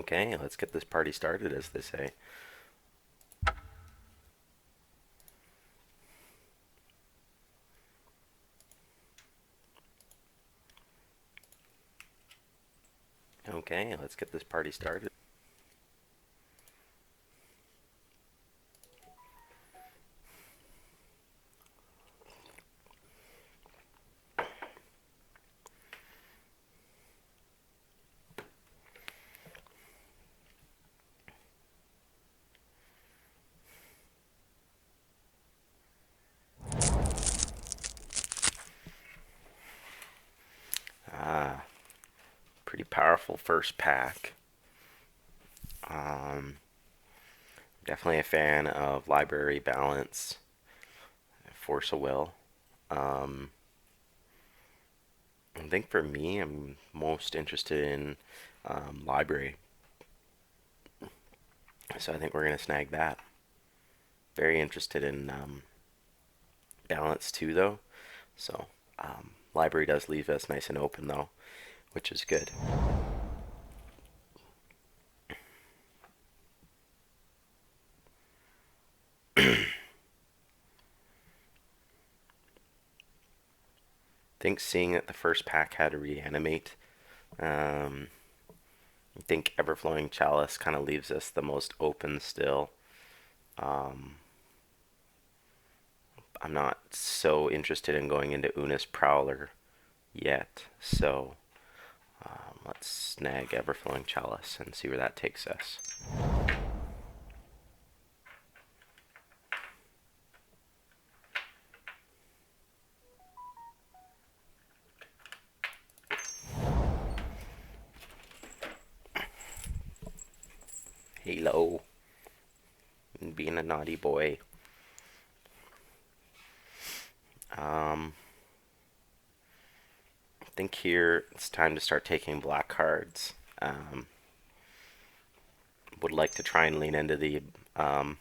Okay, let's get this party started, as they say. Okay, let's get this party started. Ah, pretty powerful first pack. Um, Definitely a fan of Library Balance, Force of Will. Um, I think for me, I'm most interested in Library, so I think we're gonna snag that. Very interested in Balance too, though. So Library does leave us nice and open, though, which is good. I think seeing that the first pack had to reanimate. Um, I think Everflowing Chalice kind of leaves us the most open still. Um, I'm not so interested in going into Una's Prowler yet, so let's snag Everflowing Chalice and see where that takes us. Halo, being a naughty boy. Um, I think here it's time to start taking black cards. Would like to try and lean into the um,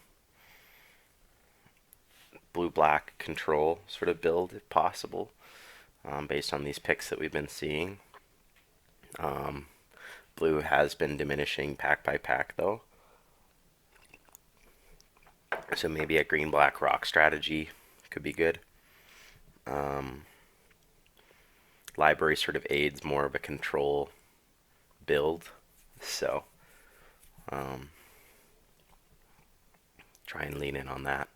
blue-black control sort of build if possible, based on these picks that we've been seeing. Um, Blue has been diminishing pack by pack though, so maybe a green-black rock strategy could be good. Um, Library sort of aids more of a control build, so um, try and lean in on that.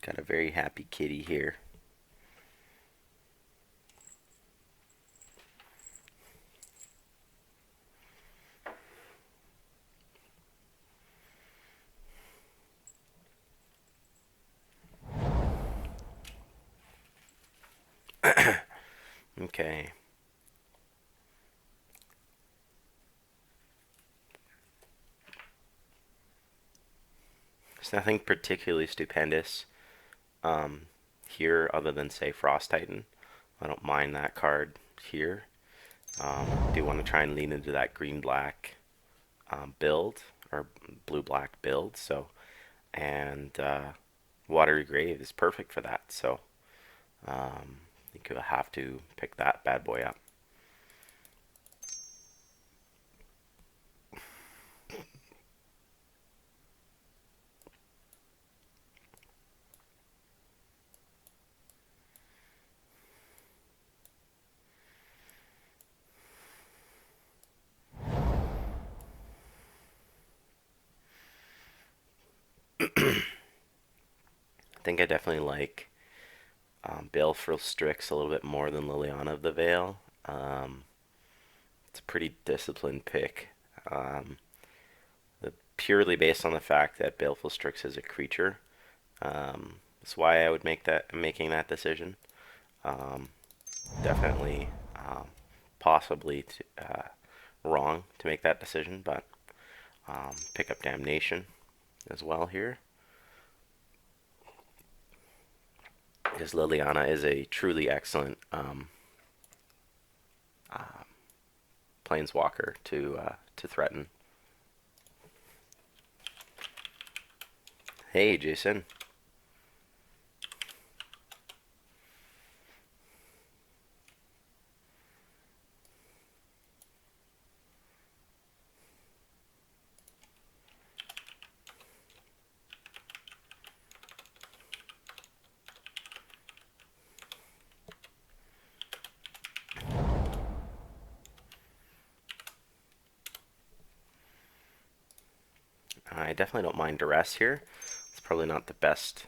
Got a very happy kitty here. Okay. It's nothing particularly stupendous here other than, say, Frost Titan. I don't mind that card here. Do want to try and lean into that green black build or blue black build. So, and Watery Grave is perfect for that. So, I think you'll have to pick that bad boy up. I think I definitely like Baleful Strix a little bit more than Liliana of the Veil. Um, it's a pretty disciplined pick. Um, Purely based on the fact that Baleful Strix is a creature. That's why I would make that making that decision. Um, Definitely, possibly wrong to make that decision, but pick up Damnation as well here, because Liliana is a truly excellent Planeswalker to threaten. Hey, Jason. I definitely don't mind duress here. It's probably not the best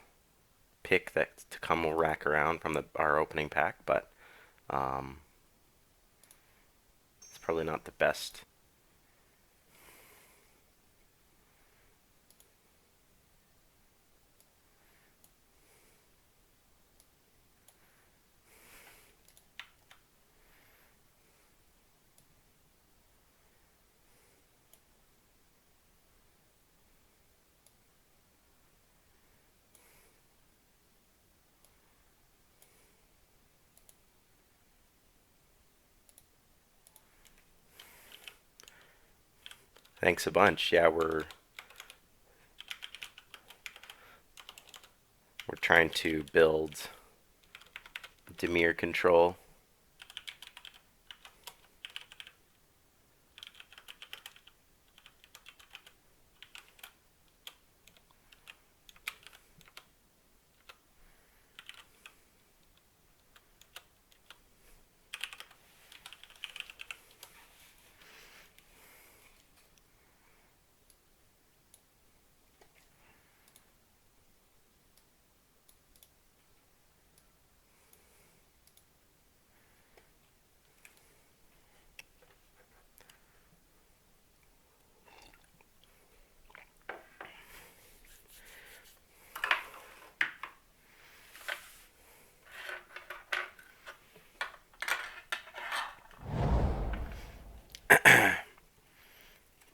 pick that to come rack around from our opening pack, but um, it's probably not the best. Thanks a bunch. Yeah, we're trying to build Temur control.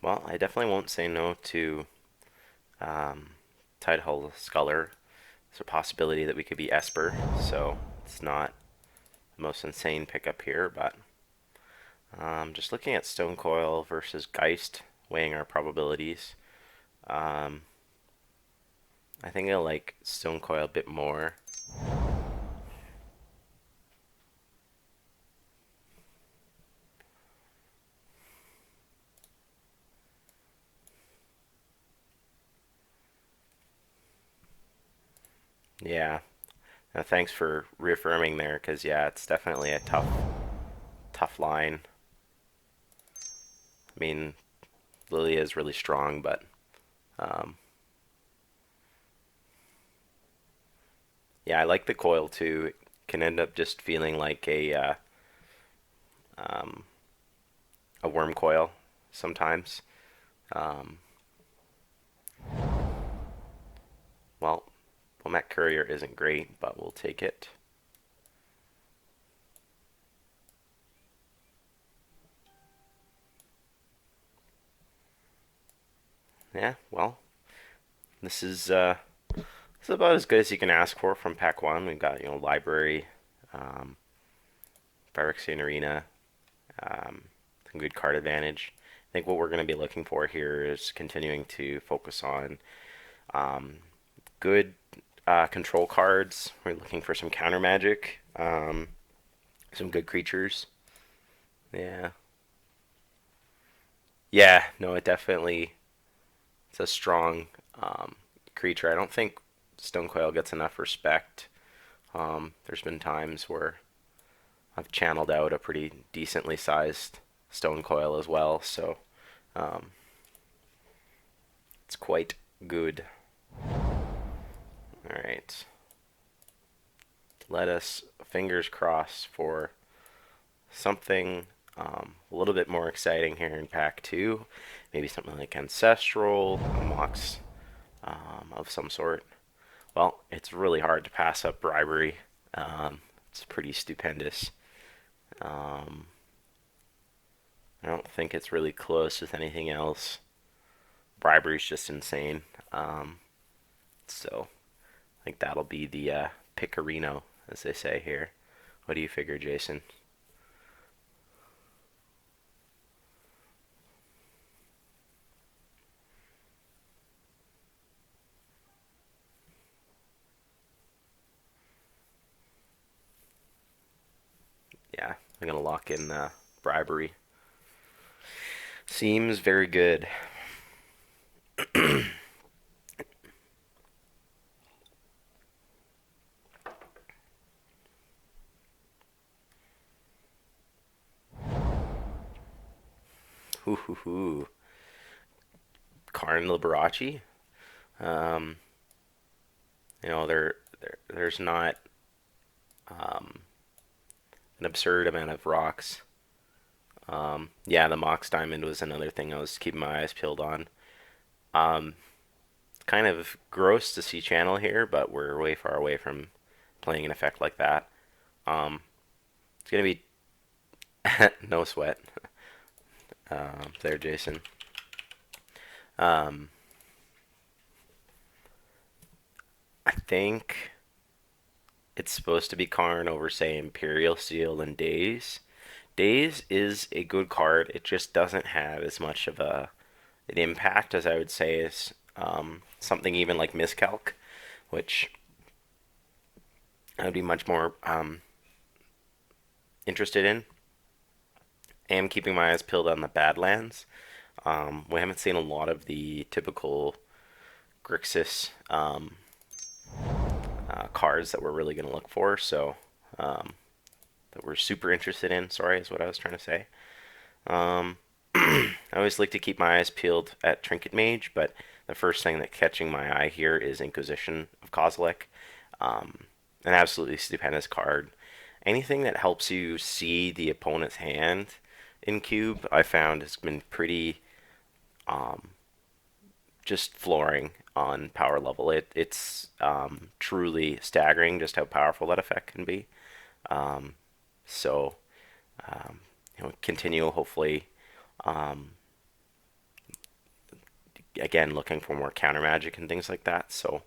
Well, I definitely won't say no to Tidehull Sculler. There's a possibility that we could be Esper, so it's not the most insane pickup here, but just looking at Stone Coil versus Geist, weighing our probabilities. I think I like Stone Coil a bit more. Yeah. Now, thanks for reaffirming there, because yeah, it's definitely a tough line. I mean, Lilia is really strong, but um, yeah, I like the coil too. It can end up just feeling like um, a worm coil sometimes. Um, well, Womack Courier isn't great, but we'll take it. Yeah, well, this is about as good as you can ask for from pack one. We've got library, um, Phyrexian Arena, um, some good card advantage. I think what we're going to be looking for here is continuing to focus on um, good control cards. We're looking for some counter magic, some good creatures. Yeah, yeah. No, it definitely it's a strong um, creature. I don't think Stonecoil gets enough respect. There's been times where I've channeled out a pretty decently sized Stonecoil as well, so um, it's quite good. All right, let us fingers crossed for something a little bit more exciting here in pack two. Maybe something like Ancestral, a Mox of some sort. Well, it's really hard to pass up Bribery. It's pretty stupendous. Um, I don't think it's really close with anything else. Bribery's just insane. So I think that'll be the Picarino, as they say here. What do you figure, Jason? Yeah, I'm gonna lock in bribery. Seems very good. Hoo hoo hoo. Karn Liberace. Um, there's not an absurd amount of rocks. Yeah, the Mox Diamond was another thing I was keeping my eyes peeled on. Um, Kind of gross to see channel here, but we're way far away from playing an effect like that. Um, it's gonna be no sweat there, Jason. Um, I think it's supposed to be Karn over, say, Imperial Seal and Days. Days is a good card. It just doesn't have as much of an impact as I would say is something even like Miscalc, which I would be much more interested in. I am keeping my eyes peeled on the Badlands. We haven't seen a lot of the typical Grixis cards that we're really going to look for, so that we're super interested in. Sorry, is what I was trying to say. Um, I always like to keep my eyes peeled at Trinket Mage, but the first thing that catching my eye here is Inquisition of Kozilek. An absolutely stupendous card. Anything that helps you see the opponent's hand in cube, I found has been pretty just flooring on power level. It's truly staggering just how powerful that effect can be. Um, so continue hopefully. Um, Again, looking for more counter magic and things like that. So,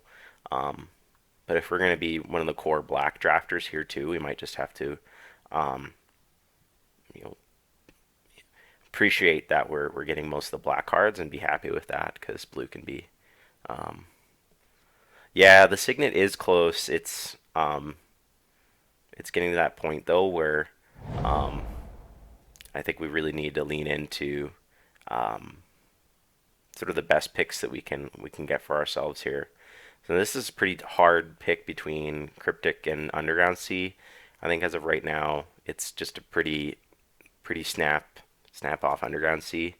but if we're going to be one of the core black drafters here too, we might just have to, um, you know, appreciate that we're getting most of the black cards and be happy with that because blue can be. Um, yeah, the signet is close. It's getting to that point though where um, I think we really need to lean into um, sort of the best picks that we can get for ourselves here. So this is a pretty hard pick between Cryptic and Underground Sea. I think as of right now, it's just a pretty snap off Underground Sea.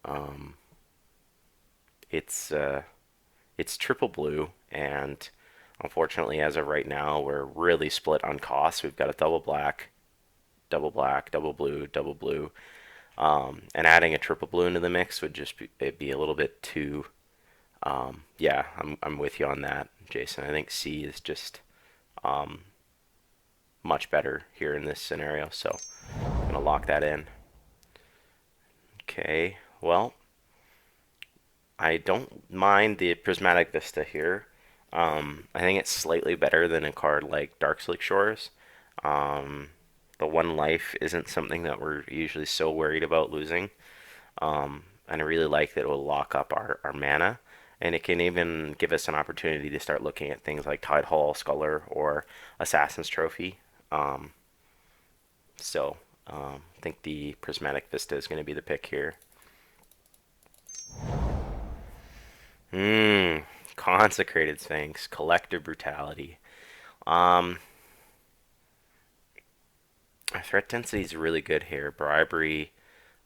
Um, it's triple blue, and unfortunately, as of right now, we're really split on costs. We've got a double black, double blue, and adding a triple blue into the mix would just be, it'd be a little bit too. Yeah, I'm with you on that, Jason. I think C is just um, much better here in this scenario, so I'm gonna lock that in. Okay, well, I don't mind the Prismatic Vista here. I think it's slightly better than a card like Darkslick Shores. Um, the one life isn't something that we're usually so worried about losing. And I really like that it will lock up our mana. And it can even give us an opportunity to start looking at things like Tide Hall, Sculler, or Assassin's Trophy. Um, I think the Prismatic Vista is going to be the pick here. Hmm. Consecrated Sphinx, Collective Brutality. Um, Threat density is really good here. Bribery,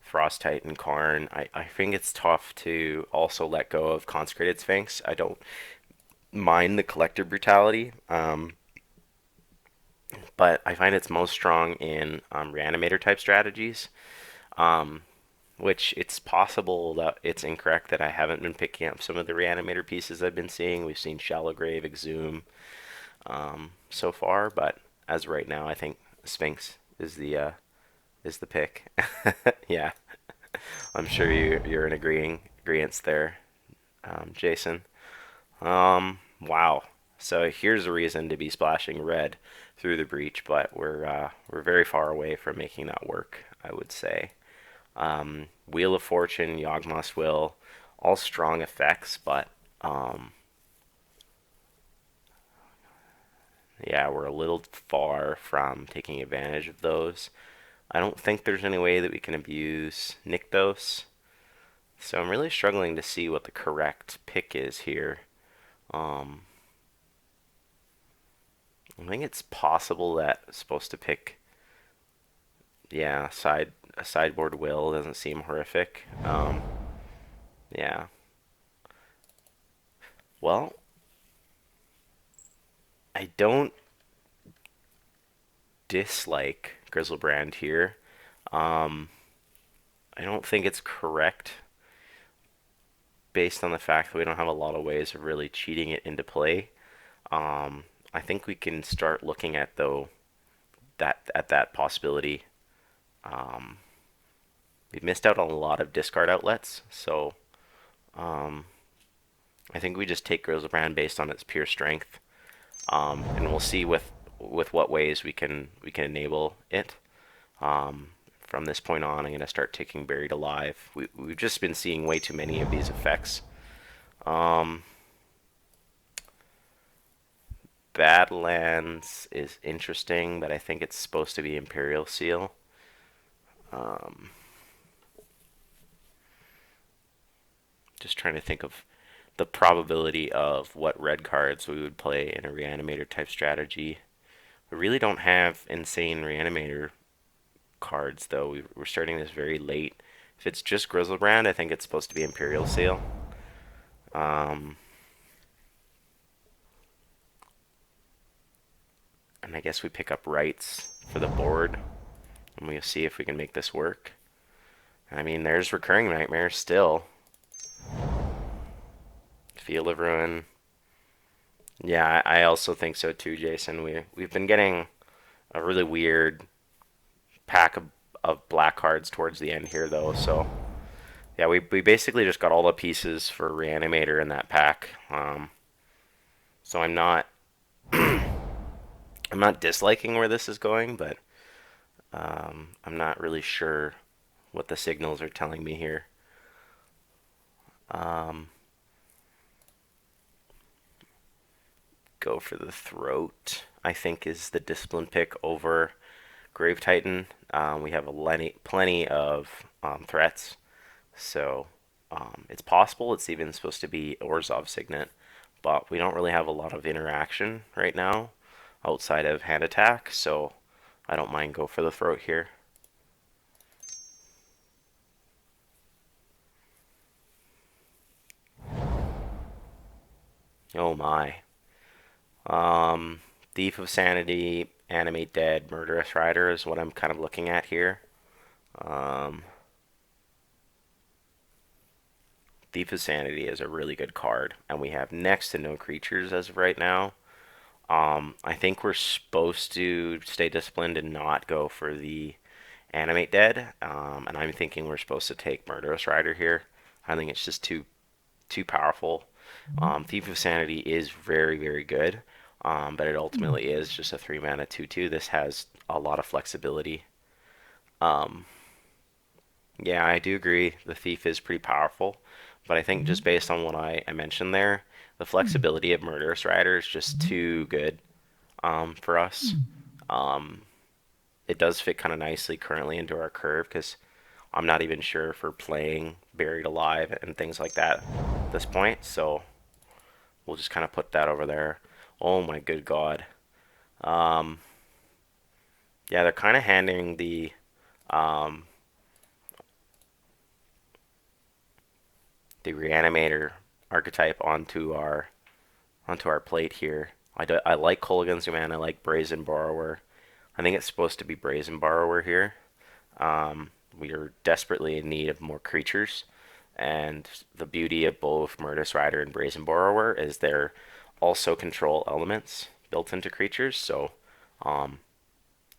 Frost Titan, Karn. I think it's tough to also let go of Consecrated Sphinx. I don't mind the Collective Brutality, but I find it's most strong in Reanimator type strategies. Um, which it's possible that it's incorrect that I haven't been picking up some of the Reanimator pieces I've been seeing. We've seen Shallow Grave, Exhume so far, but as of right now, I think Sphinx is the pick. Yeah, I'm sure you're in agreement there, Jason. Wow. So here's a reason to be splashing red through the breach, but we're very far away from making that work, I would say. Wheel of Fortune, Yawgmoth's Will, all strong effects, but Yeah, we're a little far from taking advantage of those. I don't think there's any way that we can abuse Nykthos. So I'm really struggling to see what the correct pick is here. Um, I think it's possible that it's supposed to pick, yeah, a sideboard will doesn't seem horrific. Yeah. Well, I don't dislike Grizzlebrand here. Um, I don't think it's correct based on the fact that we don't have a lot of ways of really cheating it into play. I think we can start looking at though that possibility. Um, we've missed out on a lot of discard outlets, so um, I think we just take Grizzlebrand based on its pure strength, and we'll see with what ways we can enable it. From this point on, I'm going to start taking Buried Alive. We've just been seeing way too many of these effects. Um, Badlands is interesting, but I think it's supposed to be Imperial Seal. Um, just trying to think of the probability of what red cards we would play in a Reanimator type strategy. We really don't have insane Reanimator cards, though. We're starting this very late. If it's just Grizzlebrand, I think it's supposed to be Imperial Seal. Um, and I guess we pick up rights for the board, and we'll see if we can make this work. I mean, there's Recurring Nightmares still. Field of Ruin. Yeah, I also think so too, Jason. We've been getting a really weird pack of black cards towards the end here, though. So yeah, we basically just got all the pieces for Reanimator in that pack. So I'm not disliking where this is going, but I'm not really sure what the signals are telling me here. Um, go for the Throat, I think, is the discipline pick over Grave Titan. We have plenty of threats, so it's possible it's even supposed to be Orzhov Signet, but we don't really have a lot of interaction right now outside of hand attack, so I don't mind go for the Throat here. Oh my. Thief of Sanity, Animate Dead, Murderous Rider is what I'm kind of looking at here. Um, Thief of Sanity is a really good card, and we have next to no creatures as of right now. I think we're supposed to stay disciplined and not go for the Animate Dead, and I'm thinking we're supposed to take Murderous Rider here. I think it's just too powerful. Thief of Sanity is very, very good, but it ultimately is just a 3-mana 2/2. This has a lot of flexibility. Um, yeah, I do agree. The Thief is pretty powerful, but I think just based on what I mentioned there, the flexibility of Murderous Rider is just too good for us. Um, it does fit kind of nicely currently into our curve because I'm not even sure if we're playing Buried Alive and things like that at this point. So we'll just kind of put that over there. Oh my good God. Um, yeah, they're kind of handing um, the Reanimator archetype onto our plate here. I like Kolaghan's Man. I like Brazen Borrower. I think it's supposed to be Brazen Borrower here. We are desperately in need of more creatures, and the beauty of both Murderous Rider and Brazen Borrower is they're also control elements built into creatures. So I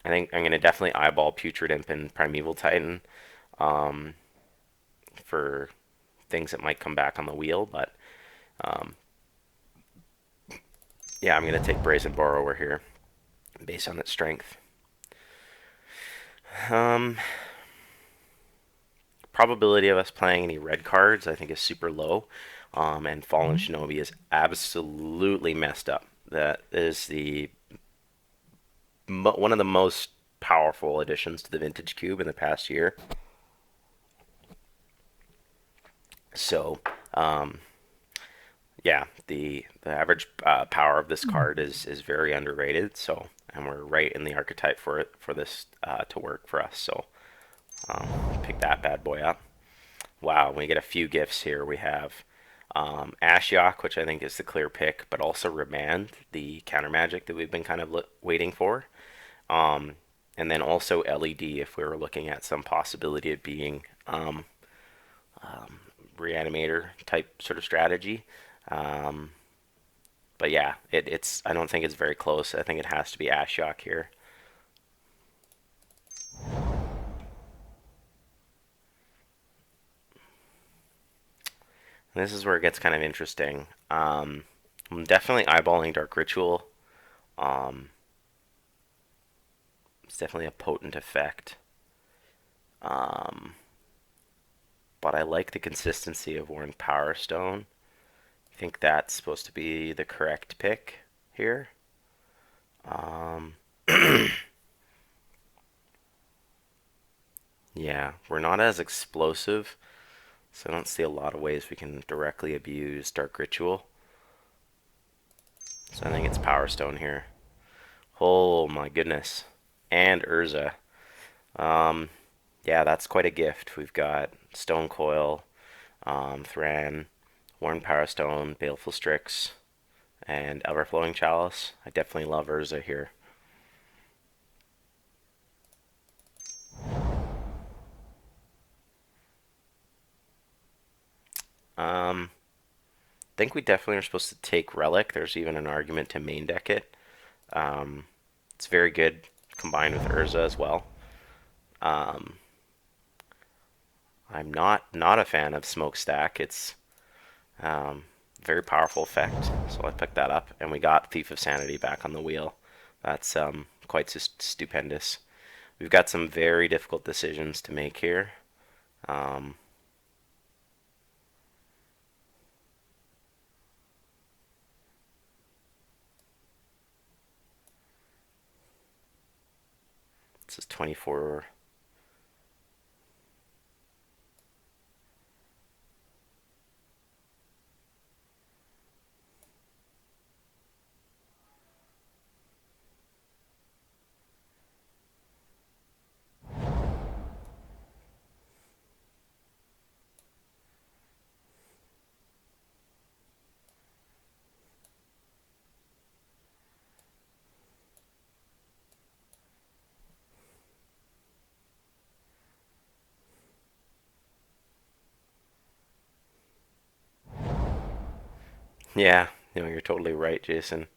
think I'm going to definitely eyeball Putrid Imp and Primeval Titan um, for things that might come back on the wheel, but um, yeah, I'm going to take Brazen Borrower here based on its strength. Um, Probability of us playing any red cards, I think, is super low. And Fallen Shinobi is absolutely messed up. That is the one of the most powerful additions to the vintage cube in the past year. So, um, yeah, the average power of this card is very underrated. So, and we're right in the archetype for it for this to work for us. So, pick that bad boy up. Wow, we get a few gifts here. We have Ashiok, which I think is the clear pick, but also Remand, the counter magic that we've been kind of waiting for. Um, and then also LED if we were looking at some possibility of being reanimator type sort of strategy. Um, but yeah, it's I don't think it's very close. I think it has to be Ashiok here. And this is where it gets kind of interesting. I'm definitely eyeballing Dark Ritual. Um, it's definitely a potent effect. Um, but I like the consistency of Warren Power Stone. I think that's supposed to be the correct pick here. Um, yeah, we're not as explosive, so I don't see a lot of ways we can directly abuse Dark Ritual. So I think it's Power Stone here. Oh my goodness. And Urza. Um, yeah, that's quite a gift. We've got Stone Coil, Thran, Worn Power Stone, Baleful Strix, and Everflowing Chalice. I definitely love Urza here. I think we definitely are supposed to take Relic. There's even an argument to main deck it. Um, it's very good combined with Urza as well. Um, I'm not a fan of Smokestack. It's um, very powerful effect, so I picked that up, and we got Thief of Sanity back on the wheel. That's quite stupendous. We've got some very difficult decisions to make here. Um, this is 24. Yeah, you're totally right, Jason.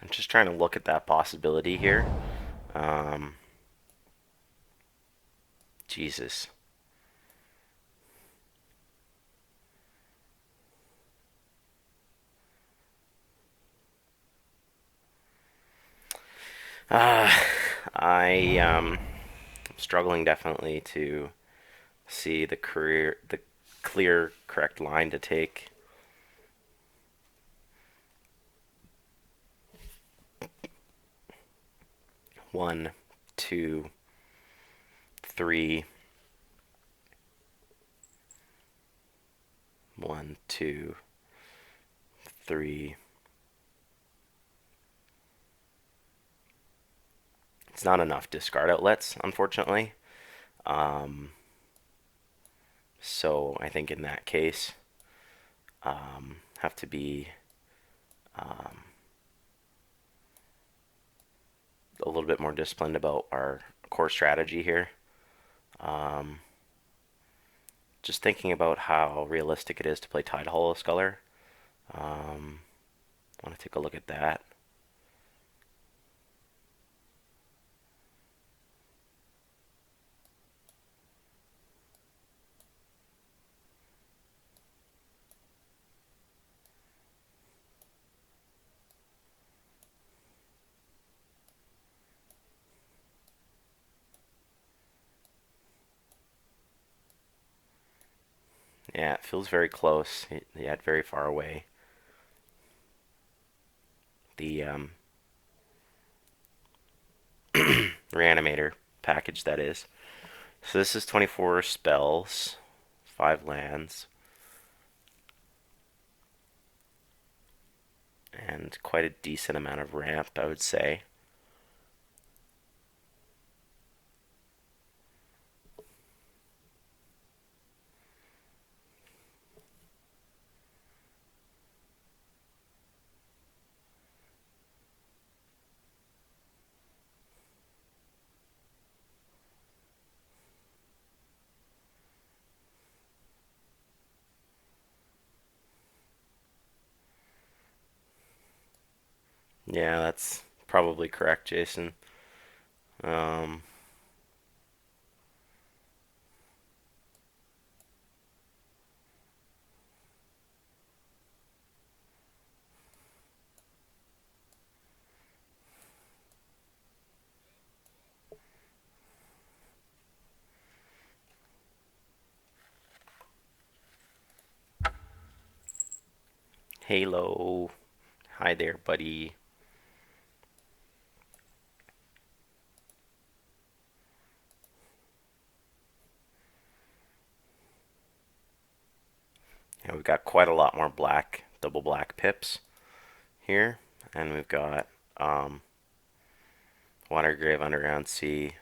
I'm just trying to look at that possibility here. Um, Jesus. Uh, I'm struggling definitely to see the clear correct line to take. One, two, three. One, two, three. It's not enough discard outlets, unfortunately. Um, so I think in that case, have to be um, a little bit more disciplined about our core strategy here. Um, just thinking about how realistic it is to play Tide Hollow Sculler. Want to take a look at that. Yeah, it feels very close, yet very far away. The Reanimator package, that is. So this is 24 spells, 5 lands, and quite a decent amount of ramp, I would say. Yeah, that's probably correct, Jason. Um, Halo. Hi there, buddy. Yeah, we've got quite a lot more black, double black pips here. And we've got Watergrave, Underground Sea,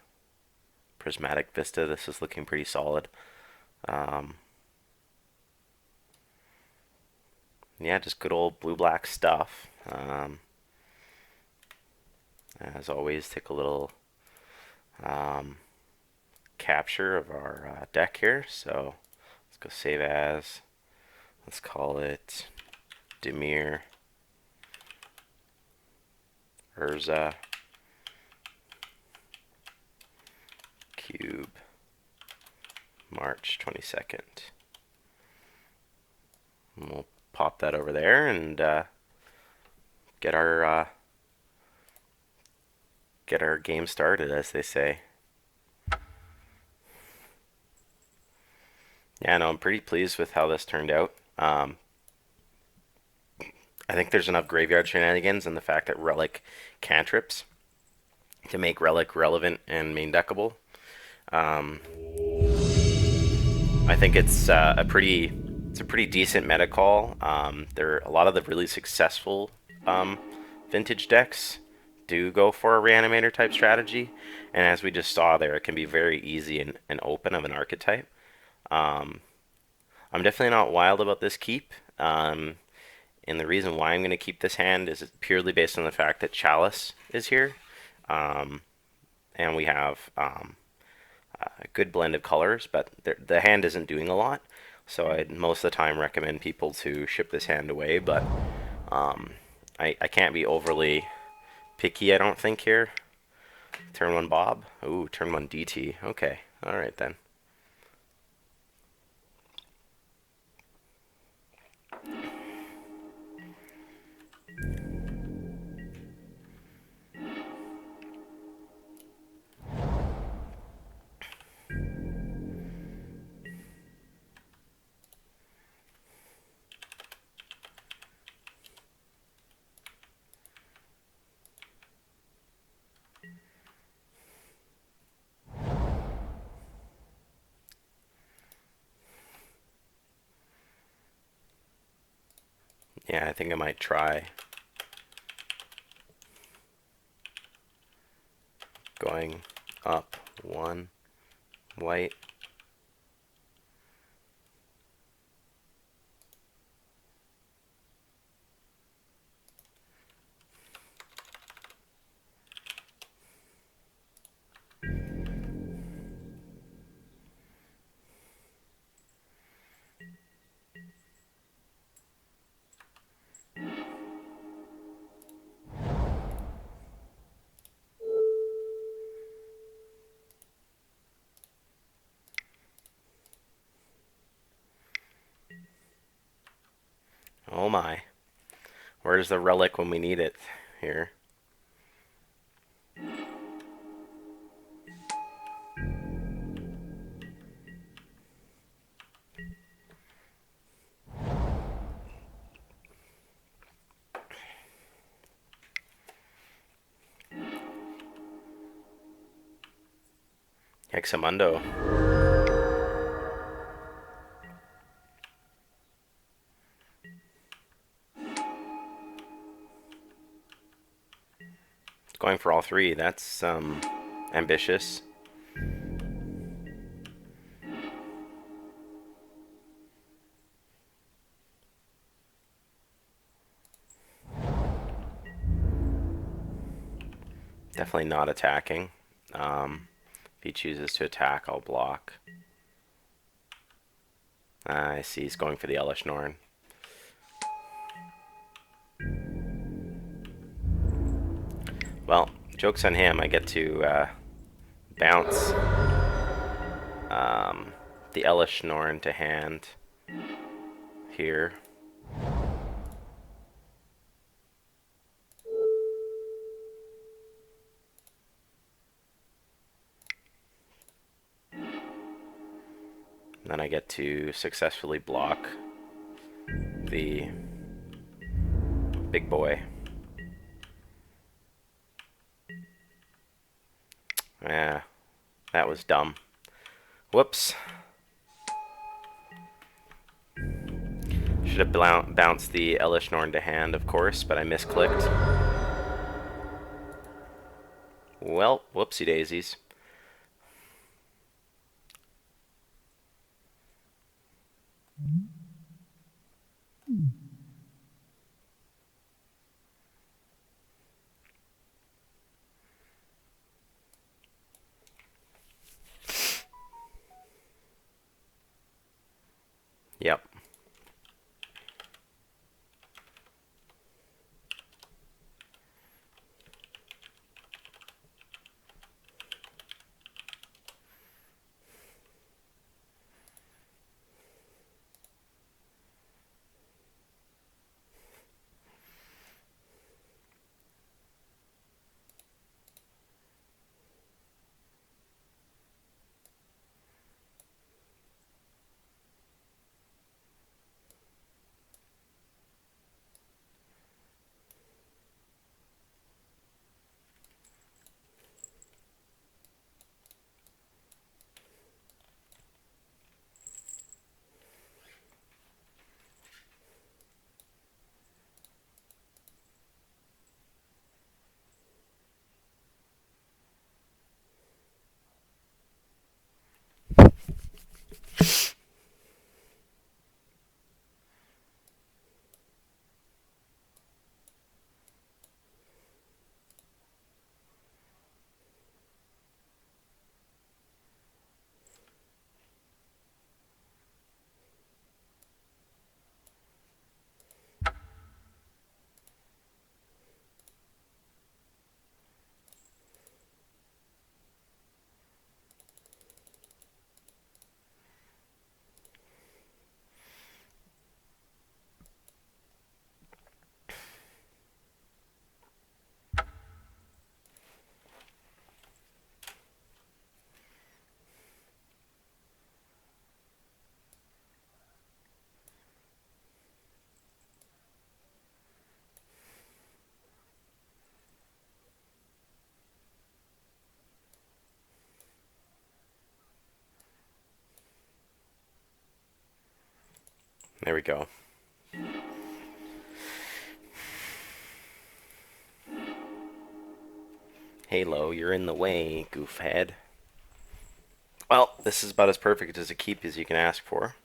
Prismatic Vista. This is looking pretty solid. Um, yeah, just good old blue-black stuff. As always, take a little um, capture of our deck here. So let's go save as. Let's call it Temur Urza Cube March 22nd. And we'll pop that over there and get our game started, as they say. Yeah, no, I'm pretty pleased with how this turned out. I think there's enough graveyard shenanigans and the fact that Relic cantrips to make Relic relevant and main deckable. Um, I think it's a pretty decent meta call. There a lot of the really successful vintage decks do go for a reanimator type strategy, and as we just saw there, it can be very easy and open of an archetype. Um, I'm definitely not wild about this keep. And the reason why I'm going to keep this hand is purely based on the fact that Chalice is here. Um, and we have a good blend of colors, but the hand isn't doing a lot. So I'd most of the time recommend people to ship this hand away, but I can't be overly picky, I don't think, here. Turn 1 Bob. Ooh, turn 1 DT. Okay, alright then. Yeah, I think I might try going up 1 white. Oh my. Where's the relic when we need it here? Hexamundo. Going for all three. That's ambitious. Definitely not attacking. If he chooses to attack, I'll block. I see he's going for the Elish Norn. Well, joke's on him. I get to bounce the Elish Norn to hand here. Then I get to successfully block the big boy. Yeah, that was dumb. Whoops. Should have bounced the Elish Norn to hand, of course, but I misclicked. Well, whoopsie daisies. Yep. There we go. Halo, you're in the way, goofhead. Well, this is about as perfect as a keep as you can ask for.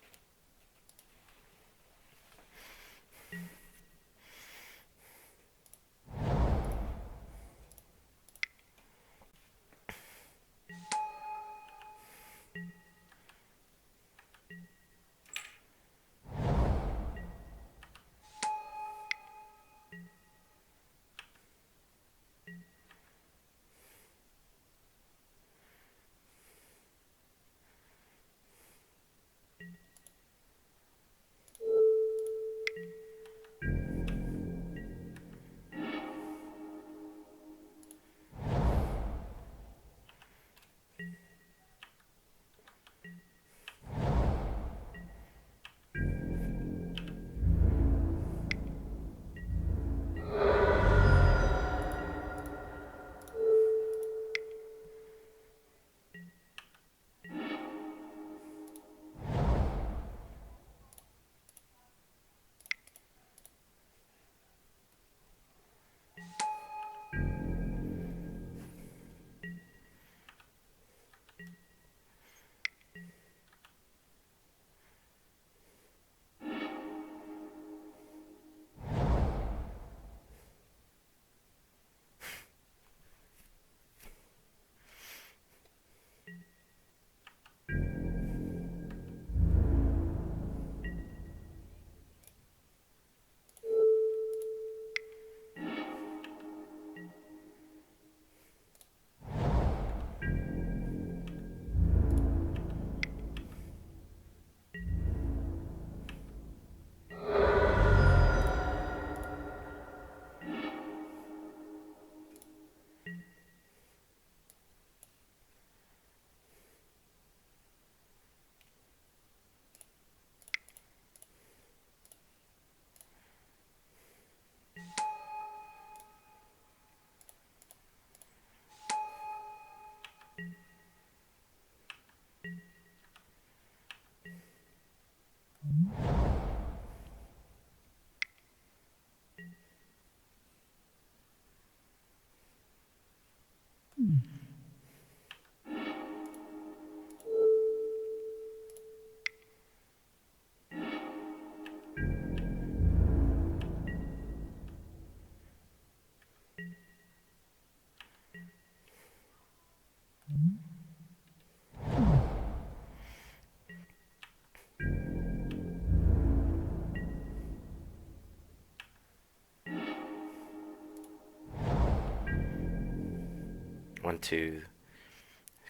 One, two,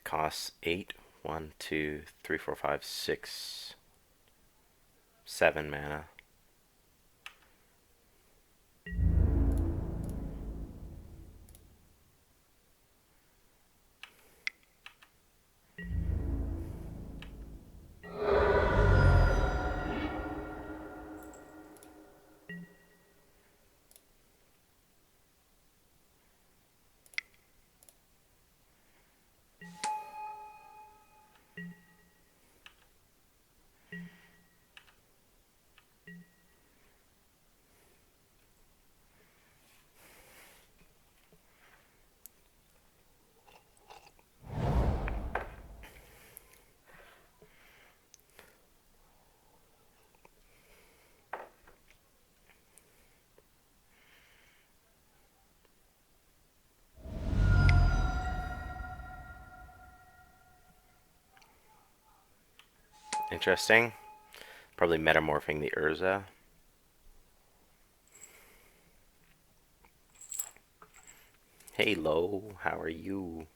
costs 8. 1, 2, 3, 4, 5, 6, 7 mana. Interesting. Probably metamorphing the Urza. Hey, Lo, how are you?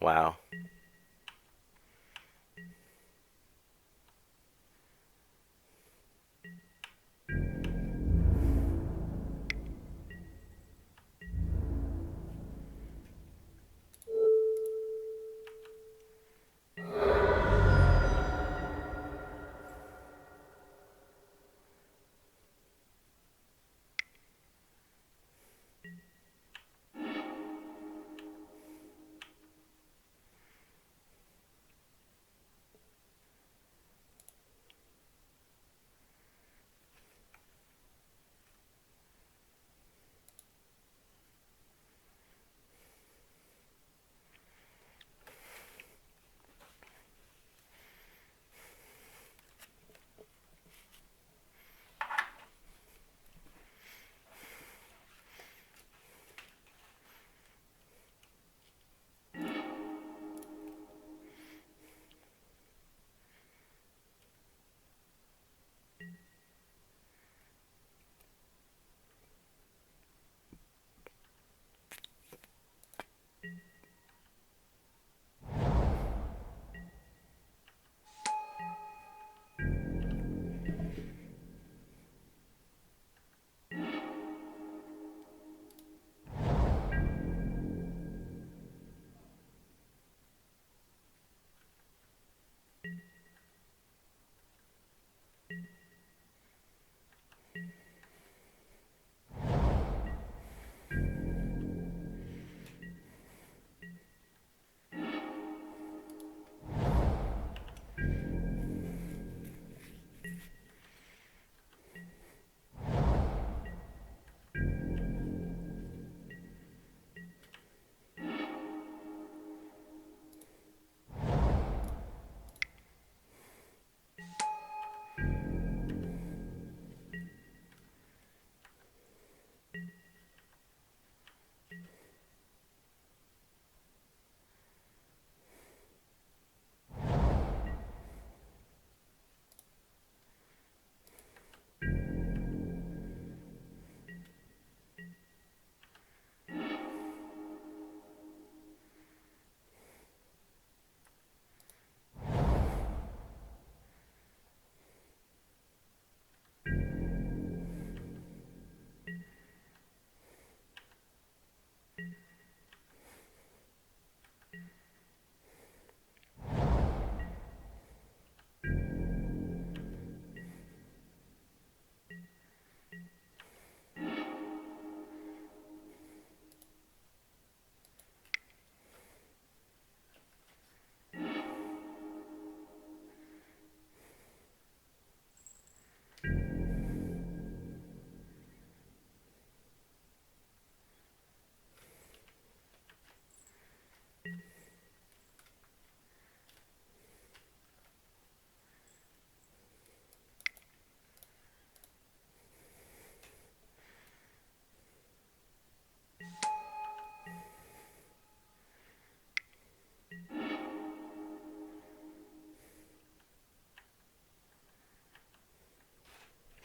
Wow.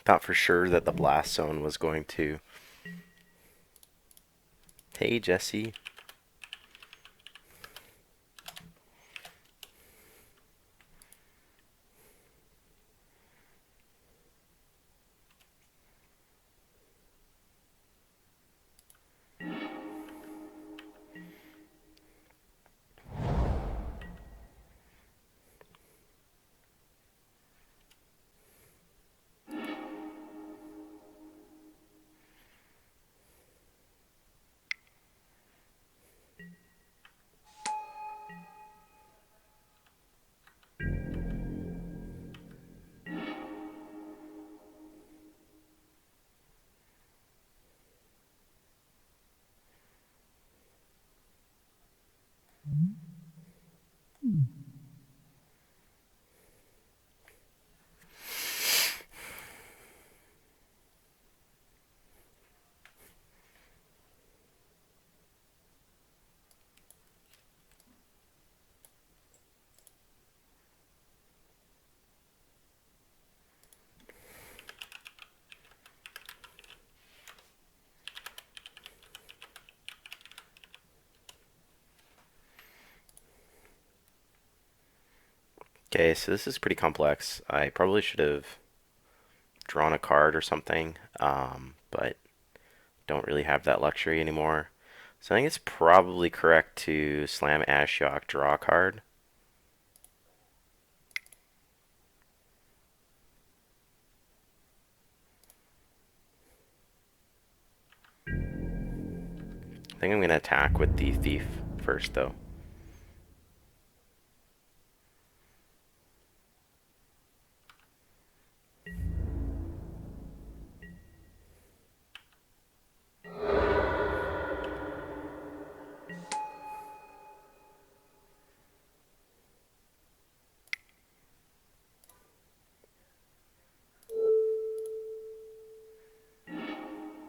Thought for sure that the blast zone was going to. Hey, Jesse. Okay, so this is pretty complex. I probably should have drawn a card or something, but don't really have that luxury anymore. So I think it's probably correct to slam Ashiok, draw a card. I think I'm going to attack with the Thief first, though.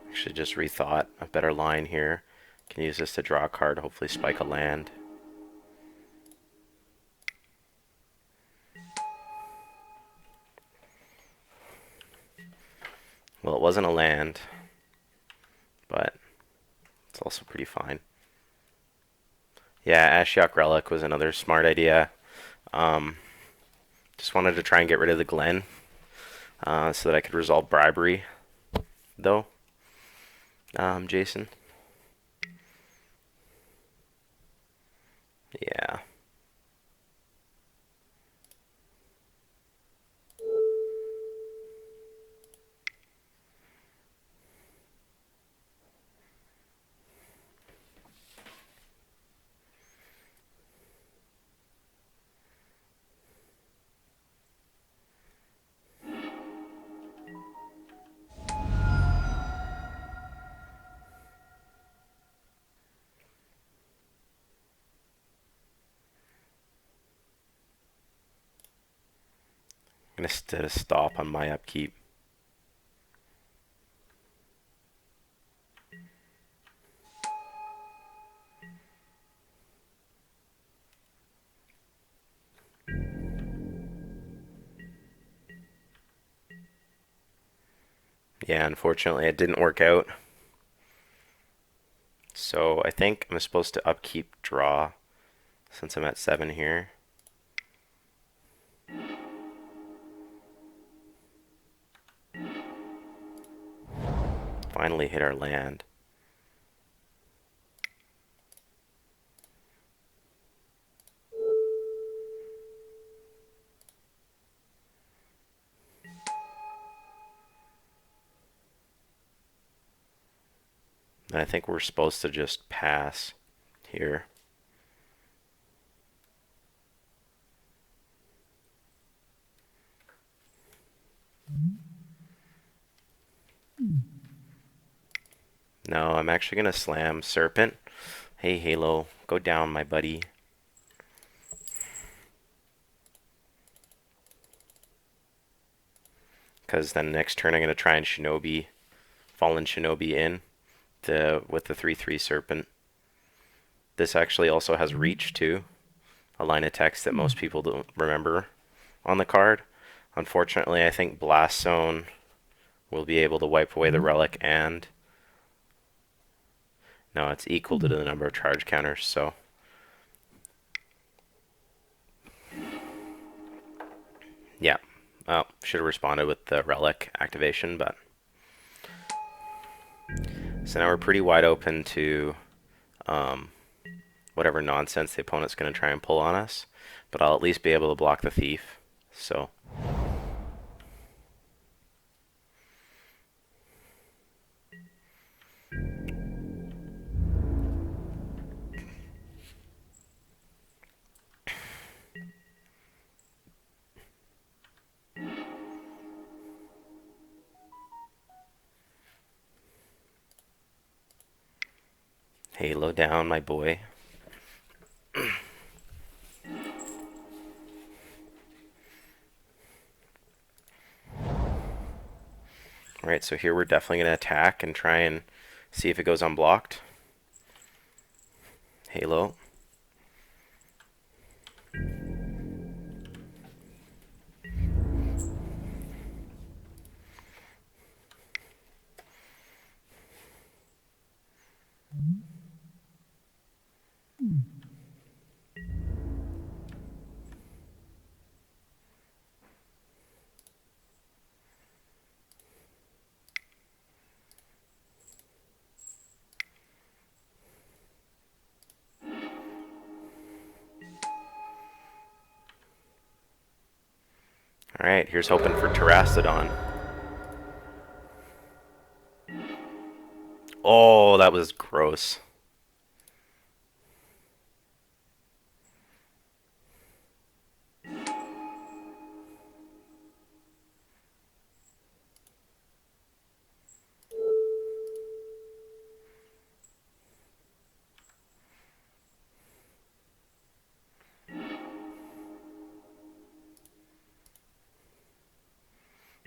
Actually, just rethought a better line here. Can use this to draw a card, hopefully spike a land. Well, it wasn't a land, but it's also pretty fine. Yeah, Ashiok Relic was another smart idea. Just wanted to try and get rid of the Glen so that I could resolve bribery, though. Jason. Yeah. to stop on my upkeep. Yeah, unfortunately it didn't work out. So I think I'm supposed to upkeep draw since I'm at 7 here. Finally hit our land. And I think we're supposed to just pass here. No, I'm actually going to slam Serpent. Hey, Halo, go down, my buddy. Because then next turn I'm going to try and Shinobi, Fallen Shinobi in with the 3/3 Serpent. This actually also has Reach too, a line of text that most people don't remember on the card. Unfortunately, I think Blast Zone will be able to wipe away the Relic and... No, it's equal to the number of charge counters, so... Yeah. Oh, should have responded with the Relic activation, but... So now we're pretty wide open to whatever nonsense the opponent's going to try and pull on us. But I'll at least be able to block the Thief. So... Halo down, my boy. Alright, so here we're definitely going to attack and try and see if it goes unblocked. Halo. Alright, here's hoping for Terrastodon. Oh, that was gross.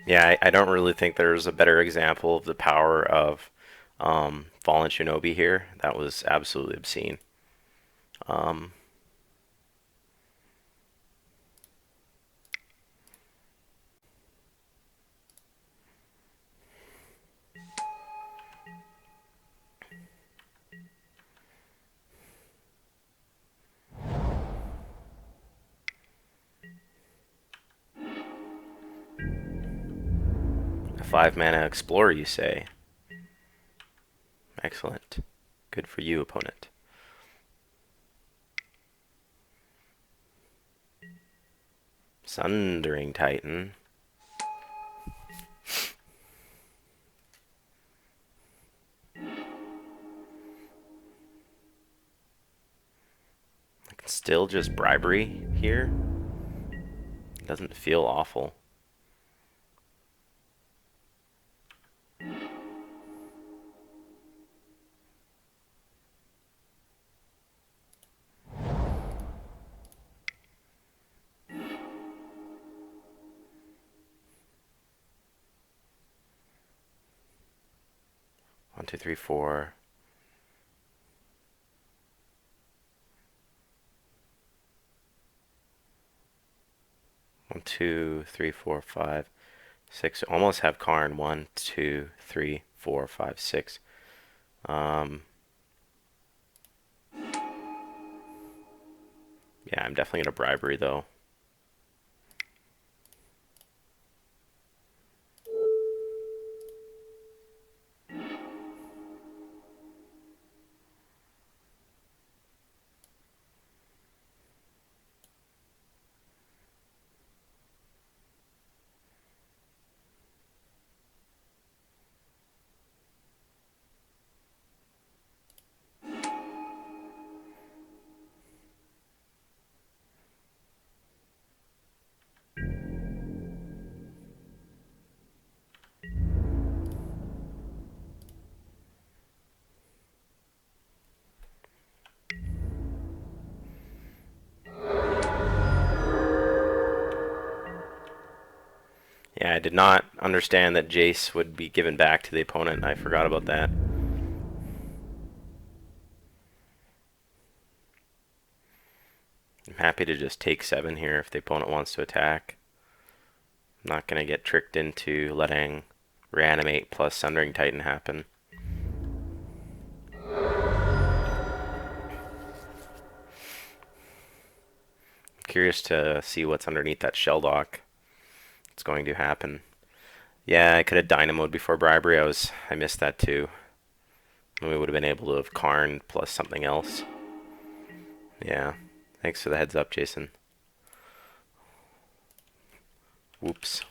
Yeah, I don't really think there's a better example of the power of Fallen Shinobi here. That was absolutely obscene. Um, a 5-mana Explorer, you say? Excellent. Good for you, opponent. Sundering Titan. I can still just bribery here. It doesn't feel awful. 2, 3, 4. 1, 2, 3, 4, 5, 6. Almost have Karn. 1, 2, 3, 4, 5, 6. Yeah, I'm definitely gonna bribery though. Yeah, I did not understand that Jace would be given back to the opponent. I forgot about that. I'm happy to just take 7 here if the opponent wants to attack. I'm not going to get tricked into letting Reanimate plus Sundering Titan happen. Curious to see what's underneath that shell dock. It's going to happen. Yeah, I could have dynamoed before bribery. I missed that too. We would have been able to have Karn plus something else. Yeah. Thanks for the heads up, Jason. Whoops.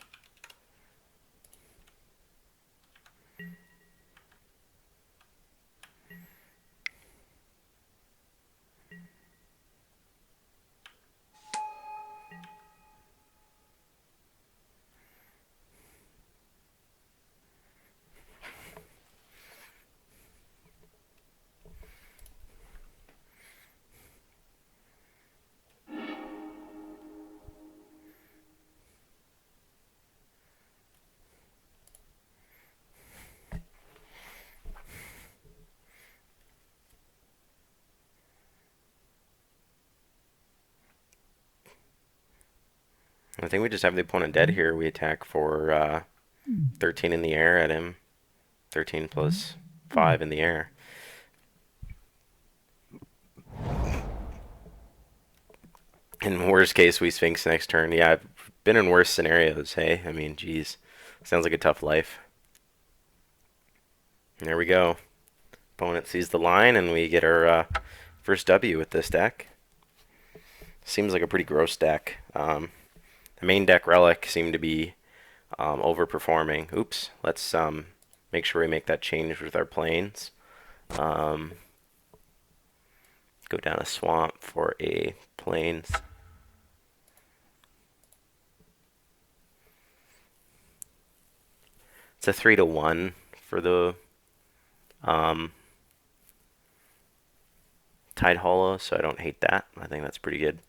I think we just have the opponent dead here. We attack for 13 in the air at him. 13 plus 5 in the air. In worst case, we Sphinx next turn. Yeah, I've been in worse scenarios, hey? I mean, geez. Sounds like a tough life. There we go. Opponent sees the line, and we get our first W with this deck. Seems like a pretty gross deck. The main deck Relic seemed to be overperforming. Oops. Let's make sure we make that change with our planes. Go down a swamp for a planes. It's a 3-1 for the Tide Hollow, so I don't hate that. I think that's pretty good.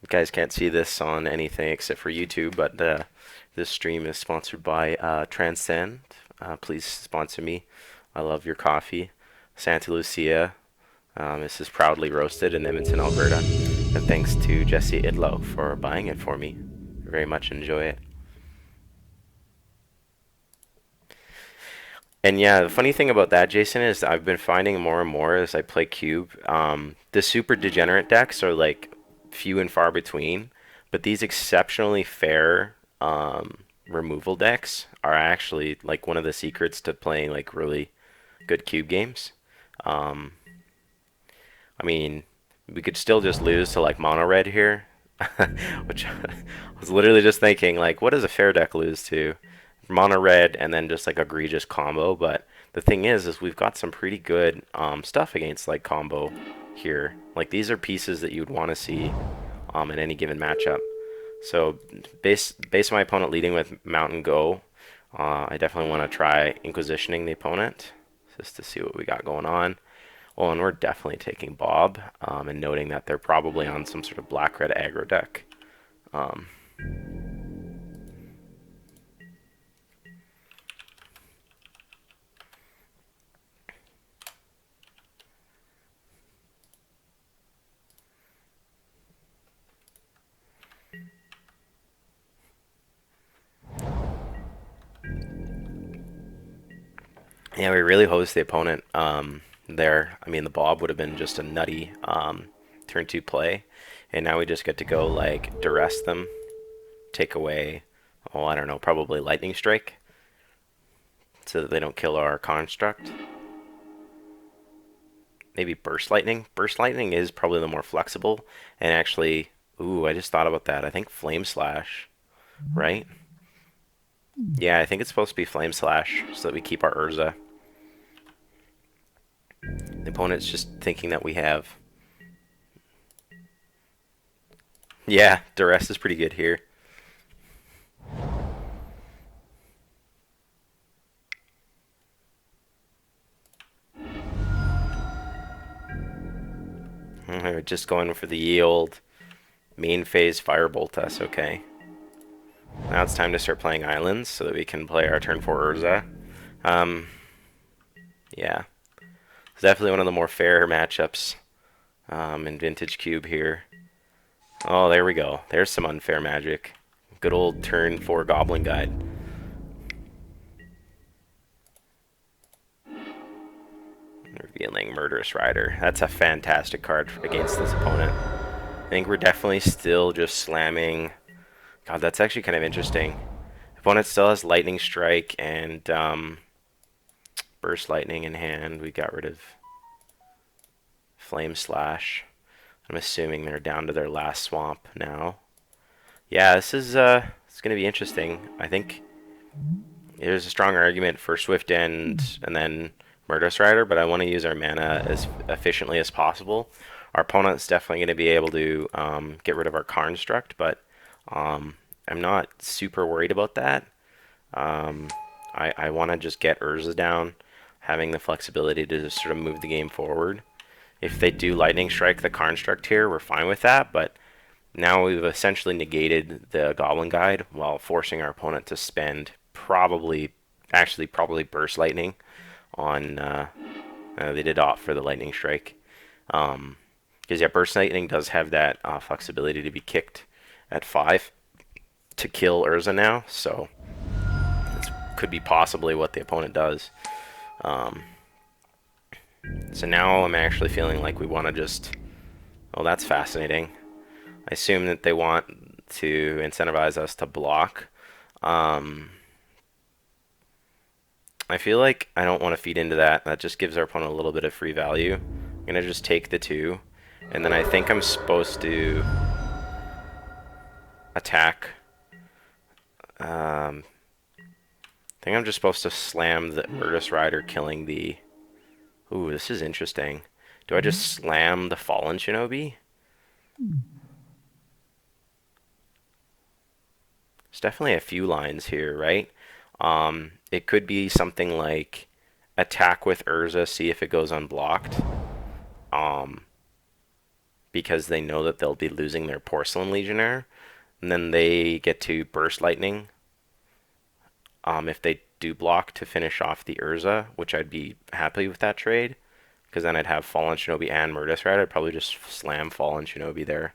You guys can't see this on anything except for YouTube, but this stream is sponsored by Transcend. Please sponsor me. I love your coffee. Santa Lucia. This is proudly roasted in Edmonton, Alberta. And thanks to Jesse Idlow for buying it for me. Very much enjoy it. And yeah, the funny thing about that, Jason, is I've been finding more and more as I play Cube, the super degenerate decks are like few and far between, but these exceptionally fair removal decks are actually like one of the secrets to playing like really good Cube games. I mean, we could still just lose to like mono red here, which I was literally just thinking like, what does a fair deck lose to? Mono red and then just like egregious combo. But the thing is we've got some pretty good stuff against like combo here. Like these are pieces that you would want to see in any given matchup. So based on my opponent leading with Mountain Go, I definitely want to try Inquisitioning the opponent just to see what we got going on. Oh, and we're definitely taking Bob, and noting that they're probably on some sort of black-red aggro deck. Um, yeah, we really hosed the opponent there. I mean, the Bob would have been just a nutty turn 2 play. And now we just get to go, like, duress them, take away, oh, I don't know, probably Lightning Strike, so that they don't kill our construct. Maybe Burst Lightning. Burst Lightning is probably the more flexible, and actually, ooh, I just thought about that. I think Flame Slash, right? Yeah, I think it's supposed to be Flame Slash, so that we keep our Urza. The opponent's just thinking that we have... Yeah, duress is pretty good here. We're just going for the yield. Main phase Firebolt us, okay. Now it's time to start playing islands so that we can play our turn 4 Urza. Yeah. It's definitely one of the more fair matchups in Vintage Cube here. Oh, there we go. There's some unfair magic. Good old turn 4 Goblin Guide. Revealing Murderous Rider. That's a fantastic card against this opponent. I think we're definitely still just slamming. God, that's actually kind of interesting. Opponent still has Lightning Strike and Burst Lightning in hand. We got rid of Flame Slash. I'm assuming they're down to their last swamp now. Yeah, this is it's going to be interesting. I think there's a strong argument for Swift End and then Murderous Rider, but I want to use our mana as efficiently as possible. Our opponent's definitely going to be able to get rid of our construct, but I'm not super worried about that. I want to just get Urza down, having the flexibility to just sort of move the game forward. If they do Lightning Strike the construct here, we're fine with that, but now we've essentially negated the Goblin Guide while forcing our opponent to spend probably Burst Lightning on... they did opt for the Lightning Strike. Because yeah, Burst Lightning does have that flexibility to be kicked at 5 to kill Urza now, so this could be possibly what the opponent does. So now I'm actually feeling like we want to just... Oh, that's fascinating. I assume that they want to incentivize us to block. I feel like I don't want to feed into that. That just gives our opponent a little bit of free value. I'm going to just take the 2. And then I think I'm supposed to attack. I think I'm just supposed to slam the Murderous Rider, killing the... Ooh, this is interesting. Do I just slam the Fallen Shinobi? There's definitely a few lines here, right? It could be something like attack with Urza, see if it goes unblocked. Because they know that they'll be losing their Porcelain Legionnaire. And then they get to Burst Lightning. If they do block to finish off the Urza, which I'd be happy with that trade. Because then I'd have Fallen Shinobi and Murderous Rider. I'd probably just slam Fallen Shinobi there.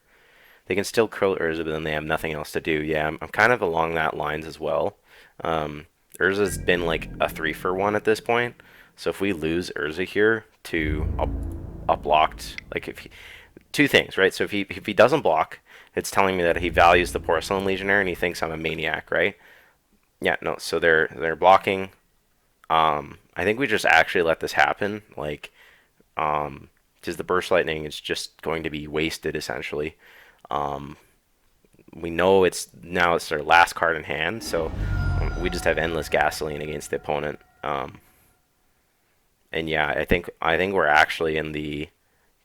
They can still curl Urza, but then they have nothing else to do. Yeah, I'm kind of along that lines as well. Urza's been like a 3-for-1 at this point. So if we lose Urza here to a blocked, like if he, two things, right? So if he doesn't block, it's telling me that he values the Porcelain Legionnaire and he thinks I'm a maniac, right? Yeah, no. So they're blocking. I think we just actually let this happen, like, because the Burst Lightning is just going to be wasted essentially. We know it's their last card in hand, so we just have endless gasoline against the opponent. And yeah, I think we're actually in the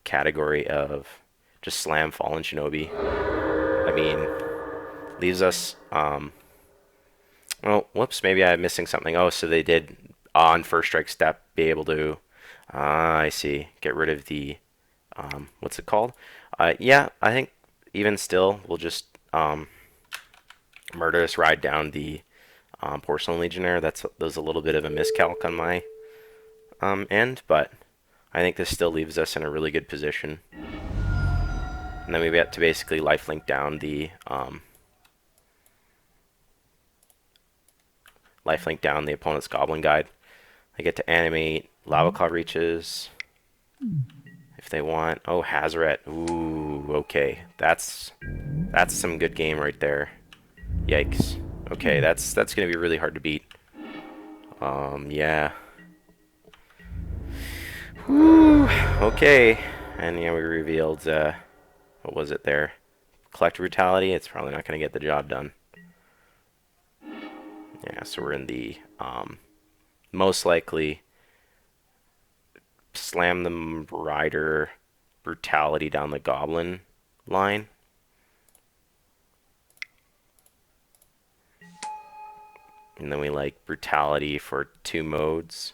category of just slam Fallen Shinobi. I mean, leaves us. Oh, whoops, maybe I'm missing something. Oh, so they did on first strike step be able to Ah, I see. Get rid of the, what's it called? Yeah, I think even still, we'll just Murderous ride down the Porcelain Legionnaire. That was a little bit of a miscalc on my end, but I think this still leaves us in a really good position. And then we get to basically lifelink down the opponent's Goblin Guide. They get to animate Lava Claw Reaches if they want. Oh, Hazaret. Ooh, okay. That's some good game right there. Yikes. Okay, that's gonna be really hard to beat. Yeah. Whew. Okay. And yeah, we revealed what was it there? Collective Brutality. It's probably not gonna get the job done. Yeah, so we're in the most likely slam the Rider Brutality down the Goblin line. And then we like Brutality for 2 modes.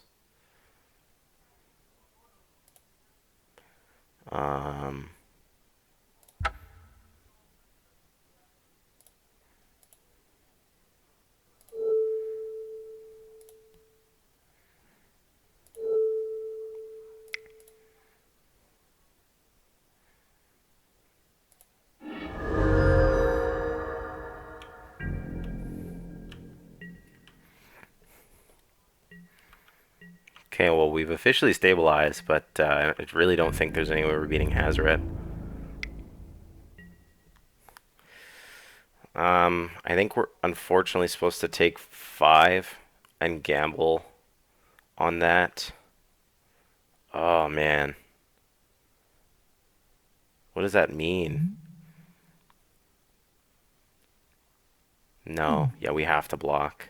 Okay, well, we've officially stabilized, but I really don't think there's any way we're beating Hazaret. I think we're unfortunately supposed to take 5 and gamble on that. Oh, man. What does that mean? No. Yeah, we have to block.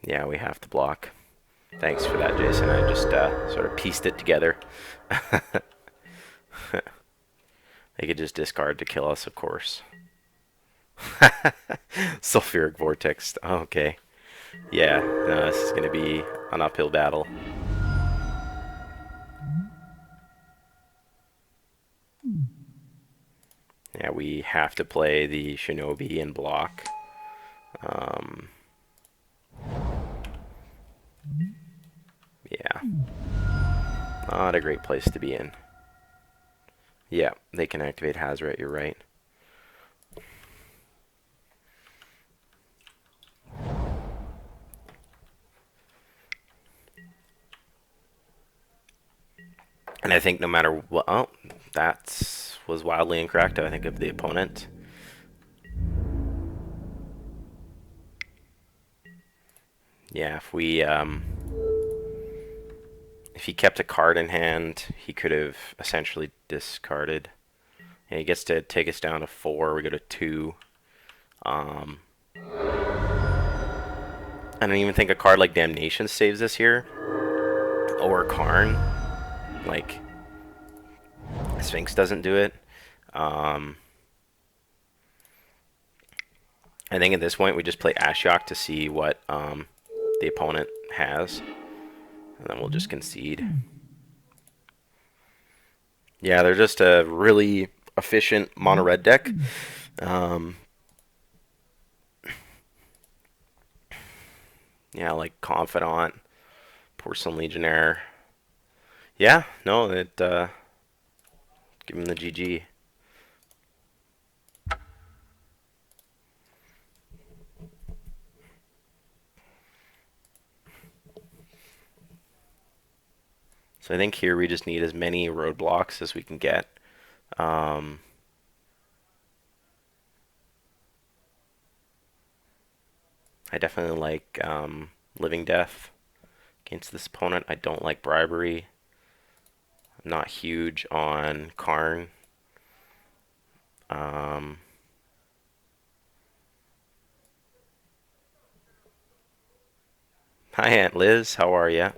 Yeah, we have to block. Thanks for that, Jason. I just sort of pieced it together. They could just discard to kill us, of course. Sulfuric Vortex. Oh, okay. Yeah, no, this is going to be an uphill battle. Yeah, we have to play the Shinobi and block. Yeah. Not a great place to be in. Yeah, they can activate Hazaret, you're right. And I think no matter what... Oh, that was wildly incorrect, I think, of the opponent. Yeah, if he kept a card in hand, he could have essentially discarded. Yeah, he gets to take us down to 4. We go to 2. I don't even think a card like Damnation saves us here. Or Karn. Like, Sphinx doesn't do it. I think at this point we just play Ashiok to see what the opponent has. And then we'll just concede. Yeah, they're just a really efficient mono-red deck. Yeah, like Confidant, Porcelain Legionnaire. Yeah, no, give him the GG. So I think here we just need as many roadblocks as we can get. I definitely like Living Death against this opponent. I don't like Bribery. I'm not huge on Karn. Hi, Aunt Liz. How are ya?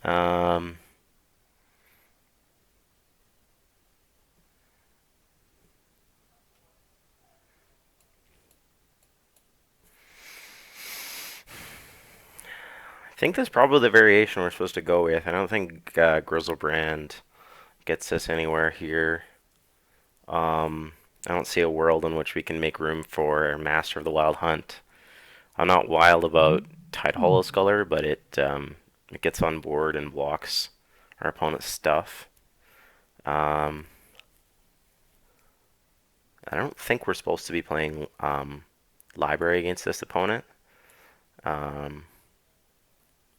Um, I think that's probably the variation we're supposed to go with. I don't think Grizzlebrand gets us anywhere here. I don't see a world in which we can make room for Master of the Wild Hunt. I'm not wild about Tide Hollow Sculler, but it gets on board and blocks our opponent's stuff. Um, I don't think we're supposed to be playing Library against this opponent. Um,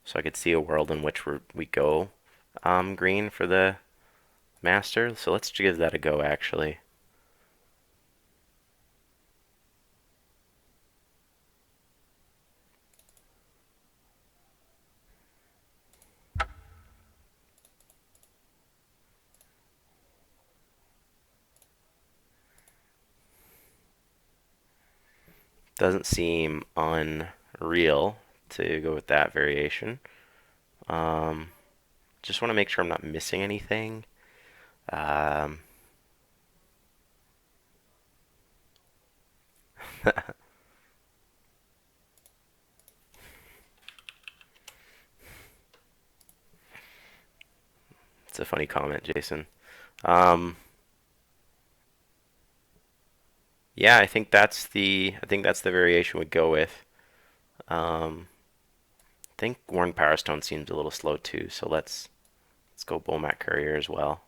so I could see a world in which we go green for the Master. So let's give that a go, actually. Doesn't seem unreal to go with that variation. Um, just want to make sure I'm not missing anything. Um, it's a funny comment, Jason. Um, yeah, I think that's the variation we'd go with. I think Worn Power Stone seems a little slow too, so let's go Bulmat Courier as well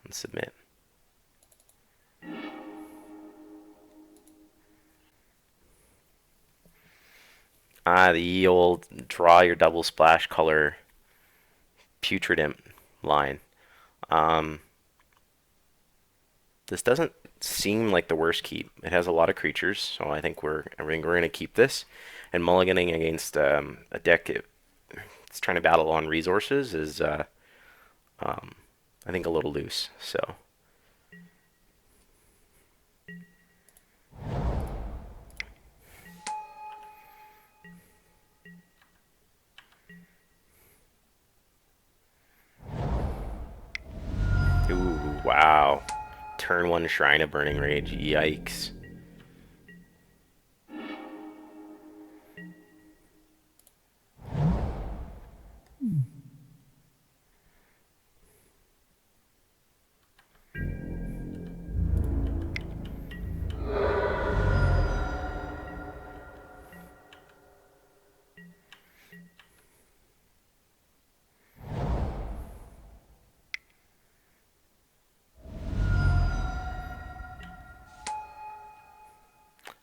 and submit. The old draw your double splash color Putrid Imp line. Um, this doesn't seem like the worst keep. It has a lot of creatures, so I think we're gonna keep this. And mulliganing against a deck it's trying to battle on resources is um, I think a little loose. So ooh, wow. Turn one Shrine of Burning Rage. Yikes.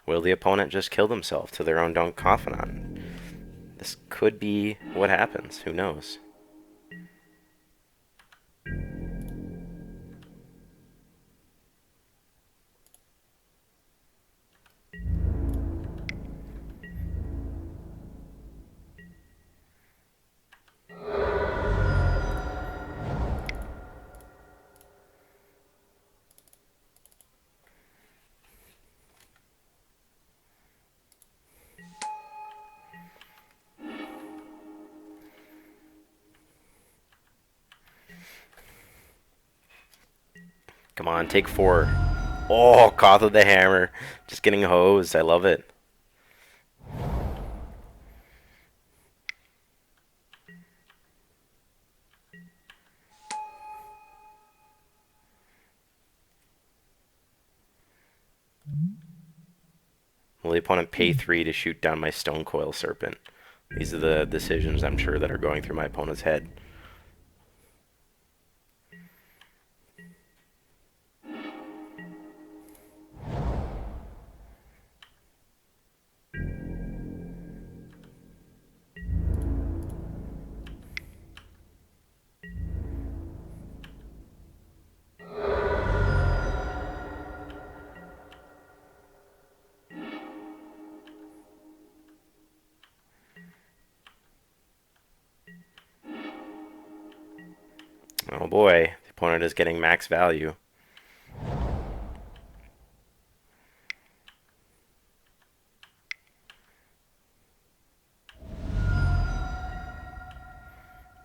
Will the opponent just kill themselves to their own Dunk Confidant? This could be what happens. Who knows? Come on, take four. Oh, Koth of the Hammer. Just getting hosed. I love it. Will the opponent pay 3 to shoot down my Stone Coil Serpent? These are the decisions I'm sure that are going through my opponent's head. Oh boy, the opponent is getting max value.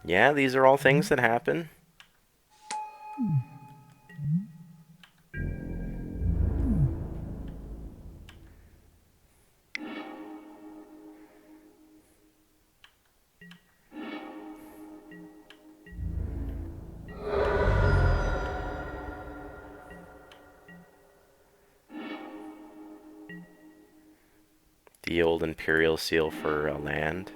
Yeah, these are all things that happen. The old imperial seal for land.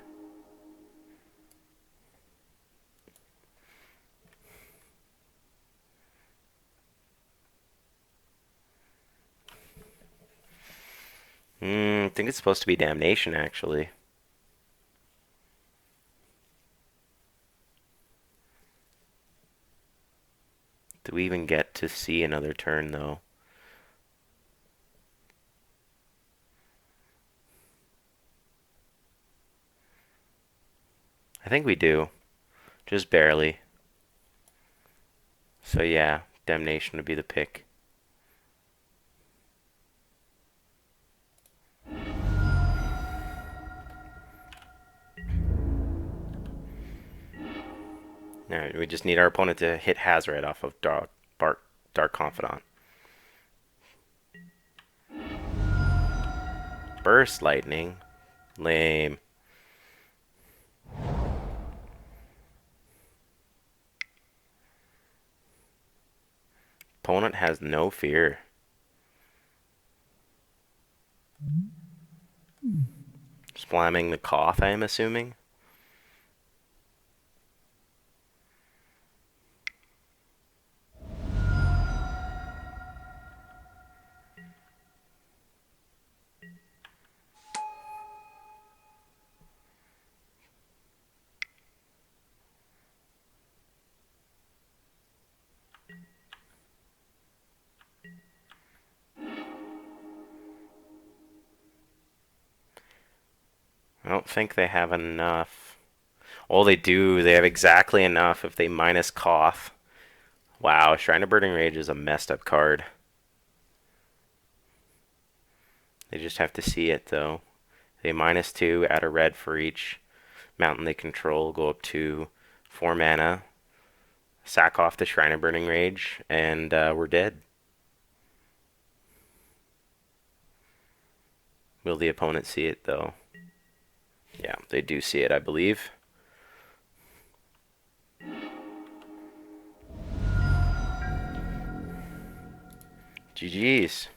I think it's supposed to be damnation, actually. Do we even get to see another turn, though? I think we do. Just barely. So yeah, damnation would be the pick. Alright, we just need our opponent to hit Hazard off of Dark Confidant. Burst Lightning. Lame. Opponent has no fear. Slamming the Koth, I am assuming. I don't think they have enough. Oh, they do. They have exactly enough if they minus Koth. Wow, Shrine of Burning Rage is a messed up card. They just have to see it, though. They minus 2, add a red for each mountain they control, go up to 4 mana, sack off the Shrine of Burning Rage, and we're dead. Will the opponent see it, though? Yeah, they do see it, I believe. GG's.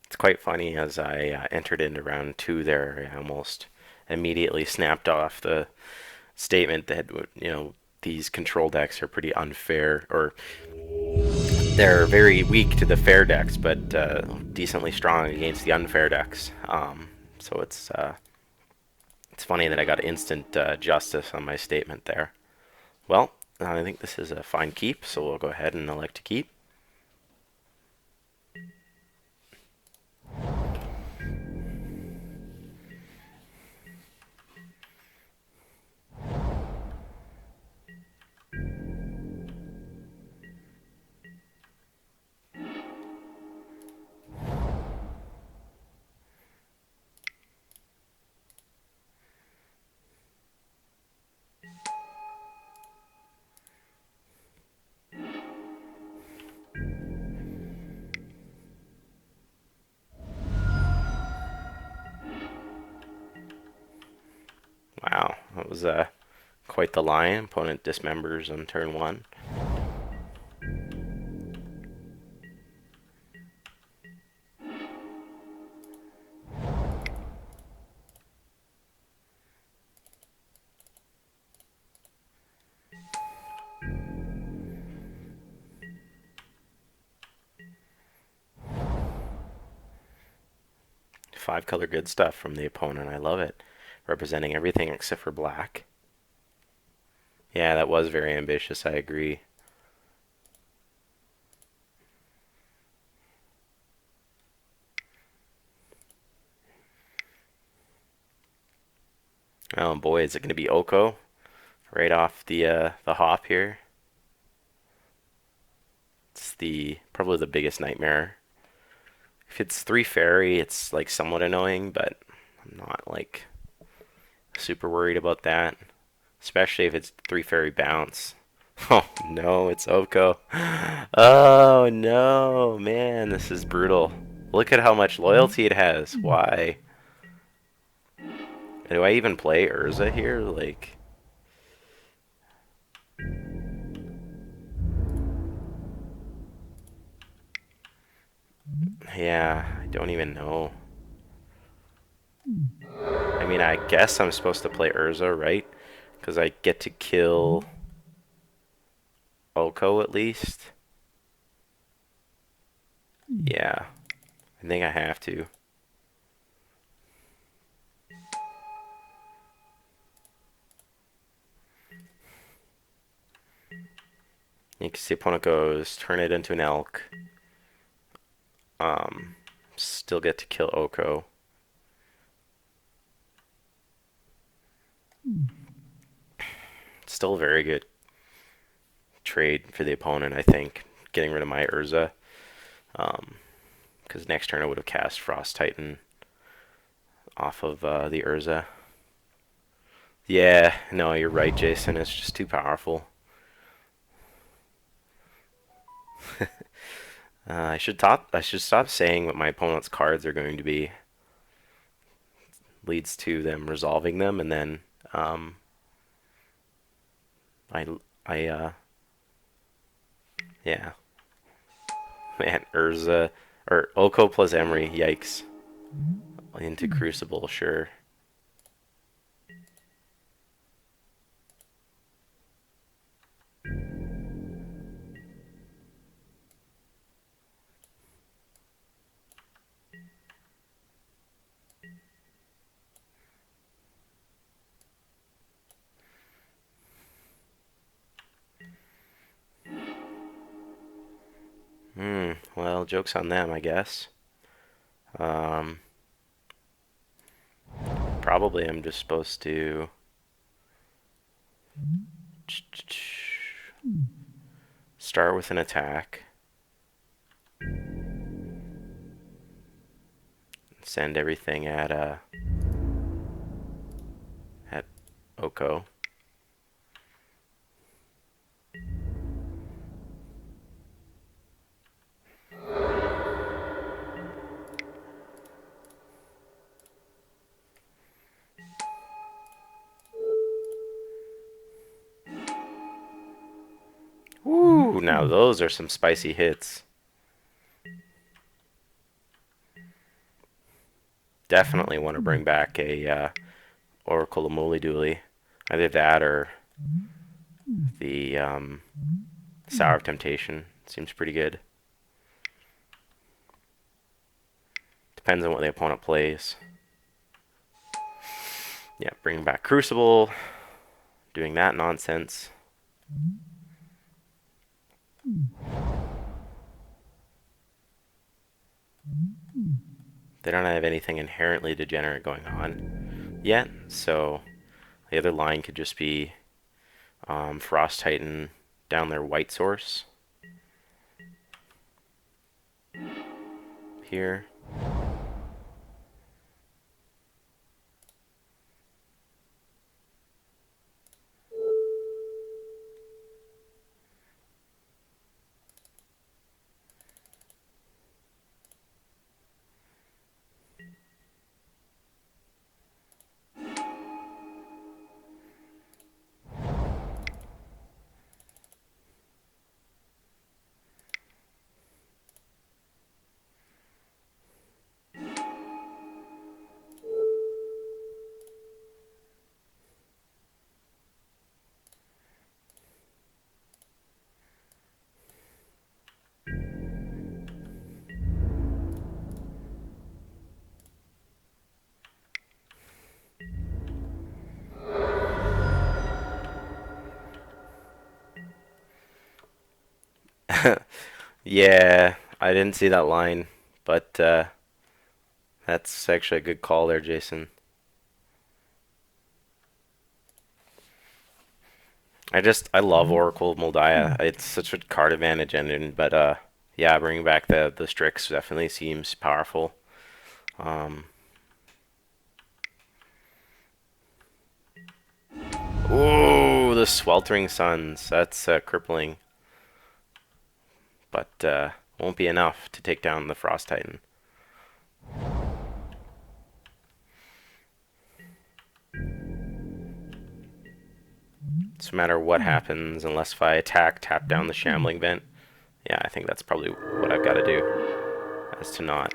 It's quite funny as I entered into round 2 there, I almost immediately snapped off the statement that, these control decks are pretty unfair, or they're very weak to the fair decks, but decently strong against the unfair decks. So it's funny that I got instant justice on my statement there. Well, I think this is a fine keep, so we'll go ahead and elect to keep. Wow, that was quite the line. Opponent dismembers on turn 1. 5-color good stuff from the opponent. I love it. Representing everything except for black. Yeah, that was very ambitious. I agree. Oh boy, is it going to be Oko right off the hop here? It's the probably the biggest nightmare. If it's three fairy, it's like somewhat annoying, but I'm not like super worried about that. Especially if it's three fairy bounce. Oh no, it's Oko. Oh no, man, this is brutal. Look at how much loyalty it has. Why? Do I even play Urza here? Like, yeah, I don't even know. I mean, I guess I'm supposed to play Urza, right? Because I get to kill Oko at least. Yeah, I think I have to. You can see opponent goes, turn it into an elk. Um, Still get to kill Oko. Still a very good trade for the opponent, I think. Getting rid of my Urza. Because next turn I would have cast Frost Titan off of the Urza. Yeah, no, you're right, Jason. It's just too powerful. I should stop saying what my opponent's cards are going to be. Leads to them resolving them, and then um, I yeah, man, Urza or Oko plus Emery. Yikes! Into Crucible, sure. Well, joke's on them, I guess. Um, Probably I'm just supposed to start with an attack, send everything at Oko. Ooh, now those are some spicy hits. Definitely want to bring back a Oracle of Moly Dooley. Either that or the Sour of Temptation. Seems pretty good. Depends on what the opponent plays. Yeah, bring back Crucible. Doing that nonsense. They don't have anything inherently degenerate going on yet, so the other line could just be Frost Titan down their white source here. Yeah, I didn't see that line, but that's actually a good call there, Jason. I love Oracle of Moldiah. It's such a card advantage engine, but yeah, bringing back the Strix definitely seems powerful. Um, Ooh, the Sweltering Suns. That's crippling, but won't be enough to take down the Frost Titan. It's no matter what happens, unless if I attack, tap down the Shambling Vent. Yeah, I think that's probably what I've got to do, as to not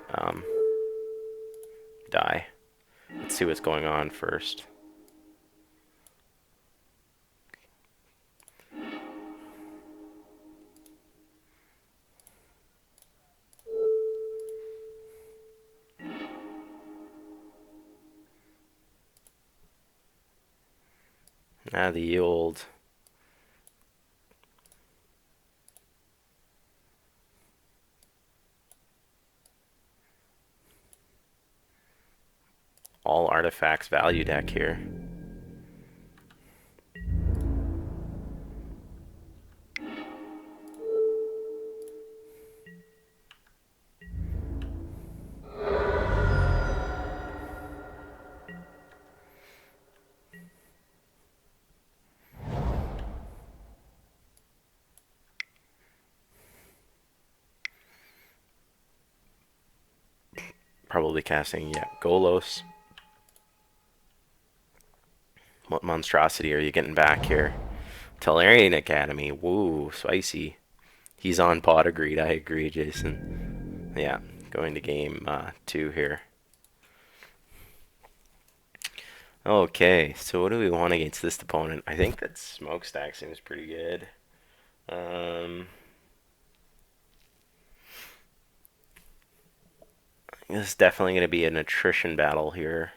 die. Let's see what's going on first. Ah, the old. All artifacts value deck here. Probably casting, yeah, Golos. What monstrosity are you getting back here? Talarian Academy. Woo, spicy. He's on pot, agreed. I agree, Jason. Yeah, going to game 2 here. Okay, so what do we want against this opponent? I think that Smokestack seems pretty good. This is definitely going to be an attrition battle here.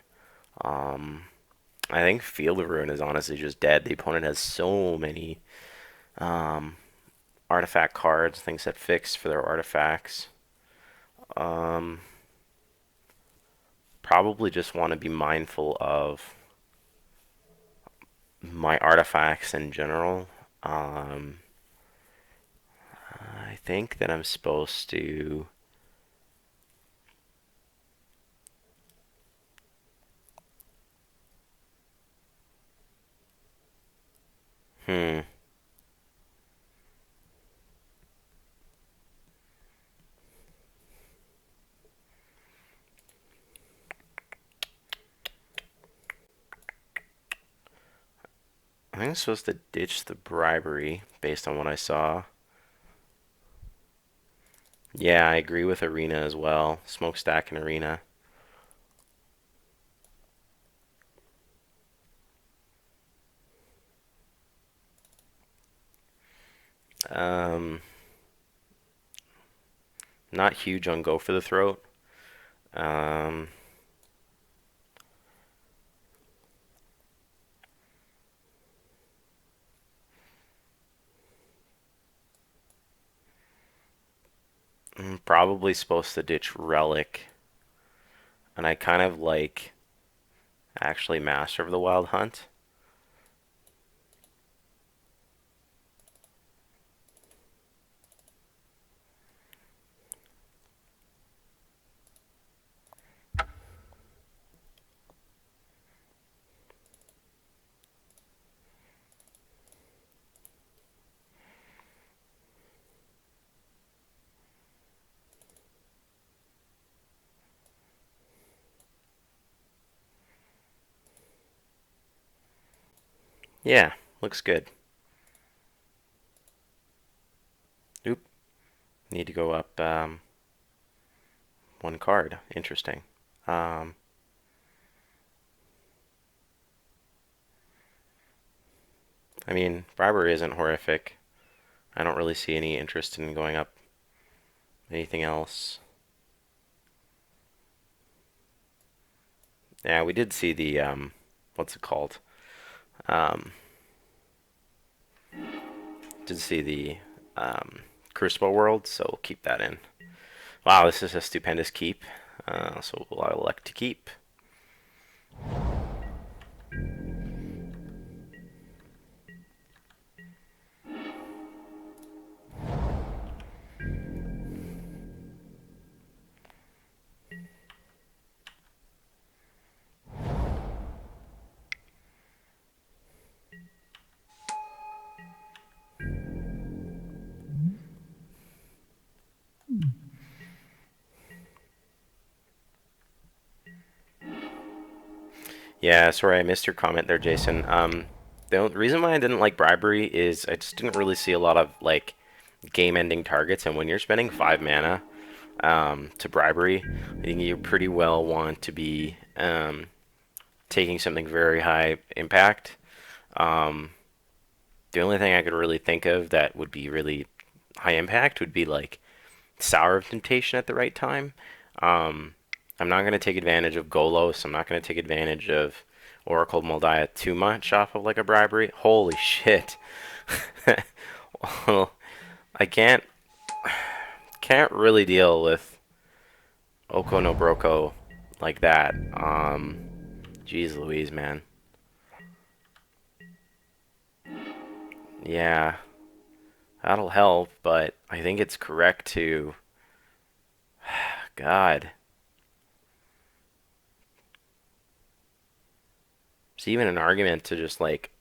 I think Field of Ruin is honestly just dead. The opponent has so many artifact cards, things that fix for their artifacts. Probably just want to be mindful of my artifacts in general. I think that I'm supposed to. Hmm. I think I'm supposed to ditch the bribery based on what I saw. Yeah, I agree with Arena as well. Smokestack and Arena. Um, Not huge on Go for the Throat. Um, I'm probably supposed to ditch Relic. And I kind of like actually Master of the Wild Hunt. Yeah, looks good. Oop, need to go up one card. Interesting. Um, I mean, bribery isn't horrific. I don't really see any interest in going up anything else. Yeah, we did see the what's it called? Um, did see the Crucible World, so we'll keep that in. Wow, this is a stupendous keep. So I'll elect to keep. Yeah, sorry, I missed your comment there, Jason. The reason why I didn't like bribery is I just didn't really see a lot of like game-ending targets, and when you're spending 5 mana to bribery, I think you pretty well want to be taking something very high impact. Um, the only thing I could really think of that would be really high impact would be like Sour of Temptation at the right time. Um, I'm not going to take advantage of Golos. I'm not going to take advantage of Oracle Moldiah too much off of like a bribery. Holy shit. Well, I can't really deal with Oko no Broko like that. Jeez Louise, man. Yeah, that'll help, but I think it's correct to God. There's even an argument to just like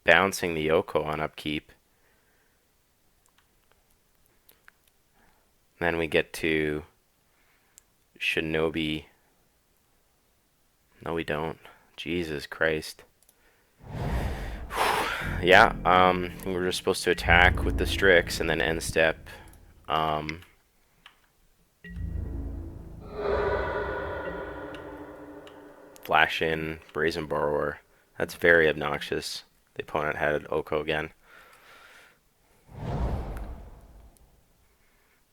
bouncing the Oko on upkeep. Then we get to Shinobi. No, we don't. Jesus Christ. Yeah, we're just supposed to attack with the Strix and then end step. Um, Flash in Brazen Borrower. That's very obnoxious. The opponent had Oko again.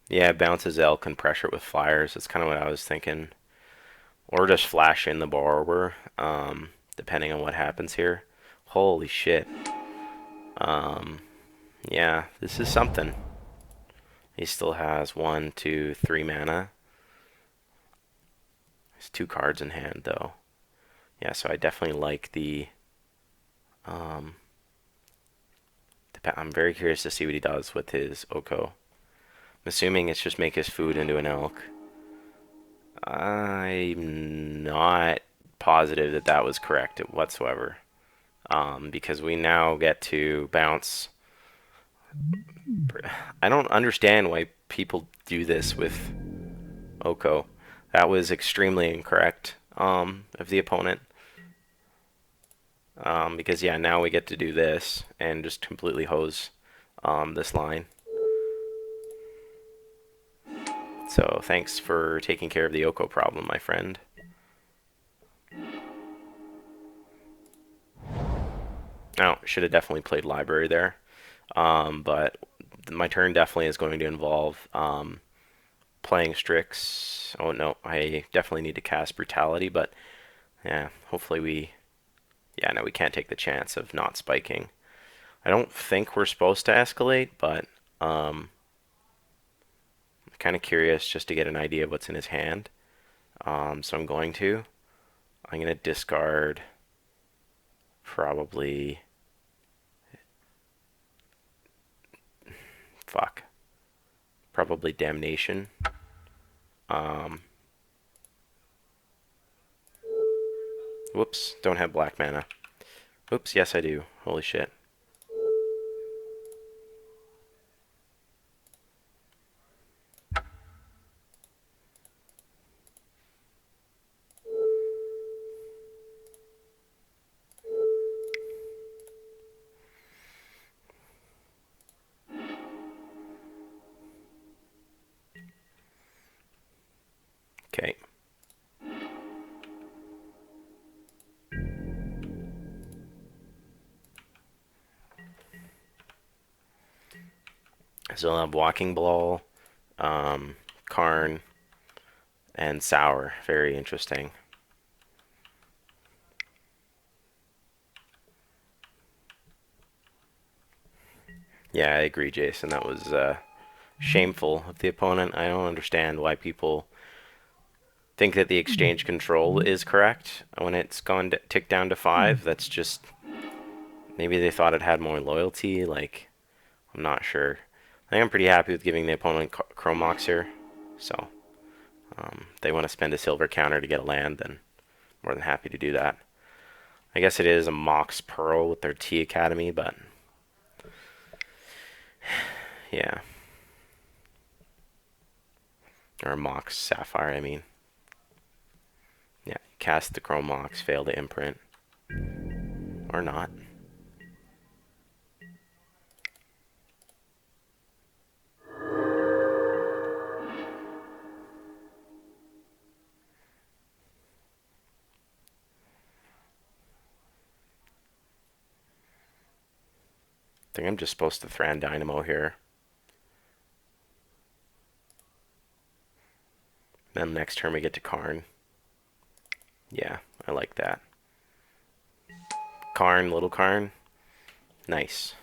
Yeah, bounces Elk and pressure with flyers. That's kind of what I was thinking. Or just flash in the Borrower, depending on what happens here. Holy shit. Um, yeah, this is something. He still has 1, 2, 3 mana. There's 2 cards in hand, though. Yeah, so I definitely like the... Um, I'm very curious to see what he does with his Oko. I'm assuming it's just make his food into an elk. I'm not positive that that was correct whatsoever. Because we now get to bounce. I don't understand why people do this with Oko. That was extremely incorrect of the opponent. Because yeah, now we get to do this and just completely hose this line. So thanks for taking care of the Oko problem, my friend. Oh, should have definitely played library there. But my turn definitely is going to involve playing Strix. Oh no, I definitely need to cast Brutality, but yeah, hopefully we... Yeah, no, we can't take the chance of not spiking. I don't think we're supposed to escalate, but I'm kind of curious just to get an idea of what's in his hand. So I'm going to. I'm going to discard probably... Fuck. Probably Damnation. Um, Whoops, don't have black mana. Oops, yes I do. Holy shit. Okay. So I'll have Walking Ball, Karn, and Sour. Very interesting. Yeah, I agree, Jason. That was shameful of the opponent. I don't understand why people think that the exchange control is correct when it's gone ticked down to 5. That's just... Maybe they thought it had more loyalty. Like, I'm not sure. I think I'm pretty happy with giving the opponent Chromox here. So, if they want to spend a silver counter to get a land, then more than happy to do that. I guess it is a Mox Pearl with their T Academy, but yeah. Or a Mox Sapphire, I mean. Yeah, cast the Chrome Mox, fail to imprint. Or not. I think I'm just supposed to Thran Dynamo here. Then next turn we get to Karn. Yeah, I like that. Karn, little Karn. Nice.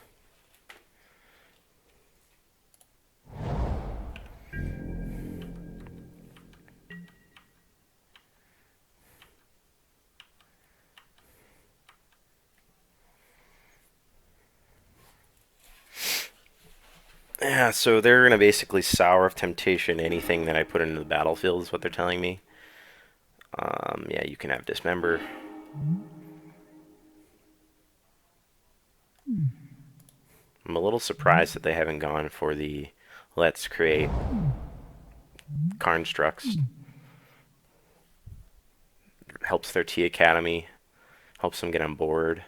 Yeah, so they're going to basically sour of temptation anything that I put into the battlefield is what they're telling me. Yeah, you can have Dismember. I'm a little surprised that they haven't gone for the let's create Karnstructs. Helps their T Academy, helps them get on board.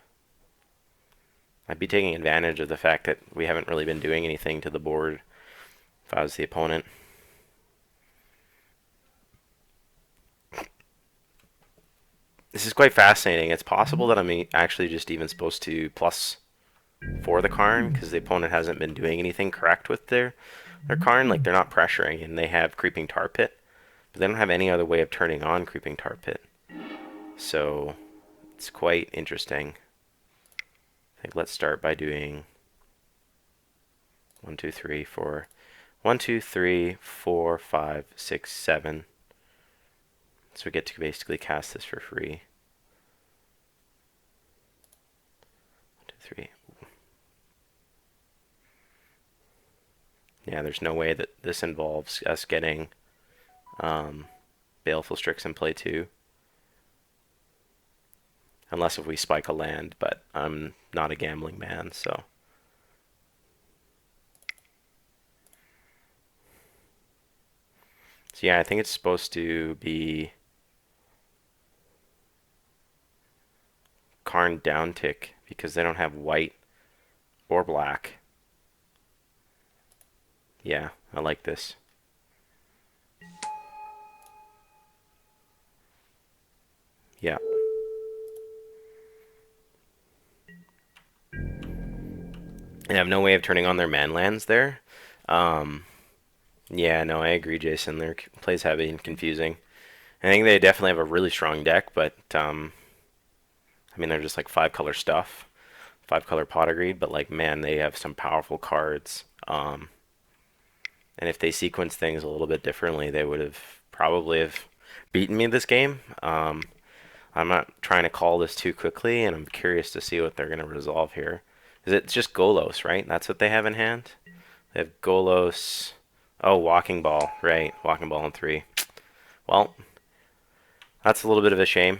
I'd be taking advantage of the fact that we haven't really been doing anything to the board if I was the opponent. This is quite fascinating. It's possible that I'm actually just even supposed to plus for the Karn because the opponent hasn't been doing anything correct with their Karn. Like, they're not pressuring and they have Creeping Tar Pit, but they don't have any other way of turning on Creeping Tar Pit. So it's quite interesting. I think let's start by doing 1, 2, 3, 4. 1, 2, 3, 4, 5, 6, 7. So we get to basically cast this for free. 1, 2, 3. Yeah, there's no way that this involves us getting Baleful Strix in play too. Unless if we spike a land, but I'm not a gambling man, so. So yeah, I think it's supposed to be Karn downtick because they don't have white or black. Yeah, I like this. Yeah. They have no way of turning on their man lands there. Yeah, no, I agree, Jason. Their plays have been confusing. I think they definitely have a really strong deck, but I mean, they're just like 5-color stuff, 5-color pot of greed. But like, man, they have some powerful cards. And if they sequence things a little bit differently, they would have probably have beaten me this game. I'm not trying to call this too quickly, and I'm curious to see what they're going to resolve here. Is it just Golos, right? That's what they have in hand? They have Golos. Oh, Walking Ball, right. Walking Ball in 3. Well, that's a little bit of a shame.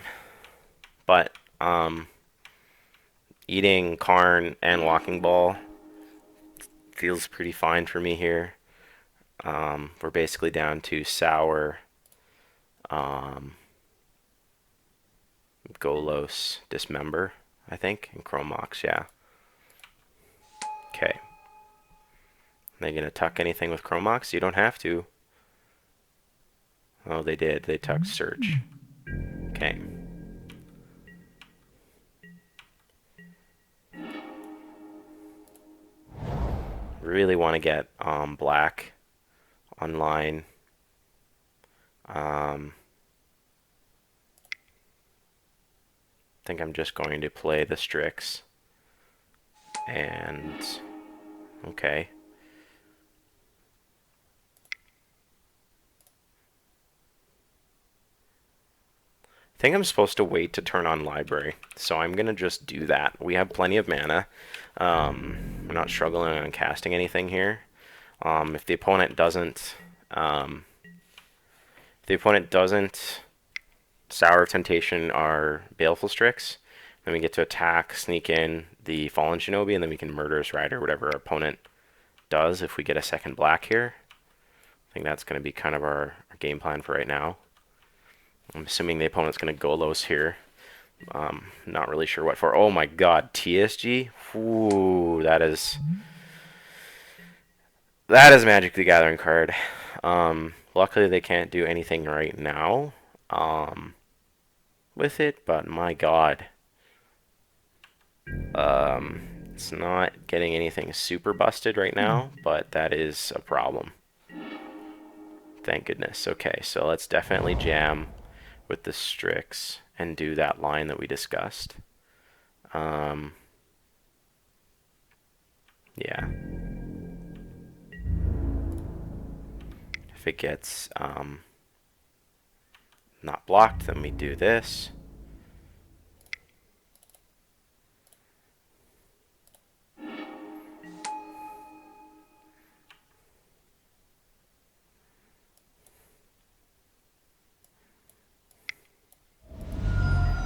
But eating Karn and Walking Ball feels pretty fine for me here. We're basically down to Sour, Golos, Dismember, I think, and Chromox, yeah. Okay. Are they going to tuck anything with Chromox? You don't have to. Oh, they did. They tucked Search. Okay. Really want to get black online. I think I'm just going to play the Strix. And okay. I think I'm supposed to wait to turn on library, so I'm gonna just do that. We have plenty of mana. We're not struggling on casting anything here. If the opponent doesn't, Sour Temptation our Baleful Strix, then we get to attack, sneak in the Fallen Shinobi, and then we can Murderous Rider, whatever our opponent does if we get a second black here. I think that's going to be kind of our game plan for right now. I'm assuming the opponent's going to Golos here. Not really sure what for. Oh my god, TSG? Ooh, that is Magic the Gathering card. Luckily they can't do anything right now with it, but my god. It's not getting anything super busted right now, but that is a problem. Thank goodness. Okay, so let's definitely jam with the Strix and do that line that we discussed. Yeah. If it gets not blocked, then we do this.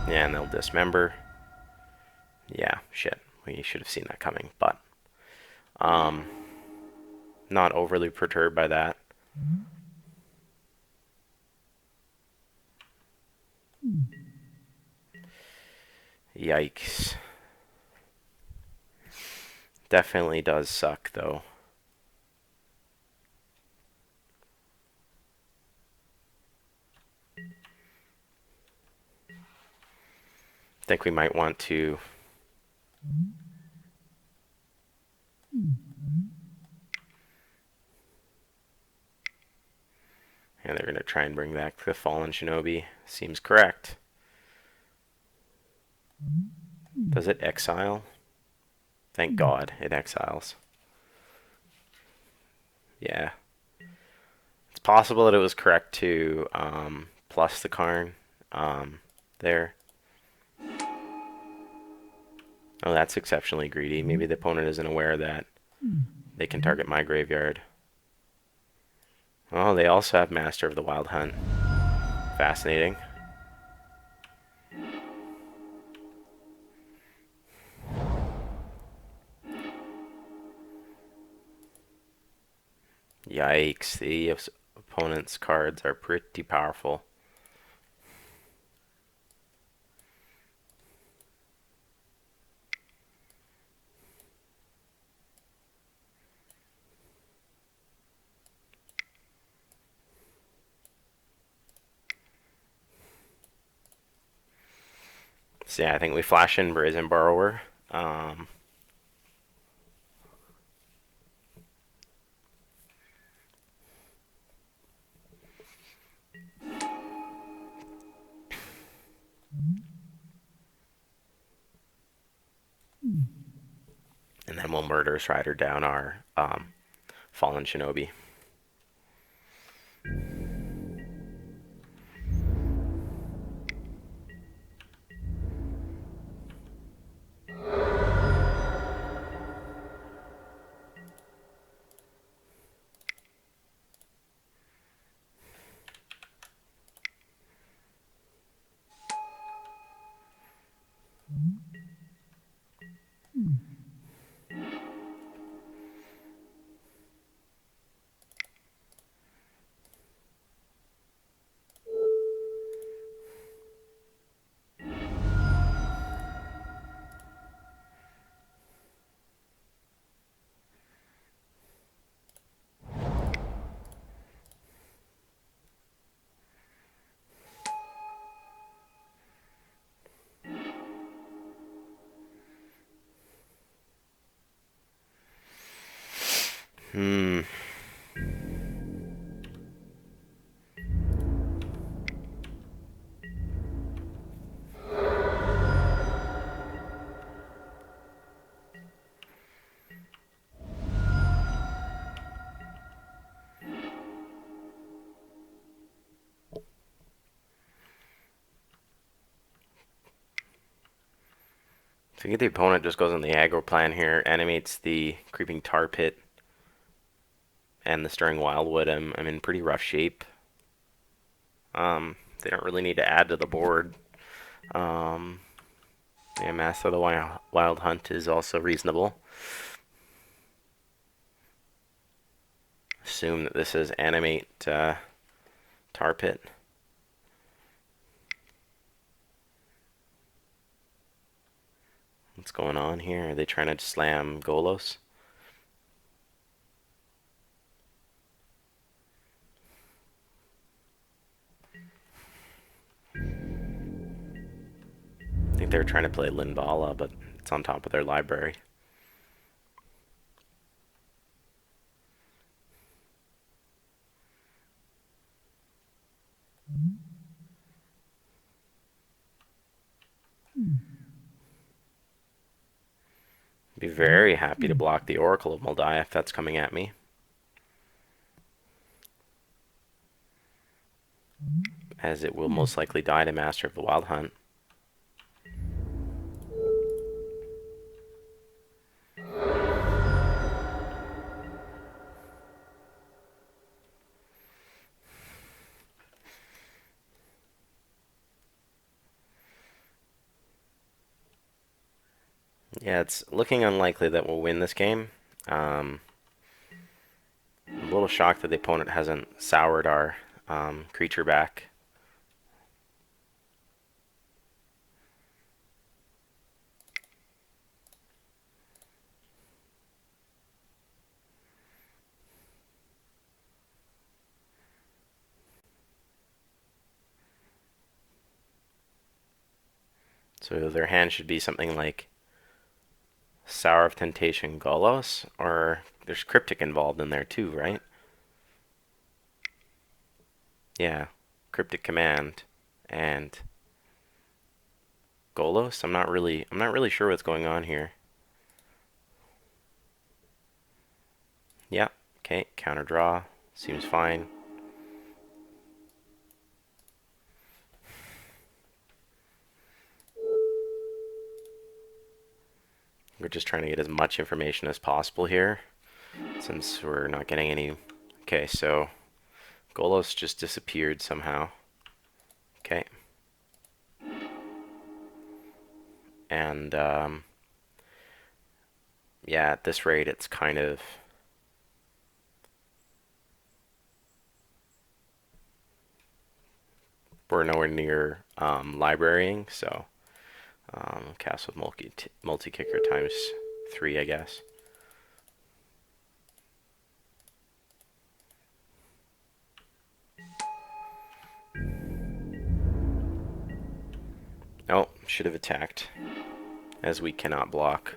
Yeah, and they'll dismember. Yeah, shit. We should have seen that coming, but not overly perturbed by that. Yikes. Definitely does suck, though. I think we might want to... And they're going to try and bring back the Fallen Shinobi. Seems correct. Does it exile? Thank God it exiles. Yeah. It's possible that it was correct to plus the Karn there. Oh, that's exceptionally greedy. Maybe the opponent isn't aware that they can target my graveyard. Oh, they also have Master of the Wild Hunt. Fascinating. Yikes, the opponent's cards are pretty powerful. So yeah, I think we flash in Brazen Borrower. And then we'll Murderous Rider down our Fallen Shinobi. Hmm. So I think the opponent just goes on the aggro plan here, animates the Creeping Tar Pit and the Stirring Wildwood. I'm in pretty rough shape. They don't really need to add to the board. Yeah, Master of the Wild Hunt is also reasonable. Assume that this is animate Tar Pit. What's going on here? Are they trying to slam Golos? I think they're trying to play Linvala, but it's on top of their library. Be very happy to block the Oracle of Moldai if that's coming at me, as it will most likely die to Master of the Wild Hunt. Yeah, it's looking unlikely that we'll win this game. I'm a little shocked that the opponent hasn't soured our creature back. So their hand should be something like Sour of Temptation Golos, or there's Cryptic involved in there too, right? Yeah, Cryptic Command and Golos. I'm not really sure what's going on here. Yeah, okay, counter draw. Seems fine. We're just trying to get as much information as possible here, since we're not getting any. Okay, so Golos just disappeared somehow. Okay. And, yeah, at this rate, it's kind of... We're nowhere near librarying, so cast with multi-kicker times 3, I guess. Oh, should have attacked, as we cannot block.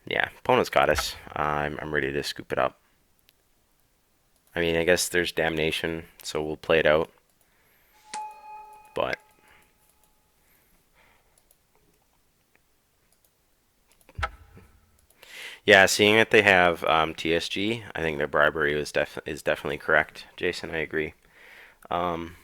Yeah, opponent's got us. I'm ready to scoop it up. I mean, I guess there's Damnation, so we'll play it out. But yeah, seeing that they have TSG, I think their bribery is definitely correct. Jason, I agree. Um,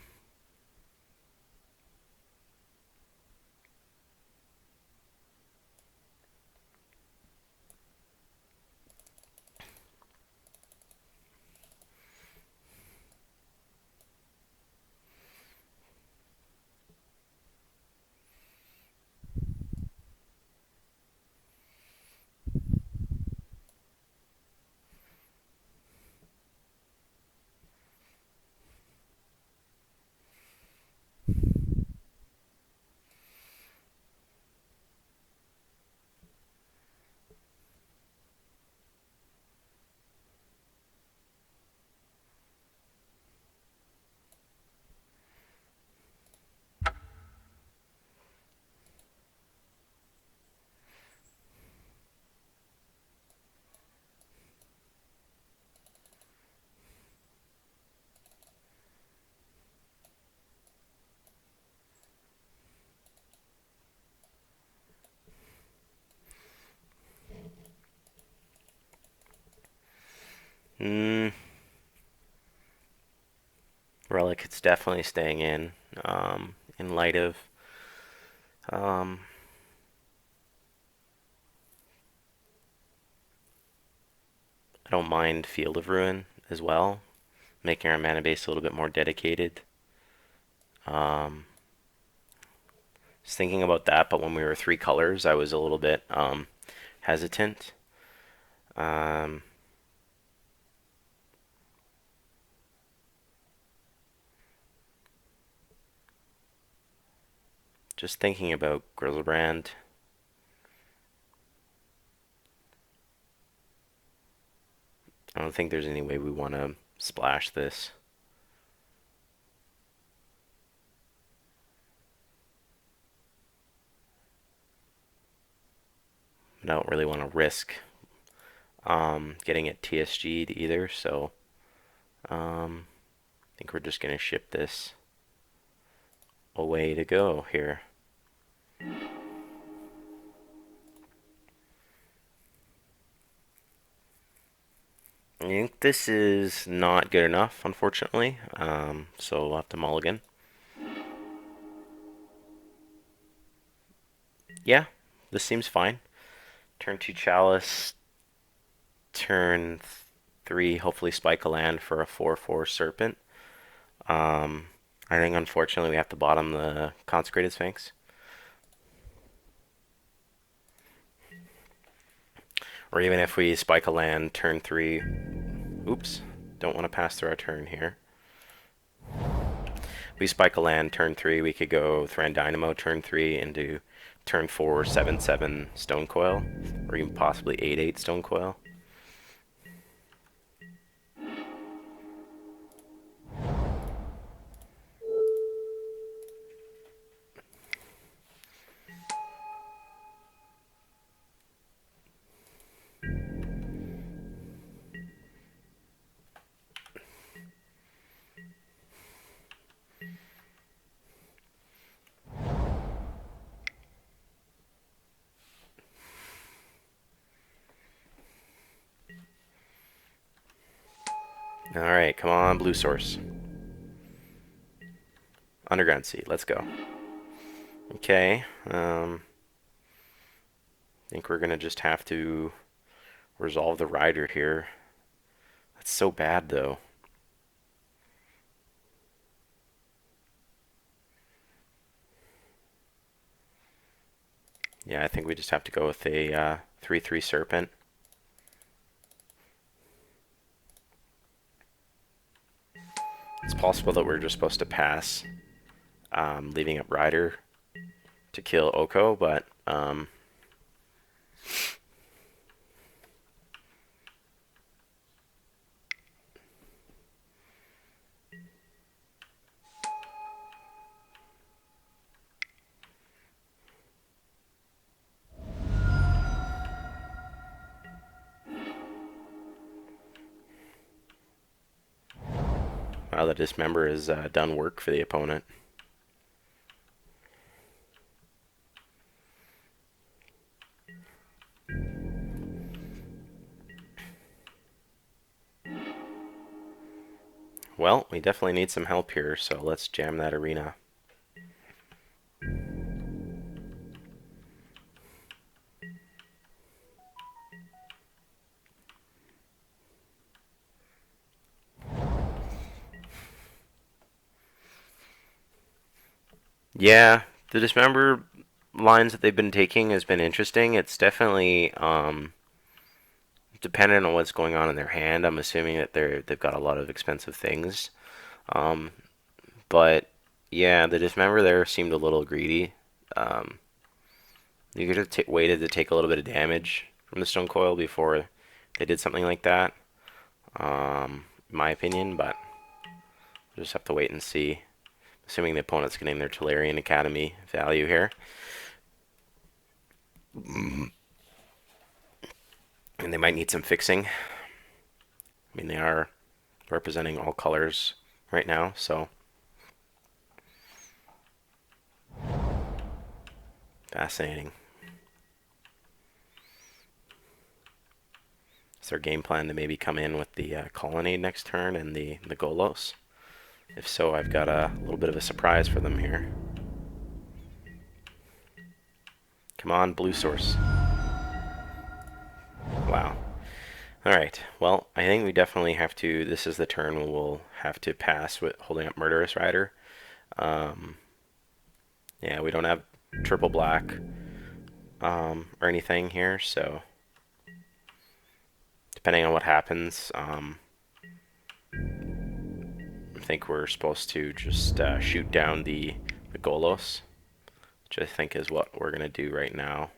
mm, Relic, it's definitely staying in light of um, I don't mind Field of Ruin as well, making our mana base a little bit more dedicated. Um, was thinking about that, but when we were 3 colors, I was a little bit hesitant. Um, just thinking about Griselbrand. I don't think there's any way we want to splash this. I don't really want to risk getting it TSG'd either, so I think we're just going to ship this away to go here. I think this is not good enough, unfortunately, so we'll have to mulligan. Yeah, this seems fine. Turn 2 Chalice, turn 3 hopefully spike a land for a 4/4 Serpent. I think unfortunately we have to bottom the Consecrated Sphinx. Or even if we spike a land, turn 3... Oops, don't want to pass through our turn here. If we spike a land, turn 3, we could go Thran Dynamo turn 3 into turn 4, 7/7 Stone Coil. Or even possibly 8/8 Stone Coil. Alright, come on, blue source. Underground Sea, let's go. Okay, I think we're gonna just have to resolve the rider here. That's so bad, though. Yeah, I think we just have to go with a 3/3 Serpent. It's possible that we're just supposed to pass, leaving up Rider to kill Oko, but wow, the Dismember has done work for the opponent. Well, we definitely need some help here, so let's jam that arena. Yeah, the Dismember lines that they've been taking has been interesting. It's definitely dependent on what's going on in their hand. I'm assuming that they've got a lot of expensive things. But yeah, the Dismember there seemed a little greedy. You could have waited to take a little bit of damage from the Stone Coil before they did something like that, in my opinion, but we'll just have to wait and see. Assuming the opponent's getting their Tolarian Academy value here. And they might need some fixing. I mean, they are representing all colors right now, so fascinating. Is their game plan to maybe come in with the Colonnade next turn and the Golos? If so, I've got a little bit of a surprise for them here. Come on, blue source. Wow. Alright, well, I think we definitely have to, this is the turn when we'll have to pass with holding up Murderous Rider. Yeah, we don't have triple black or anything here, so depending on what happens, I think we're supposed to just shoot down the Golos which I think is what we're going to do right now.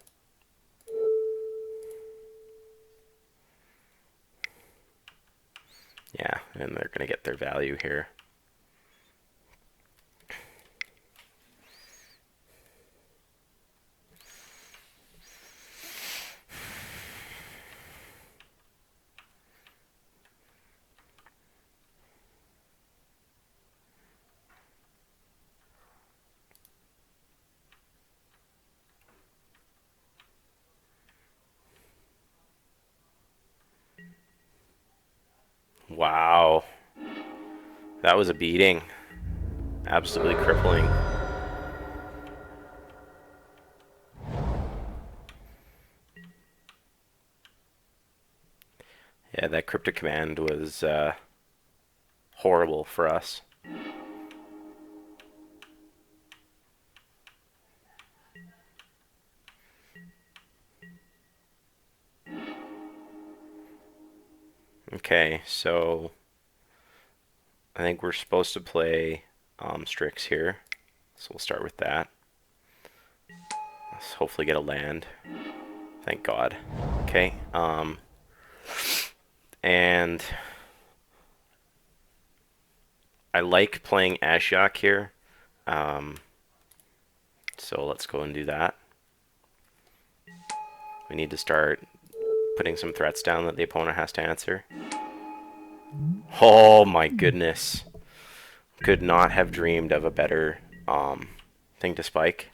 Yeah, and they're going to get their value here. Wow. That was a beating. Absolutely crippling. Yeah, that cryptic command was horrible for us. Okay, so I think we're supposed to play Strix here. So we'll start with that. Let's hopefully get a land. Thank God. Okay, and I like playing Ashiok here. So let's go and do that. We need to start putting some threats down that the opponent has to answer. Oh my goodness. Could not have dreamed of a better thing to spike.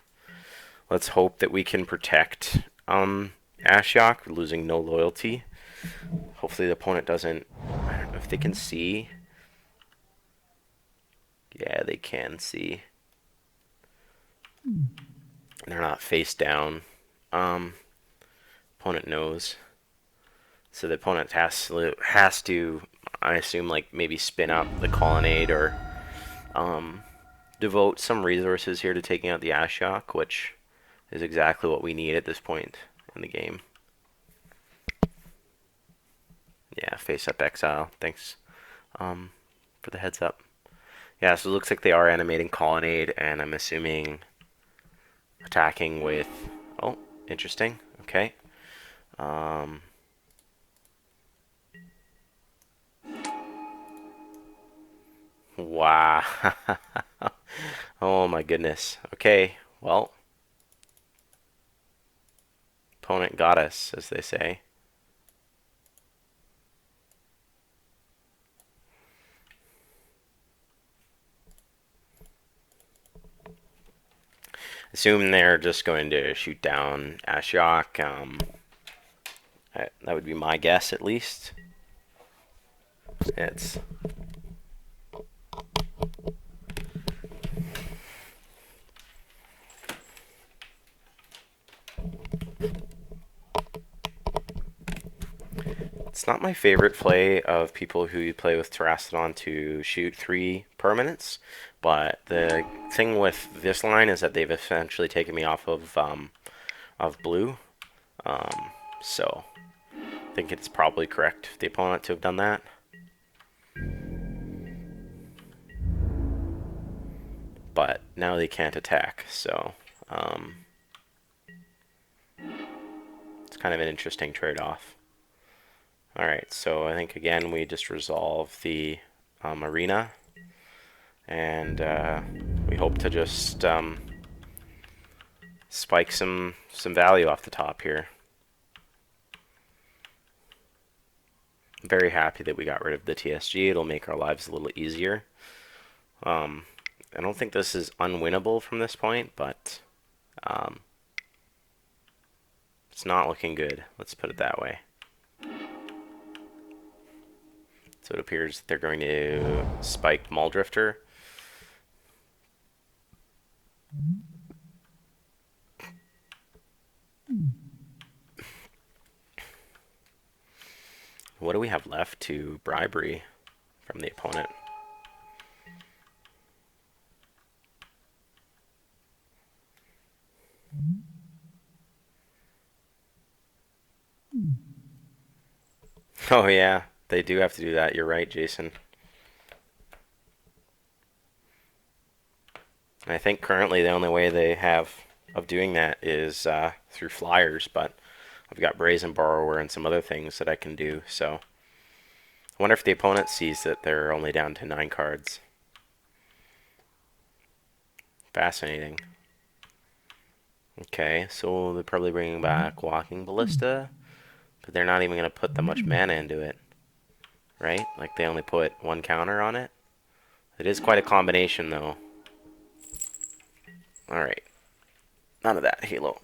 Let's hope that we can protect Ashiok, losing no loyalty. Hopefully the opponent doesn't... I don't know if they can see. Yeah, they can see. They're not face down. Opponent knows. So the opponent has to, I assume, like maybe spin up the colonnade or devote some resources here to taking out the Ashiok, which is exactly what we need at this point in the game. Yeah, face up exile. Thanks for the heads up. Yeah, so it looks like they are animating colonnade, and I'm assuming attacking with... Oh, interesting. Okay. Wow. Oh my goodness. Okay, well. Opponent got us, as they say. Assume they're just going to shoot down Ashiok. That would be my guess, at least. It's... It's not my favorite play of people who play with Terastodon to shoot 3 permanents, but the thing with this line is that they've essentially taken me off of blue. So I think it's probably correct for the opponent to have done that. But now they can't attack, so it's kind of an interesting trade-off. Alright, so I think again we just resolve the arena, and we hope to just spike some value off the top here. I'm very happy that we got rid of the TSG. It'll make our lives a little easier. I don't think this is unwinnable from this point, but it's not looking good. Let's put it that way. So it appears they're going to spike Muldrifter. What do we have left to bribery from the opponent? Oh yeah, they do have to do that. You're right, Jason. I think currently the only way they have of doing that is through flyers, but I've got Brazen Borrower and some other things that I can do. So I wonder if the opponent sees that they're only down to 9 cards. Fascinating. Okay, so they're probably bringing back Walking Ballista, but they're not even going to put that much mana into it, right? Like they only put 1 counter on it. It is quite a combination, though. Alright. None of that, Halo.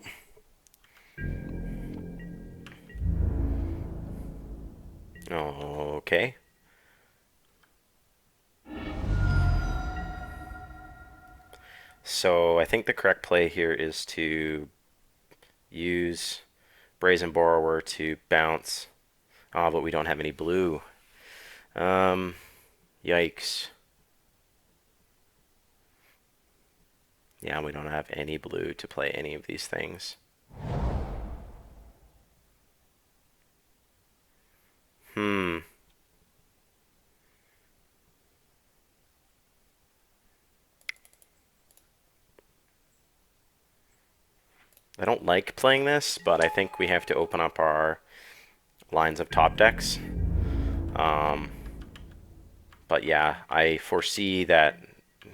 Okay. So I think the correct play here is to use Brazen Borrower to bounce. Oh, but we don't have any blue. Yikes. Yeah, we don't have any blue to play any of these things. I don't like playing this, but I think we have to open up our lines of top decks. But yeah, I foresee that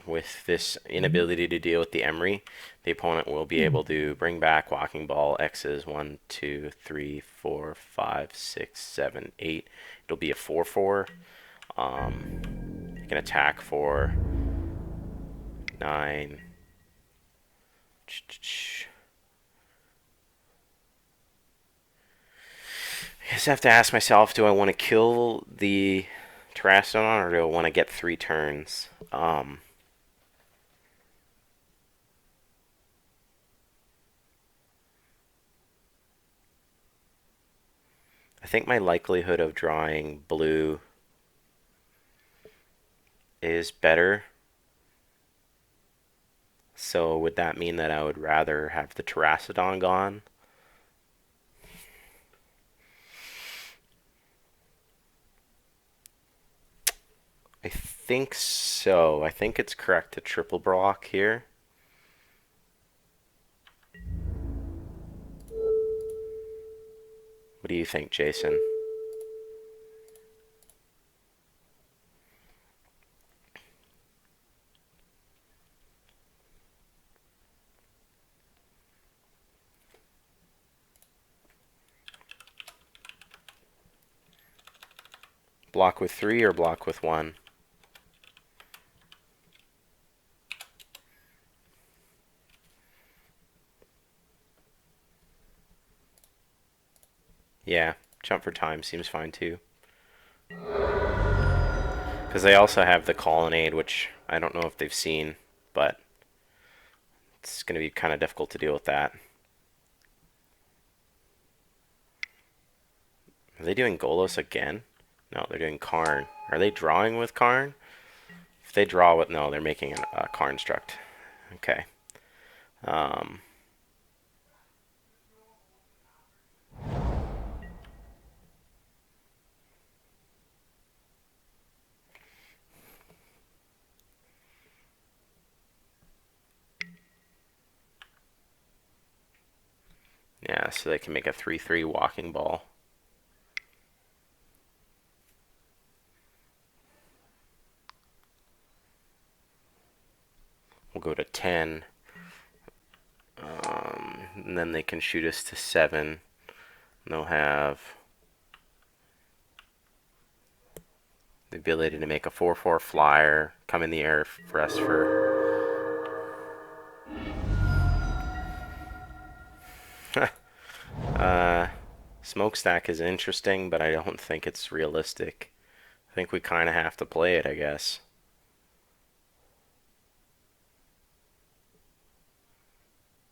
with this inability to deal with the Emery, the opponent will be able to bring back Walking Ball X's 1, 2, 3, 4, 5, 6, 7, 8. It'll be a 4/4. You can attack for 9. I just have to ask myself, do I want to kill the Terrastodon or do I want to get 3 turns? I think my likelihood of drawing blue is better. So would that mean that I would rather have the Terrastodon gone? I think so. I think it's correct to triple block here. What do you think, Jason? Block with 3 or block with 1? Yeah, jump for time seems fine too. Because they also have the Colonnade, which I don't know if they've seen, but it's going to be kind of difficult to deal with that. Are they doing Golos again? No, they're doing Karn. Are they drawing with Karn? If they draw with... No, they're making a Karn struct. Okay. Yeah, so they can make a 3/3 Walking Ball. We'll go to 10. And then they can shoot us to 7. And they'll have the ability to make a 4/4 flyer, come in the air for us for... Smokestack is interesting, but I don't think it's realistic. I think we kind of have to play it, I guess.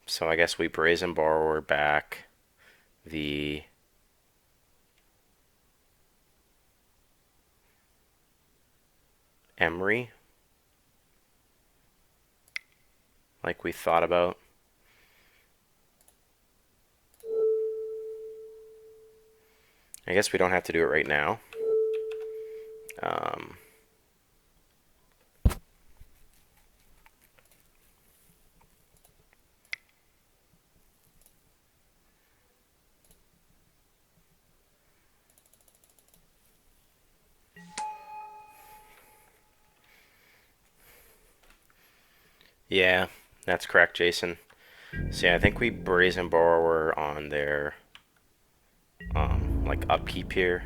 So I guess we Brazen Borrower back the Emery, like we thought about. I guess we don't have to do it right now. Yeah, that's correct, Jason. So yeah, I think we Brazen Borrower on their like upkeep here.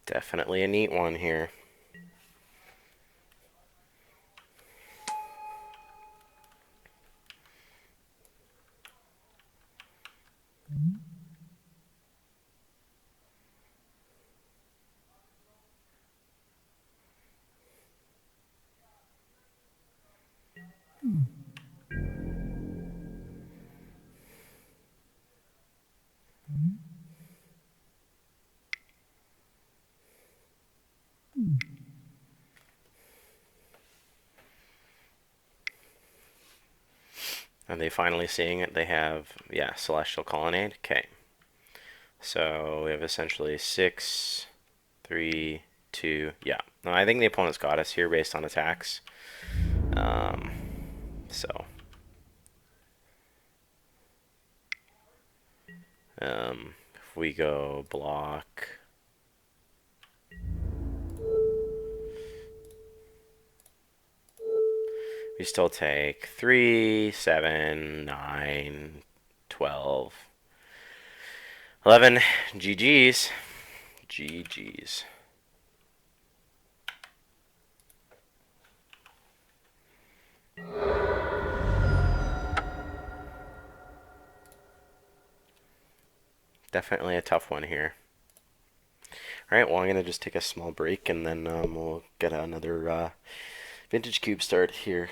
Definitely a neat one here. Are they finally seeing it? They have, yeah, Celestial Colonnade. Okay. So we have essentially 6, 3, 2. Yeah. No, I think the opponent's got us here based on attacks. Um, so, if we go block. We still take 3, 7, 9, 12, 11. GG's. GG's. Definitely a tough one here. Alright, well, I'm going to just take a small break and then we'll get another Vintage Cube start here.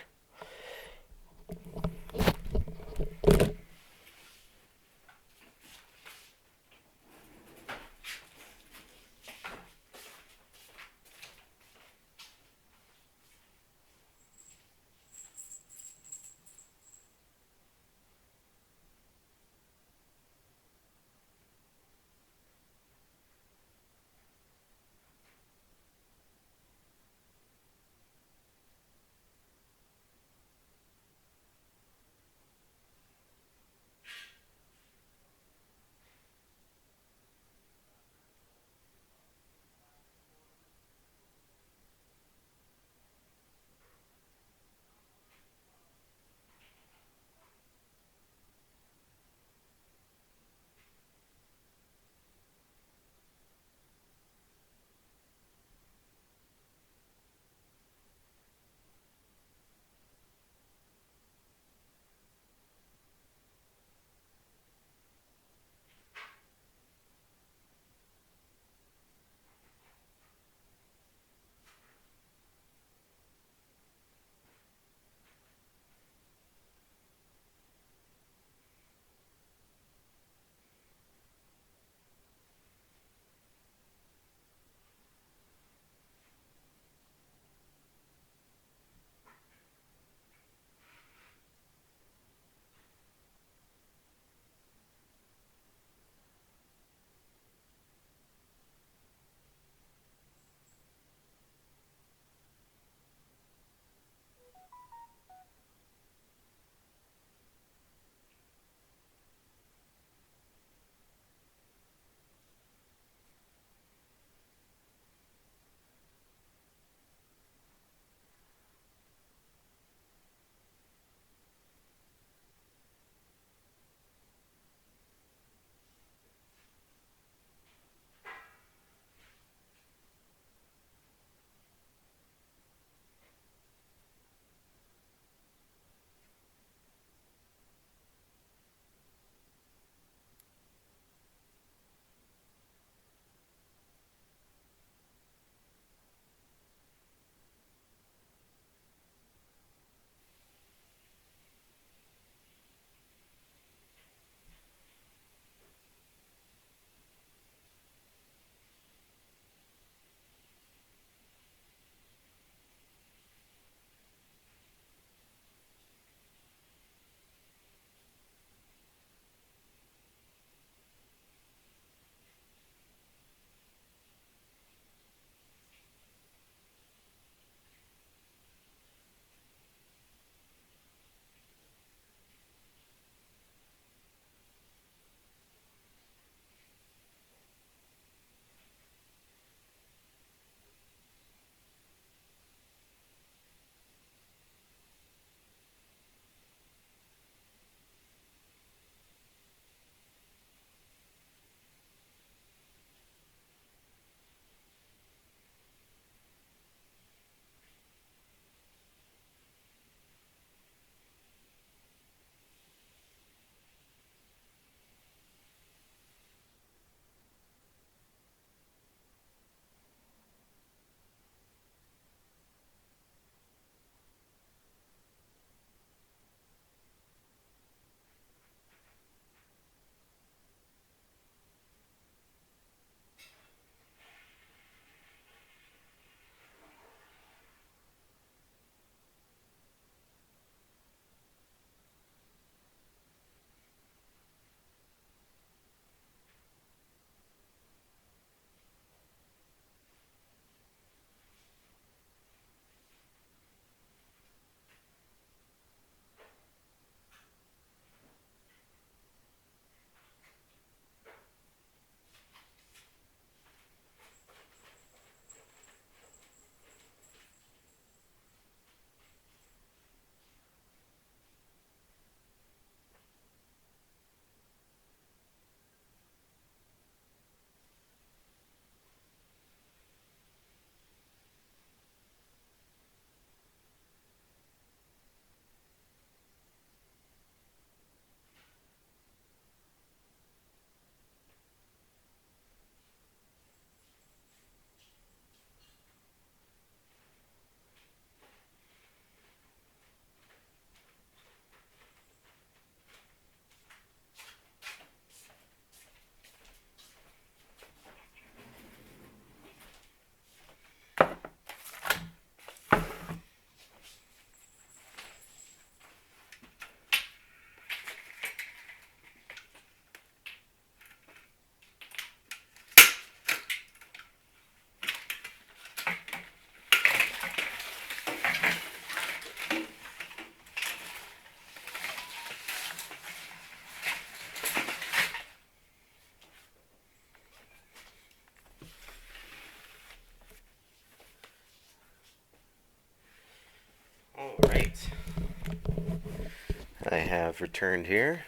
I have returned here.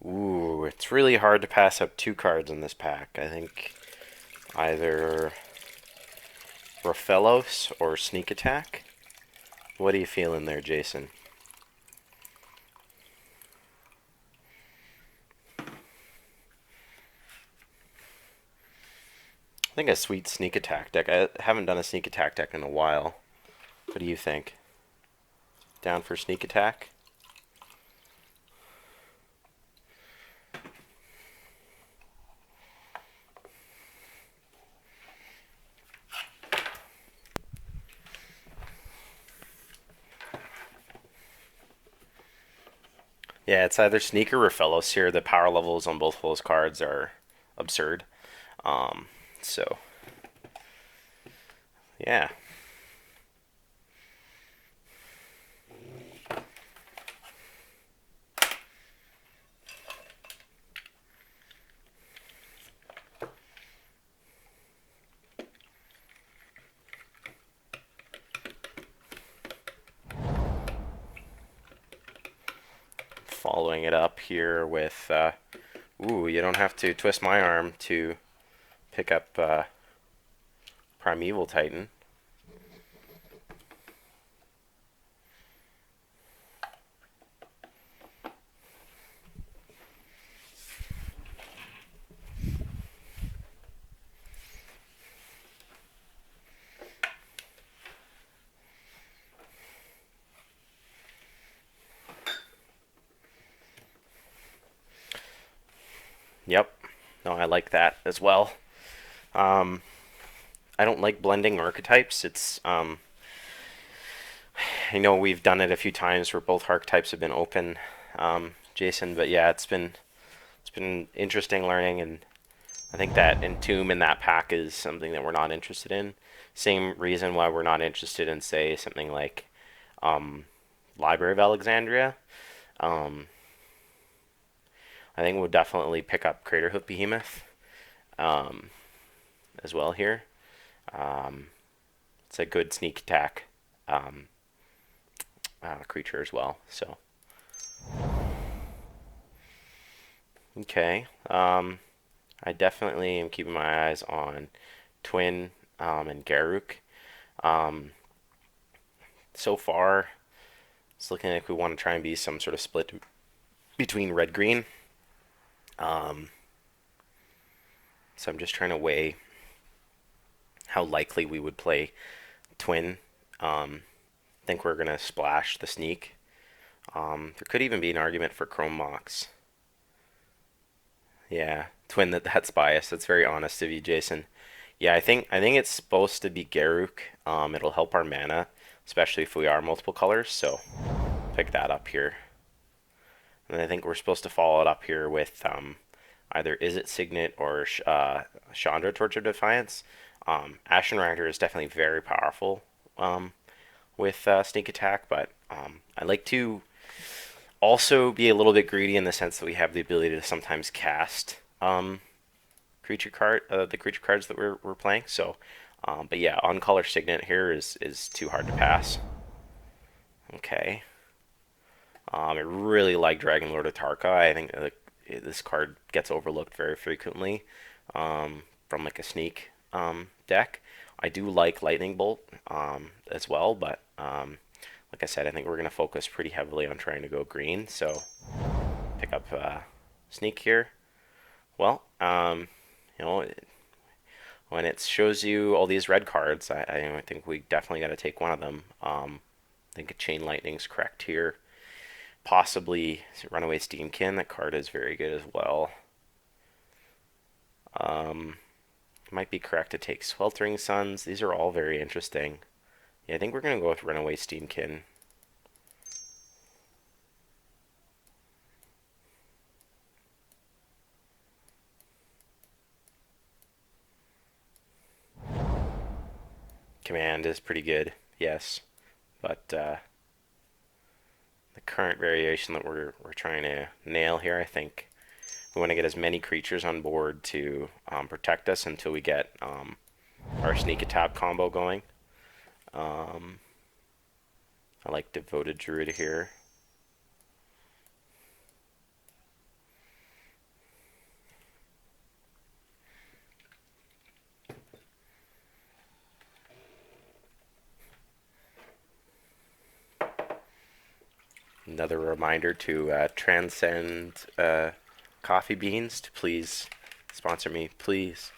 Ooh, it's really hard to pass up two cards in this pack. I think either Rofellos or Sneak Attack. What are you feeling there, Jason? I think a sweet Sneak Attack deck. I haven't done a Sneak Attack deck in a while. What do you think? Down for Sneak Attack? Yeah, it's either Sneak or Rofellos here. The power levels on both of those cards are absurd. So, yeah. Following it up here with, ooh, you don't have to twist my arm to pick up Primeval Titan. Yep. No, I like that as well. I don't like blending archetypes. I know we've done it a few times where both archetypes have been open, Jason. But yeah, it's been interesting learning, and I think that Entomb in that pack is something that we're not interested in. Same reason why we're not interested in, say, something like Library of Alexandria. Um, I think we'll definitely pick up Craterhoof Behemoth as well here. It's a good sneak attack creature as well. So, okay. I definitely am keeping my eyes on Twin and Garruk. So far, it's looking like we want to try and be some sort of split between red-green. So I'm just trying to weigh how likely we would play Twin. I think we're going to splash the Sneak. There could even be an argument for Chrome Mox. Yeah, Twin, that's biased. That's very honest of you, Jason. Yeah, I think it's supposed to be Garruk. It'll help our mana, especially if we are multiple colors. So pick that up here. And I think we're supposed to follow it up here with either Is It Signet or Chandra, Torch of Defiance. Ashen Rider is definitely very powerful with Sneak Attack, but I like to also be a little bit greedy in the sense that we have the ability to sometimes cast the creature cards that we're playing. So, but yeah, on color Signet here is too hard to pass. Okay. I really like Dragon Lord of Tarka. I think this card gets overlooked very frequently from like a sneak deck. I do like Lightning Bolt as well, but like I said, I think we're going to focus pretty heavily on trying to go green. So pick up Sneak here. Well, you know, when it shows you all these red cards, I think we definitely got to take one of them. I think a Chain Lightning's correct here. Possibly Runaway Steamkin. That card is very good as well. Might be correct to take Sweltering Suns. These are all very interesting. Yeah, I think we're going to go with Runaway Steamkin. command is pretty good, yes, but the current variation that we're trying to nail here, I think we want to get as many creatures on board to protect us until we get our sneak attack combo going. I like Devoted Druid here. Another reminder to Transcend Coffee Beans to please sponsor me, please.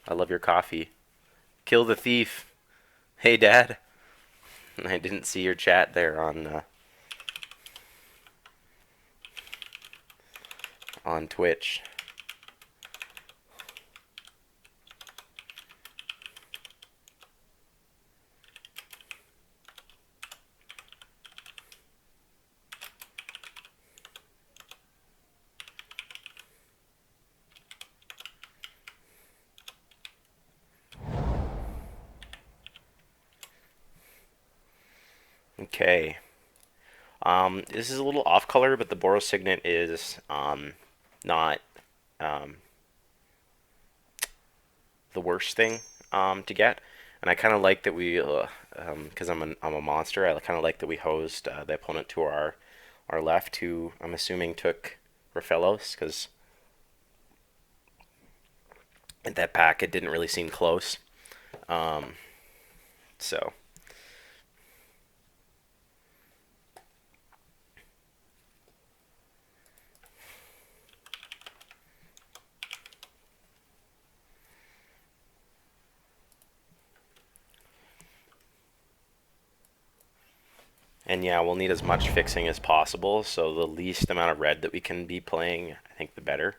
I love your coffee. Kill the thief. Hey, Dad. I didn't see your chat there on Twitch. Okay. This is a little off color, but the Boros Signet is not um, the worst thing to get. And I kind of like that we, because I'm a monster, I kind of like that we hosed the opponent to our left, who I'm assuming took Raphaelos, because in that pack it didn't really seem close. So and yeah, we'll need as much fixing as possible. So the least amount of red that we can be playing, I think, the better.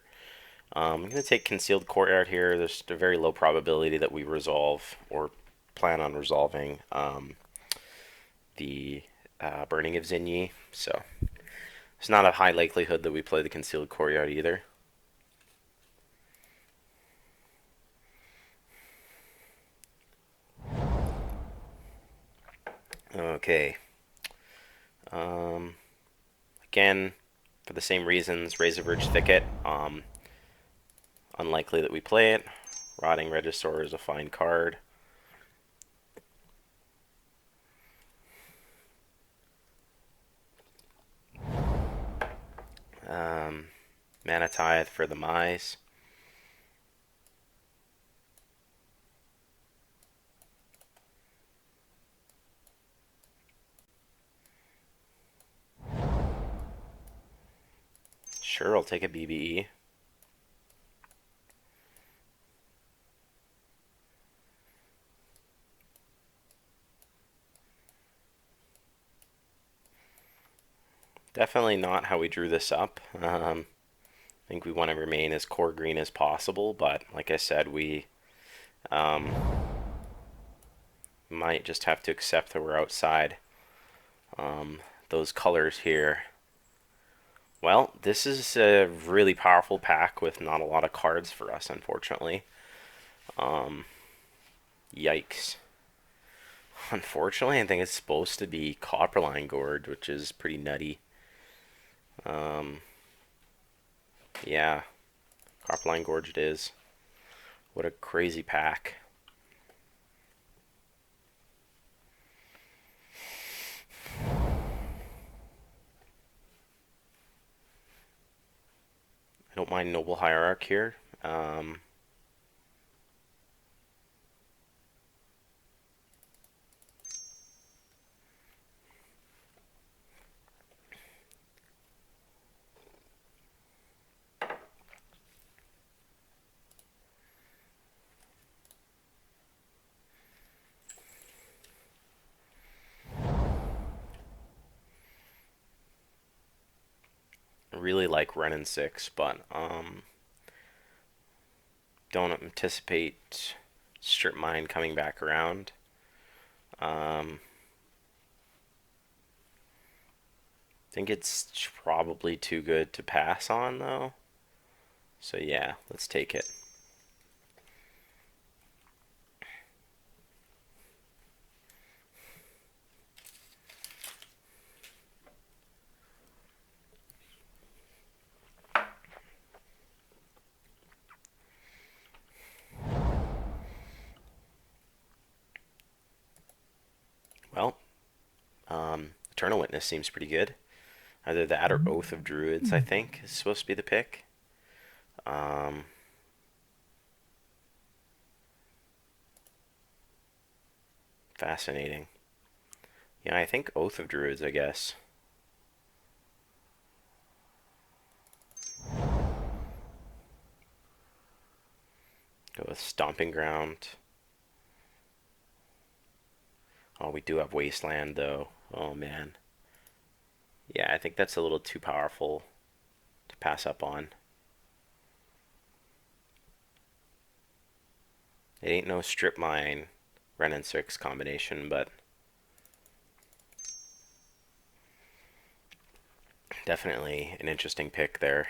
I'm going to take Concealed Courtyard here. There's a very low probability that we resolve or plan on resolving the Burning of Zinyi. So it's not a high likelihood that we play the Concealed Courtyard either. Okay. Again, for the same reasons, Razorverge Thicket. Unlikely that we play it. Rotting Regisaur is a fine card. Mana Tithe for the Mize. Sure, I'll take a BBE. Definitely not how we drew this up. I think we want to remain as core green as possible, but like I said, we might just have to accept that we're outside those colors here. Well, this is a really powerful pack with not a lot of cards for us, unfortunately. Yikes. Unfortunately, I think it's supposed to be Copperline Gorge, which is pretty nutty. Yeah, Copperline Gorge it is. What a crazy pack. I don't mind Noble Hierarch here. I really like Ren and 6, but don't anticipate Strip Mine coming back around. I think it's probably too good to pass on, though. So yeah, let's take it. Eternal Witness seems pretty good. Either that or Oath of Druids, I think, is supposed to be the pick. Um, Fascinating. Yeah, I think Oath of Druids, I guess. Go with Stomping Ground. Oh, we do have Wasteland, though. Oh, man. Yeah, I think that's a little too powerful to pass up on. It ain't no Strip Mine Wrenn and 6 combination, but definitely an interesting pick there.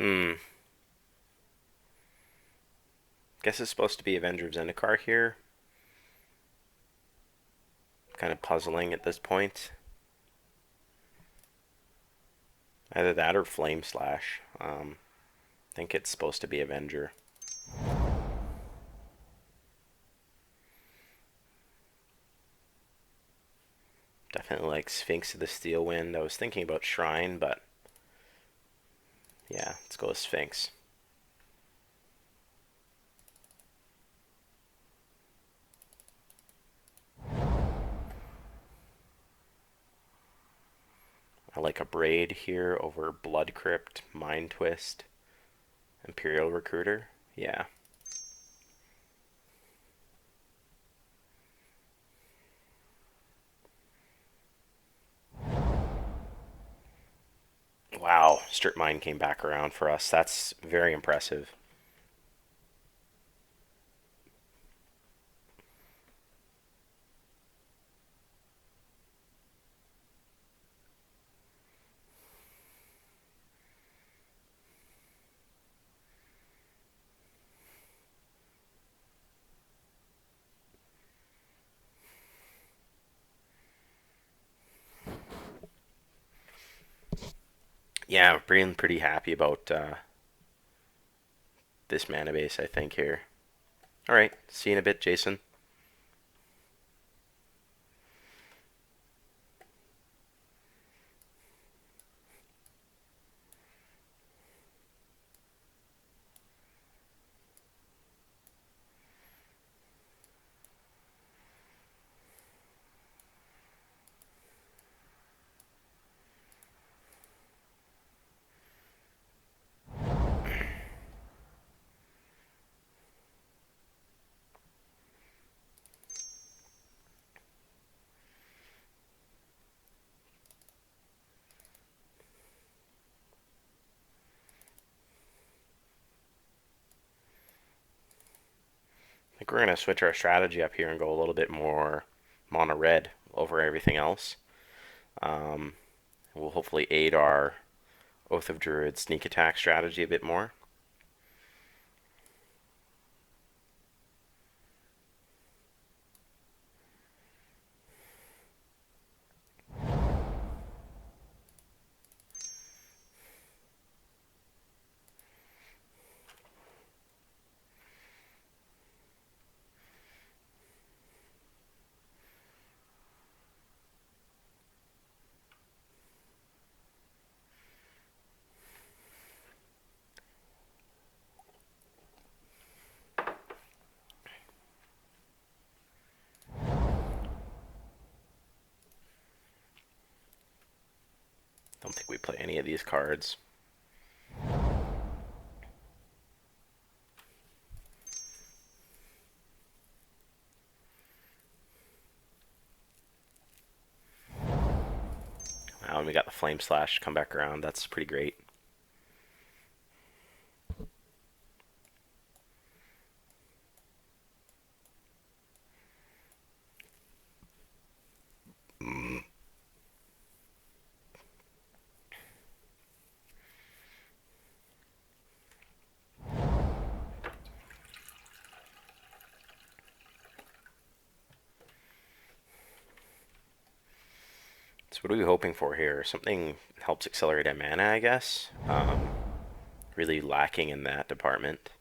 Hmm. Guess it's supposed to be Avenger of Zendikar here. Kind of puzzling at this point. Either that or Flame Slash. I think it's supposed to be Avenger. Definitely like Sphinx of the Steel Wind. I was thinking about Shrine, but yeah, let's go with Sphinx. I like a Braid here over Blood Crypt, Mind Twist, Imperial Recruiter. Yeah. Wow, Strip Mine came back around for us. That's very impressive. Yeah, I'm being pretty happy about this mana base, I think, here. Alright, see you in a bit, Jason. I think we're going to switch our strategy up here and go a little bit more mono red over everything else. Um, we'll hopefully aid our Oath of Druid sneak attack strategy a bit more. Don't think we play any of these cards. Wow, and we got the Flame Slash come back around. That's pretty great. So what are we hoping for here? Something helps accelerate a mana, I guess. Really lacking in that department.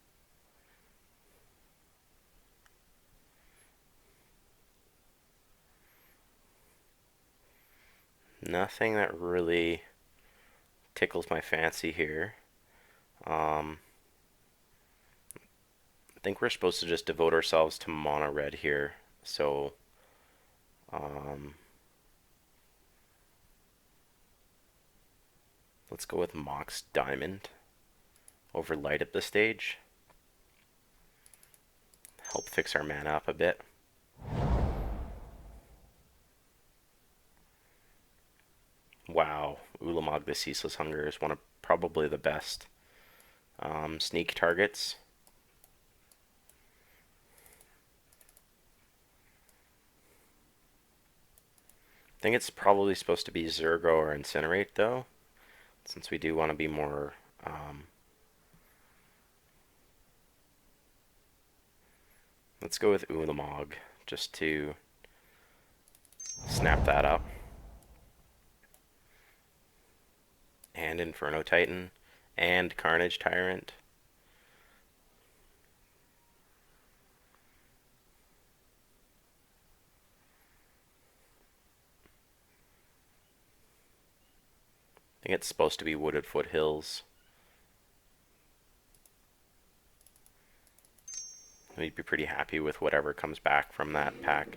Nothing that really tickles my fancy here. I think we're supposed to just devote ourselves to mono red here. So, let's go with Mox Diamond over Light Up the Stage. Help fix our mana up a bit. Wow, Ulamog the Ceaseless Hunger is one of probably the best sneak targets. I think it's probably supposed to be Zergo or Incinerate though, since we do want to be more let's go with Ulamog just to snap that up. And Inferno Titan and Carnage Tyrant. I think it's supposed to be Wooded Foothills. We'd be pretty happy with whatever comes back from that pack.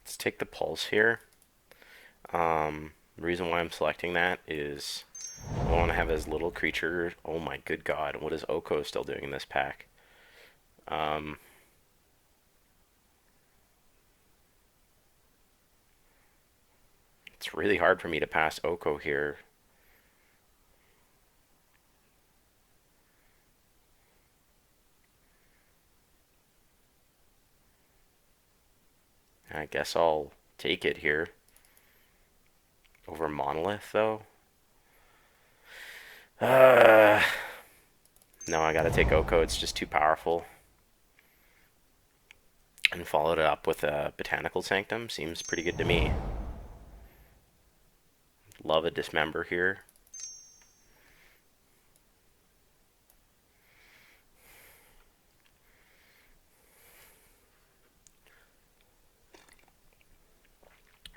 Let's take the Pulse here. The reason why I'm selecting that is I want to have as little creature. Oh my good god, what is Oko still doing in this pack? It's really hard for me to pass Oko here. I guess I'll take it here. Over Monolith, though. No, I gotta take Oko. It's just too powerful. And followed it up with a Botanical Sanctum. Seems pretty good to me. Love a Dismember here.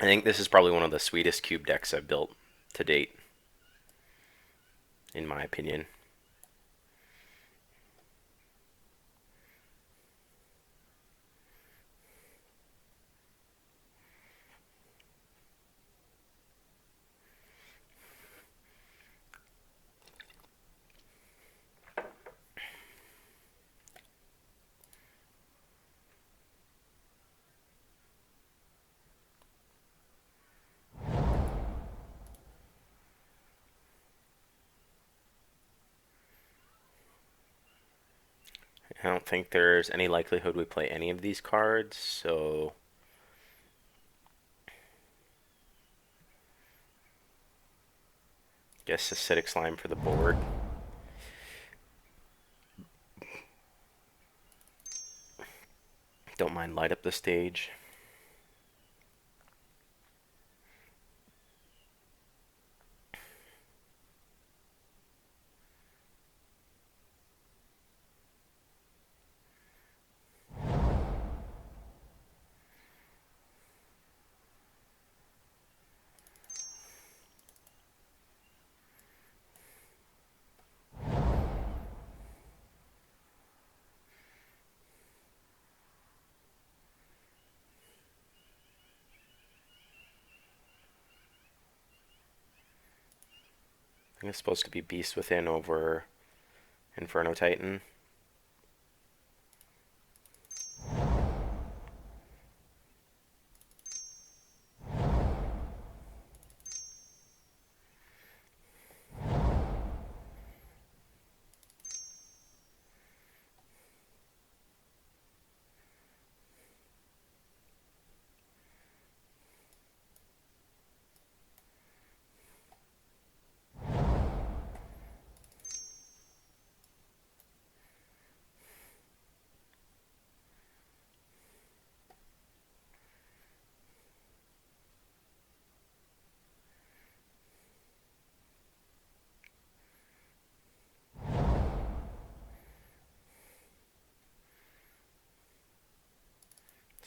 I think this is probably one of the sweetest cube decks I've built to date, in my opinion. I don't think there's any likelihood we play any of these cards, so guess Acidic Slime for the board. Don't mind Light Up the Stage. I think it's supposed to be Beast Within over Inferno Titan.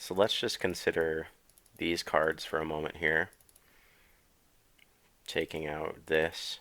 So let's just consider these cards for a moment here. Taking out this.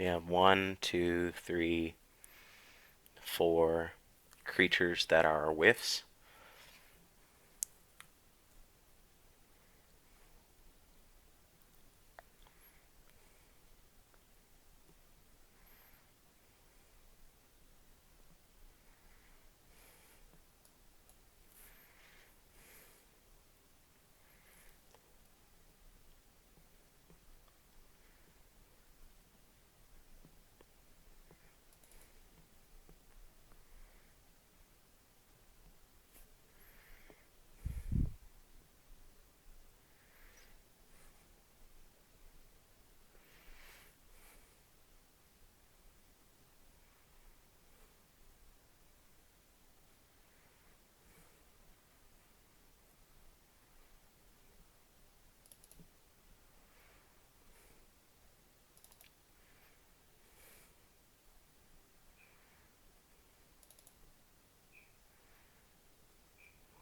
We have 1, 2, 3, 4 creatures that are whiffs.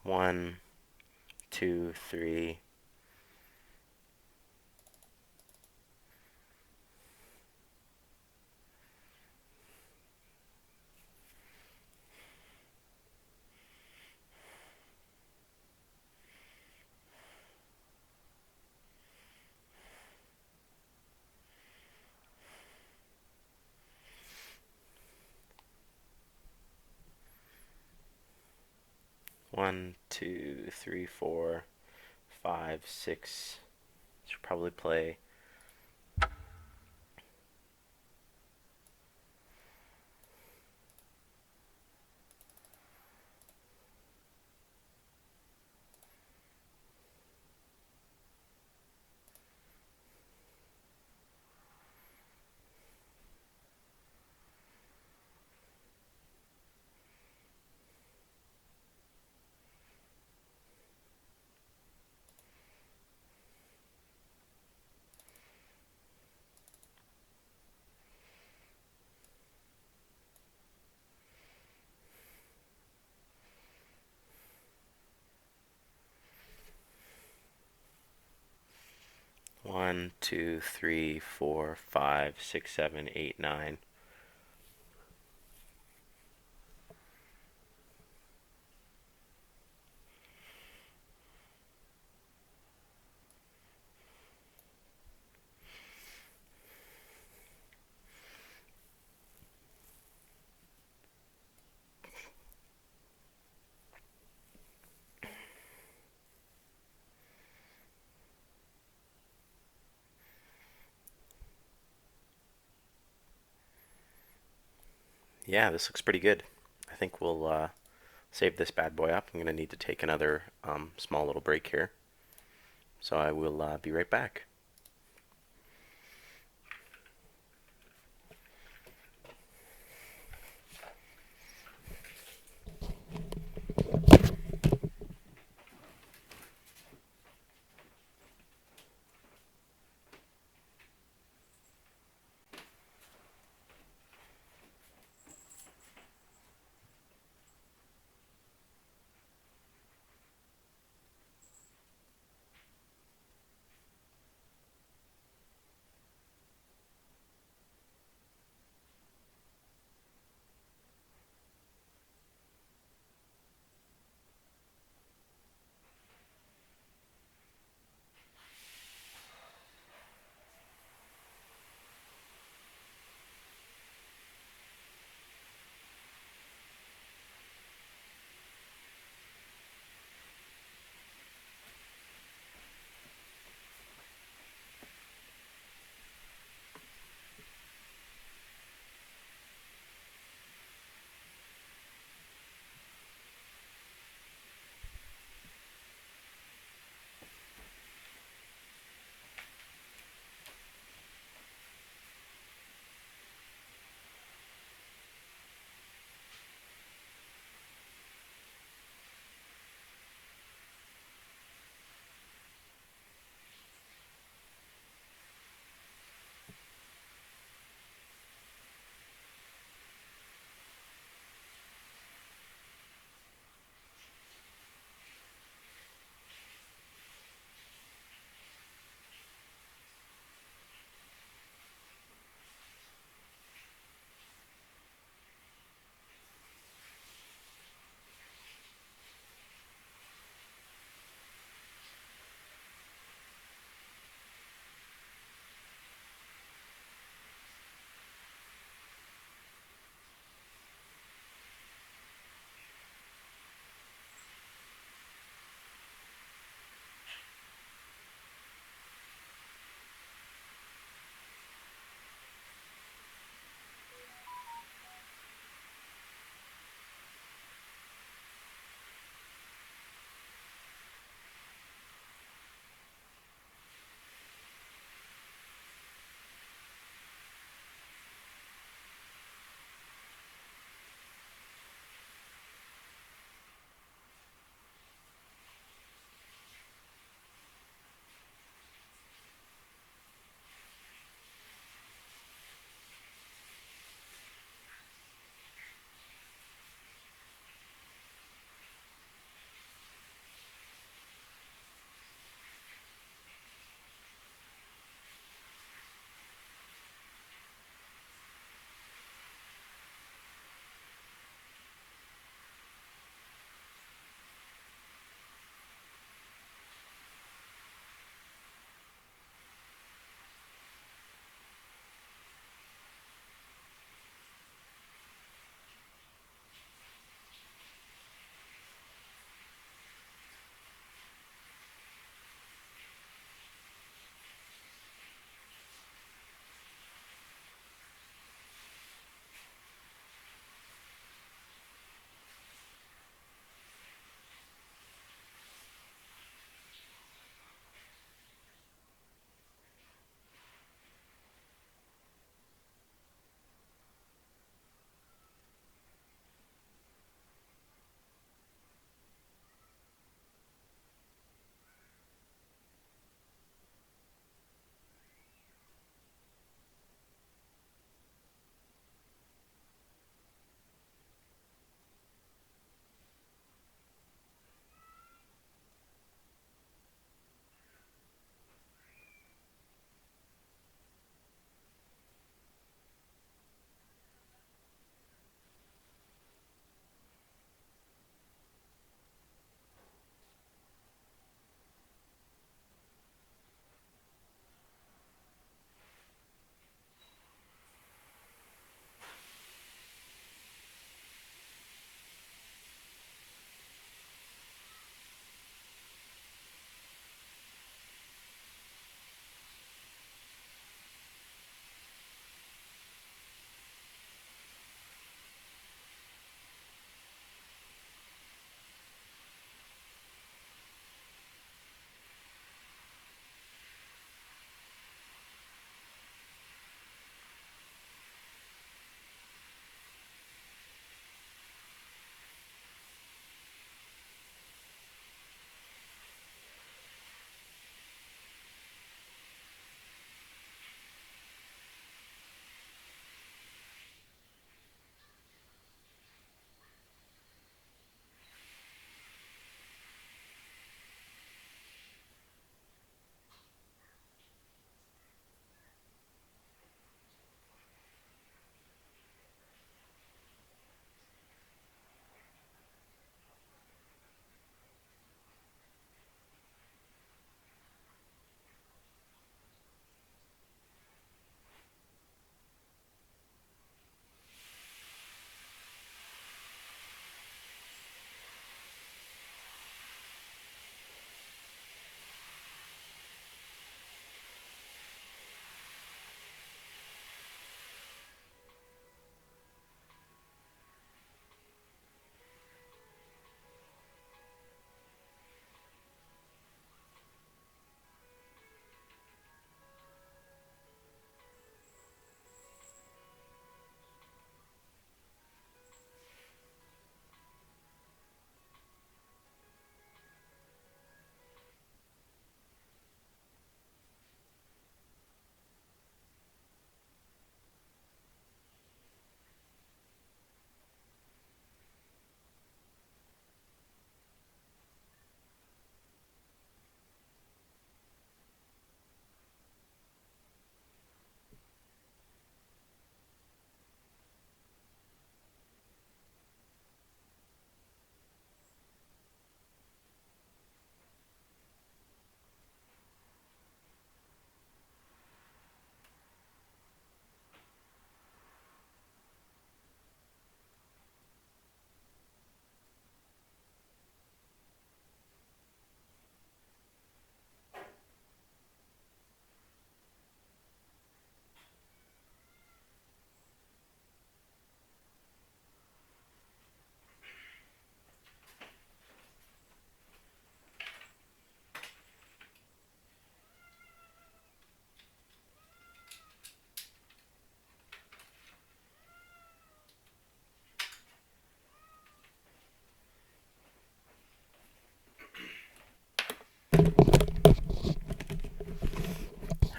One, two, three. One, two, three, 4, 5, 6. Should probably play. One, two, three, 4, 5, 6, 7, 8, 9. Yeah, this looks pretty good. I think we'll save this bad boy up. I'm going to need to take another small little break here. So I will be right back.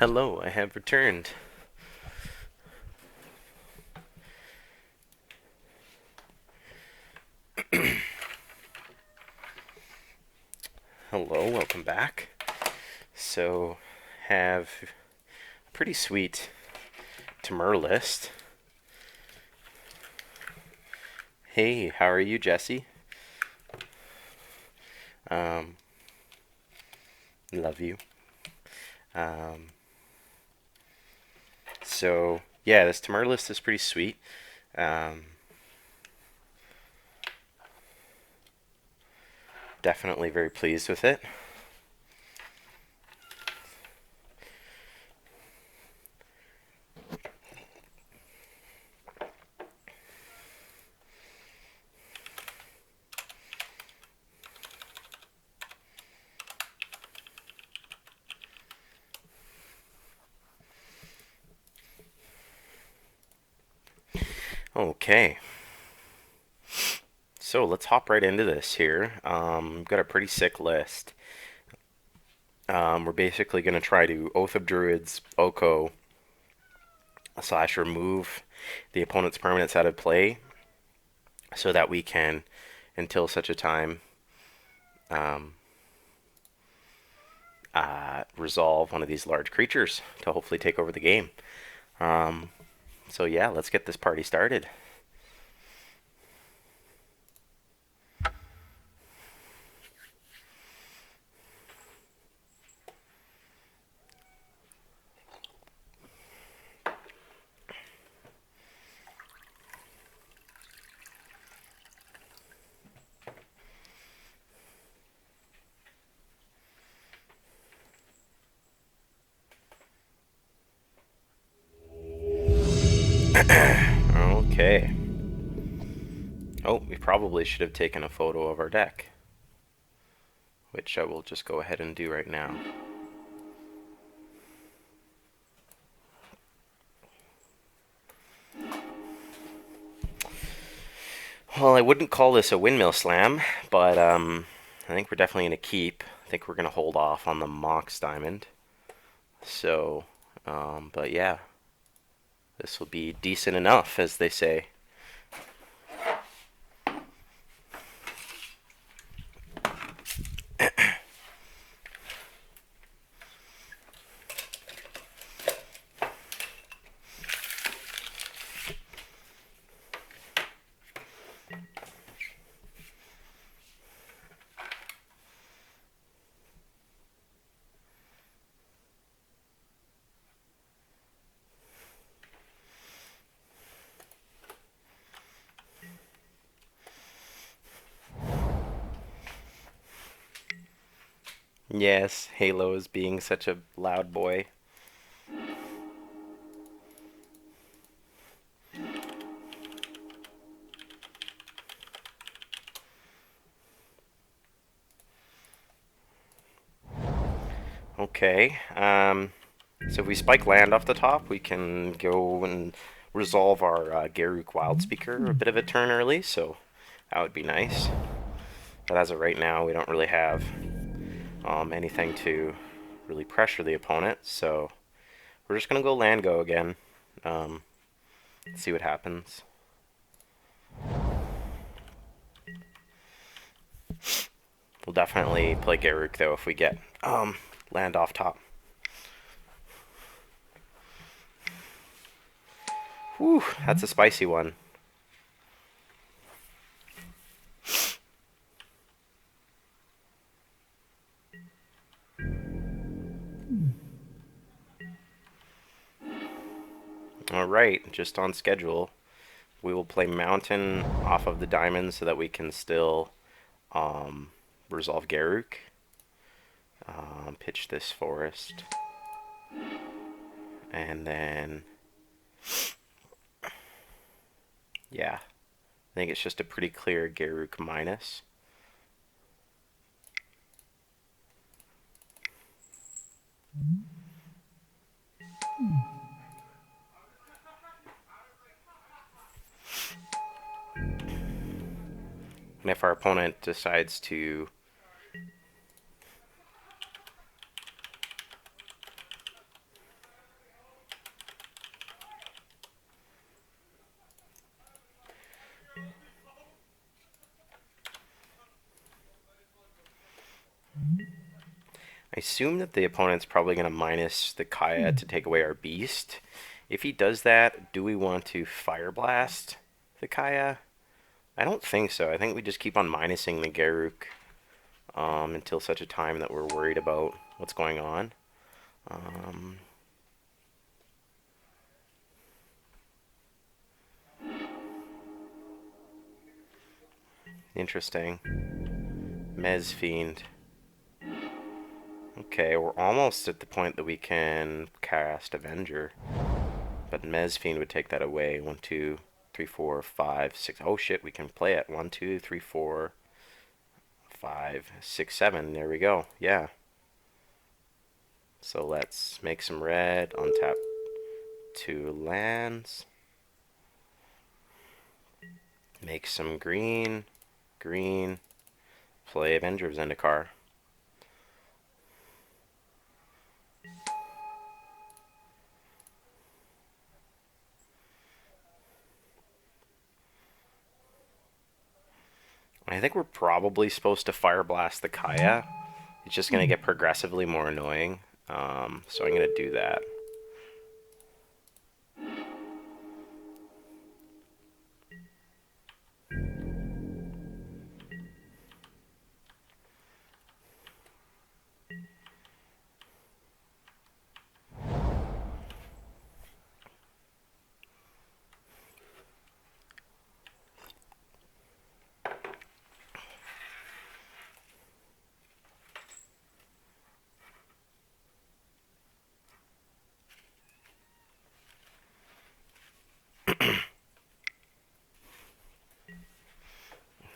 Hello, I have returned. Hello, welcome back. So, have a pretty sweet Temur list. Hey, how are you, Jesse? Love you. Um, so, yeah, this Temur list is pretty sweet. Definitely very pleased with it. Okay. So let's hop right into this here. We've got a pretty sick list. We're basically going to try to Oath of Druids, Oko, / remove the opponent's permanents out of play so that we can, until such a time, resolve one of these large creatures to hopefully take over the game. So yeah, let's get this party started. Okay. Oh, we probably should have taken a photo of our deck, which I will just go ahead and do right now. Well, I wouldn't call this a windmill slam, but I think we're definitely going to keep. I think we're going to hold off on the Mox Diamond. So, but yeah, this will be decent enough, as they say. Yes, Halo is being such a loud boy. Okay, so if we spike land off the top, we can go and resolve our Garruk Wildspeaker a bit of a turn early, so that would be nice. But as of right now, we don't really have anything to really pressure the opponent, so we're just going to go land go again. See what happens. We'll definitely play Garruk, though, if we get land off top. Whew, that's a spicy one. Alright, just on schedule. We will play Mountain off of the diamond so that we can still resolve Garruk. Pitch this forest. And then, yeah, I think it's just a pretty clear Garruk minus. And if our opponent decides to I assume that the opponent's probably going to minus the Kaya to take away our beast. If he does that, do we want to Fire Blast the Kaya? I don't think so. I think we just keep on minusing the Garruk until such a time that we're worried about what's going on. Interesting. Mez Fiend. Okay, we're almost at the point that we can cast Avenger. But Mez Fiend would take that away. 1, 2, 3, 4, 5, 6. Oh shit, we can play it. 1, 2, 3, 4, 5, 6, 7. There we go. Yeah. So let's make some red, untap 2 lands. Make some green, green. Play Avenger of Zendikar. I think we're probably supposed to Fire Blast the Kaya. It's just going to get progressively more annoying. So I'm going to do that.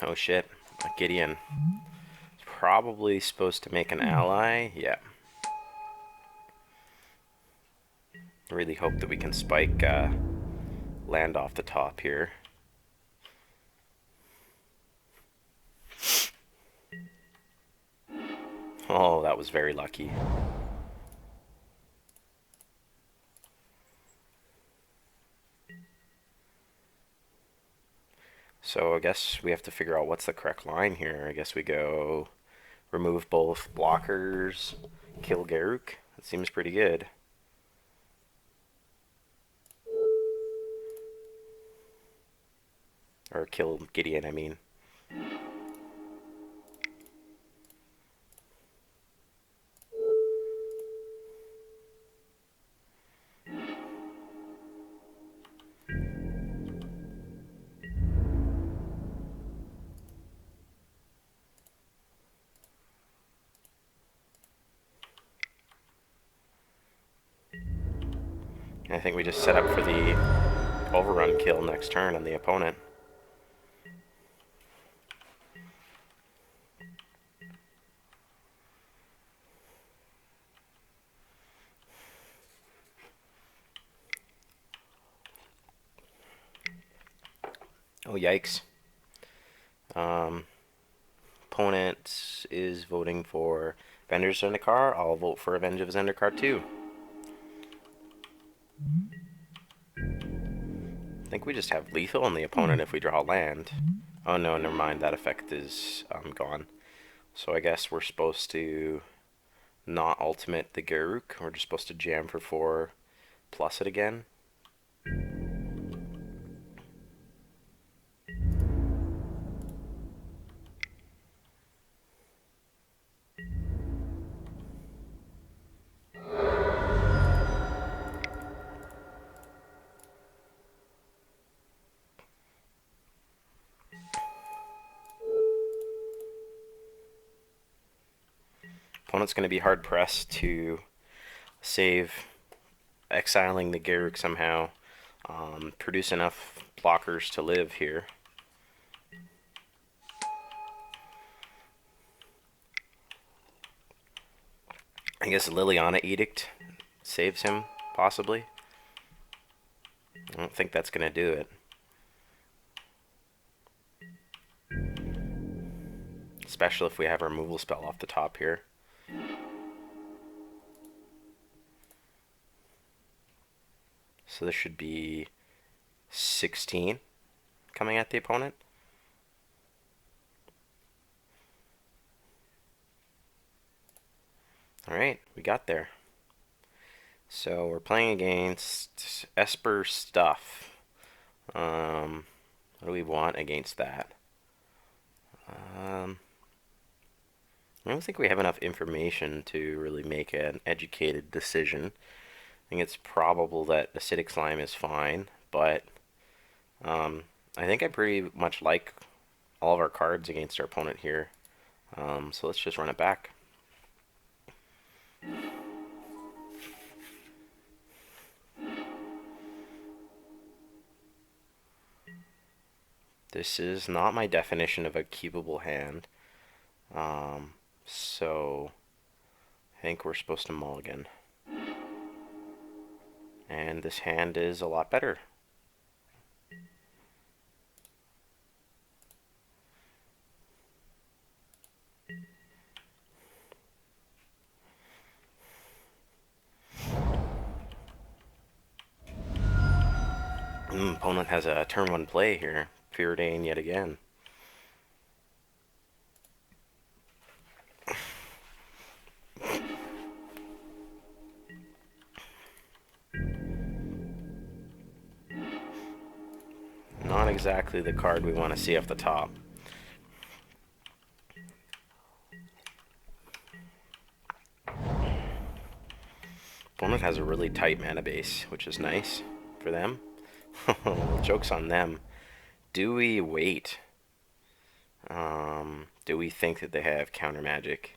Oh shit, Gideon. Probably supposed to make an ally. Yeah. Really hope that we can spike land off the top here. Oh, that was very lucky. So I guess we have to figure out what's the correct line here. I guess we go remove both blockers, kill Garruk. That seems pretty good. Or kill Gideon, I mean. I think we just set up for the overrun kill next turn on the opponent. Oh, yikes. Opponent is voting for Avenger of Zendikar. I'll vote for Avenger of Zendikar too. I think we just have lethal on the opponent if we draw land. Oh no, never mind. That effect is gone. So I guess we're supposed to not ultimate the Garruk. We're just supposed to jam for 4 plus it again. Opponent's going to be hard pressed to save exiling the Garruk somehow. Produce enough blockers to live here. I guess Liliana Edict saves him, possibly. I don't think that's going to do it. Especially if we have a removal spell off the top here. So this should be 16 coming at the opponent. Alright, we got there. So we're playing against Esper Stuff. What do we want against that? I don't think we have enough information to really make an educated decision. I think it's probable that acidic slime is fine, but I think I pretty much like all of our cards against our opponent here. So let's just run it back. This is not my definition of a keepable hand. So I think we're supposed to mulligan. And this hand is a lot better. Opponent has a turn 1 play here. Feardane yet again. Not exactly the card we want to see off the top. Opponent has a really tight mana base, which is nice for them. Joke's on them. Do we wait? Do we think that they have counter magic?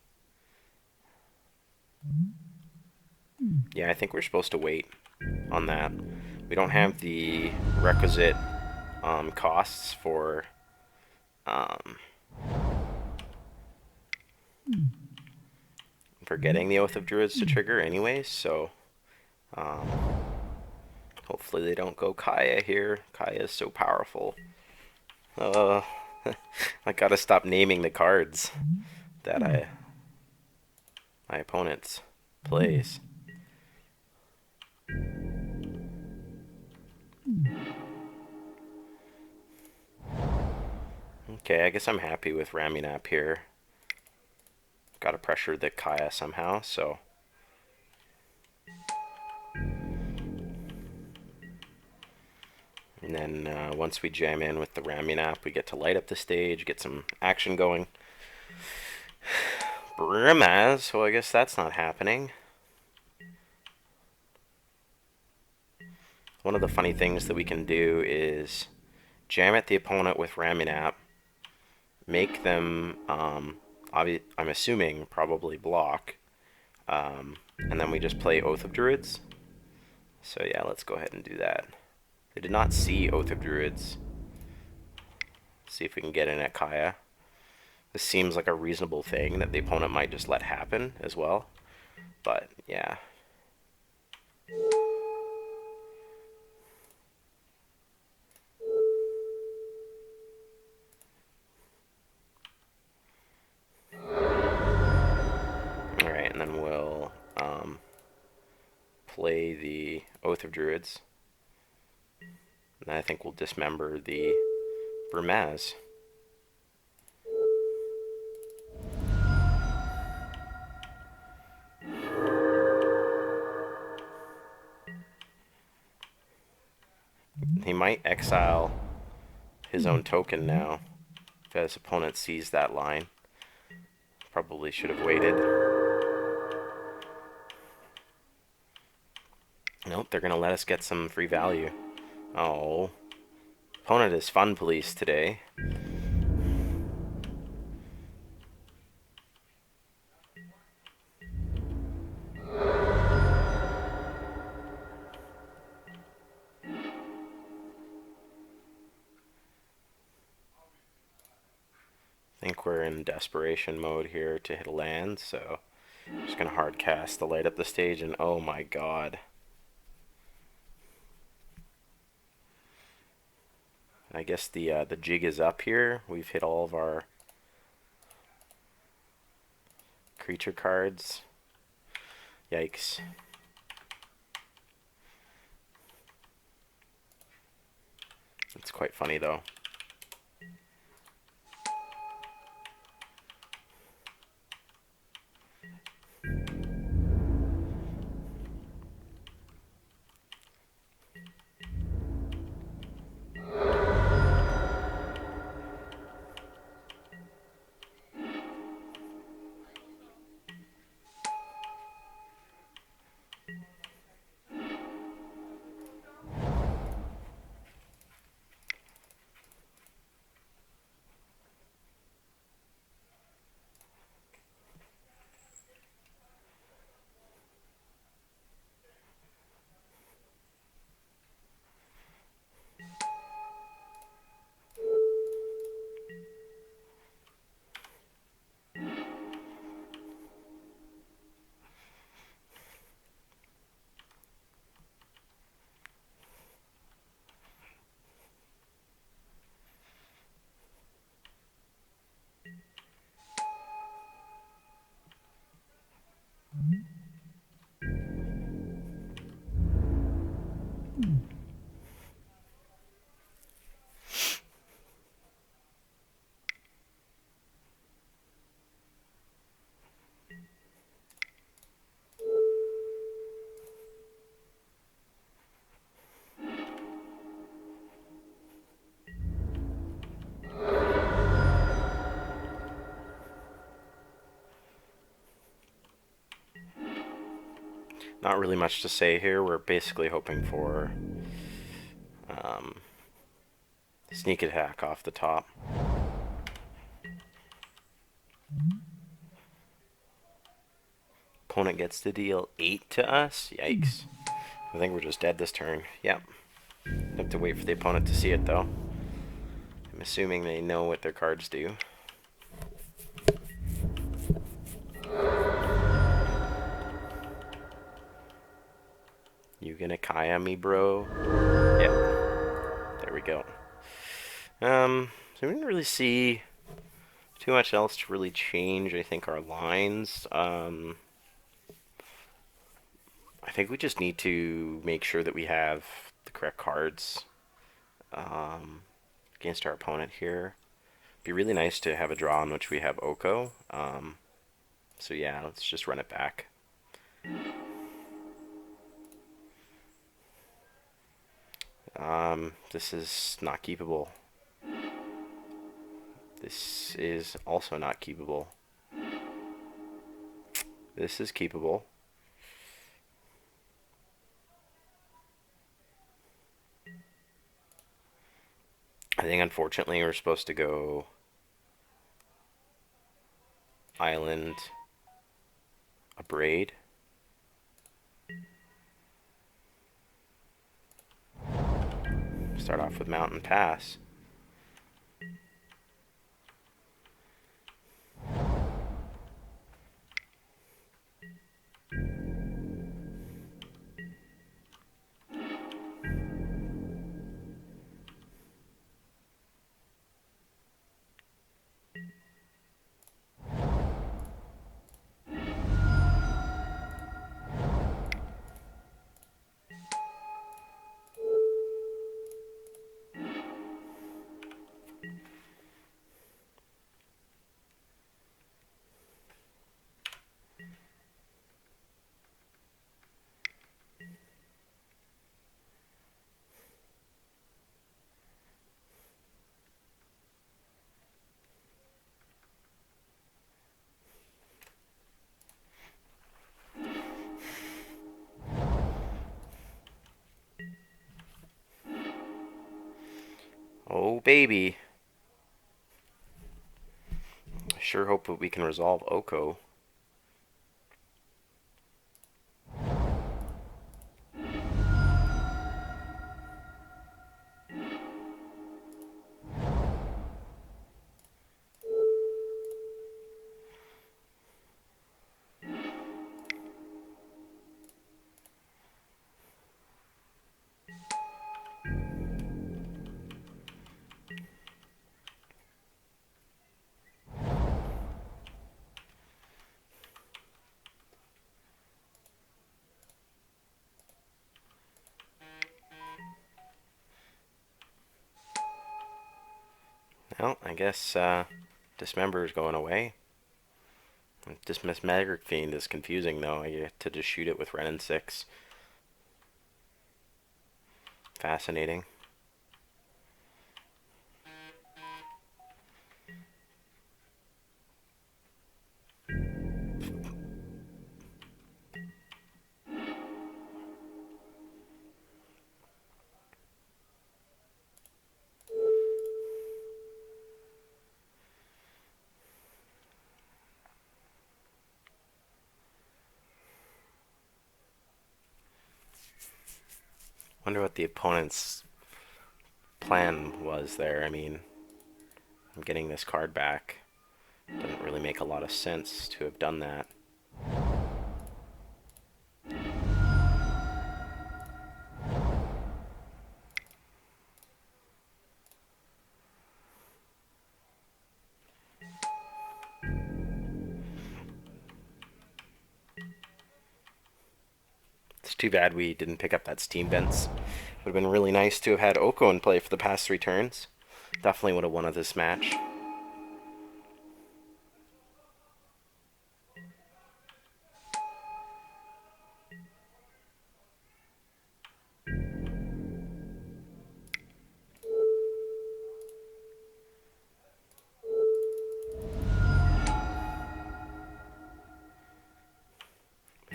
Yeah, I think we're supposed to wait on that. We don't have the requisite costs for getting the Oath of Druids to trigger anyways, so hopefully they don't go Kaya here. Kaya is so powerful. I gotta stop naming the cards that my opponents plays. Okay, I guess I'm happy with Raminap here. Gotta pressure the Kaya somehow, so. And then once we jam in with the Raminap, we get to light up the stage, get some action going. Brimaz, well, I guess that's not happening. One of the funny things that we can do is jam at the opponent with Raminap, make them, I'm assuming, probably block, and then we just play Oath of Druids. So yeah, let's go ahead and do that. They did not see Oath of Druids. Let's see if we can get in at Kaya. This seems like a reasonable thing that the opponent might just let happen as well. But yeah. Alright, and then we'll play the Oath of Druids. And then I think we'll dismember the Brimaz. He might exile his own token now if his opponent sees that line. Probably should have waited. Nope, they're going to let us get some free value. Oh. Opponent is Fun Police today. I think we're in desperation mode here to hit a land, so I'm just going to hard cast the light up the stage, and oh my god. I guess the jig is up here. We've hit all of our creature cards. Yikes. It's quite funny though. Not really much to say here. We're basically hoping for sneak attack off the top. Opponent gets to deal 8 to us. Yikes. I think we're just dead this turn. Yep. Have to wait for the opponent to see it, though. I'm assuming they know what their cards do. You gonna Kaya me, bro? Yep. There we go. So we didn't really see too much else to really change, I think, our lines. I think we just need to make sure that we have the correct cards against our opponent here. Be really nice to have a draw in which we have Oko. So yeah, let's just run it back. This is not keepable. This is also not keepable. This is keepable. I think unfortunately we're supposed to go Island, a Braid. Start off with Mountain Pass. Oh, baby. I sure hope that we can resolve Oko. Well, I guess Dismember is going away. Dismiss Magic Fiend is confusing, though. I get to just shoot it with Ren and 6. Fascinating. Wonder what the opponent's plan was there. I mean, I'm getting this card back. Doesn't really make a lot of sense to have done that. It's too bad we didn't pick up that Steam Vents. Would have been really nice to have had Oko in play for the past 3 turns. Definitely would have won this match.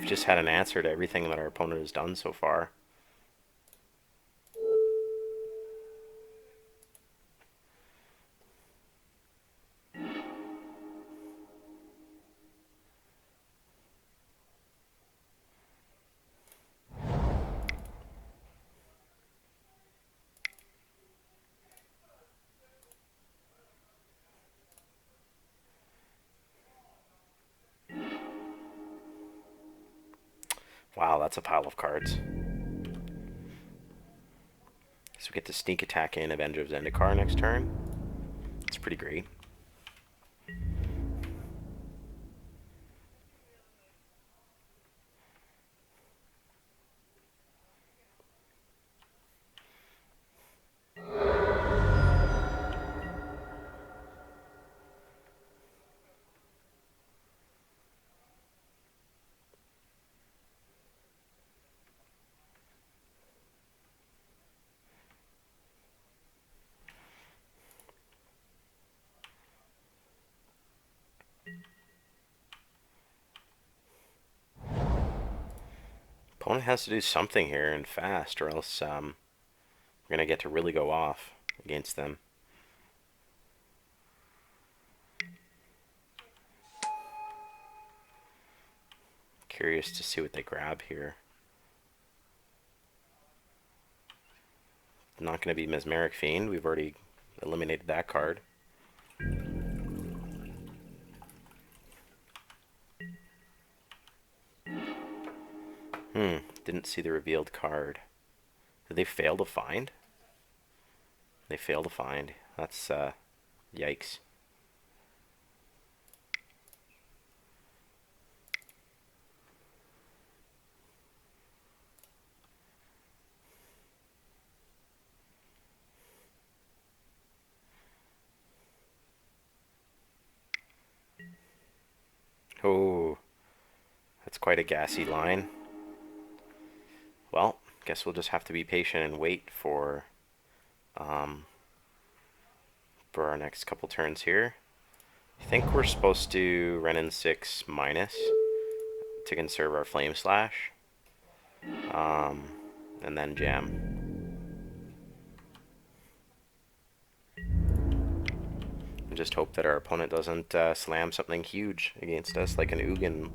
we've just had an answer to everything that our opponent has done so far. Wow, that's a pile of cards. So we get to sneak attack in Avenger of Zendikar next turn. It's pretty great. Opponent has to do something here and fast, or else we're going to get to really go off against them. Curious to see what they grab here. Not going to be Mesmeric Fiend. We've already eliminated that card. Didn't see the revealed card. Did they fail to find? They failed to find. That's, yikes. Oh, that's quite a gassy line. Well, guess we'll just have to be patient and wait for our next couple turns here. I think we're supposed to run in 6 minus to conserve our Flame Slash, and then jam. And just hope that our opponent doesn't slam something huge against us, like an Ugin.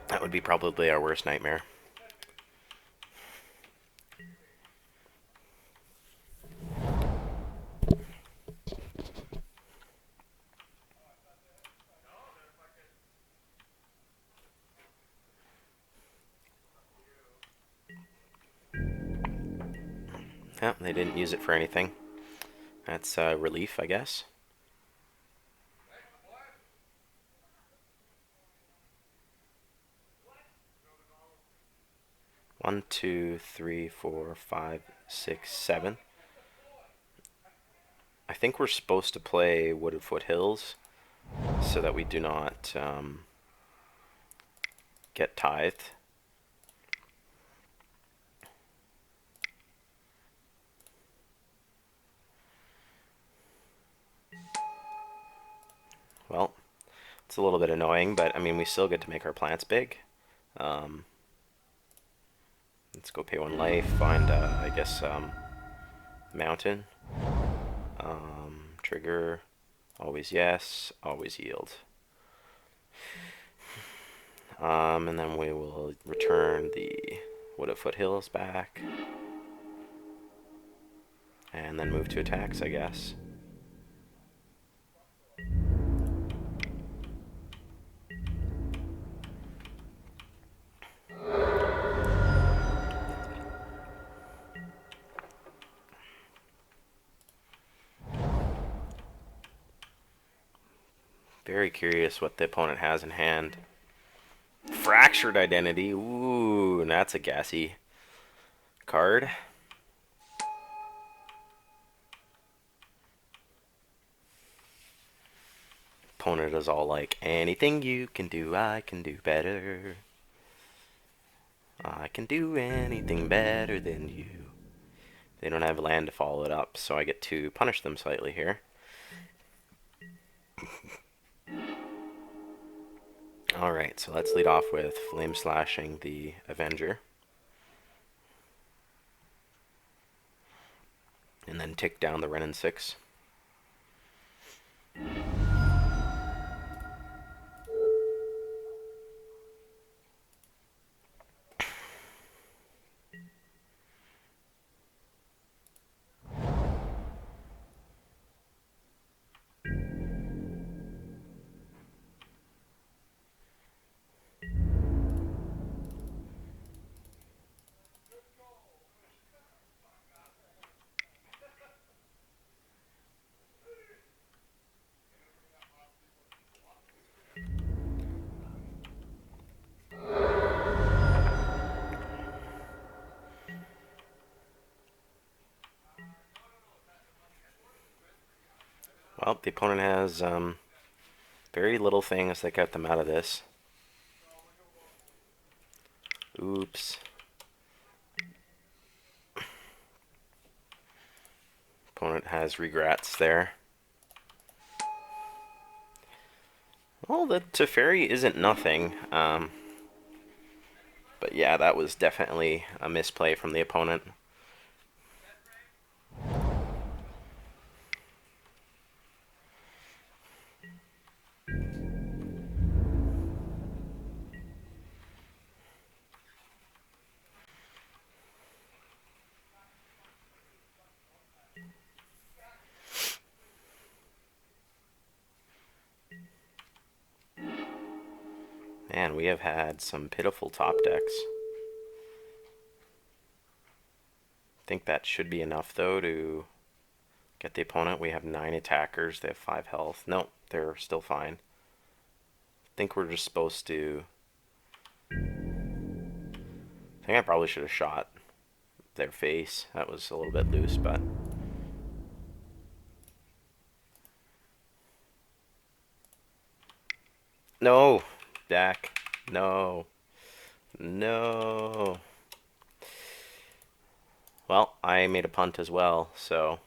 That would be probably our worst nightmare. Yeah, they didn't use it for anything. That's relief, I guess. One, two, three, four, five, six, 7. I think we're supposed to play Wooded Foothills so that we do not get tithed. Well, it's a little bit annoying, but I mean, we still get to make our plants big. Let's go pay 1 life, find, I guess, mountain. Trigger, always yes, always yield. And then we will return the Wooded Foothills back. And then move to attacks, I guess. Very curious what the opponent has in hand. Fractured Identity. Ooh, that's a gassy card. Opponent is all like, anything you can do, I can do better. I can do anything better than you. They don't have land to follow it up, so I get to punish them slightly here. Alright, so let's lead off with Flame Slashing the Avenger. And then tick down the Renin 6. Well, the opponent has very little things that get them out of this. Oops. Opponent has regrets there. Well, the Teferi isn't nothing. But yeah, that was definitely a misplay from the opponent. Man, we have had some pitiful top decks. I think that should be enough, though, to get the opponent. We have 9 attackers. They have 5 health. Nope, they're still fine. I think we're just supposed to... I think I probably should have shot their face. That was a little bit loose, but... No! Dak. No. No. Well, I made a punt as well, so...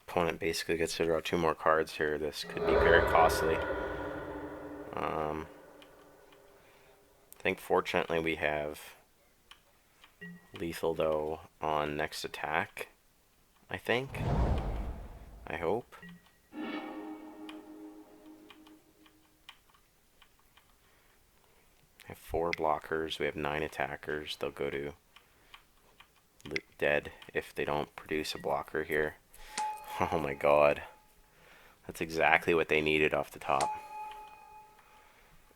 Opponent basically gets to draw 2 more cards here. This could be very costly. I think fortunately we have lethal, though, on next attack. I think. I hope. I have 4 blockers. We have 9 attackers. They'll go to dead if they don't produce a blocker here. Oh my god. That's exactly what they needed off the top.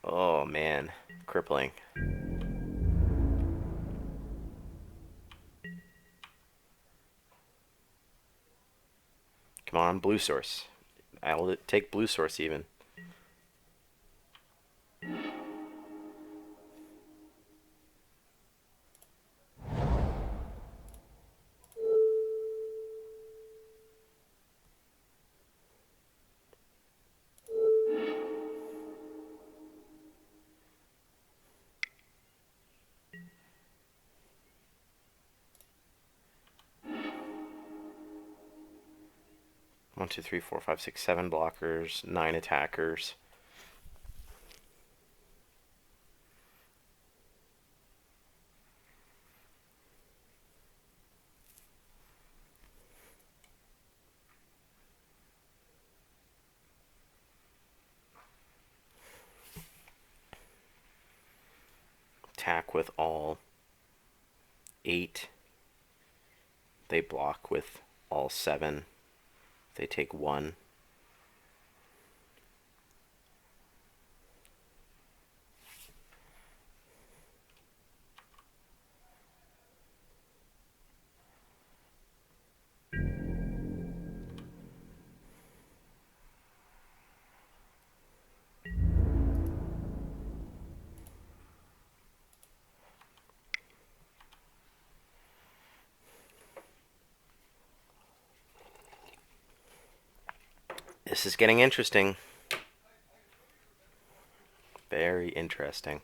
Oh man. Crippling. Come on, blue source. I'll take blue source even. One, two, three, four, five, six, 7 blockers, 9 attackers. Attack with all 8. They block with all 7. They take 1. This is getting interesting. Very interesting.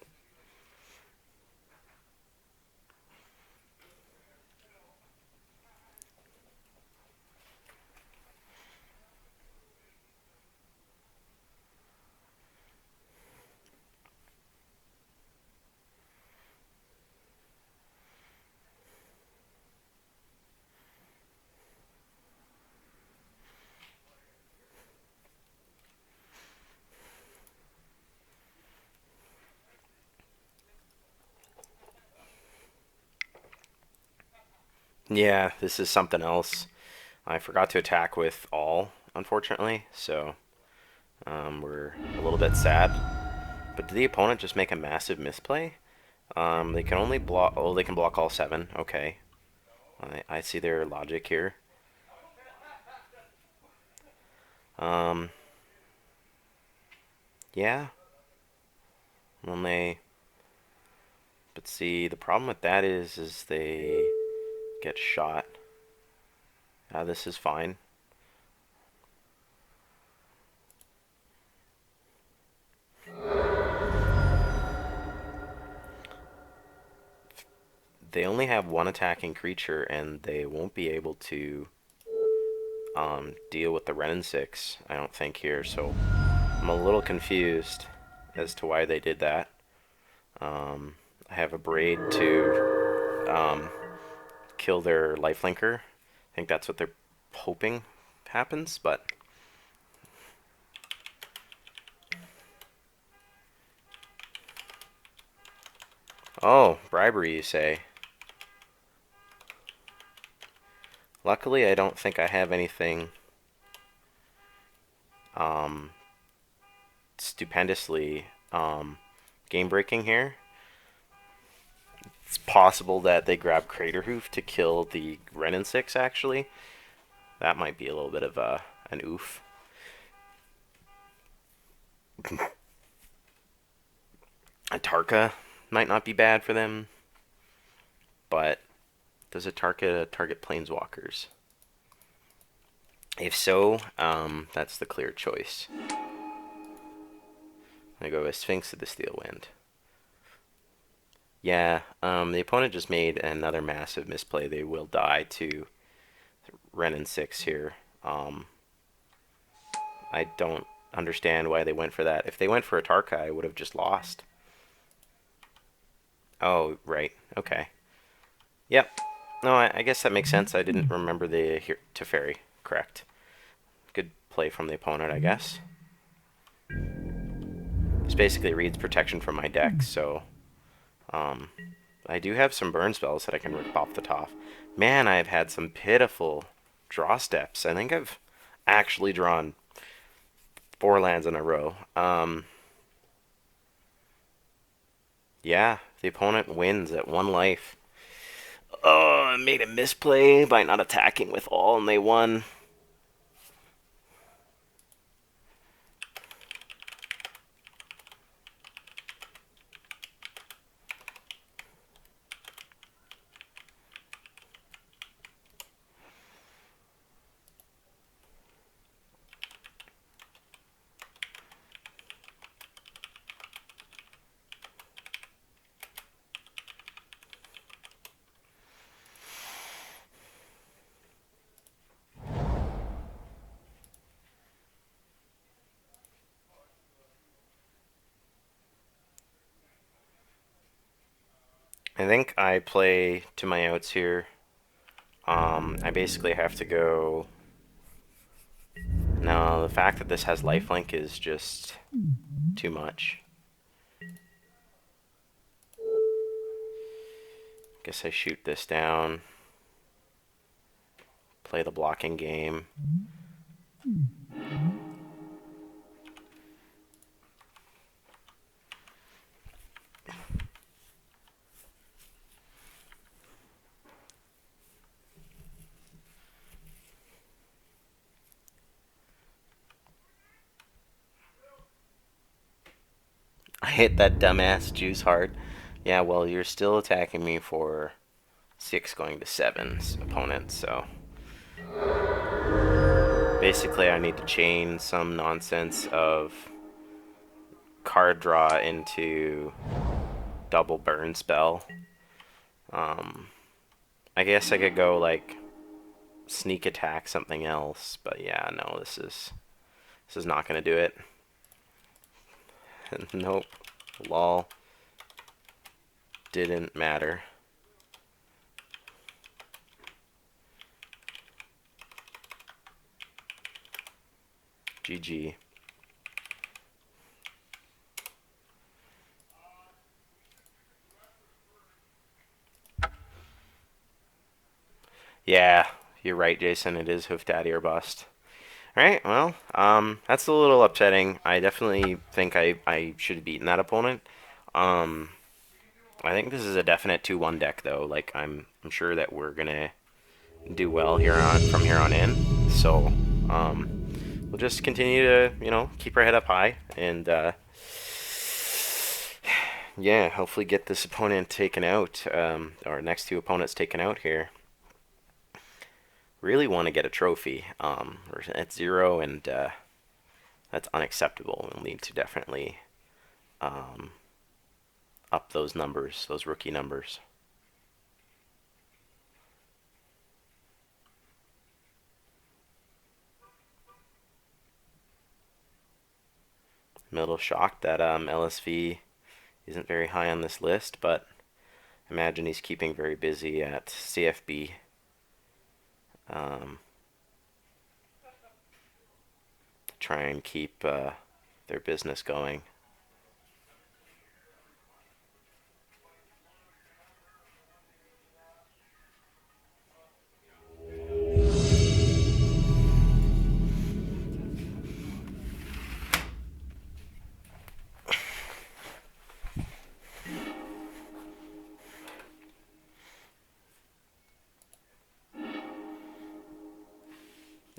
Yeah, this is something else. I forgot to attack with all, unfortunately, so we're a little bit sad. But did the opponent just make a massive misplay? They can only block. Oh, they can block all 7. Okay, I see their logic here. Um, yeah. When they, but see, the problem with that is they get shot. This is fine. They only have one attacking creature, and they won't be able to deal with the Renin 6, I don't think, here. So I'm a little confused as to why they did that. I have a braid to kill their lifelinker. I think that's what they're hoping happens, but oh, bribery, you say? Luckily, I don't think I have anything stupendously game breaking here. It's possible that they grab Craterhoof to kill the Renin 6, actually. That might be a little bit of an oof. A Tarka might not be bad for them, but does a Tarka target planeswalkers? If so, that's the clear choice. I go with Sphinx of the Steel Wind. Yeah, the opponent just made another massive misplay. They will die to Renin 6 here. I don't understand why they went for that. If they went for a Tarka, I would have just lost. Oh, right. Okay. Yep. No, I guess that makes sense. I didn't remember the Teferi. Correct. Good play from the opponent, I guess. This basically reads protection from my deck, so I do have some burn spells that I can rip off the top. Man, I've had some pitiful draw steps. I think I've actually drawn 4 lands in a row. Yeah, the opponent wins at 1 life. Oh, I made a misplay by not attacking with all, and they won. I think I play to my outs here. I basically have to go. Now, the fact that this has lifelink is just too much. Guess I shoot this down. Play the blocking game. I hit that dumbass juice hard. Yeah, well, you're still attacking me for 6 going to 7's opponent, so. Basically, I need to chain some nonsense of card draw into double burn spell. I guess I could go like sneak attack something else, but yeah, no, this is not gonna do it. Nope. Lol. Didn't matter. GG. Yeah, you're right, Jason. It is Hoof Daddy or bust. All right, well, that's a little upsetting. I definitely think I should have beaten that opponent. Um, I think this is a definite 2-1 deck though. Like I'm sure that we're gonna do well here on from here on in. So, we'll just continue to keep our head up high and yeah, hopefully get this opponent taken out, or next two opponents taken out here. Really want to get a trophy. We're at 0, and that's unacceptable. We'll need to definitely up those numbers, those rookie numbers. I'm a little shocked that LSV isn't very high on this list, but imagine he's keeping very busy at CFB. To try and keep their business going.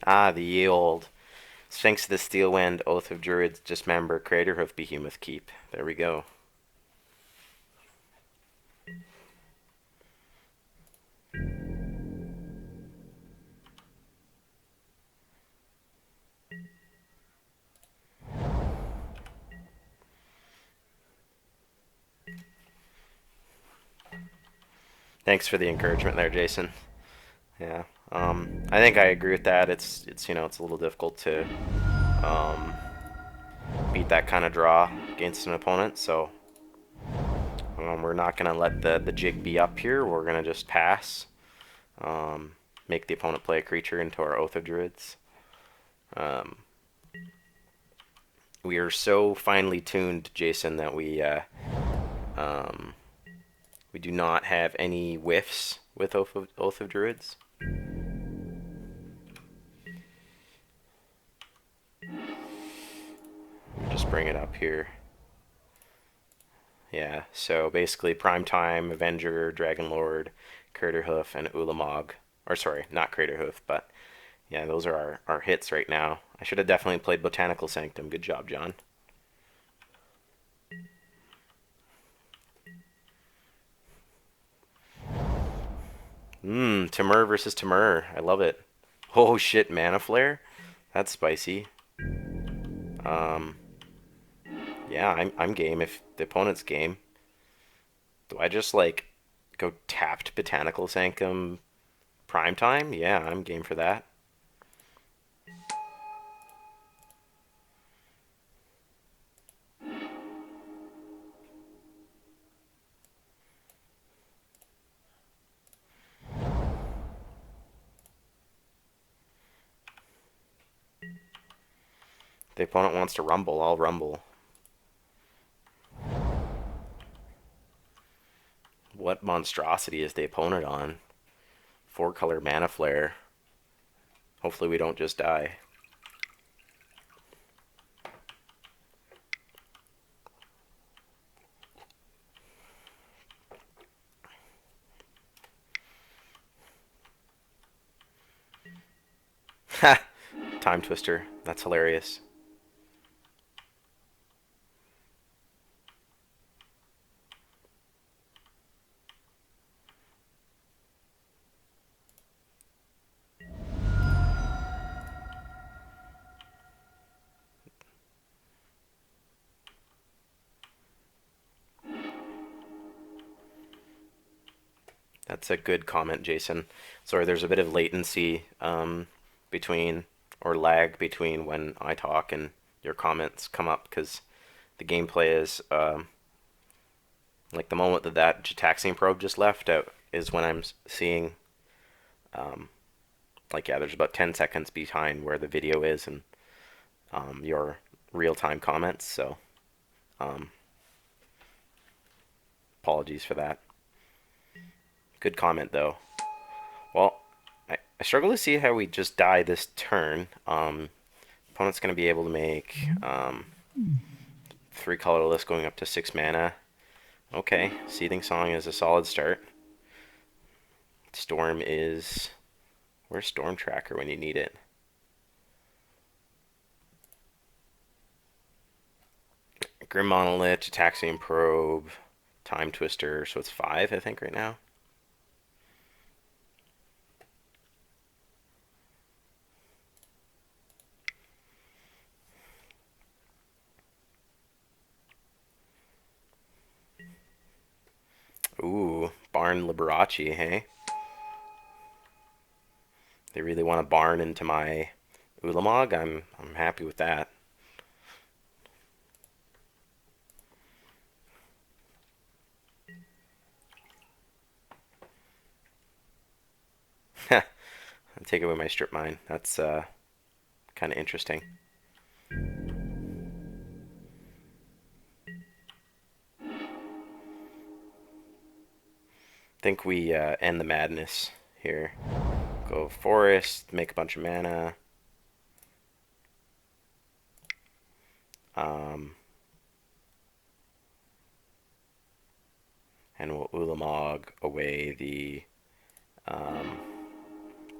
Ah, the ye old. Thanks to the Steel Wind, Oath of Druids, Dismember, Craterhoof, Behemoth Keep. There we go. Thanks for the encouragement there, Jason. Yeah. I think I agree with that. It's it's a little difficult to um, beat that kind of draw against an opponent. So we're not gonna let the jig be up here. We're gonna just pass. Make the opponent play a creature into our Oath of Druids. We are so finely tuned, Jason, that we do not have any whiffs with Oath of Druids. Just bring it up here. Yeah, so basically Primetime, Avenger, Dragonlord, Craterhoof, and Ulamog. Or sorry, not Craterhoof, but yeah, those are our hits right now. I should have definitely played Botanical Sanctum. Good job, John. Temur versus Temur. I love it. Oh shit, Mana Flare? That's spicy. Yeah, I'm game if the opponent's game. Do I just like go tapped Botanical Sanctum Primetime? Yeah, I'm game for that. The opponent wants to rumble, I'll rumble. What monstrosity is the opponent on? 4-color Mana Flare. Hopefully we don't just die. Ha! Time Twister. That's hilarious. That's a good comment, Jason. Sorry, there's a bit of latency between or lag between when I talk and your comments come up because the gameplay is like the moment that that taxiing probe just left out is when I'm seeing um, like yeah, there's about 10 seconds behind where the video is and your real-time comments. So um, apologies for that. Good comment though. Well, I struggle to see how we just die this turn. Opponent's going to be able to make 3 colorless going up to 6 mana. Okay, Seething Song is a solid start. Storm is... Where's Storm Tracker when you need it? Grim Monolith, Taxian Probe, Time Twister, so it's 5 I think right now. Ooh, Barn Liberace, hey? They really want to barn into my Ulamog. I'm happy with that. Take away my strip mine. That's kind of interesting. Think we end the madness here. Go forest, make a bunch of mana. And we'll Ulamog away the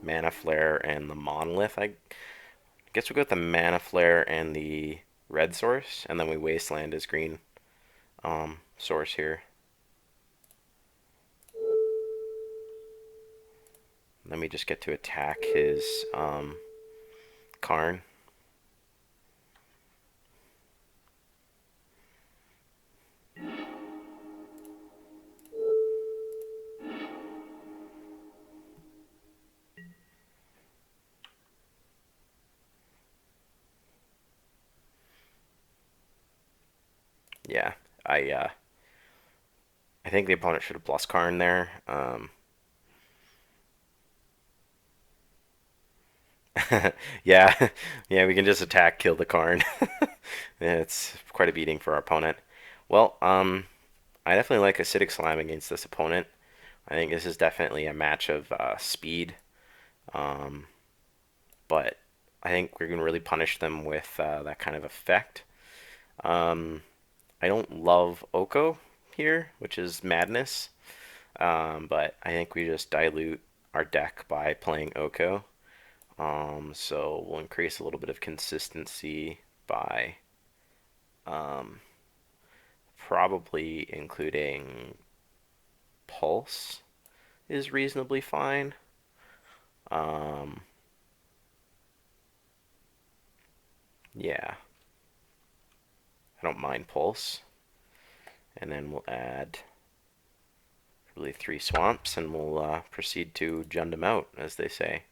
Mana Flare and the Monolith. I guess we'll go with the Mana Flare and the red source, and then we Wasteland as green source here. Then we just get to attack his Karn. Yeah, I think the opponent should have plus Karn there. Yeah, yeah, we can just attack, kill the Karn. Yeah, it's quite a beating for our opponent. Well, I definitely like Acidic Slime against this opponent. I think this is definitely a match of speed, but I think we're going to really punish them with that kind of effect. I don't love Oko here, which is madness, but I think we just dilute our deck by playing Oko. So we'll increase a little bit of consistency by probably including Pulse is reasonably fine. Yeah, I don't mind Pulse. And then we'll add probably 3 swamps and we'll proceed to Jund them out, as they say.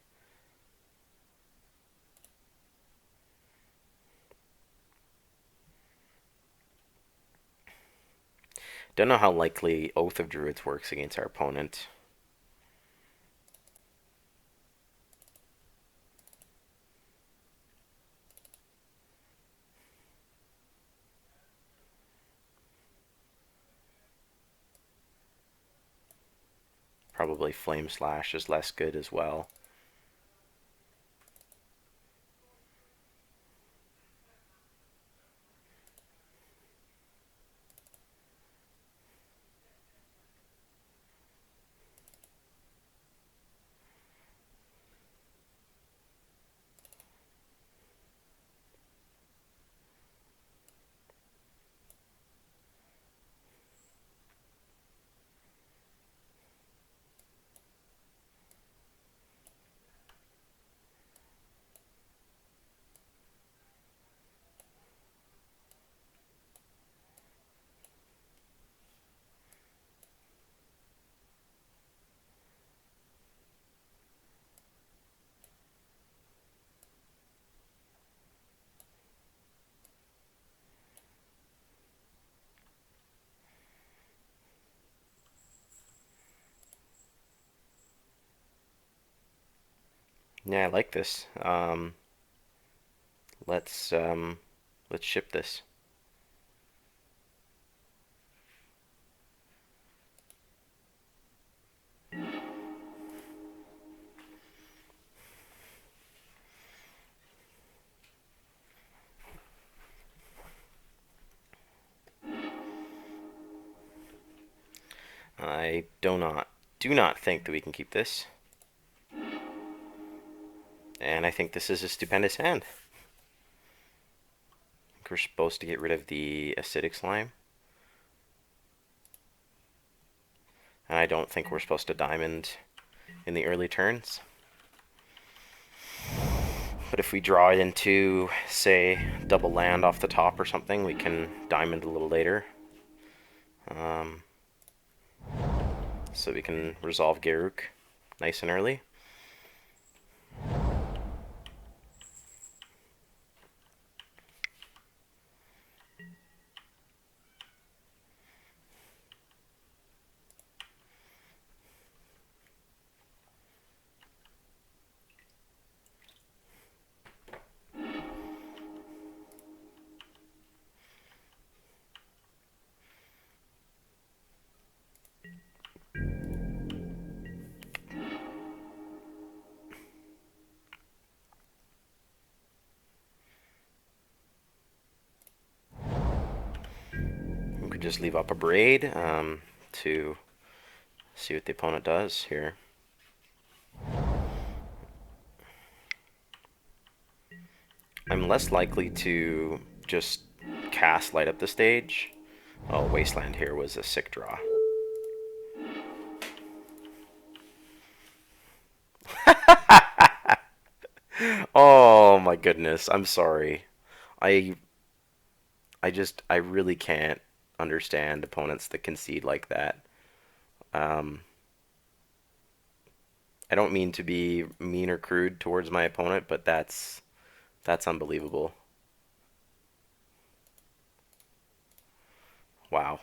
Don't know how likely Oath of Druids works against our opponent. Probably Flame Slash is less good as well. Yeah, I like this. Let's ship this. I do not think that we can keep this. And I think this is a stupendous hand. I think we're supposed to get rid of the acidic slime. And I don't think we're supposed to diamond in the early turns. But if we draw it into, say, double land off the top or something, we can diamond a little later. So we can resolve Garruk nice and early. We could just leave up a braid to see what the opponent does here. I'm less likely to just cast Light Up the Stage. Oh, Wasteland here was a sick draw. Oh my goodness, I'm sorry. I I really can't understand opponents that concede like that. Um, I don't mean to be mean or crude towards my opponent, but that's unbelievable. Wow.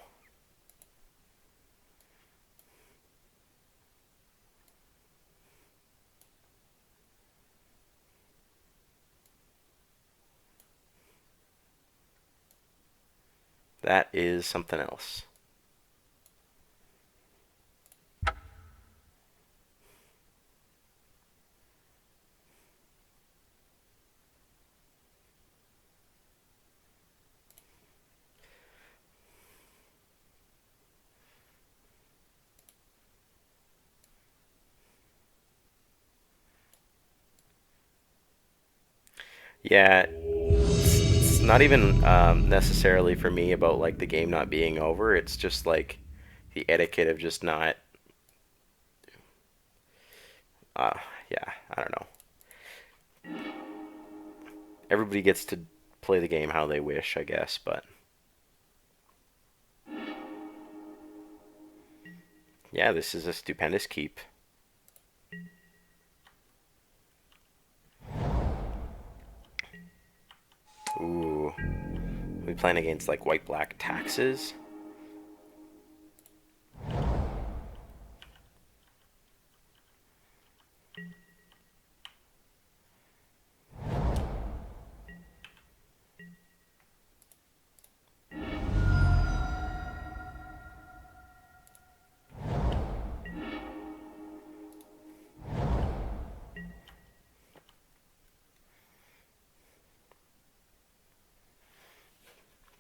That is something else. Yeah, it's not even necessarily for me about like the game not being over. It's just like the etiquette of just not. Uh, yeah, I don't know. Everybody gets to play the game how they wish, I guess, but yeah, this is a stupendous keep. Ooh, we playing against like white black taxes.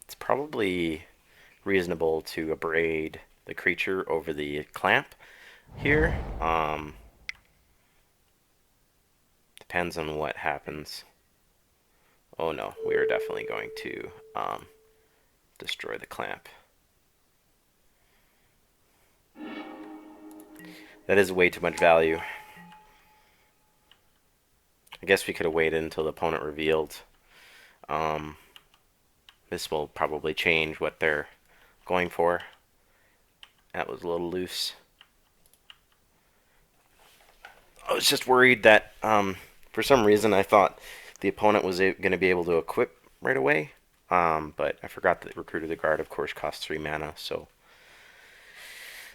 It's probably reasonable to abrade the creature over the clamp here. Depends on what happens. Oh no, we are definitely going to destroy the clamp. That is way too much value. I guess we could have waited until the opponent revealed. Um, this will probably change what they're going for. That was a little loose. I was just worried that for some reason I thought the opponent was going to be able to equip right away. But I forgot that Recruit of the Guard, of course, costs 3 mana, so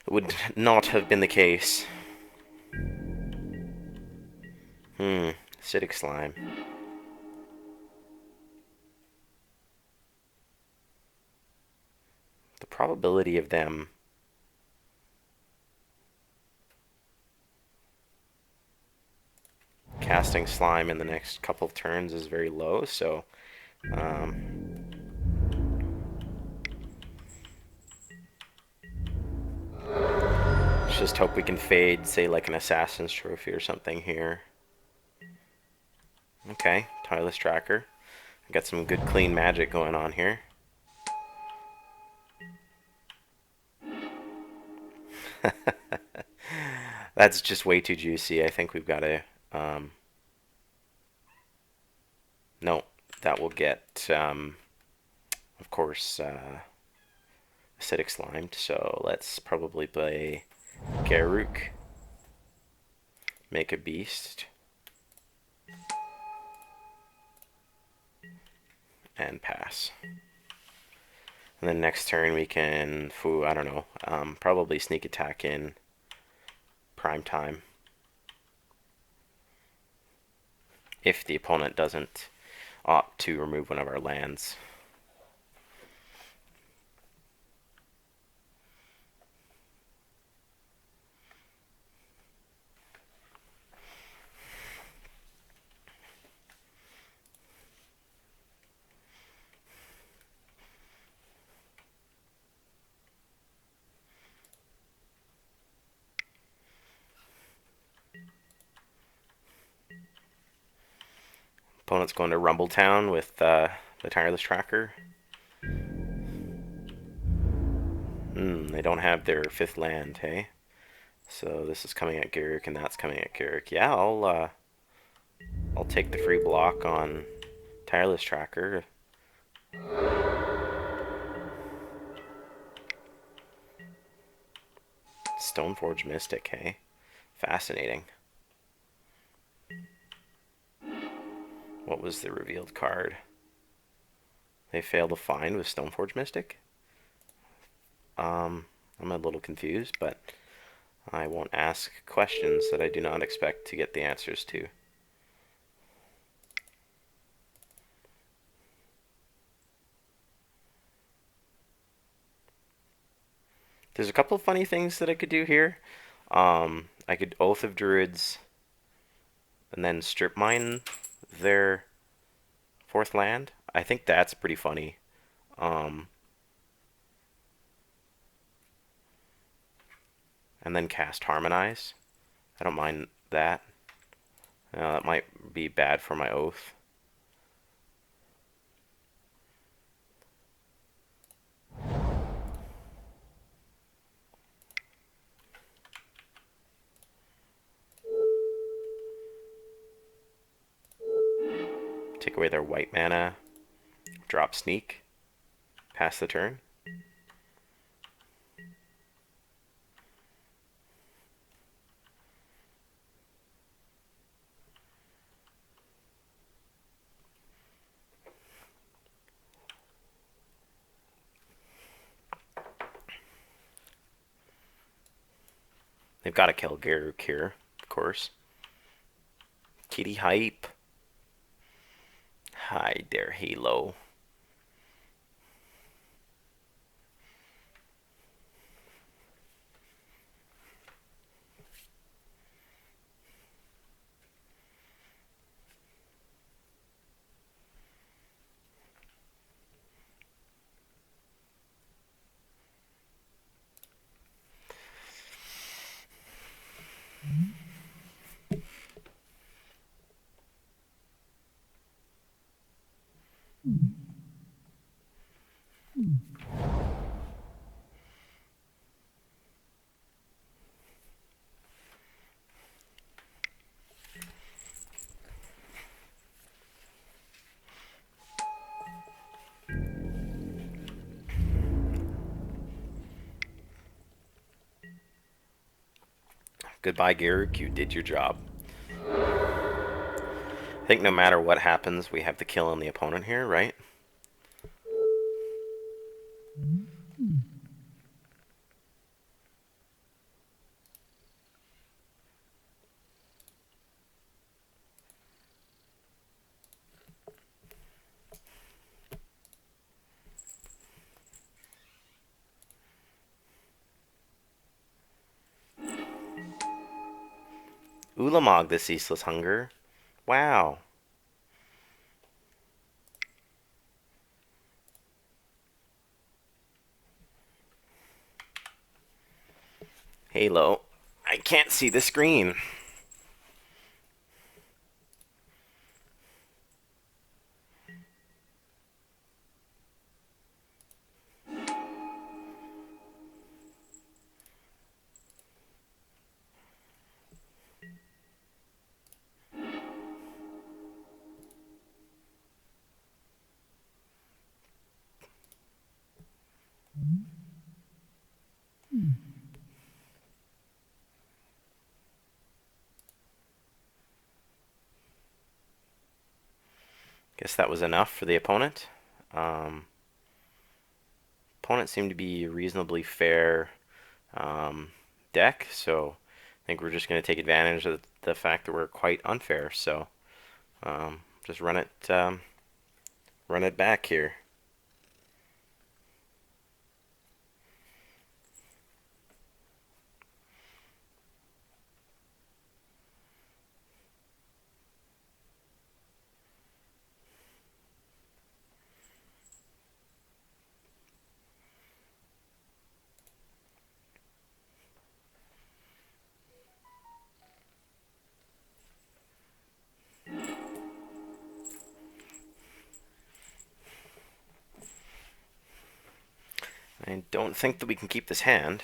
it would not have been the case. Acidic slime. The probability of them casting slime in the next couple of turns is very low, so let's just hope we can fade, say, like an Assassin's Trophy or something here. Okay, Tireless Tracker. Got some good clean magic going on here. That's just way too juicy. I think we've got to... no, that will get, of course, acidic slimed. So let's probably play Garruk. Make a beast. And pass. And then next turn we can, I don't know, probably sneak attack in prime time. If the opponent doesn't opt to remove one of our lands. Opponent's going to Rumbletown with the Tireless Tracker. They don't have their 5th land, hey? So this is coming at Garruk and that's coming at Garruk. Yeah, I'll take the free block on Tireless Tracker. Stoneforge Mystic, hey? Fascinating. What was the revealed card? They failed to find with Stoneforge Mystic? I'm a little confused, but I won't ask questions that I do not expect to get the answers to. There's a couple of funny things that I could do here. I could Oath of Druids and then strip mine their 4th land. I think that's pretty funny. And then cast Harmonize. I don't mind that. That might be bad for my Oath. Take away their white mana. Drop Sneak. Pass the turn. They've got to kill Garruk here, of course. Kitty Hype. Hi there, Halo. Goodbye, Garruk. You did your job. I think no matter what happens, we have the kill on the opponent here, right? Ulamog the Ceaseless Hunger. Wow. Halo. I can't see the screen. Guess that was enough for the opponent. Um, Opponent seemed to be reasonably fair deck, so I think we're just going to take advantage of the fact that we're quite unfair. So just run it back here. I don't think that we can keep this hand.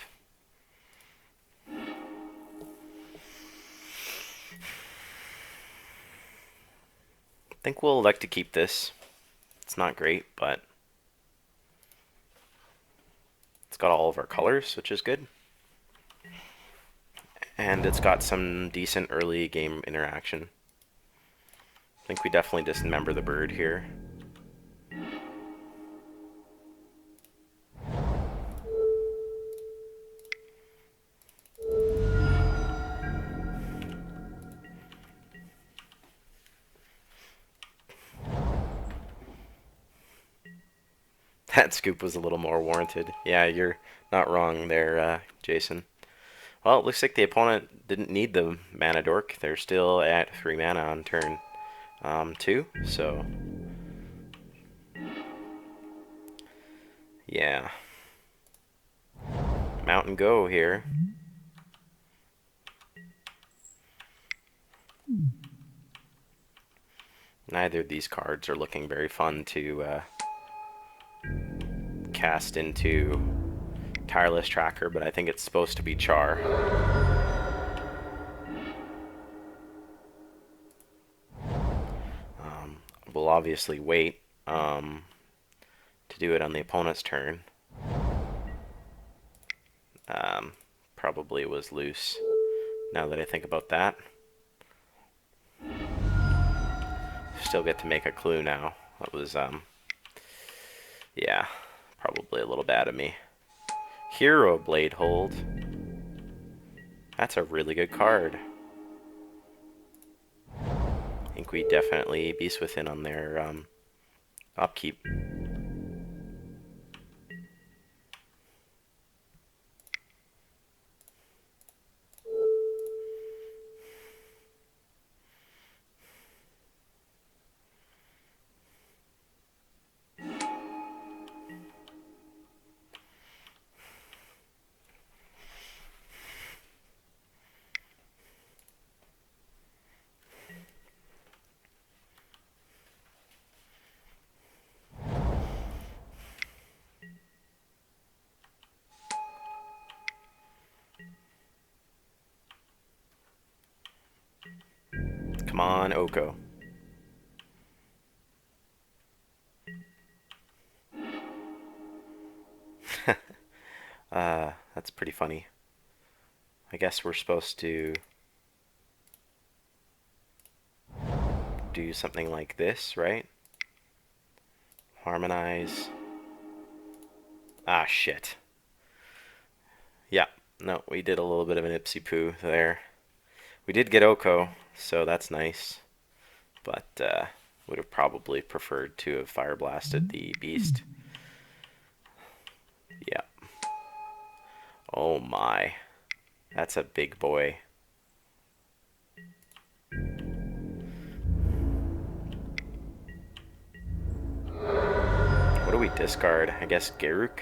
I think we'll elect to keep this. It's not great, but it's got all of our colors, which is good. And it's got some decent early game interaction. I think we definitely dismember the bird here. That scoop was a little more warranted. Yeah, you're not wrong there, Jason. Well, it looks like the opponent didn't need the mana dork. They're still at 3 mana on turn 2, so yeah. Mountain Go here. Neither of these cards are looking very fun to cast into Tireless Tracker, but I think it's supposed to be Char. We'll obviously wait to do it on the opponent's turn. Probably was loose, now that I think about that. Still get to make a clue now. That was, yeah, probably a little bad of me. Hero Blade Hold. That's a really good card. I think we definitely Beast Within on their upkeep. Come on, Oko. That's pretty funny. I guess we're supposed to do something like this, right? Harmonize. Ah, shit. Yeah, no, we did a little bit of an ipsy poo there. We did get Oko, so that's nice. But would have probably preferred to have fire blasted the beast. Yeah. Oh my. That's a big boy. we discard? I guess Garruk?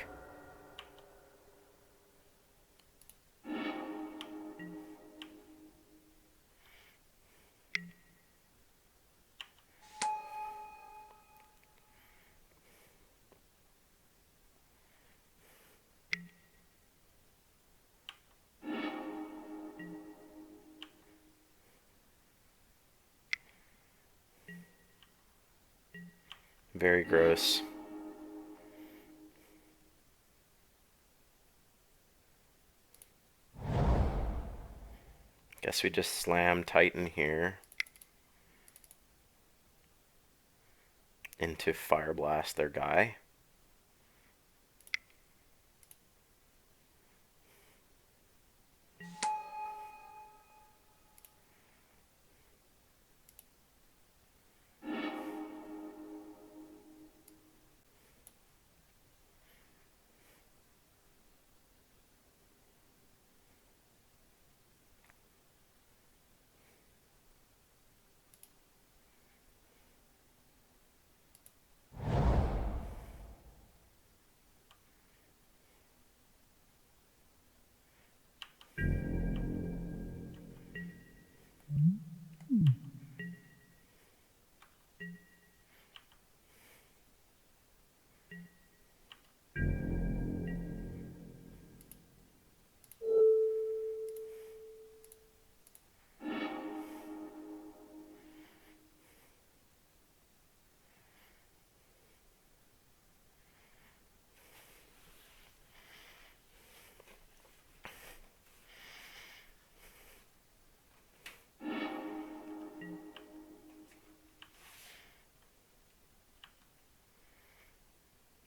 Very gross. Guess we just slam Titan here into Fire Blast their guy.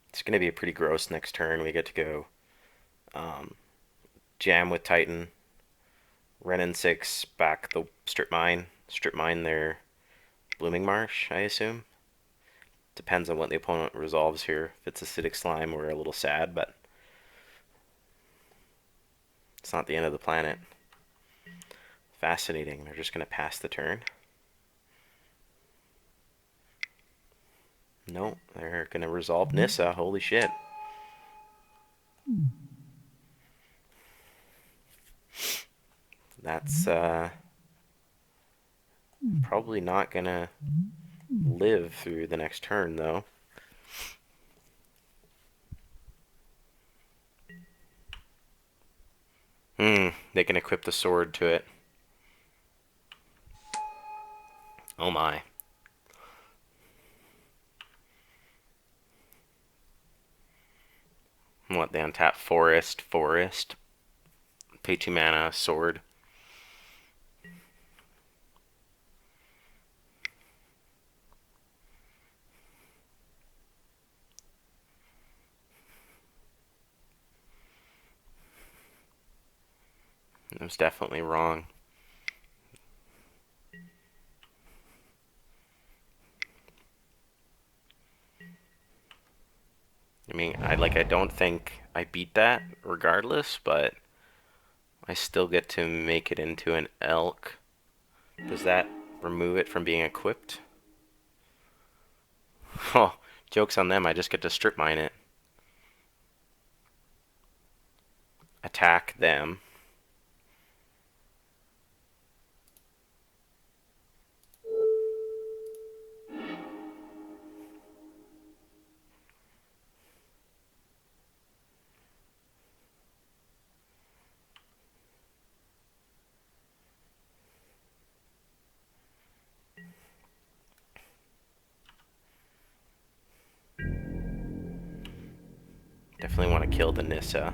It's going to be pretty gross next turn. We get to go jam with Titan, Renin 6, back the Strip Mine their Blooming Marsh, I assume. Depends on what the opponent resolves here. If it's Acidic Slime, we're a little sad, but it's not the end of the planet. Fascinating. They're just going to pass the turn. No, they're going to resolve Nissa. Holy shit. That's probably not going to live through the next turn, though. They can equip the sword to it. Oh my. What, they untap Forest, pay 2 mana, sword. I was definitely wrong. I mean, I don't think I beat that regardless, but I still get to make it into an elk. Does that remove it from being equipped? Oh, joke's on them, I just get to strip mine it. Attack them. Definitely want to kill the Nissa.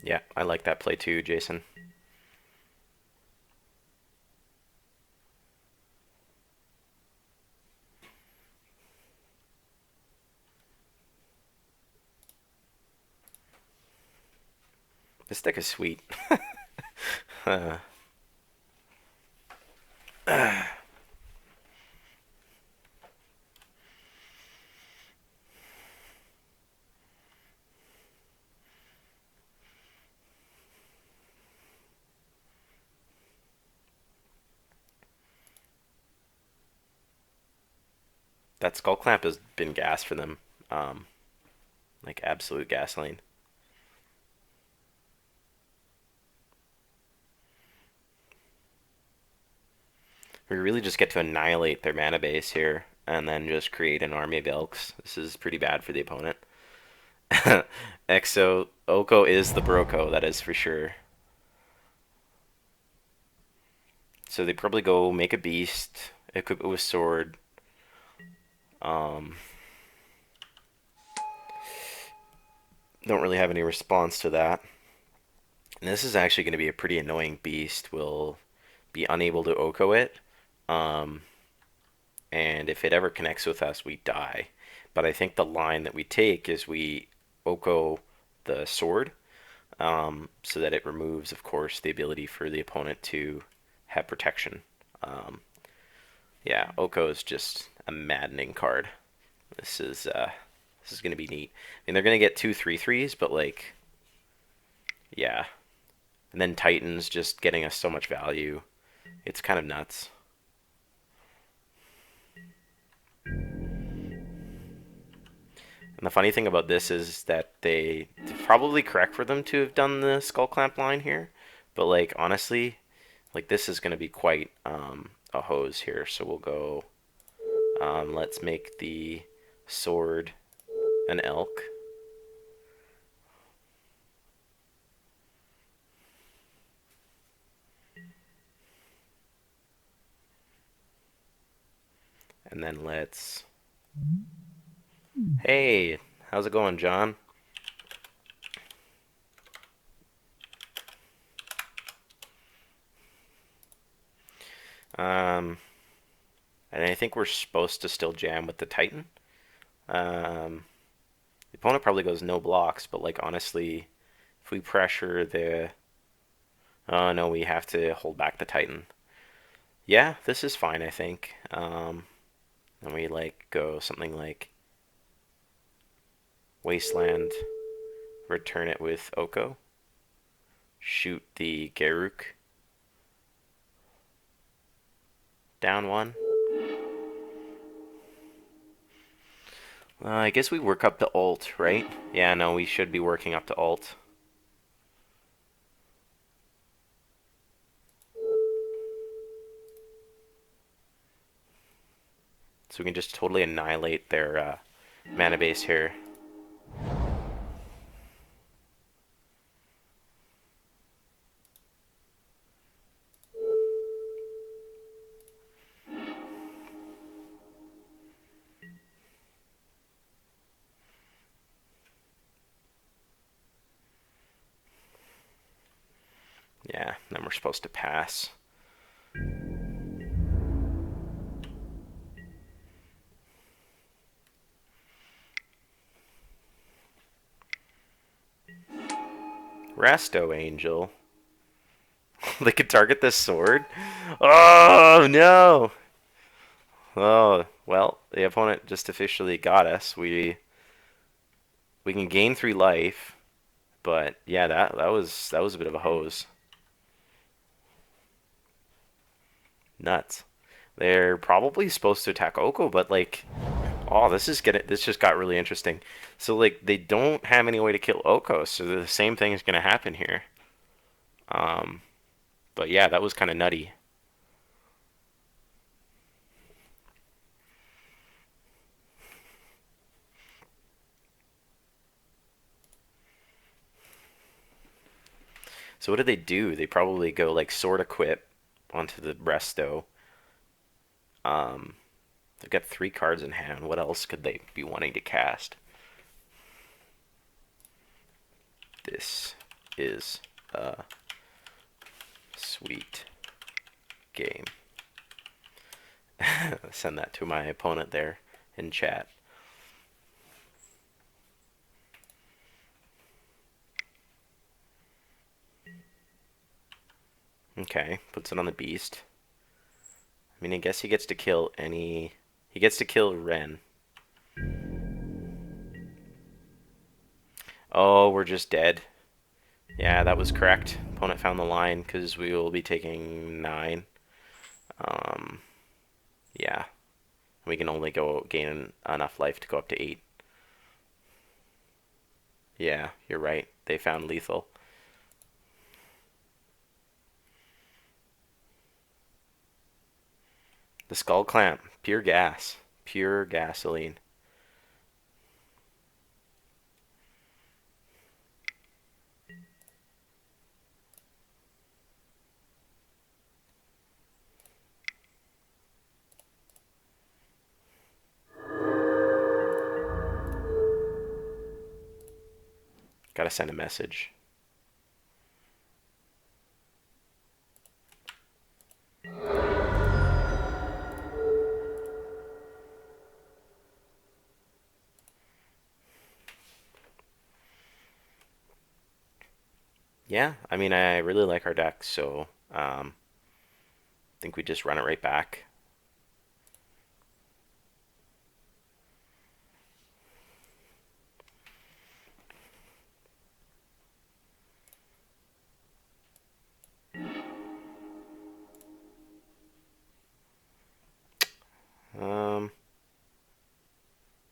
Yeah, I like that play too, Jason. This deck is sweet. uh, that Skull Clamp has been gas for them. Um, like absolute gasoline. We really just get to annihilate their mana base here and then just create an army of Elks. This is pretty bad for the opponent. Exo Oko is the Broco, that is for sure. So they probably go make a beast, equip it with sword. Um, don't really have any response to that. And this is actually going to be a pretty annoying beast. We'll be unable to Oko it. Um, and if it ever connects with us, we die. But I think the line that we take is we Oko the sword, so that it removes, of course, the ability for the opponent to have protection. Um, yeah, Oko is just a maddening card. This is gonna be neat. I mean, they're gonna get 2/3/3s, but like, yeah. And then Titans just getting us so much value. It's kind of nuts. And the funny thing about this is that it's probably correct for them to have done the Skull Clamp line here, but like honestly, like this is going to be quite a hose here. So we'll go. Let's make the sword an elk. And then let's. Hey, how's it going, John? Um, and I think we're supposed to still jam with the Titan. The opponent probably goes no blocks, but like honestly, if we pressure the, oh no, we have to hold back the Titan. Yeah, this is fine, I think. And we like go something like Wasteland, return it with Oko, shoot the Garruk, down one. I guess we work up to ult, right? Yeah, no, we should be working up to ult. So we can just totally annihilate their mana base here. Yeah, then we're supposed to pass. Resto Angel. They could target this sword? Oh, no! Oh, well, the opponent just officially got us. We can gain 3 life, but yeah, that was a bit of a hose. Nuts. They're probably supposed to attack Oko, but like, oh, this just got really interesting. So like, they don't have any way to kill Oko, so the same thing is gonna happen here. Um, but yeah, that was kind of nutty. So what did they do? They probably go like sword equip onto the Resto. Um, they've got 3 cards in hand. What else could they be wanting to cast? This is a sweet game. Send that to my opponent there in chat. Okay, puts it on the beast. I mean, I guess he gets to kill any... He gets to kill Ren. Oh, we're just dead. Yeah, that was correct. Opponent found the line because we will be taking 9. Yeah. We can only gain enough life to go up to 8. Yeah, you're right. They found lethal. The skull clamp. Pure gas. Pure gasoline. Gotta send a message. Yeah, I mean, I really like our deck, so I think we just run it right back.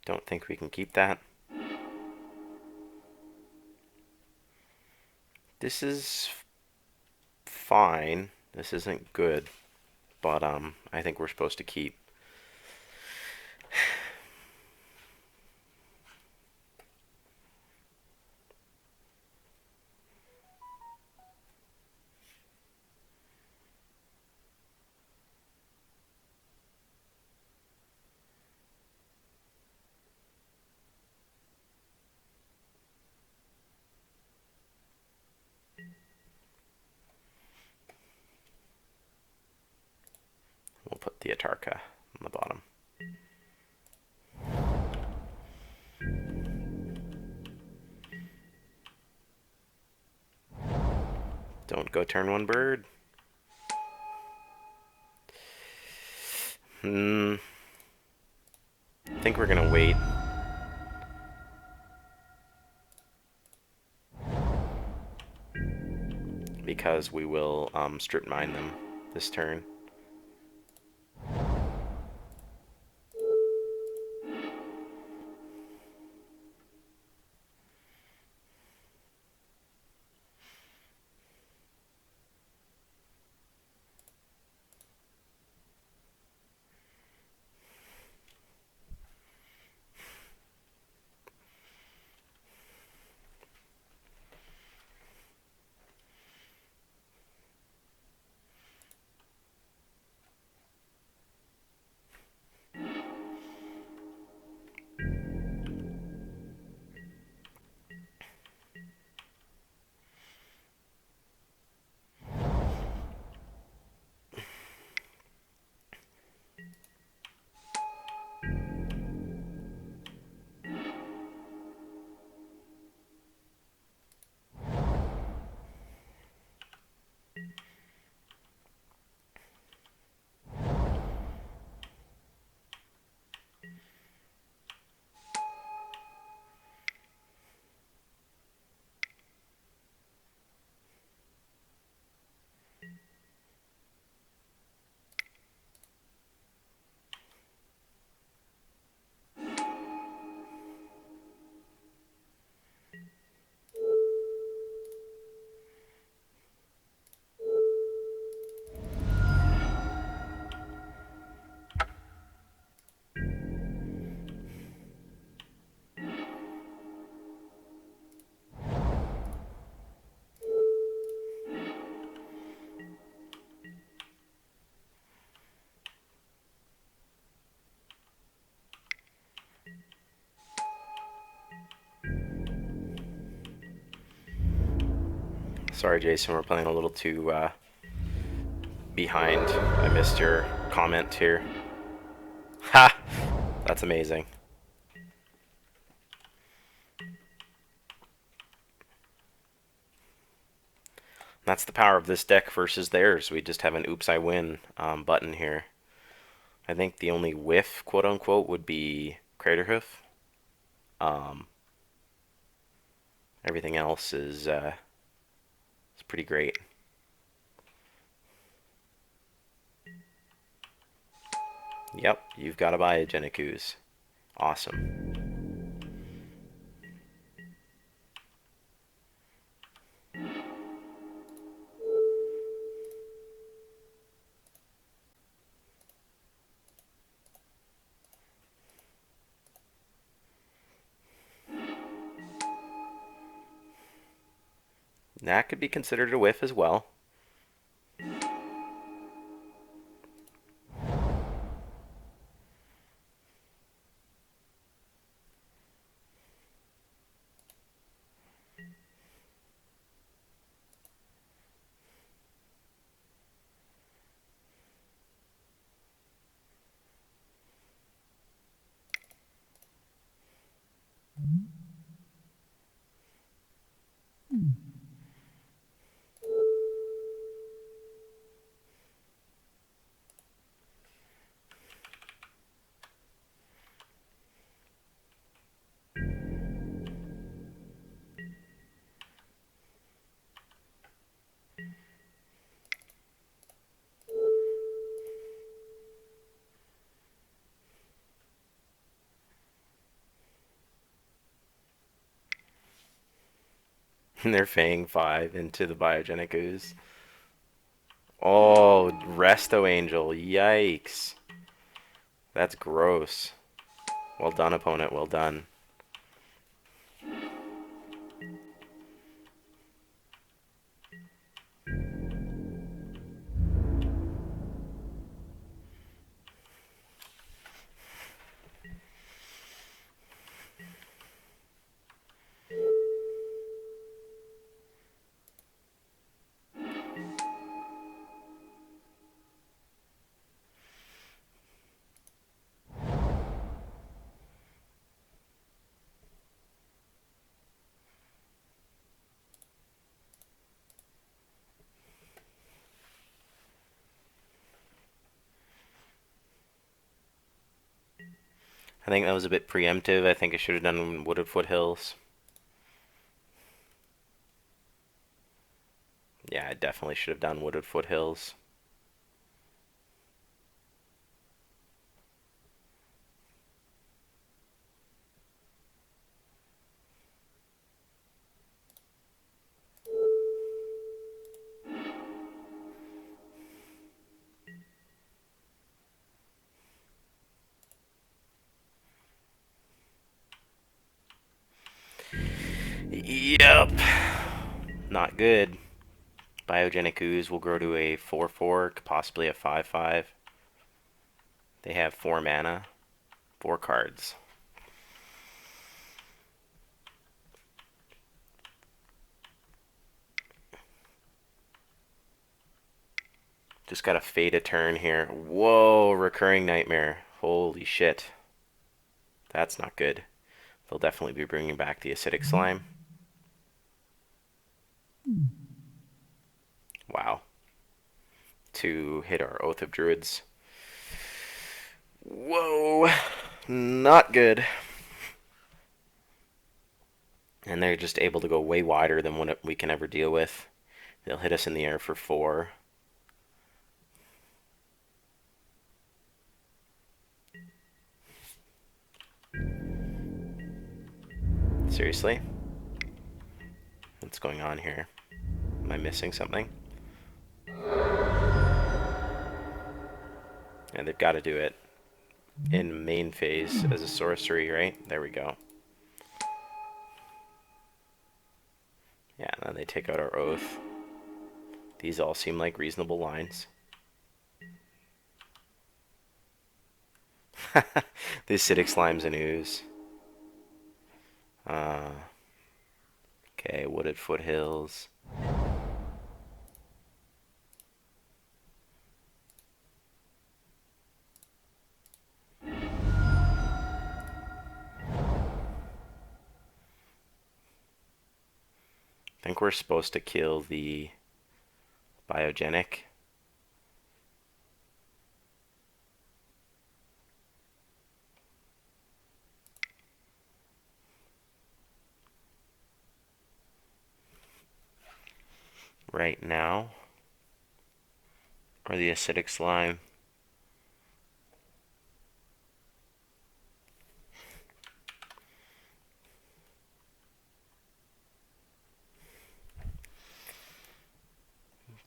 Don't think we can keep that. This is fine. This isn't good, but I think we're supposed to keep. We'll put the Atarka on the bottom. Don't go turn 1 bird. I think we're gonna wait. Because we will strip mine them this turn. Sorry, Jason, we're playing a little too behind. I missed your comment here. Ha! That's amazing. That's the power of this deck versus theirs. We just have an oops I win button here. I think the only whiff, quote unquote, would be Craterhoof. Um, Everything else is pretty great. Yep, you've got to buy a Geniku's. Awesome. That could be considered a whiff as well. They're Fang 5 into the Biogenic Ooze. Oh, Resto Angel. Yikes. That's gross. Well done, opponent. Well done. I think that was a bit preemptive. I think I should have done Wooded Foothills. Yeah, I definitely should have done Wooded Foothills. Yep. Not good. Biogenic Ooze will grow to a 4/4, possibly a 5/5. They have 4 mana, 4 cards. Just got to fade a turn here. Whoa, Recurring Nightmare. Holy shit. That's not good. They'll definitely be bringing back the Acidic Slime. Wow. To hit our Oath of Druids. Whoa. Not good. And they're just able to go way wider than what we can ever deal with. They'll hit us in the air for 4. Seriously? What's going on here? Am I missing something? And they've got to do it in main phase as a sorcery, right? There we go. Yeah, and then they take out our Oath. These all seem like reasonable lines. The Acidic Slime's an Ooze. Okay, Wooded Foothills. I think we're supposed to kill the biogenic. Right now. Or the acidic slime.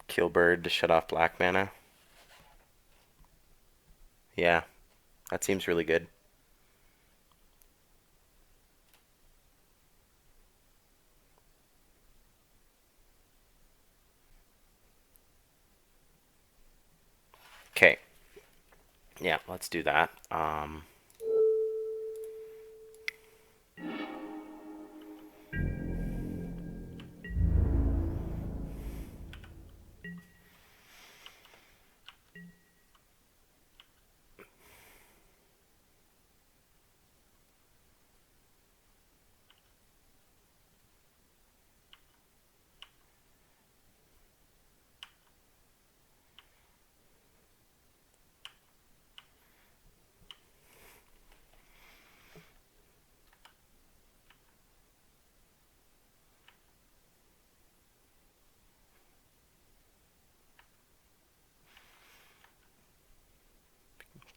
Kill bird to shut off black mana. Yeah, that seems really good. Okay. Yeah, let's do that.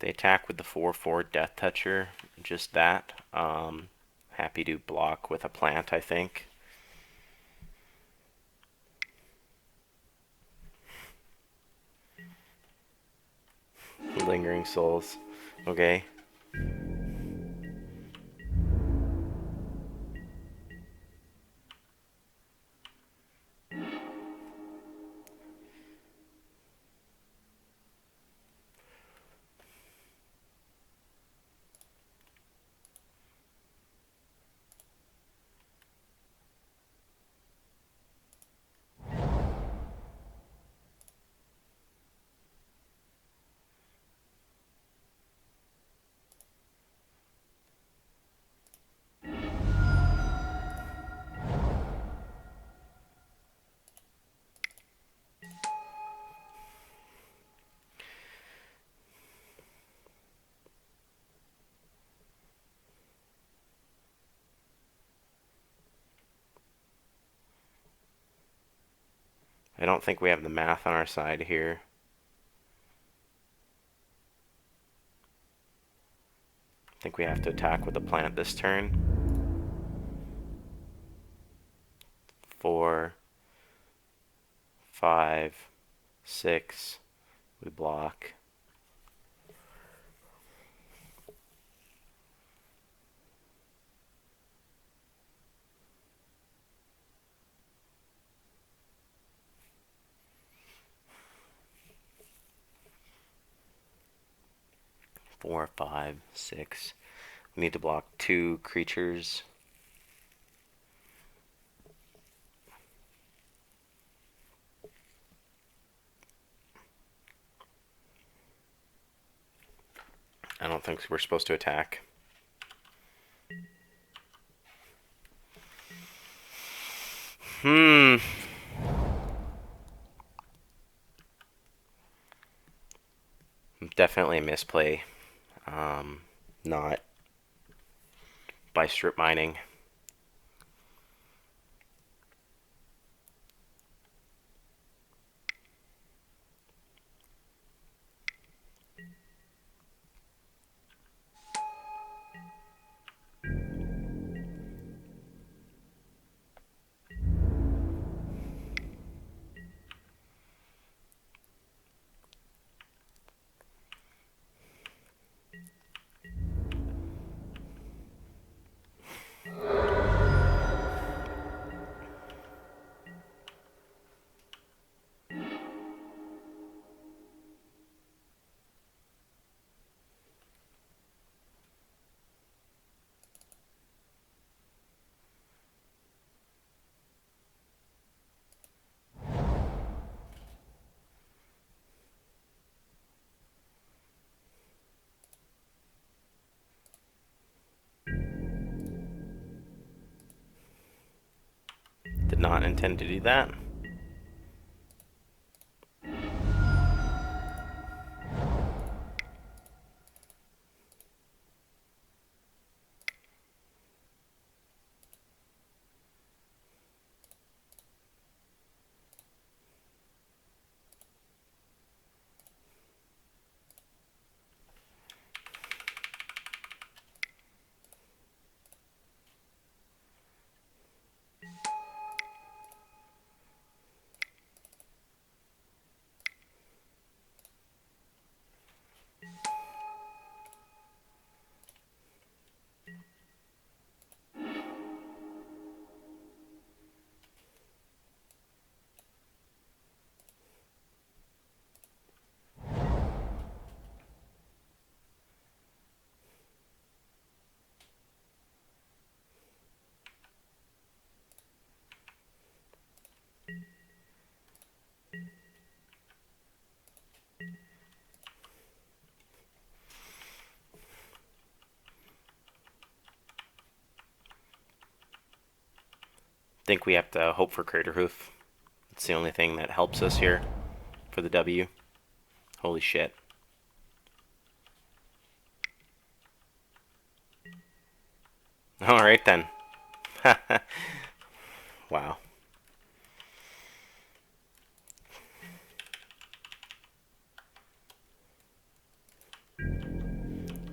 They attack with the 4/4 Death Toucher. Just that. Happy to block with a plant, I think. Lingering Souls. Okay. I don't think we have the math on our side here. I think we have to attack with a plant this turn. 4, 5, 6. We block. Four, 5, 6. We need to block 2 creatures. I don't think we're supposed to attack. Definitely a misplay. Not by strip mining. not intend to do that. Think we have to hope for Crater Hoof. It's the only thing that helps us here for the W. Holy shit. Alright then. Wow.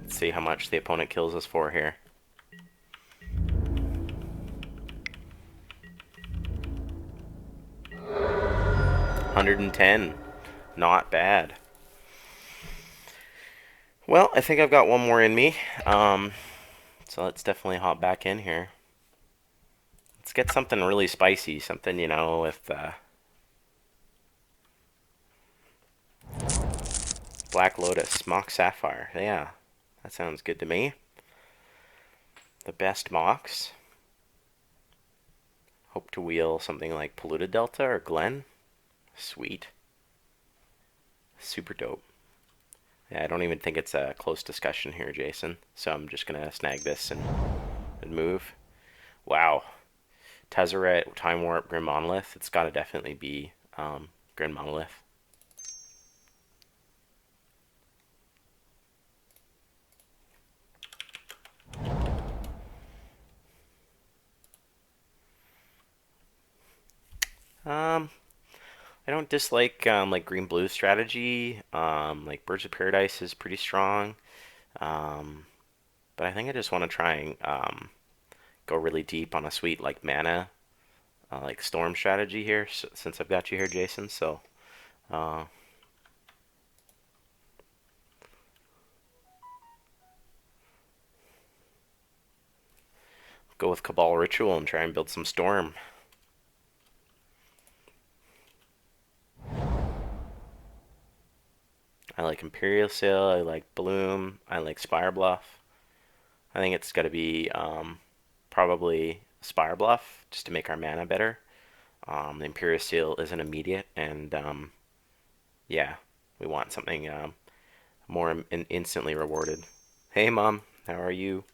Let's see how much the opponent kills us for here. 110. Not bad. Well, I think I've got one more in me. So let's definitely hop back in here. Let's get something really spicy. Something, you know, with Black Lotus, Mock Sapphire. Yeah, that sounds good to me. The best mocks. Hope to wheel something like Polluted Delta or Glen. Sweet. Super dope. Yeah, I don't even think it's a close discussion here, Jason. So I'm just going to snag this and move. Wow. Tezzeret, Time Warp, Grim Monolith. It's got to definitely be Grim Monolith. I don't dislike like green blue strategy. Like Birds of Paradise is pretty strong. But I think I just want to try and go really deep on a sweet like mana, like storm strategy here. Since I've got you here, Jason. So go with Cabal Ritual and try and build some storm. I like Imperial Sail, I like Bloom, I like Spire Bluff. I think it's got to be probably Spire Bluff just to make our mana better. The Imperial Sail isn't immediate, and yeah, we want something more instantly rewarded. Hey, Mom, how are you?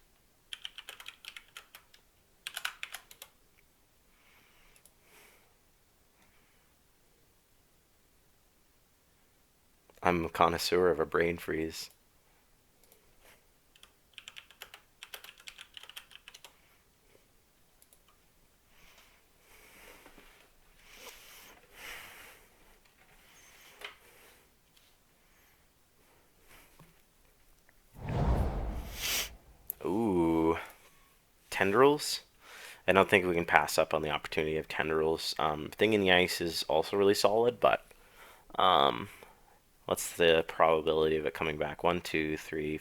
I'm a connoisseur of a brain freeze. Ooh, Tendrils? I don't think we can pass up on the opportunity of Tendrils. Thing in the Ice is also really solid, but um, what's the probability of it coming back? 1, 2, 3,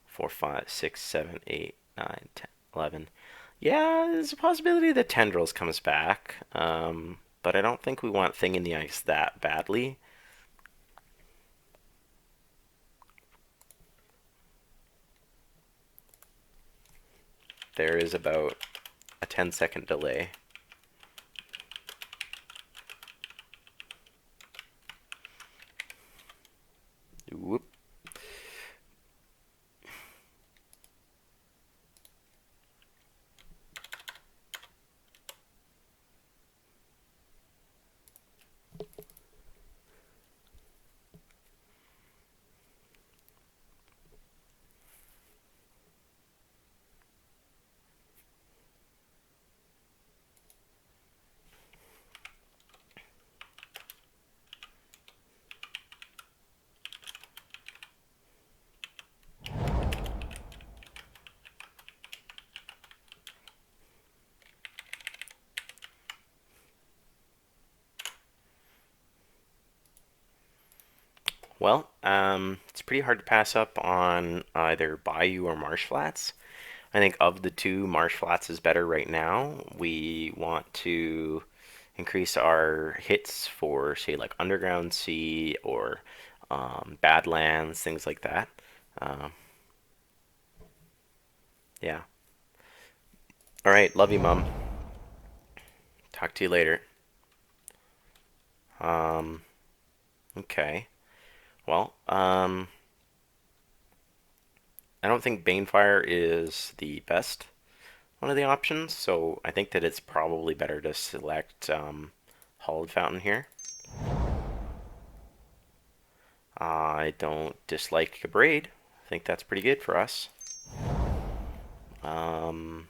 4, 5, 6, 7, 8, 9, 10, 11. Yeah, there's a possibility that Tendrils comes back, but I don't think we want Thing in the Ice that badly. There is about a 10-second delay. Whoop. Well, it's pretty hard to pass up on either Bayou or Marsh Flats. I think of the two, Marsh Flats is better right now. We want to increase our hits for, say, like Underground Sea or Badlands, things like that. Um, yeah. All right. Love you, Mom. Talk to you later. Um, okay. Well, I don't think Banefire is the best one of the options, so I think that it's probably better to select Hollowed Fountain here. I don't dislike Braid. I think that's pretty good for us. Um,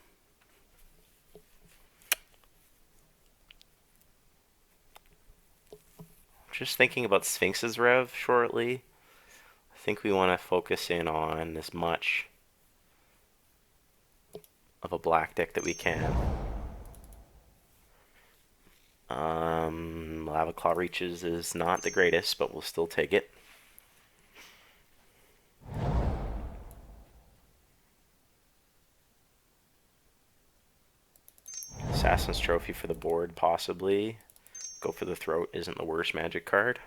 just thinking about Sphinx's Rev shortly. I think we want to focus in on as much of a black deck that we can. Lava Claw Reaches is not the greatest, but we'll still take it. Assassin's Trophy for the board, possibly. Go for the Throat isn't the worst Magic card.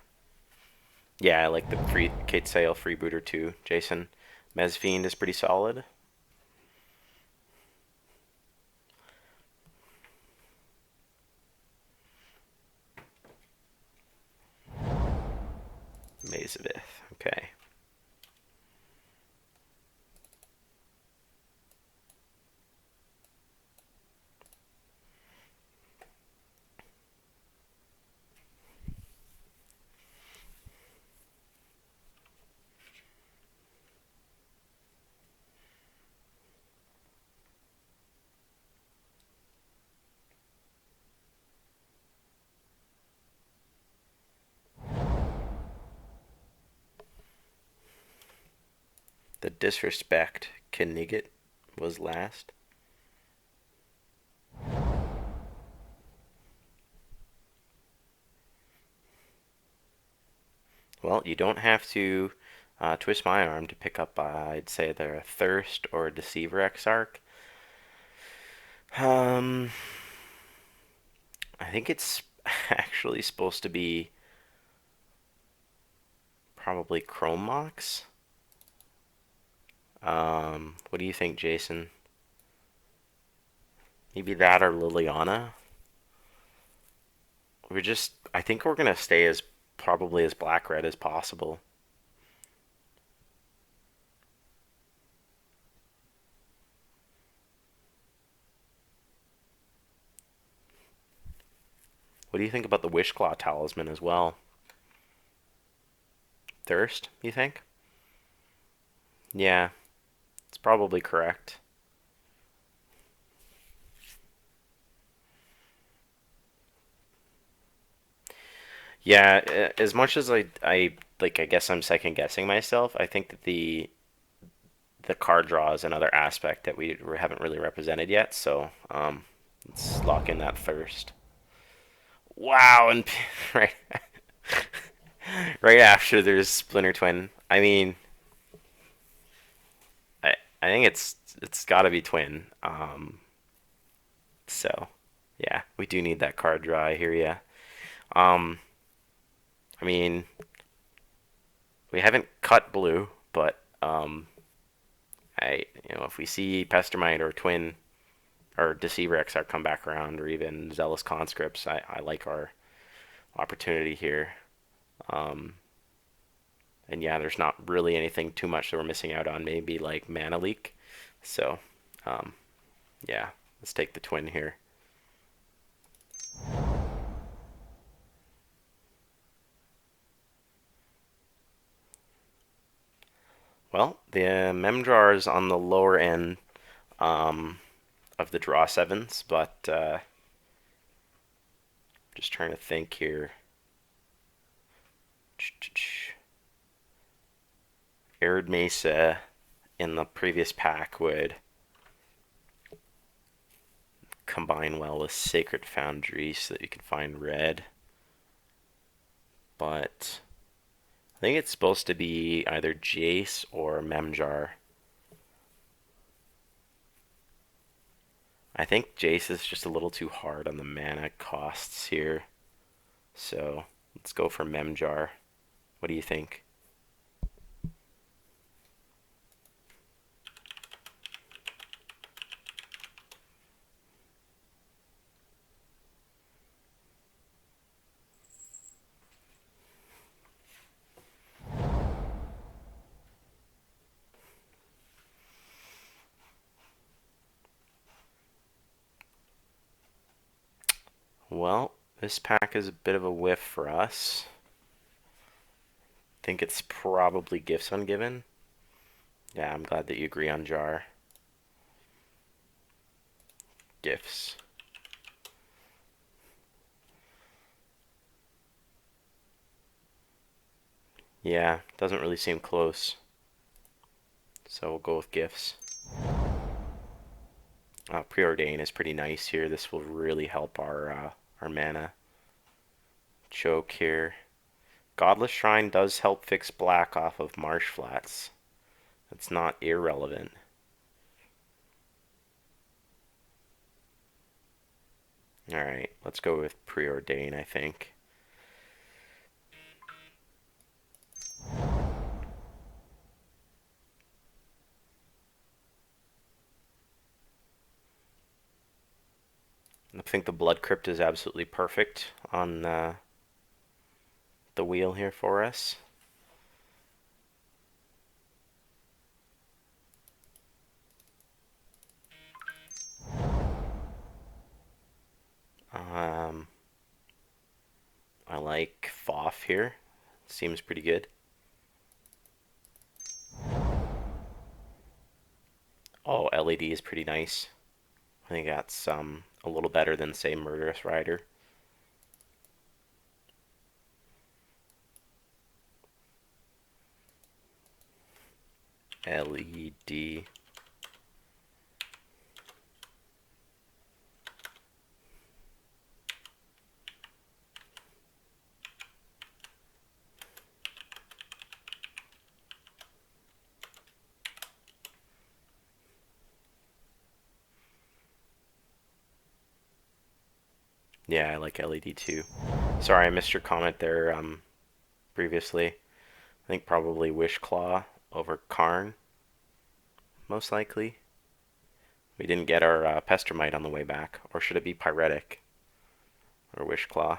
Yeah, I like the free Kate Sale freebooter too, Jason. Mezfiend is pretty solid. Maze of Ith, okay. The Disrespect Knigget was last. Well, you don't have to twist my arm to pick up, I'd say, the Thirst or Deceiver Exarch. Um, I think it's actually supposed to be probably Chrome Mox. What do you think, Jason? Maybe that or Liliana? I think we're gonna stay as probably as black red as possible. What do you think about the Wishclaw Talisman as well? Thirst, you think? Yeah, it's probably correct. Yeah, as much as I like, I guess I'm second guessing myself. I think that the card draw is another aspect that we haven't really represented yet. So let's lock in that Thirst. Wow, and right right after there's Splinter Twin. I mean, I think it's got to be Twin. So yeah, we do need that card draw. I hear ya. Um, I mean, we haven't cut blue, but if we see Pestermite or Twin or Deceiver Exarch come back around, or even Zealous Conscripts, I like our opportunity here. Um, and yeah, there's not really anything too much that we're missing out on. Maybe like Mana Leak. So, um, yeah, let's take the Twin here. Well, the mem drawer is on the lower end um, of the draw sevens, but just trying to think here. Arid Mesa in the previous pack would combine well with Sacred Foundry so that you can find red. But I think it's supposed to be either Jace or Memjar. I think Jace is just a little too hard on the mana costs here. So let's go for Memjar. What do you think? Well, this pack is a bit of a whiff for us. Think it's probably Gifts Ungiven. Yeah, I'm glad that you agree on Jar. Gifts. Yeah, doesn't really seem close. So we'll go with Gifts. Preordain is pretty nice here. This will really help our mana. Choke here. Godless Shrine does help fix black off of Marsh Flats. It's not irrelevant. Alright, let's go with Preordain, I think. I think the Blood Crypt is absolutely perfect on the wheel here for us. I like Foff here. Seems pretty good. Oh, LED is pretty nice. I think that's a little better than, say, Murderous Rider. LED. Yeah, I like LED too. Sorry, I missed your comment there previously. I think probably Wishclaw over Karn, most likely. We didn't get our Pestermite on the way back. Or should it be Pyretic? Or Wishclaw?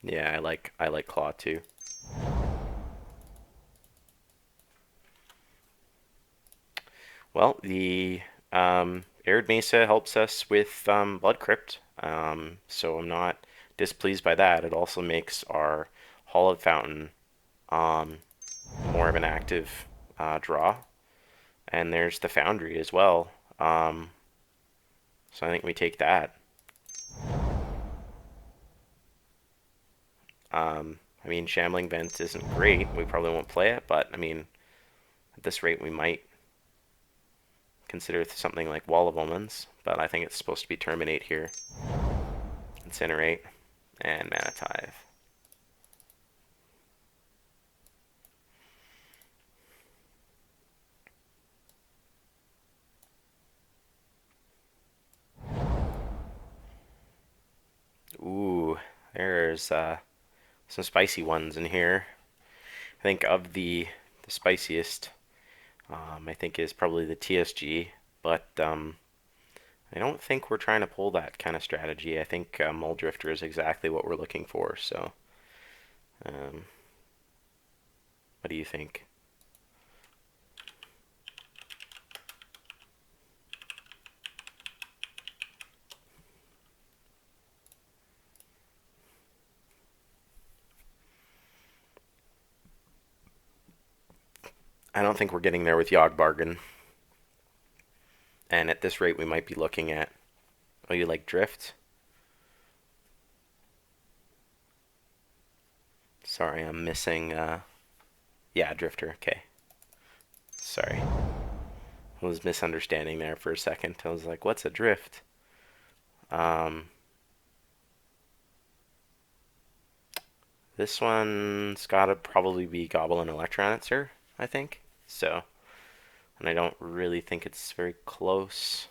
Yeah, I like Claw too. Well, the Arid Mesa helps us with Blood Crypt, so I'm not displeased by that. It also makes our Hollowed Fountain more of an active draw. And there's the Foundry as well. So I think we take that. I mean, Shambling Vent isn't great. We probably won't play it, but I mean, at this rate, we might consider something like Wall of Omens. But I think it's supposed to be Terminate here. Incinerate and Mana Tithe. Ooh, there's some spicy ones in here. I think of the spiciest, I think is probably the TSG, but I don't think we're trying to pull that kind of strategy. I think Muldrifter is exactly what we're looking for. So, um, what do you think? I don't think we're getting there with Yogg Bargain. And at this rate, we might be looking at. Oh, you like Drift? Sorry, I'm missing. Yeah, Drifter. Okay. Sorry. was misunderstanding there for a second. I was like, what's a drift? Um, this one's gotta probably be Goblin Electronitzer, I think. So, and I don't really think it's very close.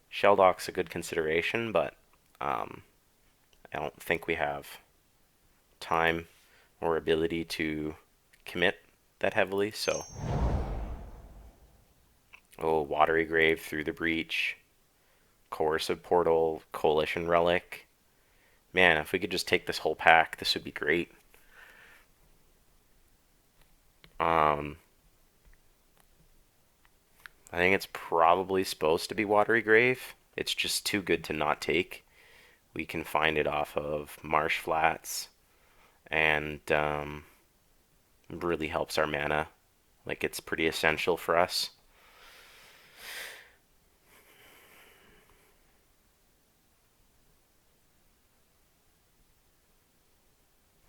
Sheldock's a good consideration, but um, I don't think we have time or ability to commit that heavily. So, oh, Watery Grave through the breach, Coercive Portal, Coalition Relic. Man, if we could just take this whole pack, this would be great. Um, I think it's probably supposed to be Watery Grave. It's just too good to not take. We can find it off of Marsh Flats, and really helps our mana. Like, it's pretty essential for us.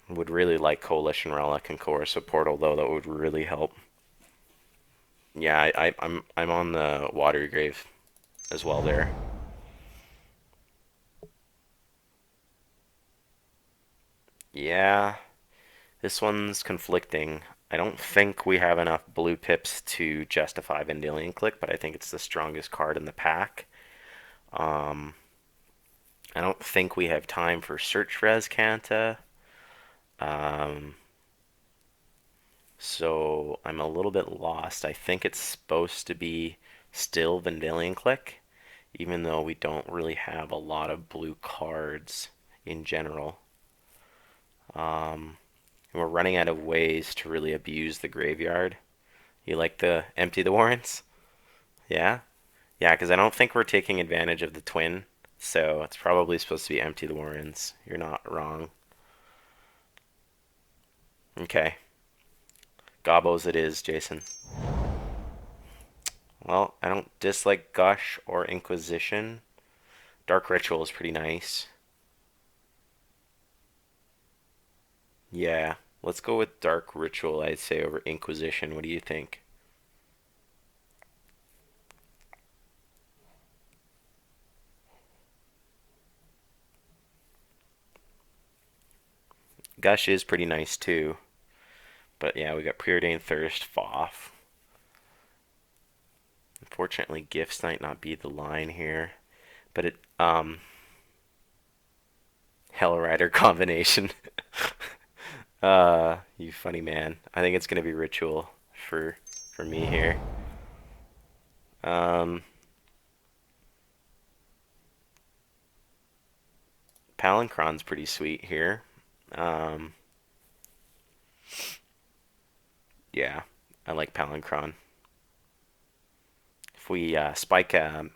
Would really like Coalition Relic and Coercive Portal though. That would really help. Yeah, I'm on the Watery Grave as well there. Yeah, this one's conflicting. I don't think we have enough blue pips to justify Vendilion Click, but I think it's the strongest card in the pack. Um, I don't think we have time for Search Res Canta. Um, so I'm a little bit lost. I think it's supposed to be still Vendilion Click, even though we don't really have a lot of blue cards in general. We're running out of ways to really abuse the graveyard. You like the empty the warrants? Yeah? Yeah, because I don't think we're taking advantage of the twin, so it's probably supposed to be empty the warrants. You're not wrong. Okay. Gobos it is, Jason. Well, I don't dislike Gush or Inquisition. Dark Ritual is pretty nice. Yeah, let's go with Dark Ritual, I'd say, over Inquisition. What do you think? Gush is pretty nice too. But yeah, we got Preordained Thirst, Foff. Unfortunately, Gifts might not be the line here. But Hell Rider combination. You funny man. I think it's gonna be Ritual for me here. Um, Palancron's pretty sweet here. Um, yeah, I like Palancron. If we spike a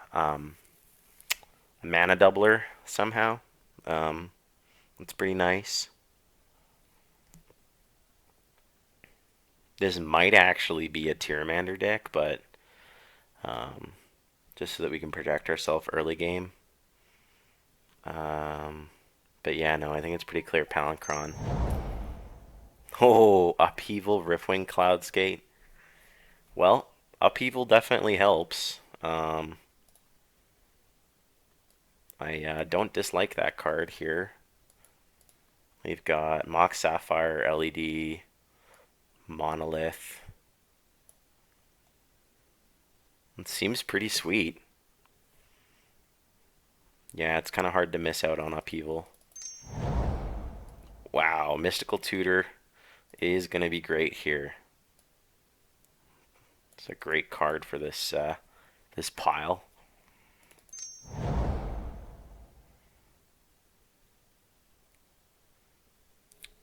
mana doubler somehow, um, it's pretty nice. This might actually be a Tyramander deck, but um, just so that we can protect ourselves early game. Um, but yeah, no, I think it's pretty clear Palancron. Oh, Upheaval, Riftwing, Cloudskate. Well, Upheaval definitely helps. I don't dislike that card here. We've got Mox Sapphire, LED, Monolith. It seems pretty sweet. Yeah, it's kind of hard to miss out on Upheaval. Wow, Mystical Tutor is going to be great here. It's a great card for this pile.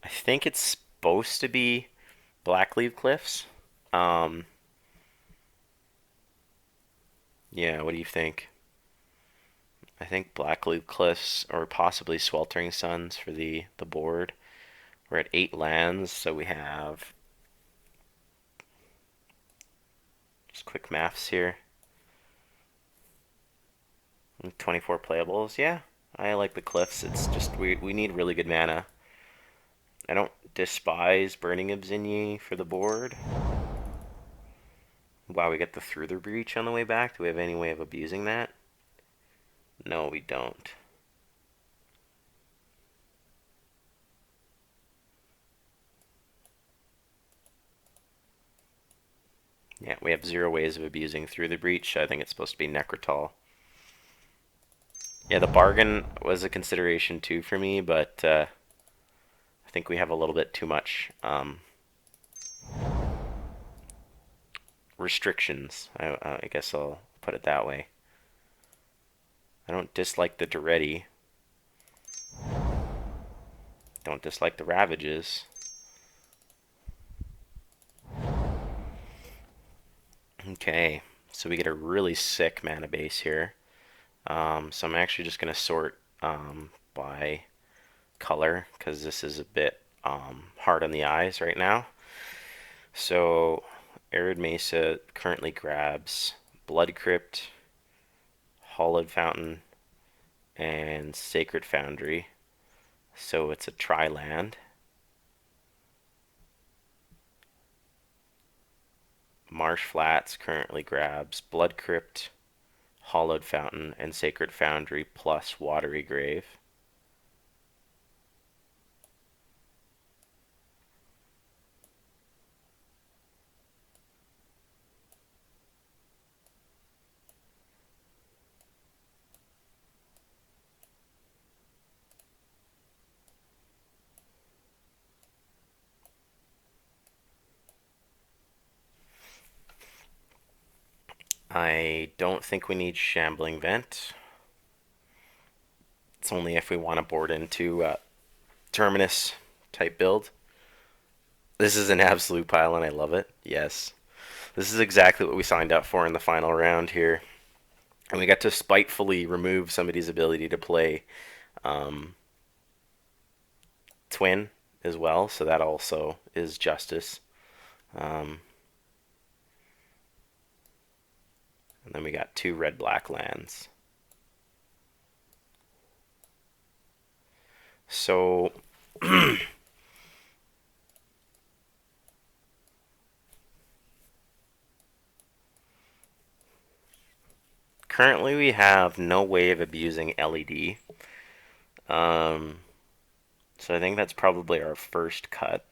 I think it's supposed to be Blackleaf Cliffs. Um, yeah, what do you think? I think Blackleaf Cliffs or possibly Sweltering Suns for the board. We're at 8 lands, so we have just quick maths here. 24 playables. Yeah, I like the Cliffs. It's just we need really good mana. I don't despise Burning of Zinyi for the board. Wow, we get the through the breach on the way back. Do we have any way of abusing that? No, we don't. Yeah, we have 0 ways of abusing through the breach. I think it's supposed to be Necrotol. Yeah, the bargain was a consideration too for me, but I think we have a little bit too much restrictions. I guess I'll put it that way. I don't dislike the Duretti. Don't dislike the Ravages. Okay, so we get a really sick mana base here. So I'm actually just going to sort by color because this is a bit hard on the eyes right now. So Arid Mesa currently grabs Blood Crypt, Hollowed Fountain, and Sacred Foundry. So it's a tri-land. Marsh Flats currently grabs Blood Crypt, Hollowed Fountain, and Sacred Foundry plus Watery Grave. I don't think we need Shambling Vent. It's only if we want to board into Terminus type build. This is an absolute pile and I love it. Yes. This is exactly what we signed up for in the final round here. And we got to spitefully remove somebody's ability to play Twin as well, so that also is justice. And then we got 2 red-black lands. So currently we have no way of abusing LED. So I think that's probably our first cut.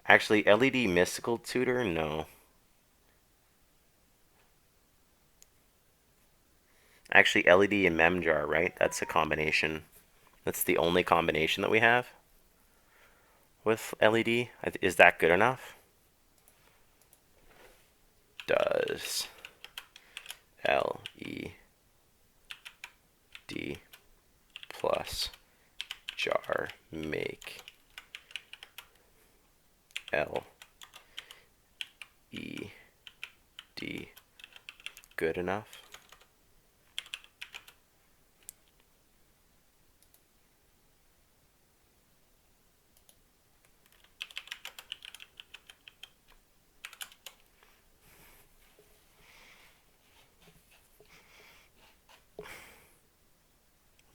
Actually, LED Mystical Tutor? No. Actually, LED and Memjar, right? That's a combination. That's the only combination that we have with LED. Is that good enough? Does LED plus jar make LED good enough?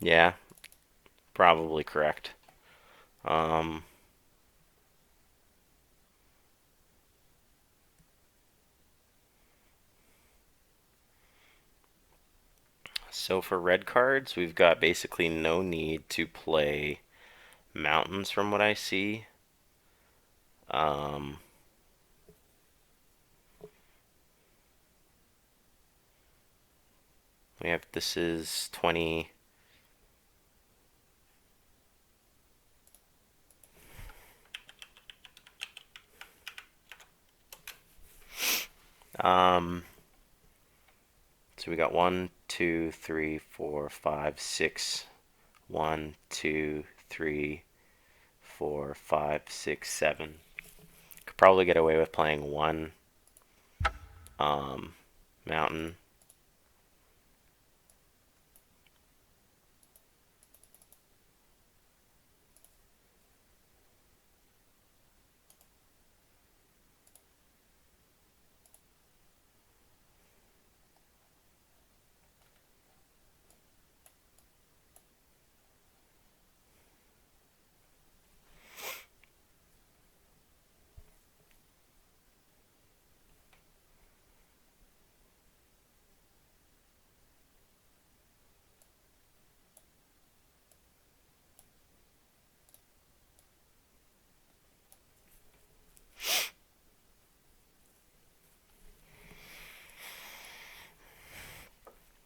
Yeah, probably correct. So for red cards, we've got basically no need to play mountains from what I see. We have, this is 20. So we got 1, 2, 3, 4, 5, 6. 1, 2, 3, 4, 5, 6, 7. Could probably get away with playing 1 mountain.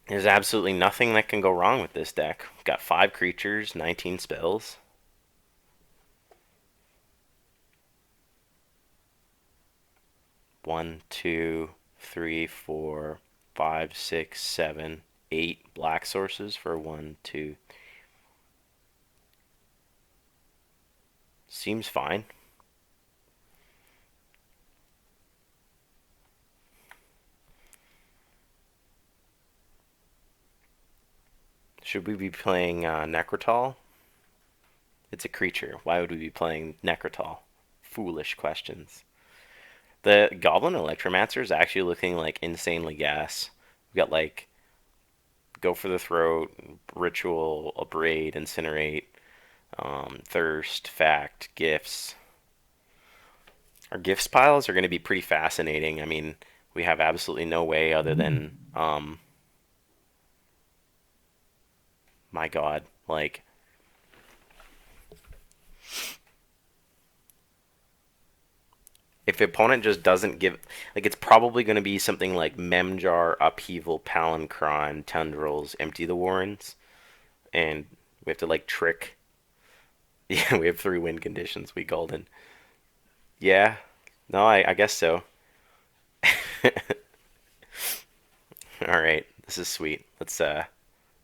There's absolutely nothing that can go wrong with this deck. We've got 5 creatures, 19 spells. One, two, three, four, five, six, seven, 8 black sources for one, two. Seems fine. Should we be playing Necrotol? It's a creature. Why would we be playing Necrotol? Foolish questions. The Goblin Electromancer is actually looking like insanely gas. We've got like Go for the Throat, Ritual, Abrade, Incinerate, Thirst, Fact, Gifts. Our gifts piles are going to be pretty fascinating. I mean, we have absolutely no way other than, my God, like, if the opponent just doesn't give, like, it's probably going to be something like Memjar, Upheaval, Palancron, Tendrils, Empty the Warrens, and we have to, like, trick. Yeah, we have 3 win conditions. We golden. Yeah, no, I guess so. All right, this is sweet. Let's,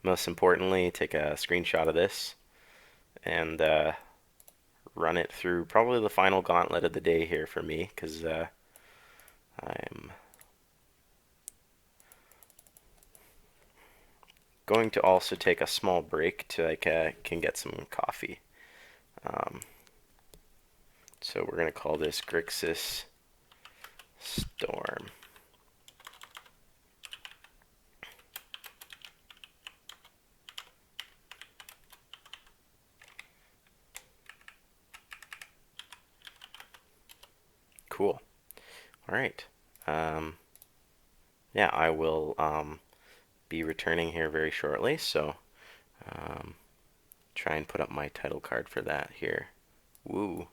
most importantly, take a screenshot of this and run it through probably the final gauntlet of the day here for me, because I'm going to also take a small break to like can get some coffee. Um, so we're gonna call this Grixis Storm. Cool. All right. Um, yeah, I will be returning here very shortly. So um, try and put up my title card for that here. Woo.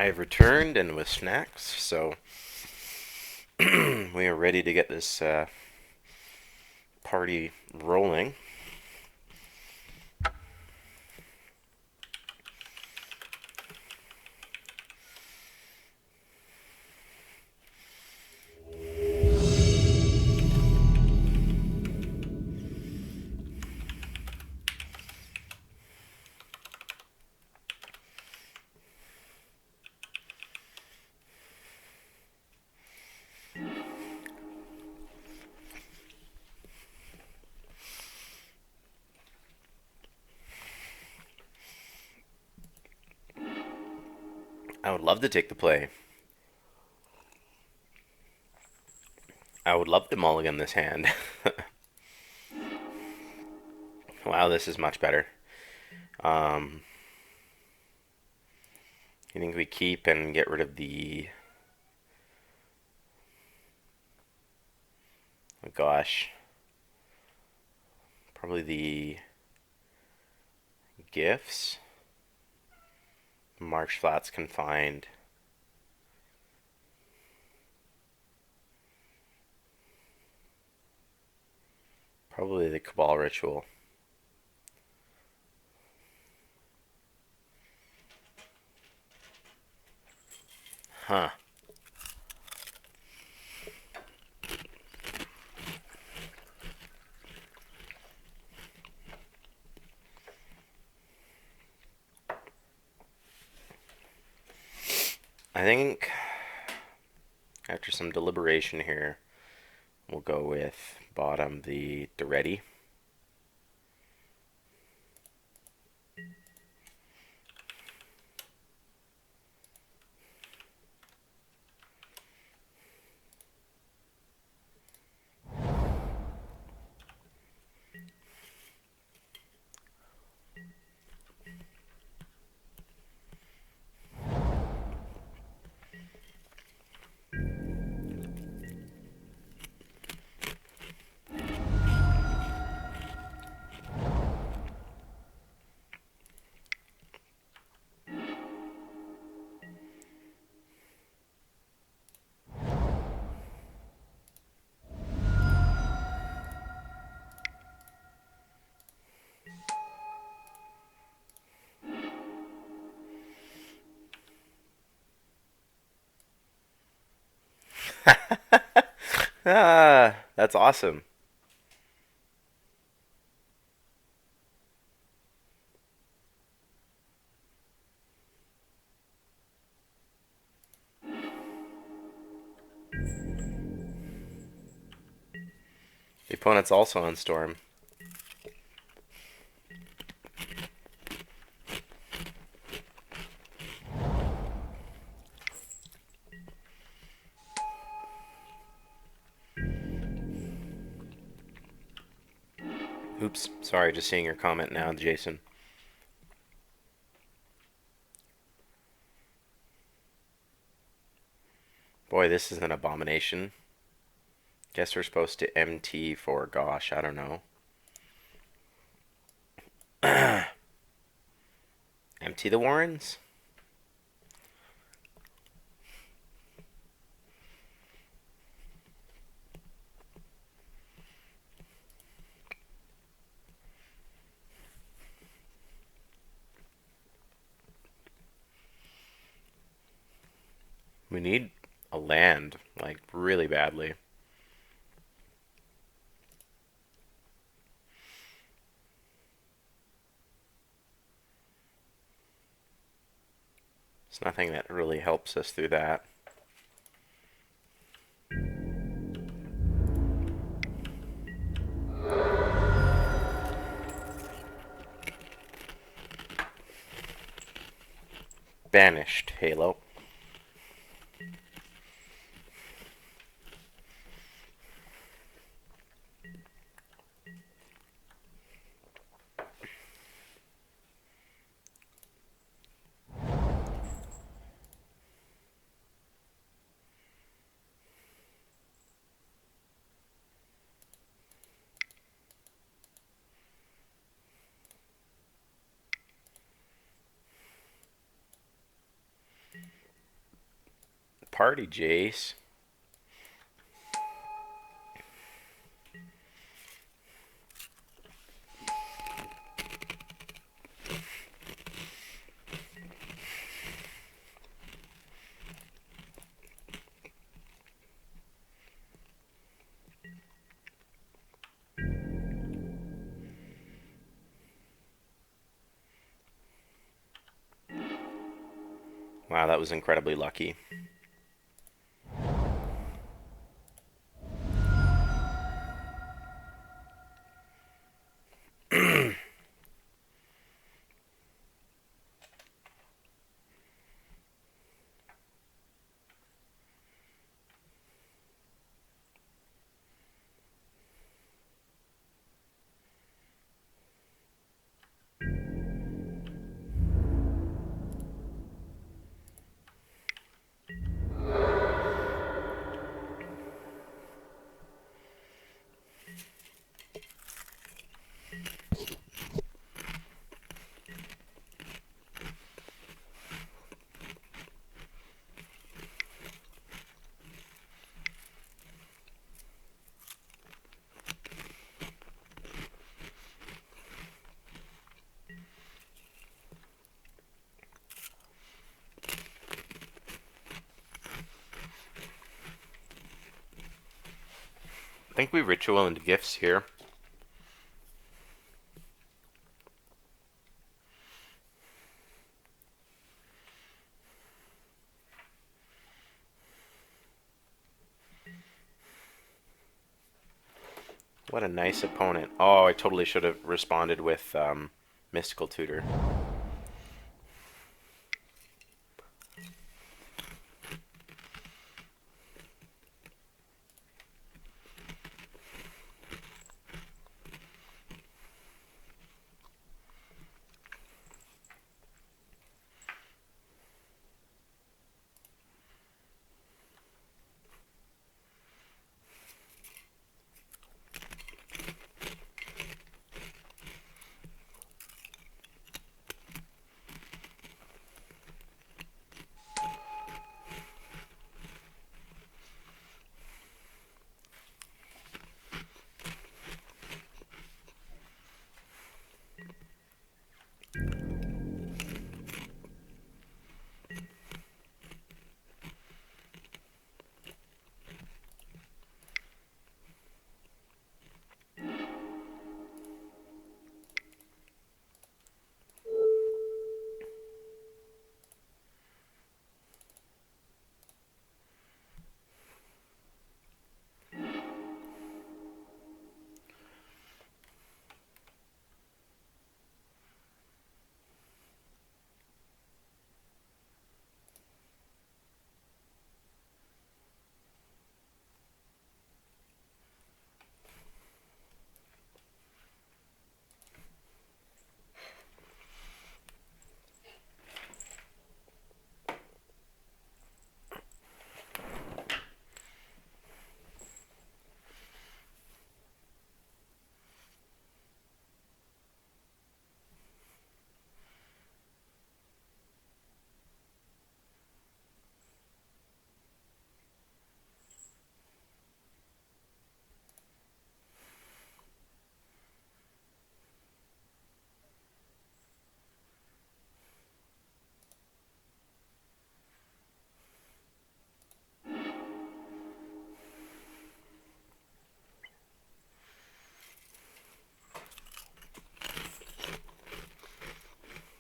I've returned and with snacks, so we are ready to get this party rolling. I would love to take the play. I would love to mulligan this hand. Wow, this is much better. Um, you think we keep and get rid of the... Oh gosh. Probably the gifts. March flats confined. Probably the Cabal ritual. Huh. I think after some deliberation here, we'll go with bottom the Ready. Ah, that's awesome. The opponent's also on Storm. Oops, sorry, just seeing your comment now, Jason. Boy, this is an abomination. Guess we're supposed to MT for, gosh, I don't know. Empty the Warrens? We need a land, like, really badly. There's nothing that really helps us through that. Banished, Halo. party, Jace. Wow, that was incredibly lucky. I think we ritual into gifts here. What a nice opponent. Oh, I totally should have responded with Mystical Tutor.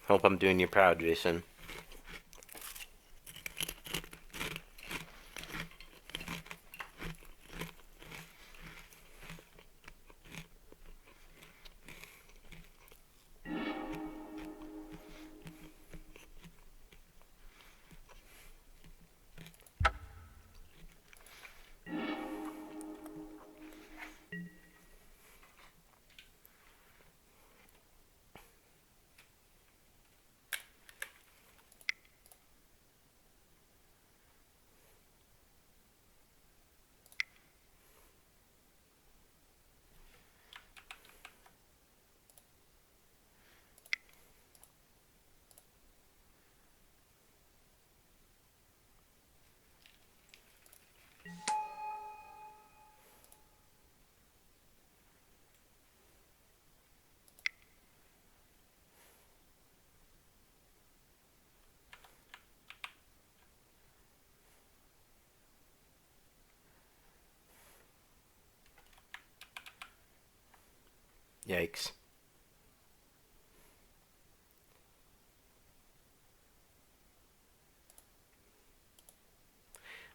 Hope I'm doing you proud, Jason. Yikes.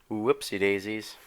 Whoopsie daisies.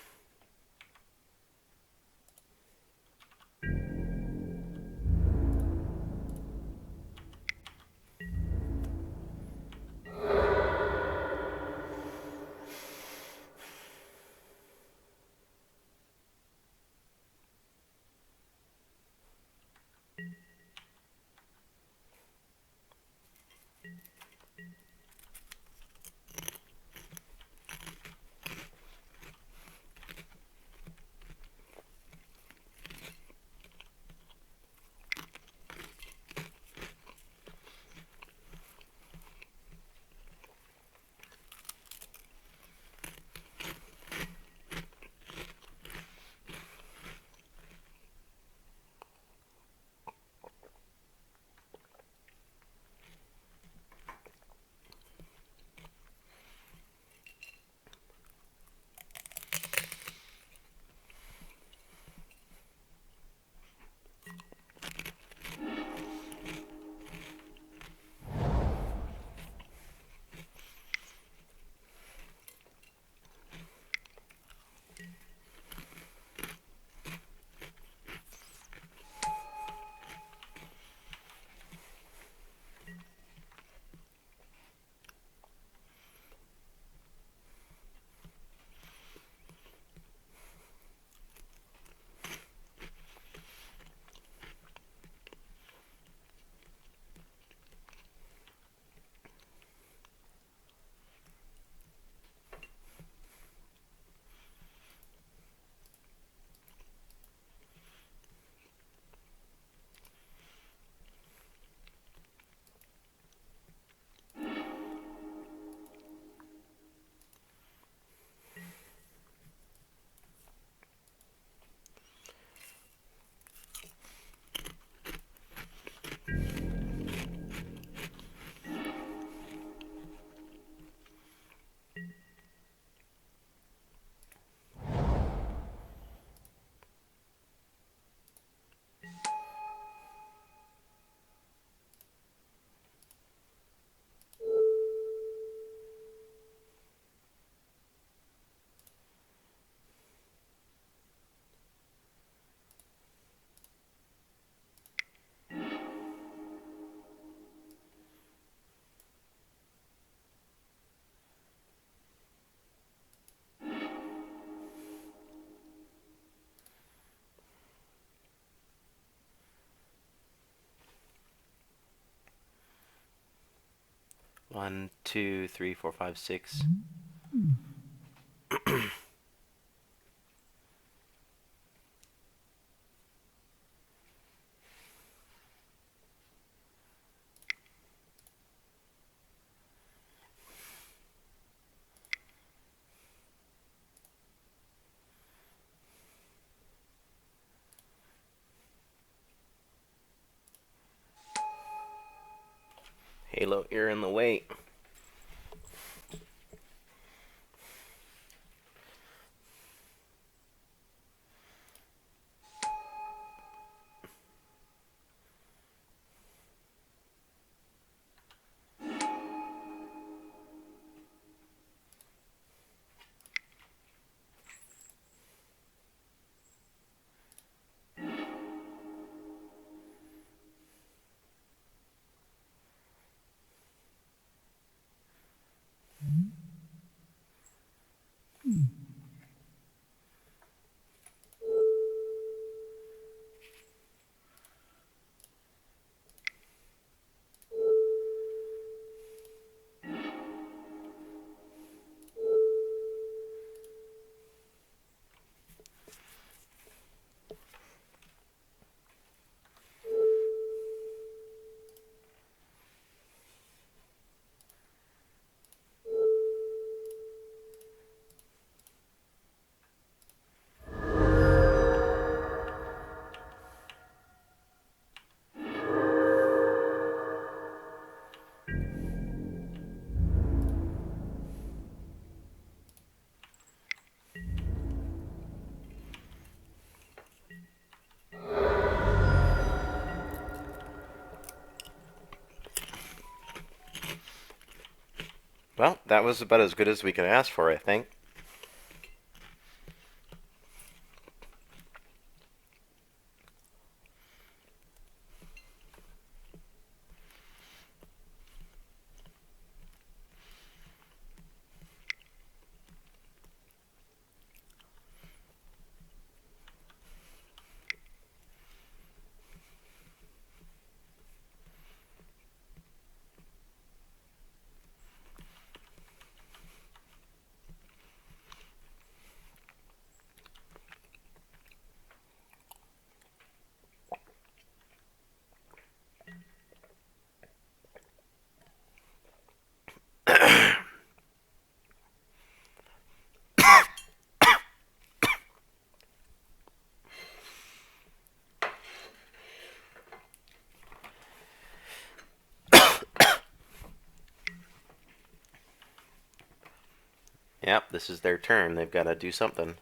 One, two, three, four, five, six. Halo, you're in the way. Well, that was about as good as we could ask for, I think. Yep, this is their turn. They've got to do something.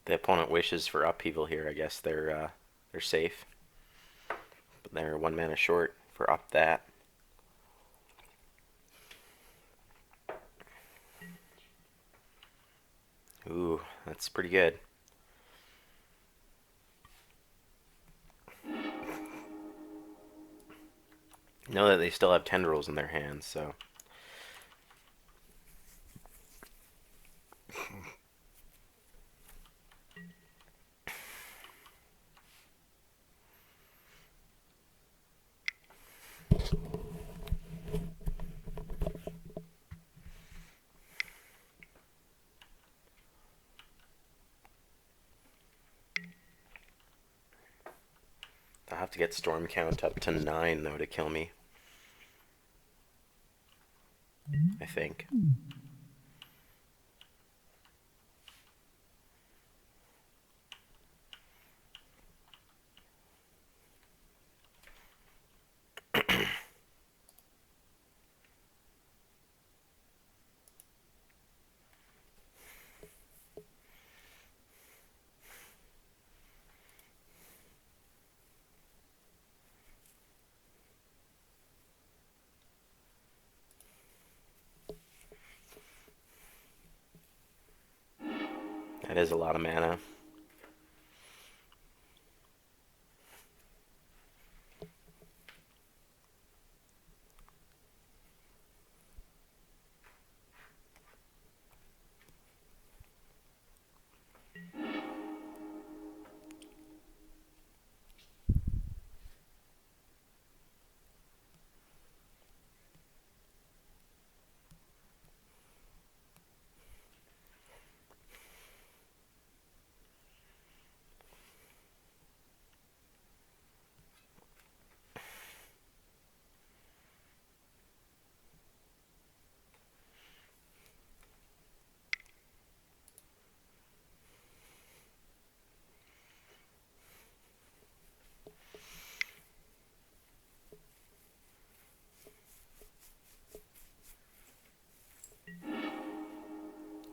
The opponent wishes for upheaval here. I guess they're safe, but they're 1 mana short for up that. Ooh, that's pretty good. Know that they still have tendrils in their hands, so I'll have to get storm count up to 9 though to kill me. I think. That is a lot of mana.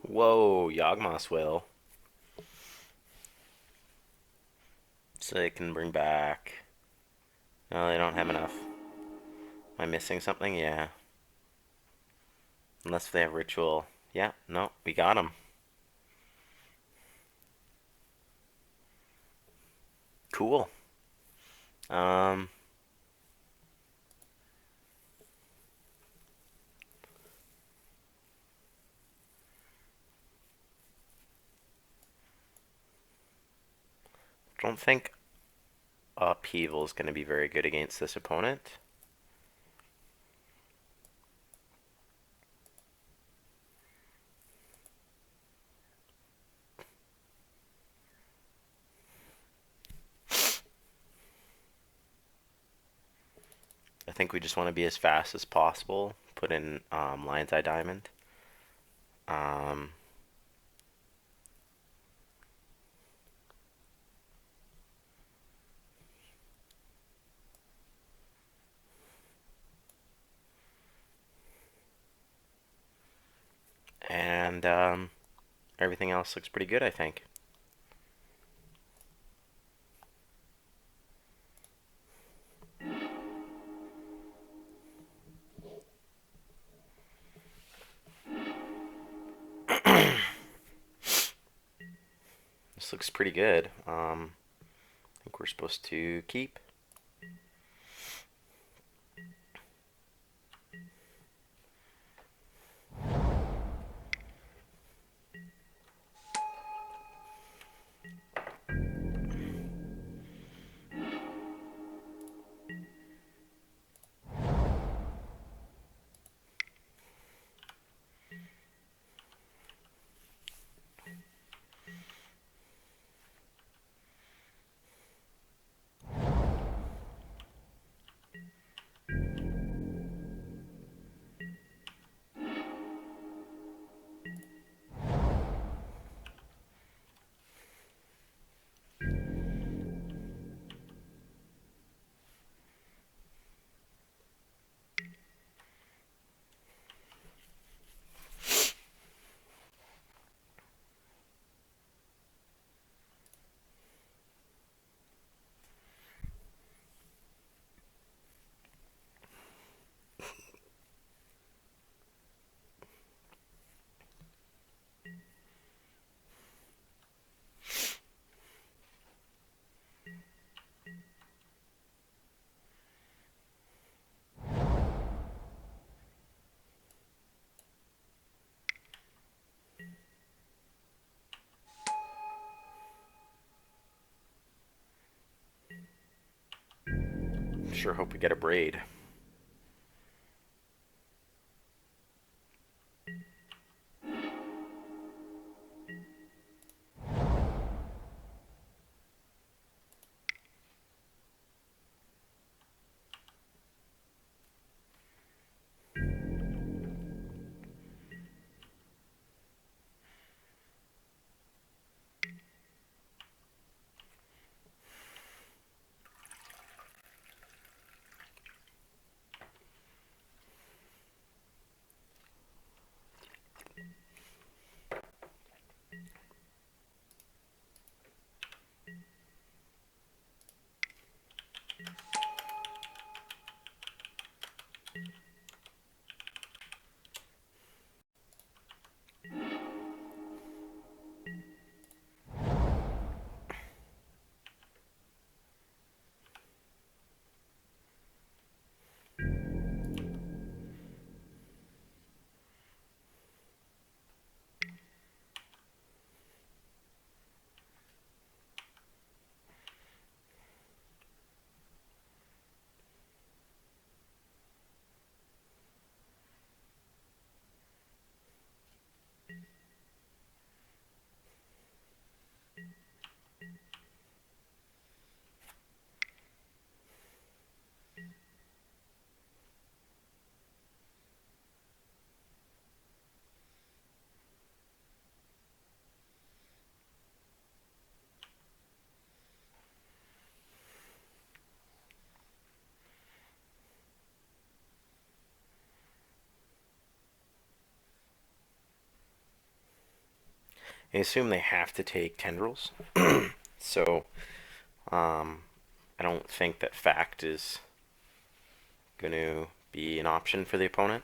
Whoa, Yawgmoth's Will. So they can bring back. No, they don't have enough. Am I missing something? Yeah. Unless they have ritual. Yeah, no, we got them. Cool. Um, don't think Upheaval is going to be very good against this opponent. I think we just want to be as fast as possible. Put in Lion's Eye Diamond. Um, and everything else looks pretty good, I think. This looks pretty good. I think we're supposed to keep. Sure hope we get a braid. I assume they have to take tendrils. So, I don't think that fact is going to be an option for the opponent.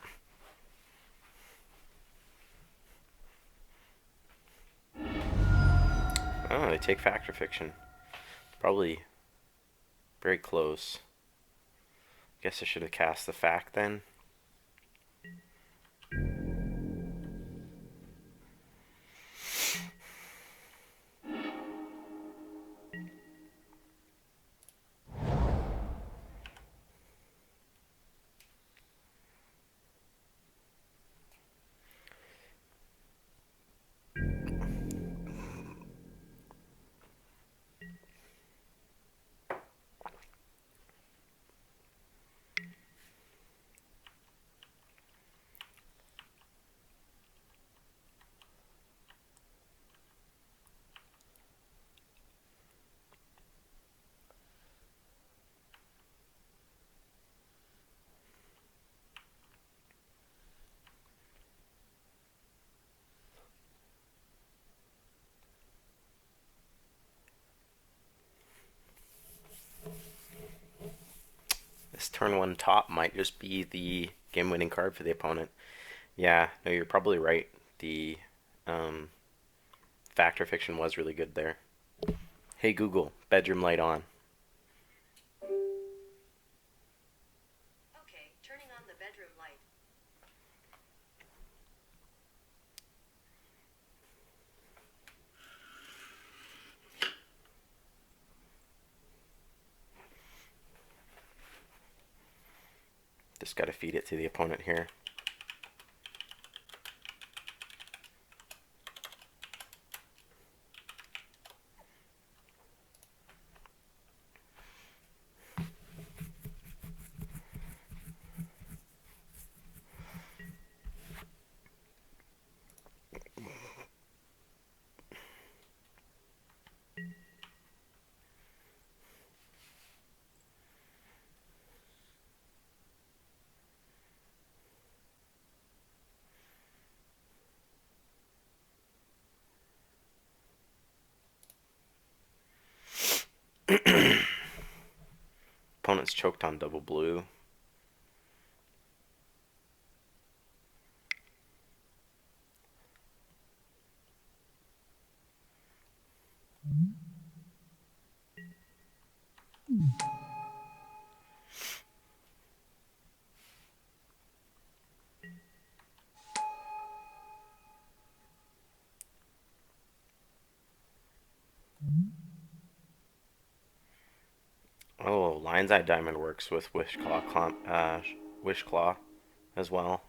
Oh, they take fact or fiction. Probably very close. Guess I should have cast the fact then. turn one top might just be the game-winning card for the opponent. Yeah, no, you're probably right. The um, Fact or Fiction was really good there. Hey Google, bedroom light on. Okay, turning on the bedroom light. Just gotta feed it to the opponent here. Opponent's choked on double blue. Oh, Lion's Eye Diamond works with Wish Claw as well.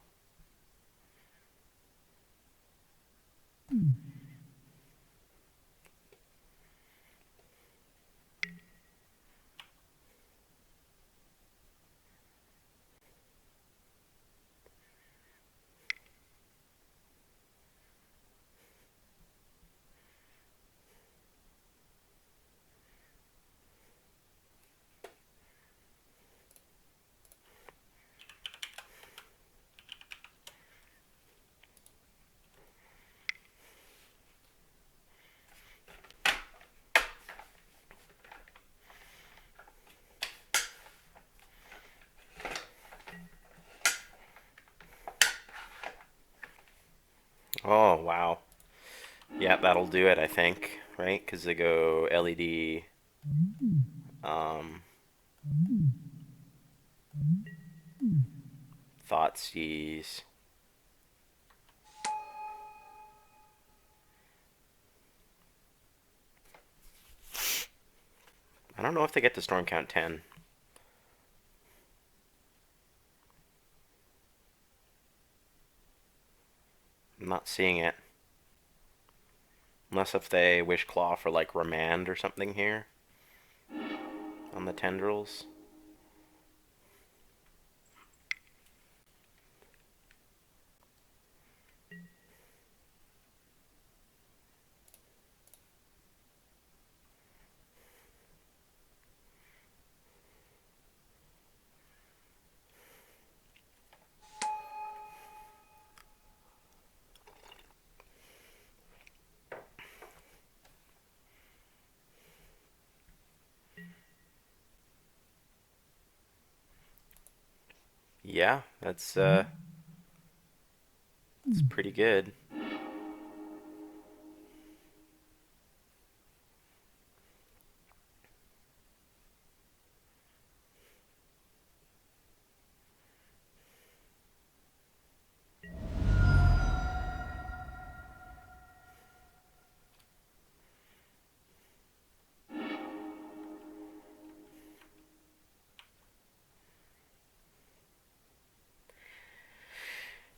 Oh, wow. Yeah, that'll do it, I think, right? Because they go LED, um, Thoughtseize. I don't know if they get to Storm Count 10. I'm not seeing it. Unless if they Wish Claw for like Remand or something here on the tendrils. Yeah, it's pretty good.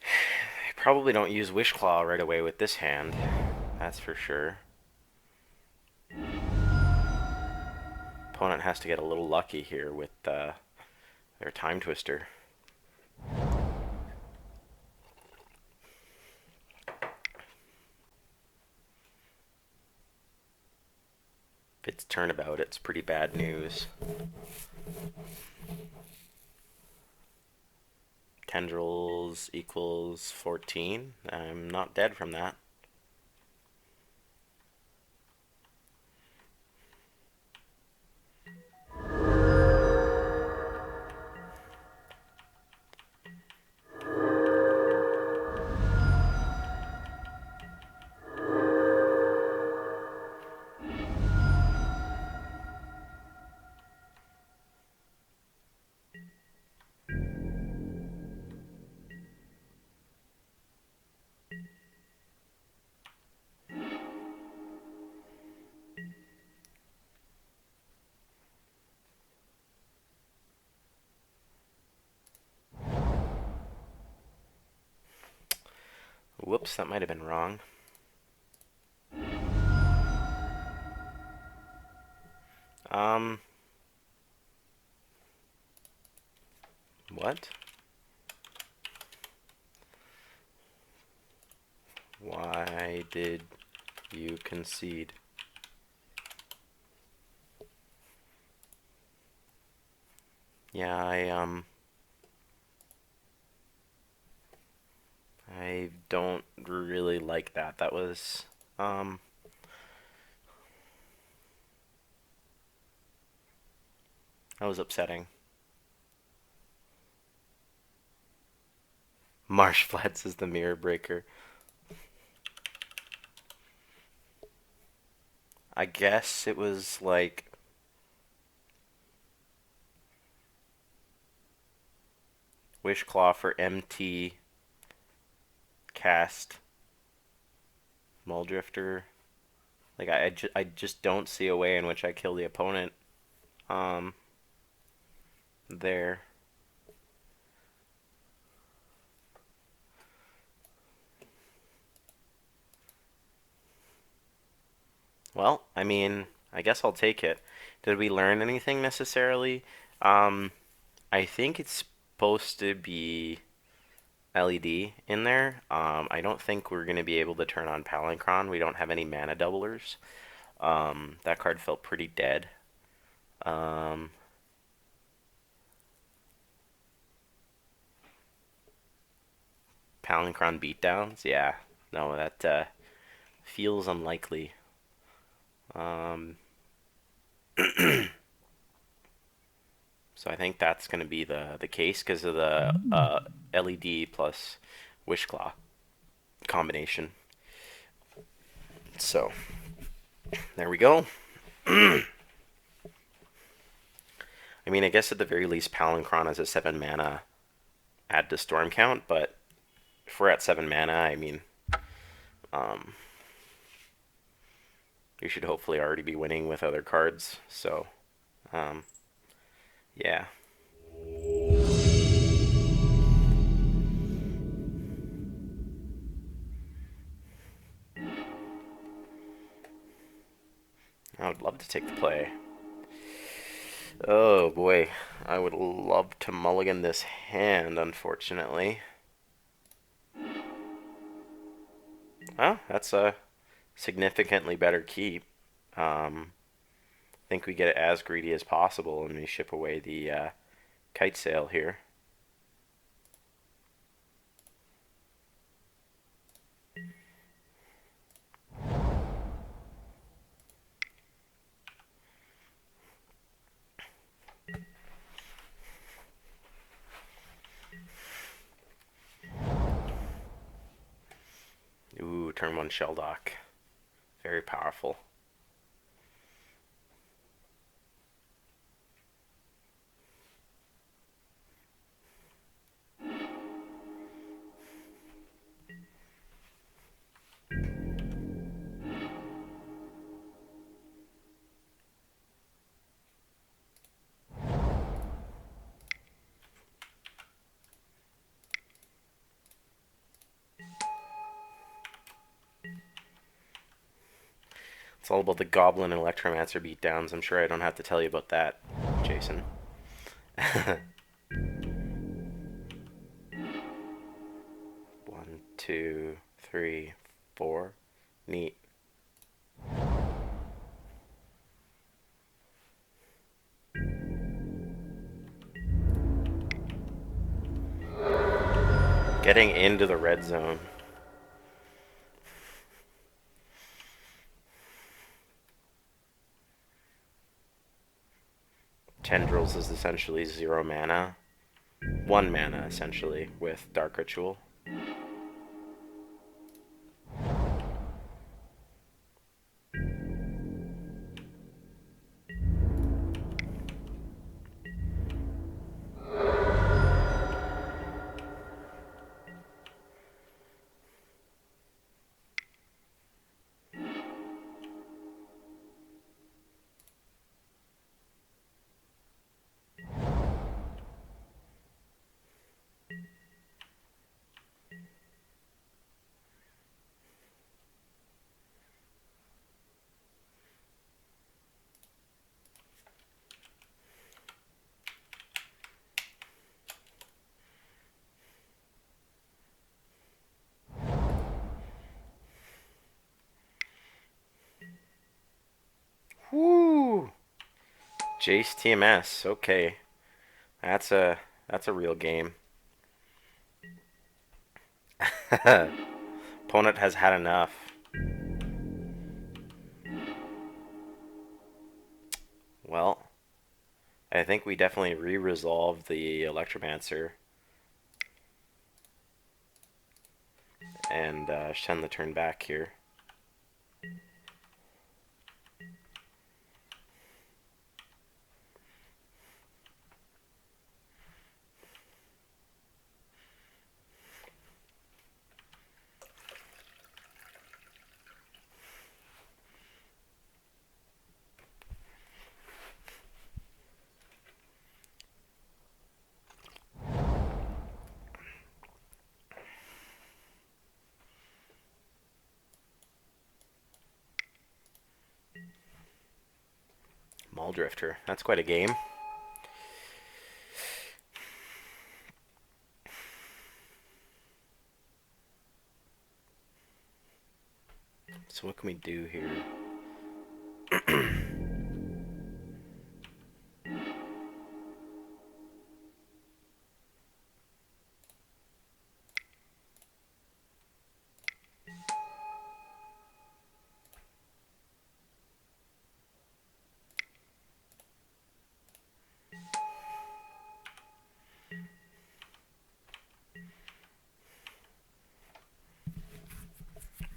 I probably don't use Wish Claw right away with this hand. That's for sure. Opponent has to get a little lucky here with their Time Twister. If it's turnabout, it's pretty bad news. Tendrils equals 14. I'm not dead from that. Whoops, that might have been wrong. Um, what? Why did you concede? Yeah, I don't really like that. Um, that was upsetting. Marsh Flats is the mirror breaker. I guess it was like Wishclaw for MT cast Muldrifter. Like I just don't see a way in which I kill the opponent um there. Well, I mean, I guess I'll take it. Did we learn anything necessarily? Um I think it's supposed to be LED in there. I don't think we're going to be able to turn on Palinchron. We don't have any mana doublers. That card felt pretty dead. Um, Palinchron beatdowns? Yeah. No, that feels unlikely. Um, so I think that's going to be the case because of the LED plus Wishclaw combination. So there we go. I mean, I guess at the very least, Palinchron is a 7 mana add to Storm count, but if we're at 7 mana, I mean, um, you should hopefully already be winning with other cards. So, um, yeah. I would love to take the play. Oh boy, I would love to mulligan this hand, unfortunately. Well, that's a significantly better keep. I think we get it as greedy as possible and we ship away the kite sail here. Ooh, turn 1 Shelldock. Very powerful. It's all about the Goblin and Electromancer beatdowns. I'm sure I don't have to tell you about that, Jason. 1, 2, 3, 4. Neat. Getting into the red zone. Tendrils is essentially 0 mana. 1 mana, essentially, with Dark Ritual. Woo! Jace TMS. Okay, that's a real game. Opponent has had enough. Well, I think we definitely re-resolved the Electromancer and send the turn back here. Muldrifter. That's quite a game. So what can we do here?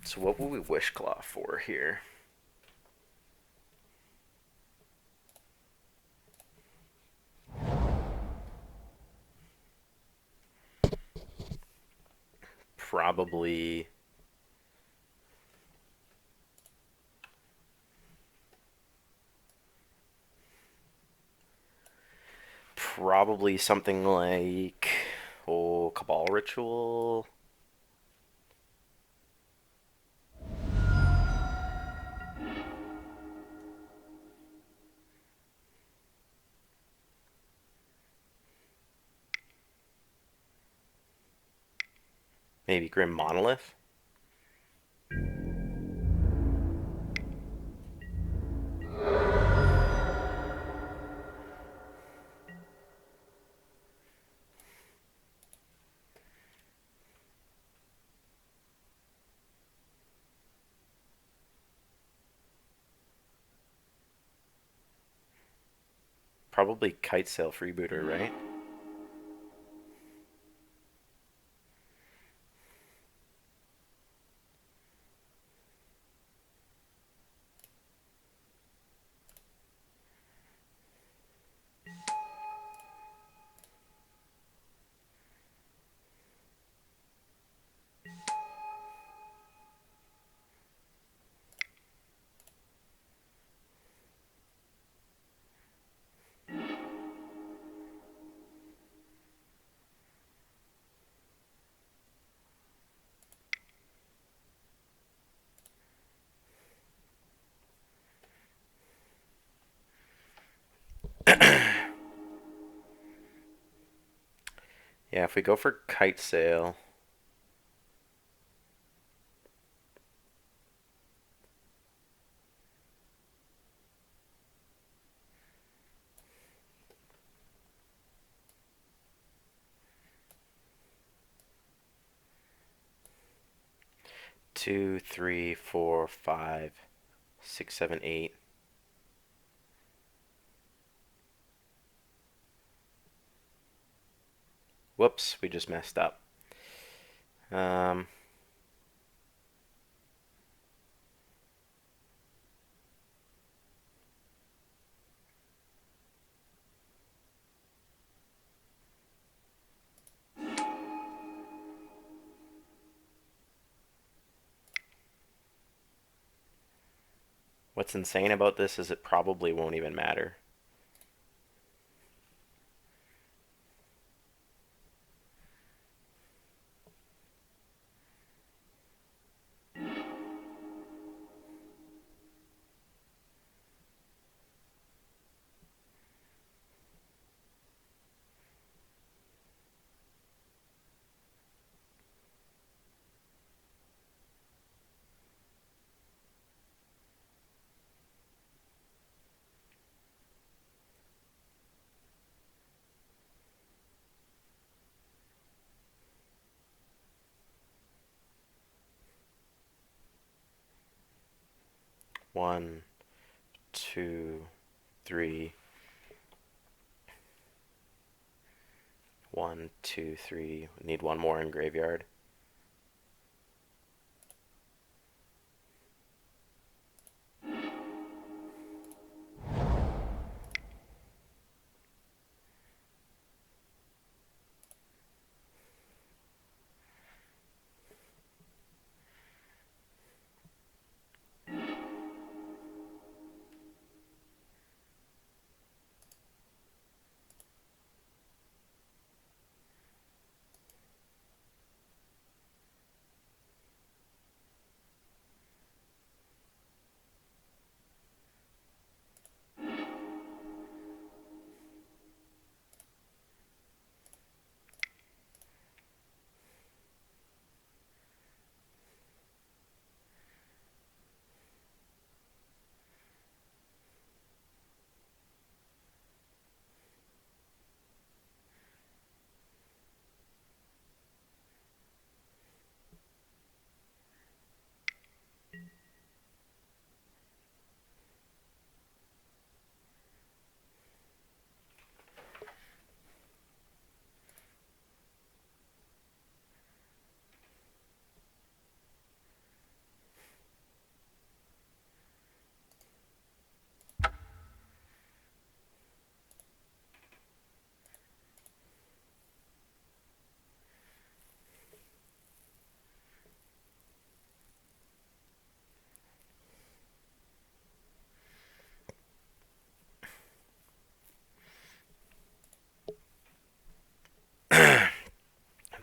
So what will we Wishclaw for here? Probably something like Cabal Ritual. Maybe Grim Monolith. Probably Kite Sail Freebooter, right? Yeah, if we go for Kite Sail, 2, 3, 4, 5, 6, 7, 8. Whoops, we just messed up. Um, what's insane about this is it probably won't even matter. One, two, three. One, two, three. Need one more in graveyard.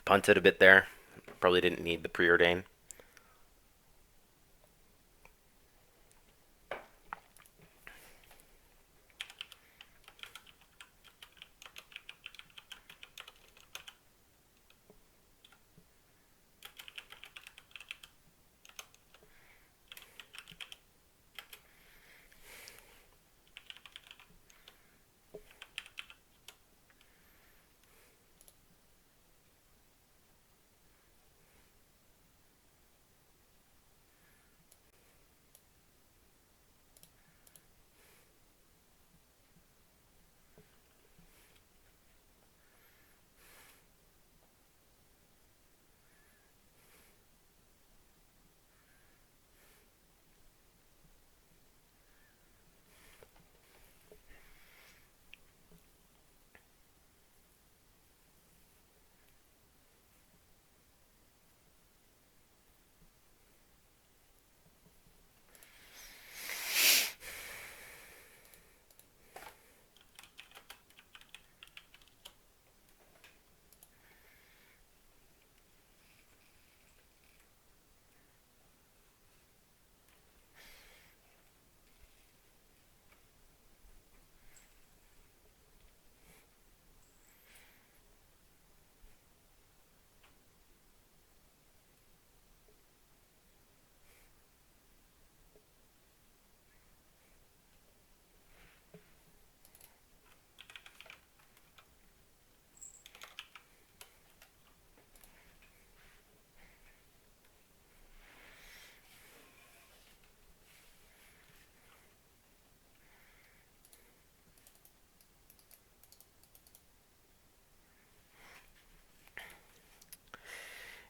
Punted a bit there. Probably didn't need the preordain.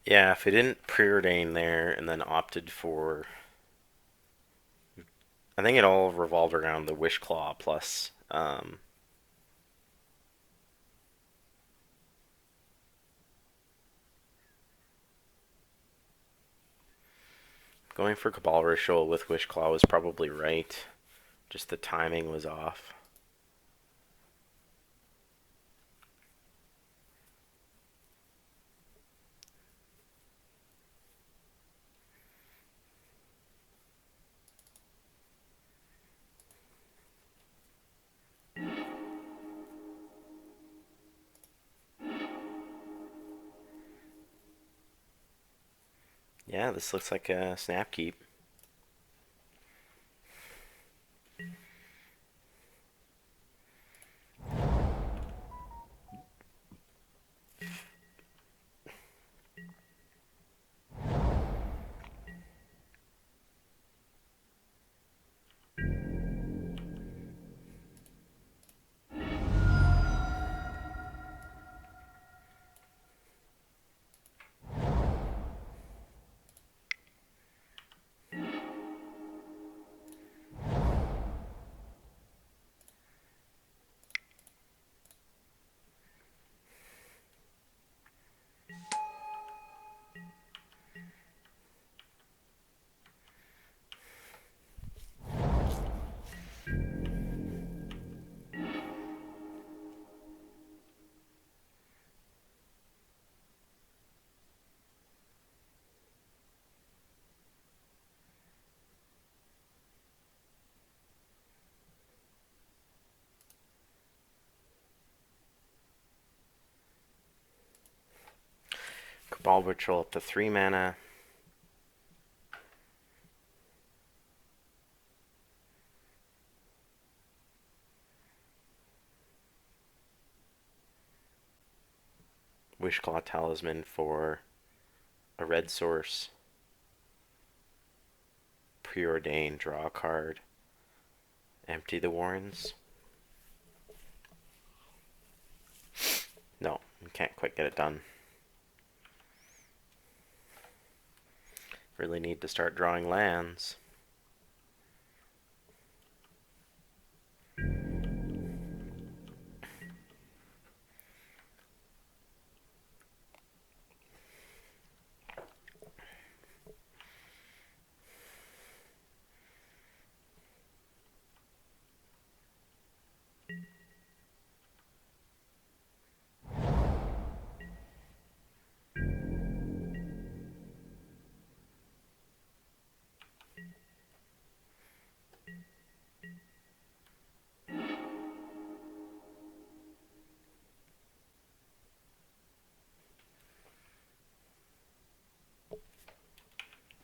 Yeah, if it didn't preordain there and then opted for, I think it all revolved around the Wish Claw plus going for Cabal Ritual with Wish Claw was probably right. Just the timing was off. Yeah, this looks like a snap keep. Ball Patrol up to 3 mana. Wishclaw Talisman for a red source. Preordain, draw a card. Empty the Warrens. No, we can't quite get it done. Really need to start drawing lands.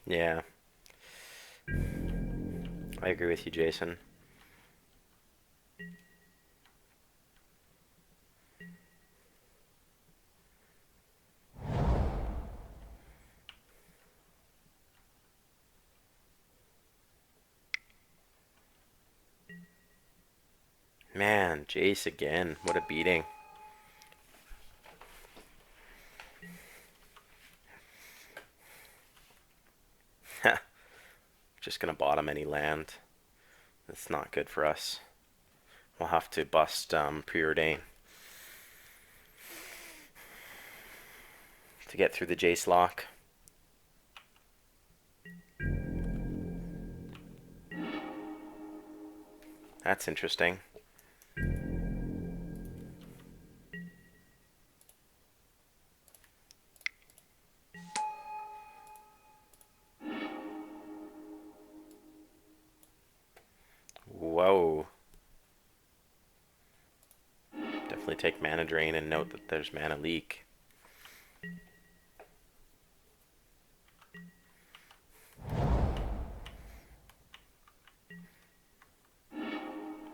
Yeah, I agree with you, Jason. Man, Jace again. What a beating. Just gonna bottom any land. That's not good for us. We'll have to bust Preordain to get through the Jace lock. That's interesting. Whoa. Definitely take mana drain and note that there's mana leak.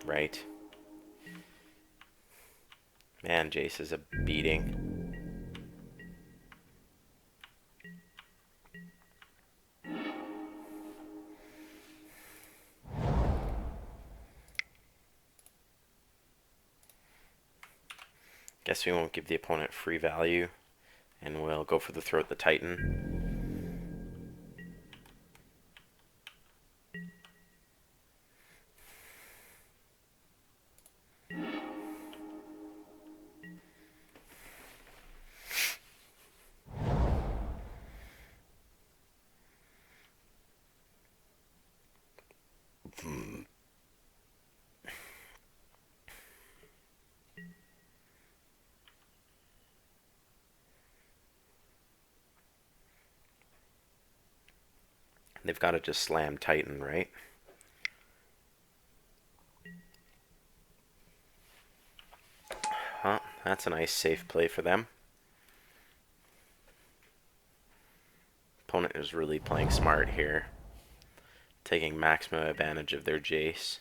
Right. Man, Jace is a beating. Guess we won't give the opponent free value, and we'll go for the Throat the Titan. They've got to just slam Titan, right? Huh, that's a nice safe play for them. Opponent is really playing smart here, taking maximum advantage of their Jace.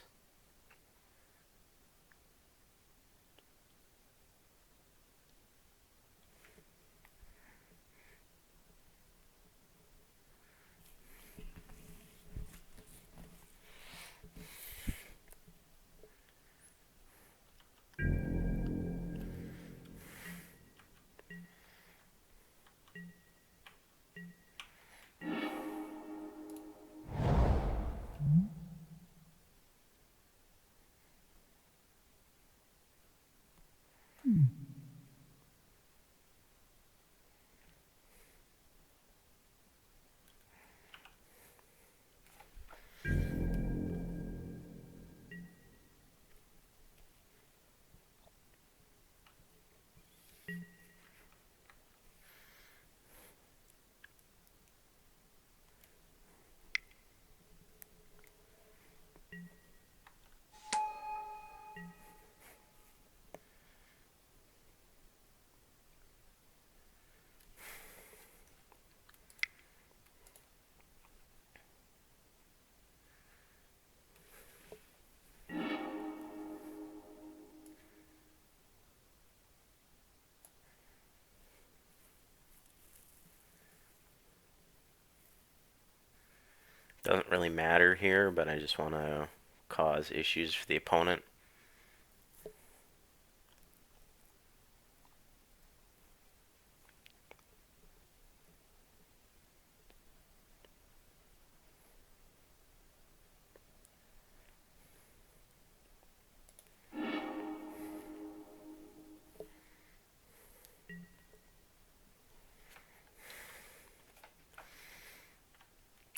Doesn't really matter here, but I just want to cause issues for the opponent.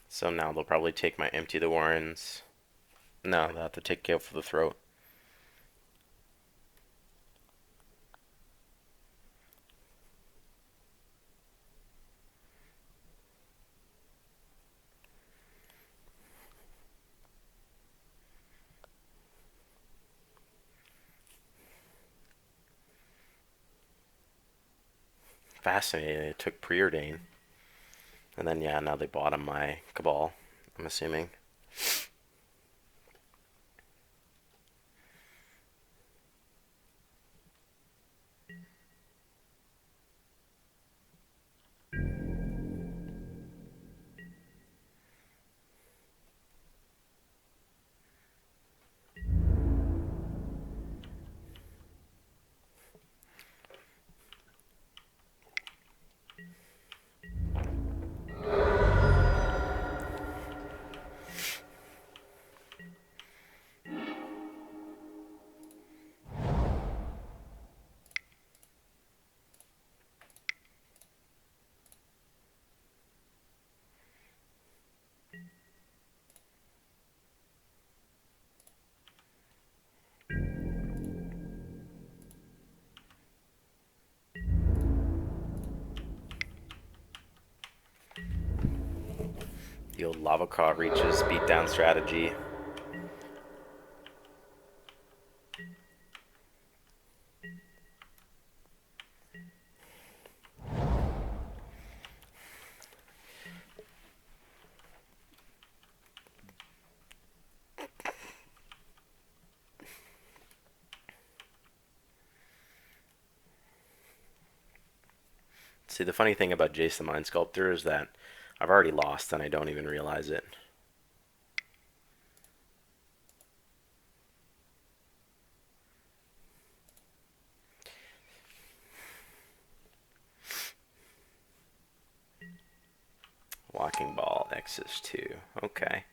So now they'll probably take my Empty the Warrens. No, they'll have to take Gale for the Throat. Fascinating. They took Preordain. And then, yeah, now they bottom my Cabal, I'm assuming. The old Lava Claw reaches beatdown strategy. See, the funny thing about Jace the Mind Sculptor is that I've already lost and I don't even realize it. Walking Ball, X's 2. Okay.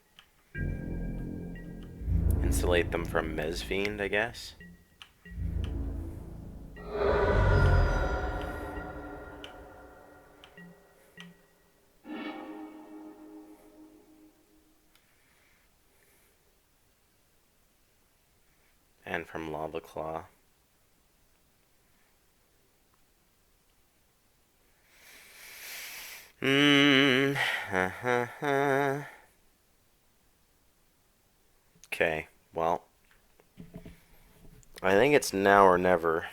Insulate them from Mezfiend, I guess. And from Lava Claw. Okay, well, I think it's now or never.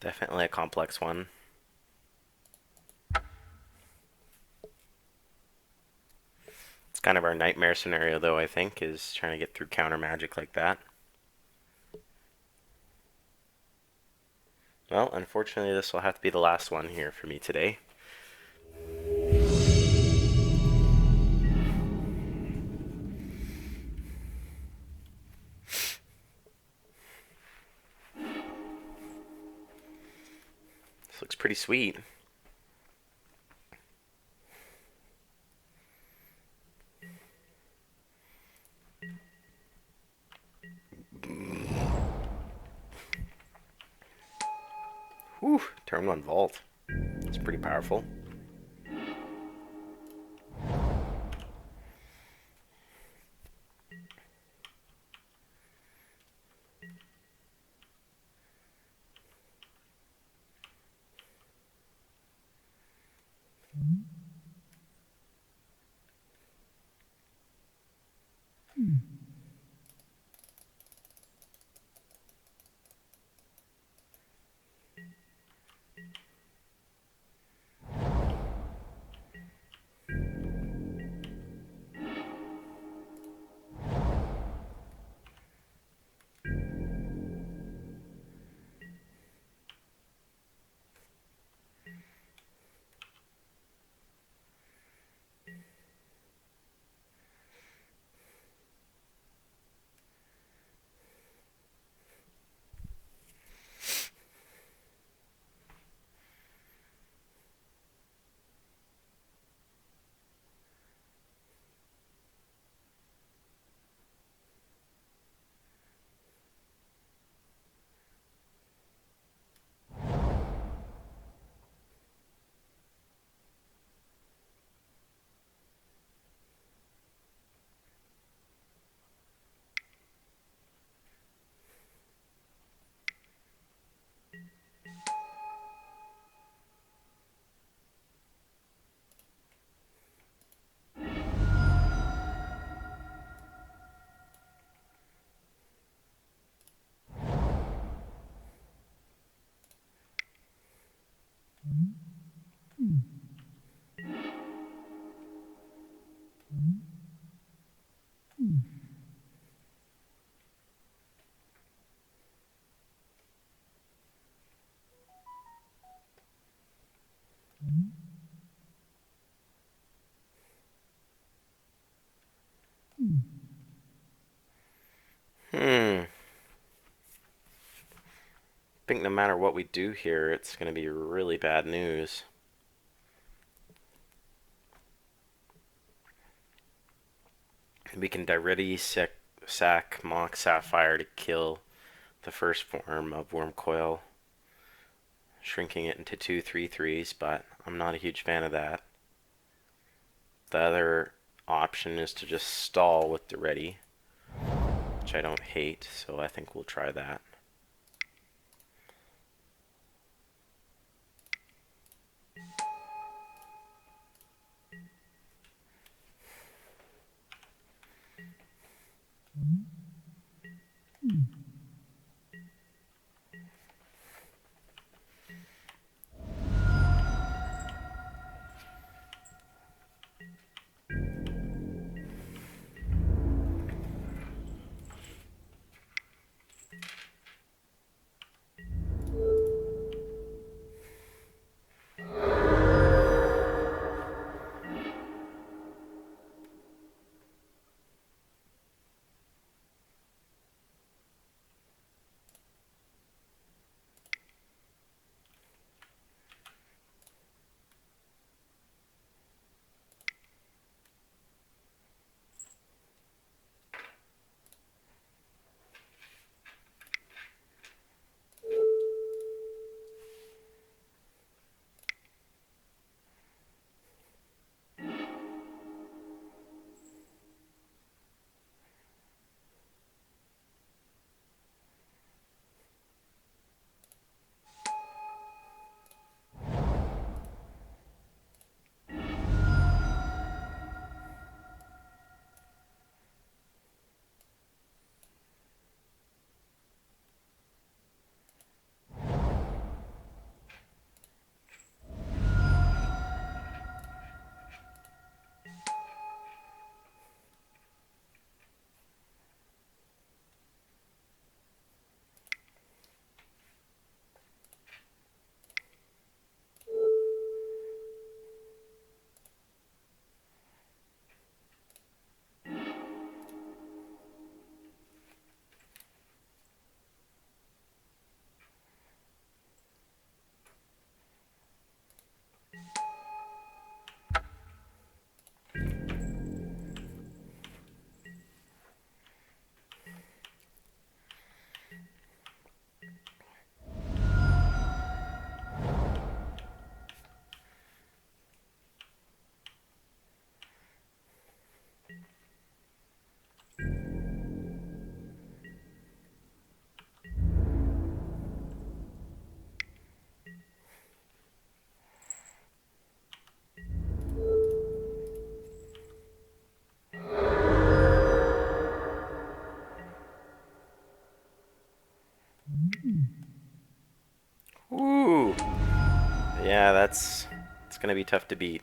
Definitely a complex one. It's kind of our nightmare scenario, though, I think, is trying to get through counter magic like that. Well, unfortunately, this will have to be the last one here for me today. This looks pretty sweet. Whew, turn one vault. It's pretty powerful. I think no matter what we do here, it's going to be really bad news. We can directly sack Mock Sapphire to kill the first form of Worm Coil, shrinking it into 2/3/3s, but I'm not a huge fan of that. The other option is to just stall with the ready, which I don't hate, so I think we'll try that. Ooh. Yeah, it's gonna be tough to beat.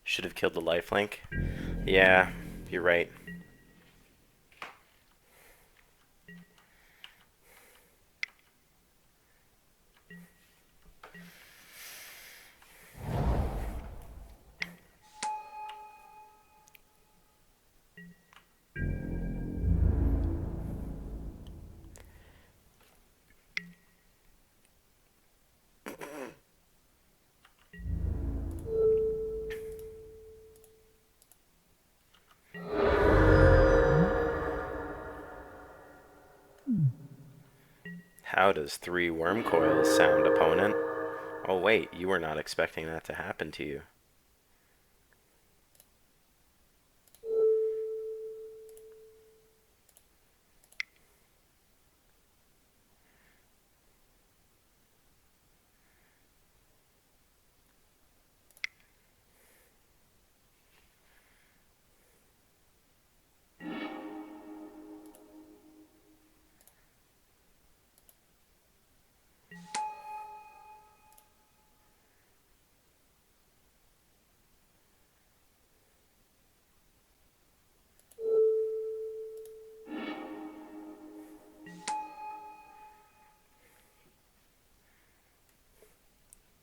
Should have killed the lifelink. Yeah, you're right. How does 3 worm coils sound, opponent? Oh wait, you were not expecting that to happen to you.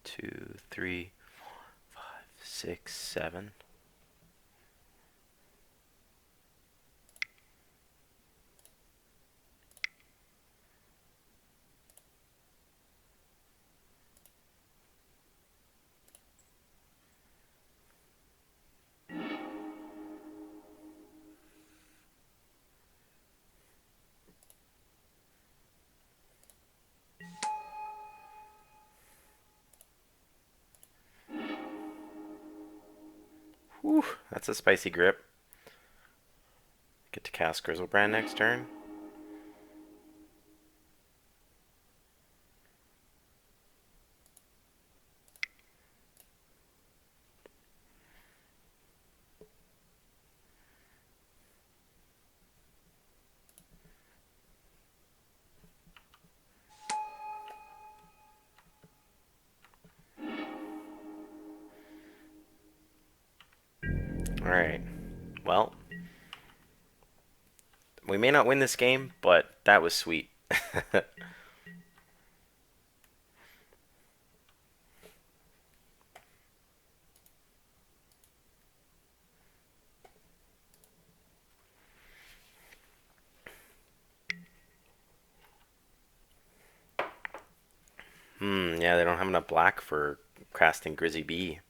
Two, three, 6, 7. Whew, that's a spicy grip. Get to cast Grizzlebrand next turn. Alright. Well, we may not win this game, but that was sweet. Yeah, they don't have enough black for casting Grizzy B.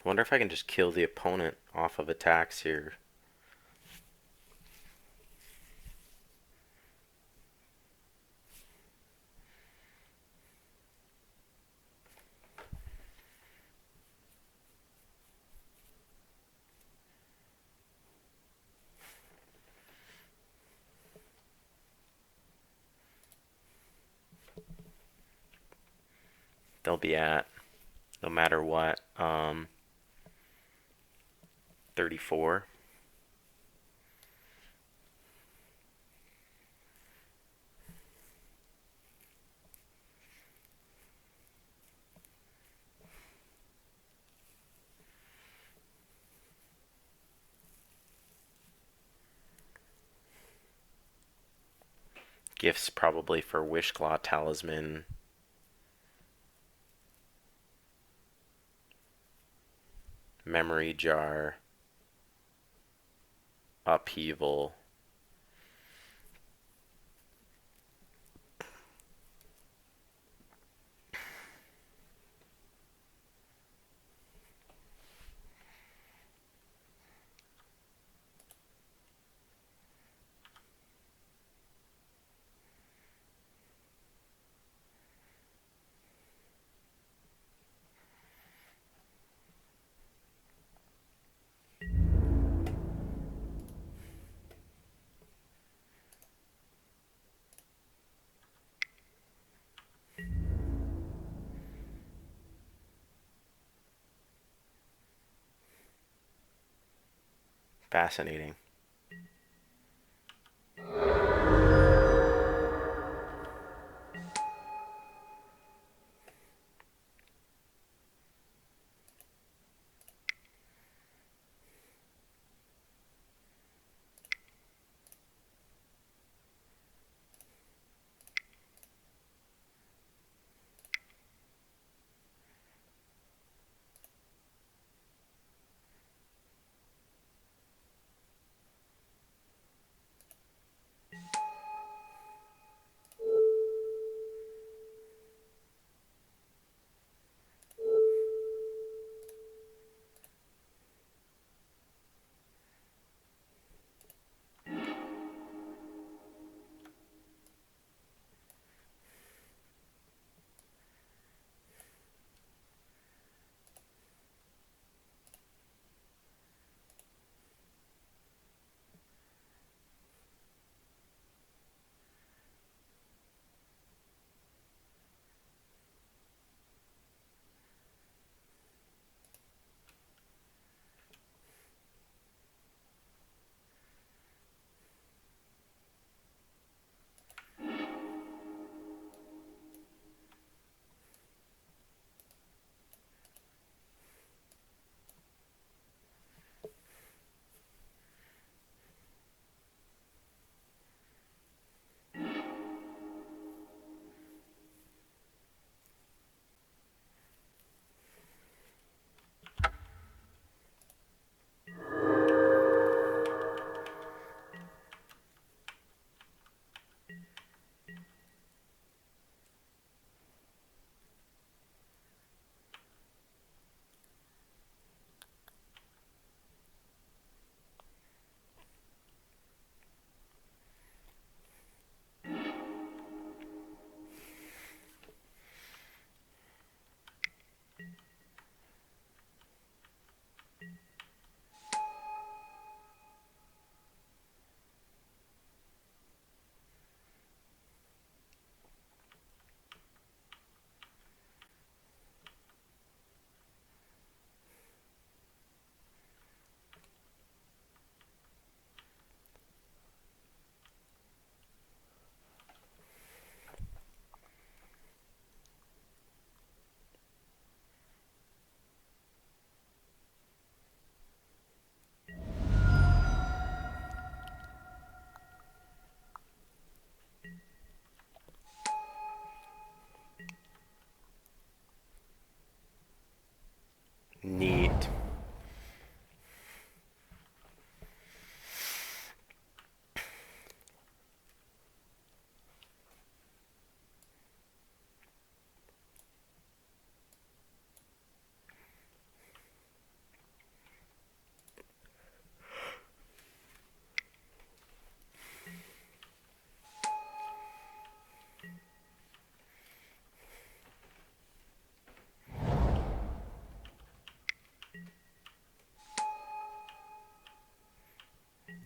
Wonder if I can just kill the opponent off of attacks here. They'll be at, no matter what, 34. Gifts probably for Wishclaw Talisman, Memory Jar, Upheaval. Fascinating.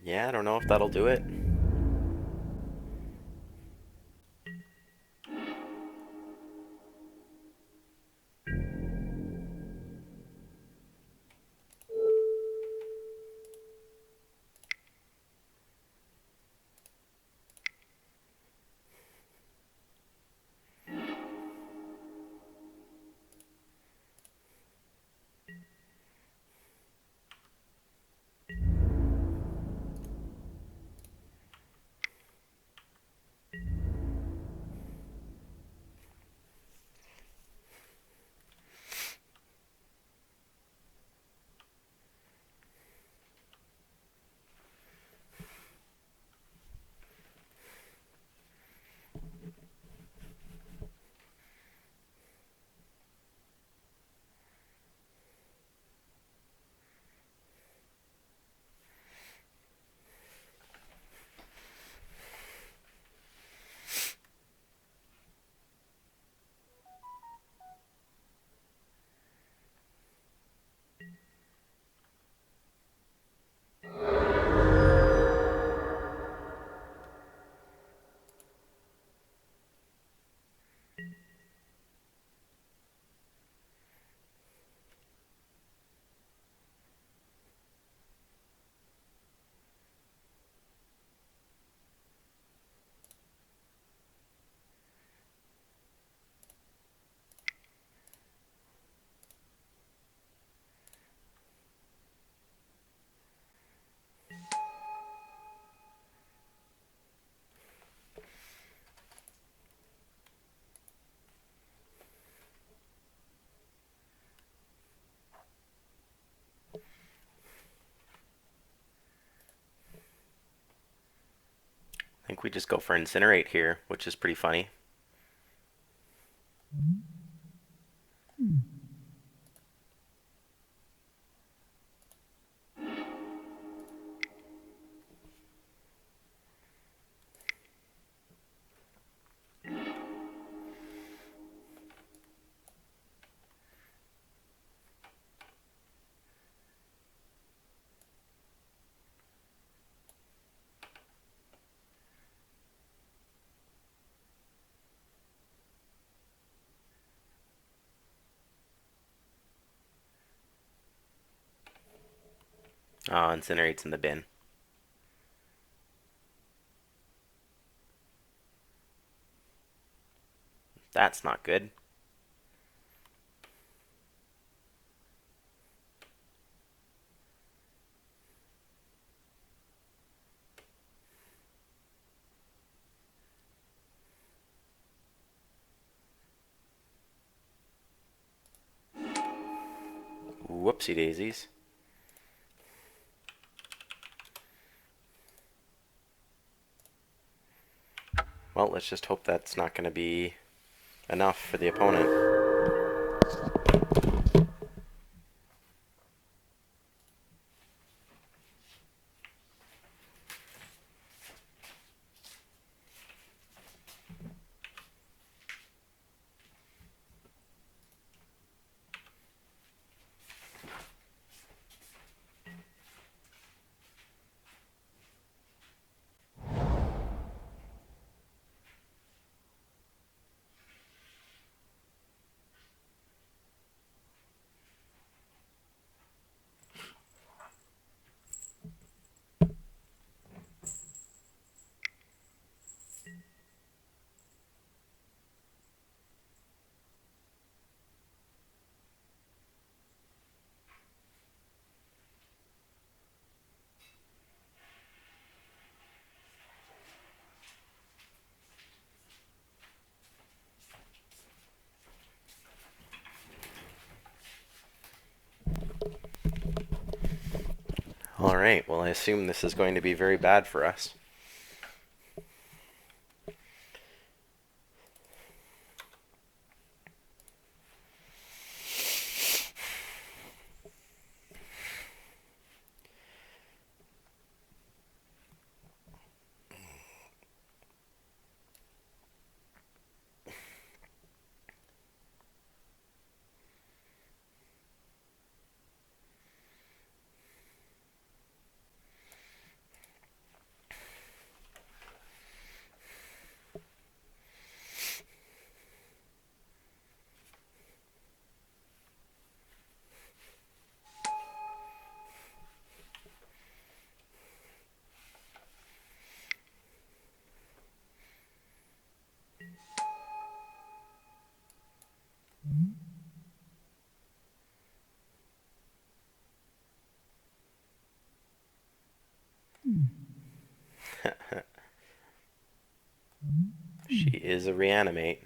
Yeah, I don't know if that'll do it. I think we just go for incinerate here, which is pretty funny. Oh, incinerate's in the bin. That's not good. Whoopsie daisies. Well, let's just hope that's not going to be enough for the opponent. Alright, well, I assume this is going to be very bad for us. is a reanimate.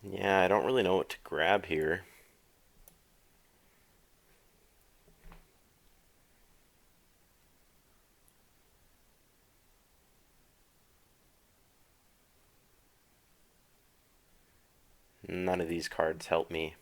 Yeah, I don't really know what to grab here. None of these cards help me.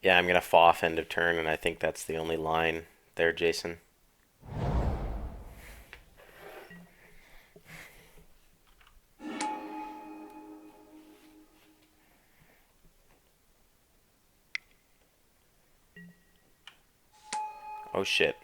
Yeah, I'm gonna fall off end of turn, and I think that's the only line there, Jason. Oh shit.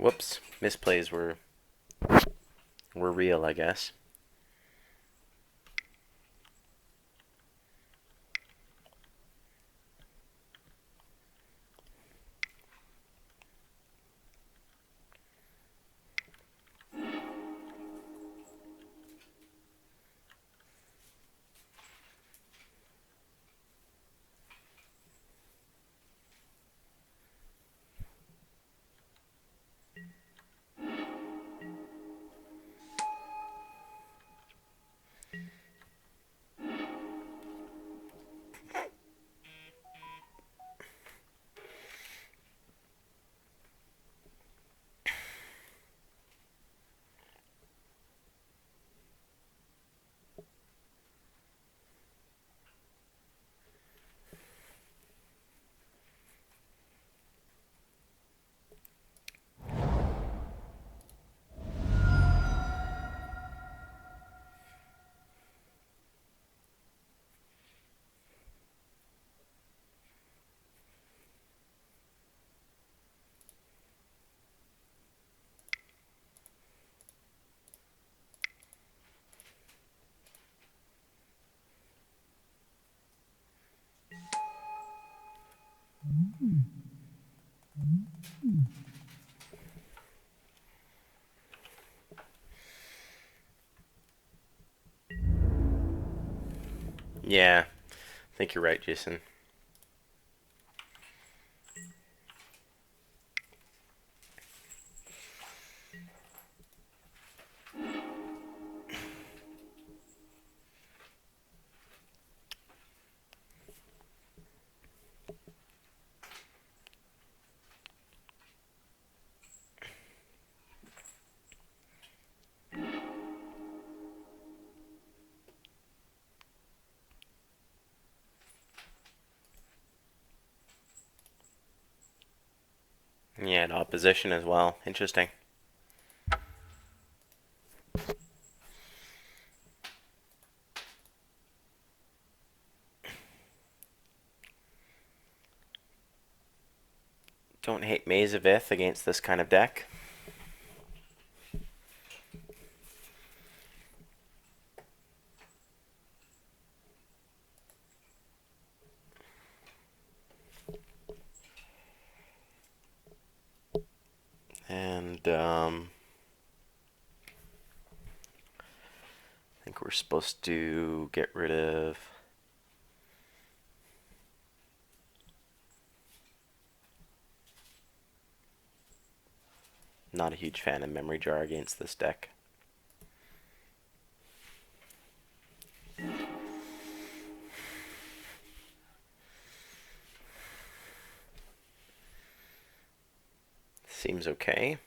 Whoops, misplays were real, I guess. Yeah, I think you're right, Jason. Yeah, and opposition as well. Interesting. Don't hate Maze of Ith against this kind of deck. And I think we're supposed to get rid of. Not a huge fan of Memory Jar against this deck. Seems okay.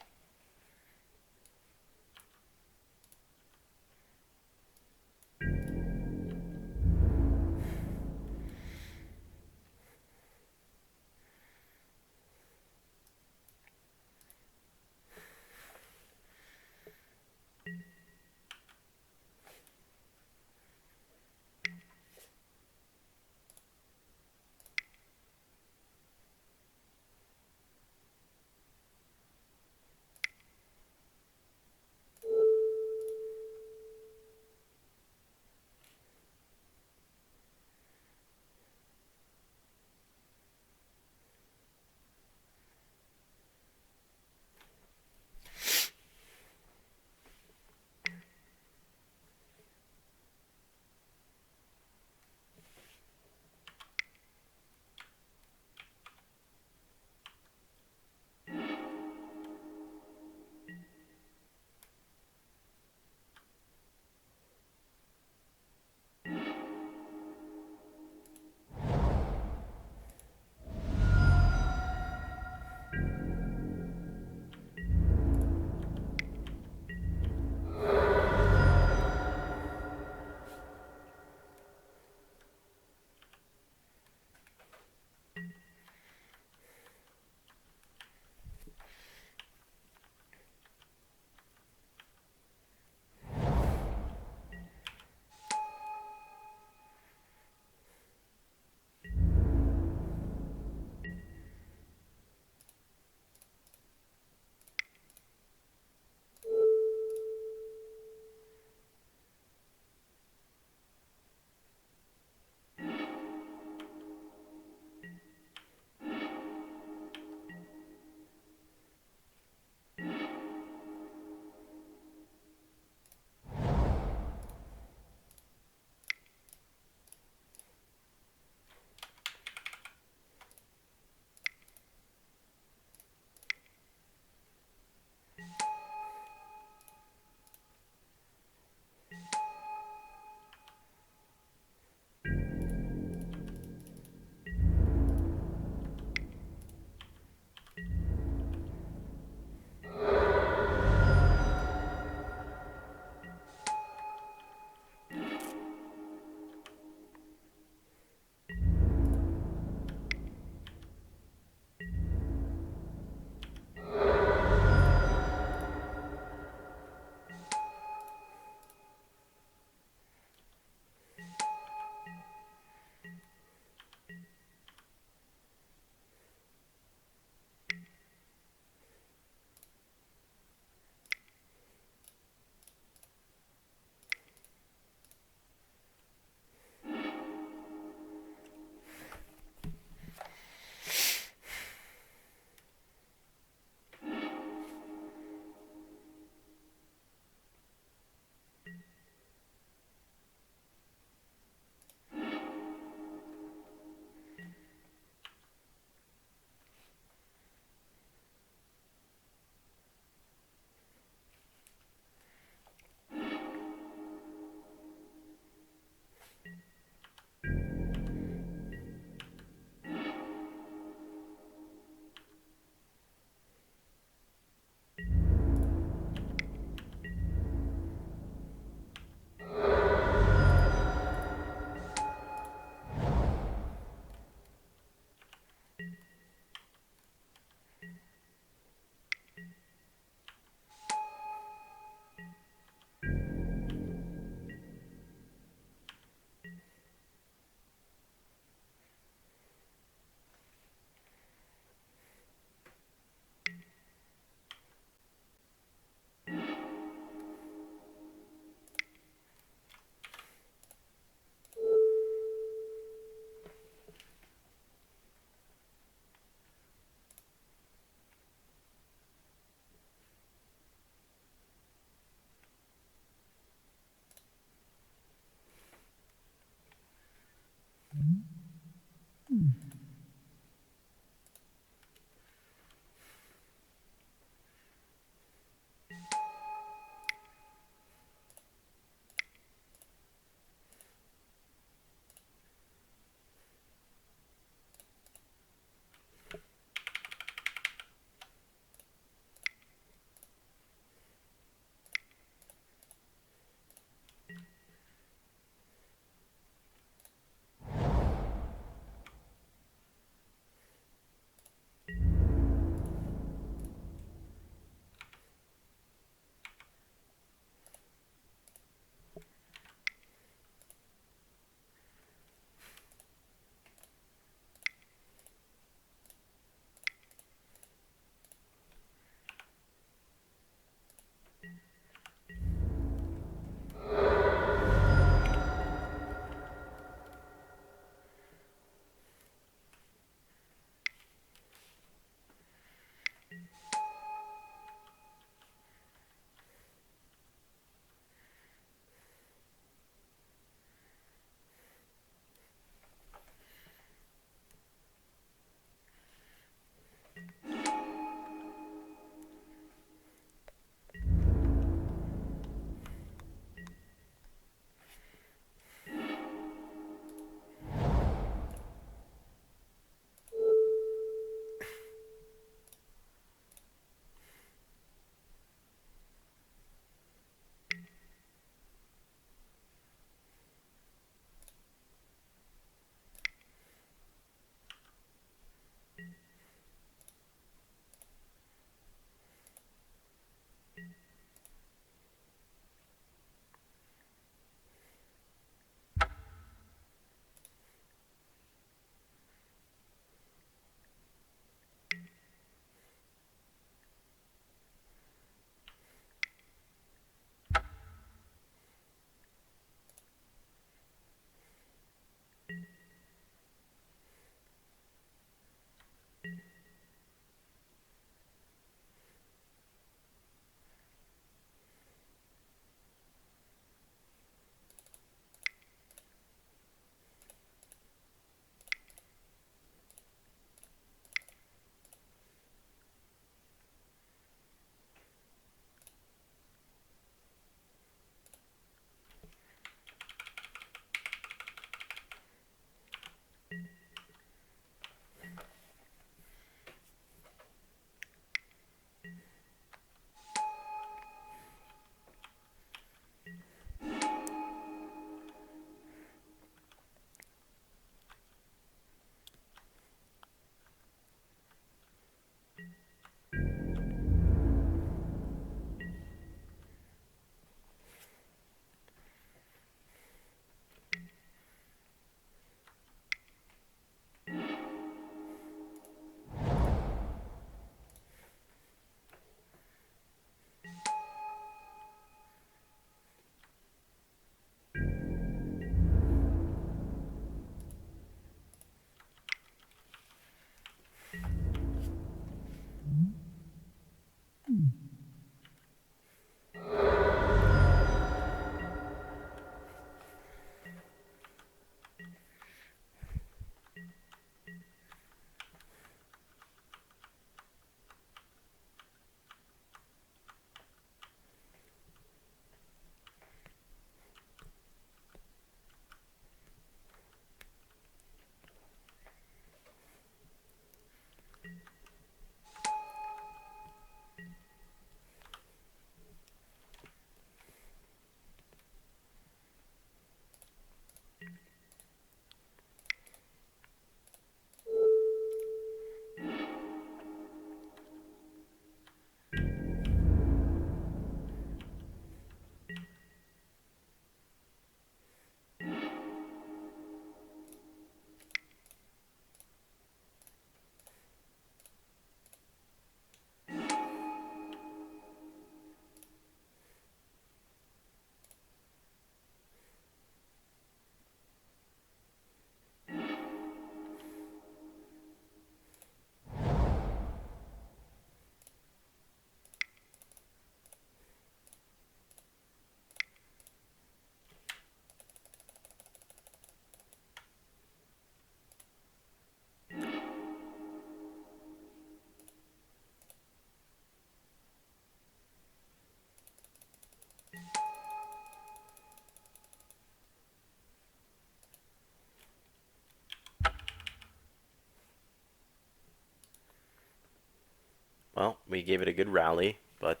we gave it a good rally, but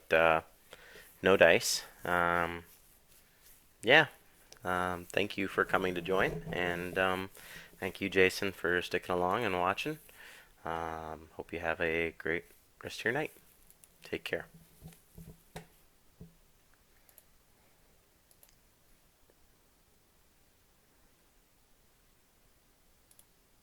no dice. Yeah. Thank you for coming to join, and thank you, Jason, for sticking along and watching. Hope you have a great rest of your night. Take care.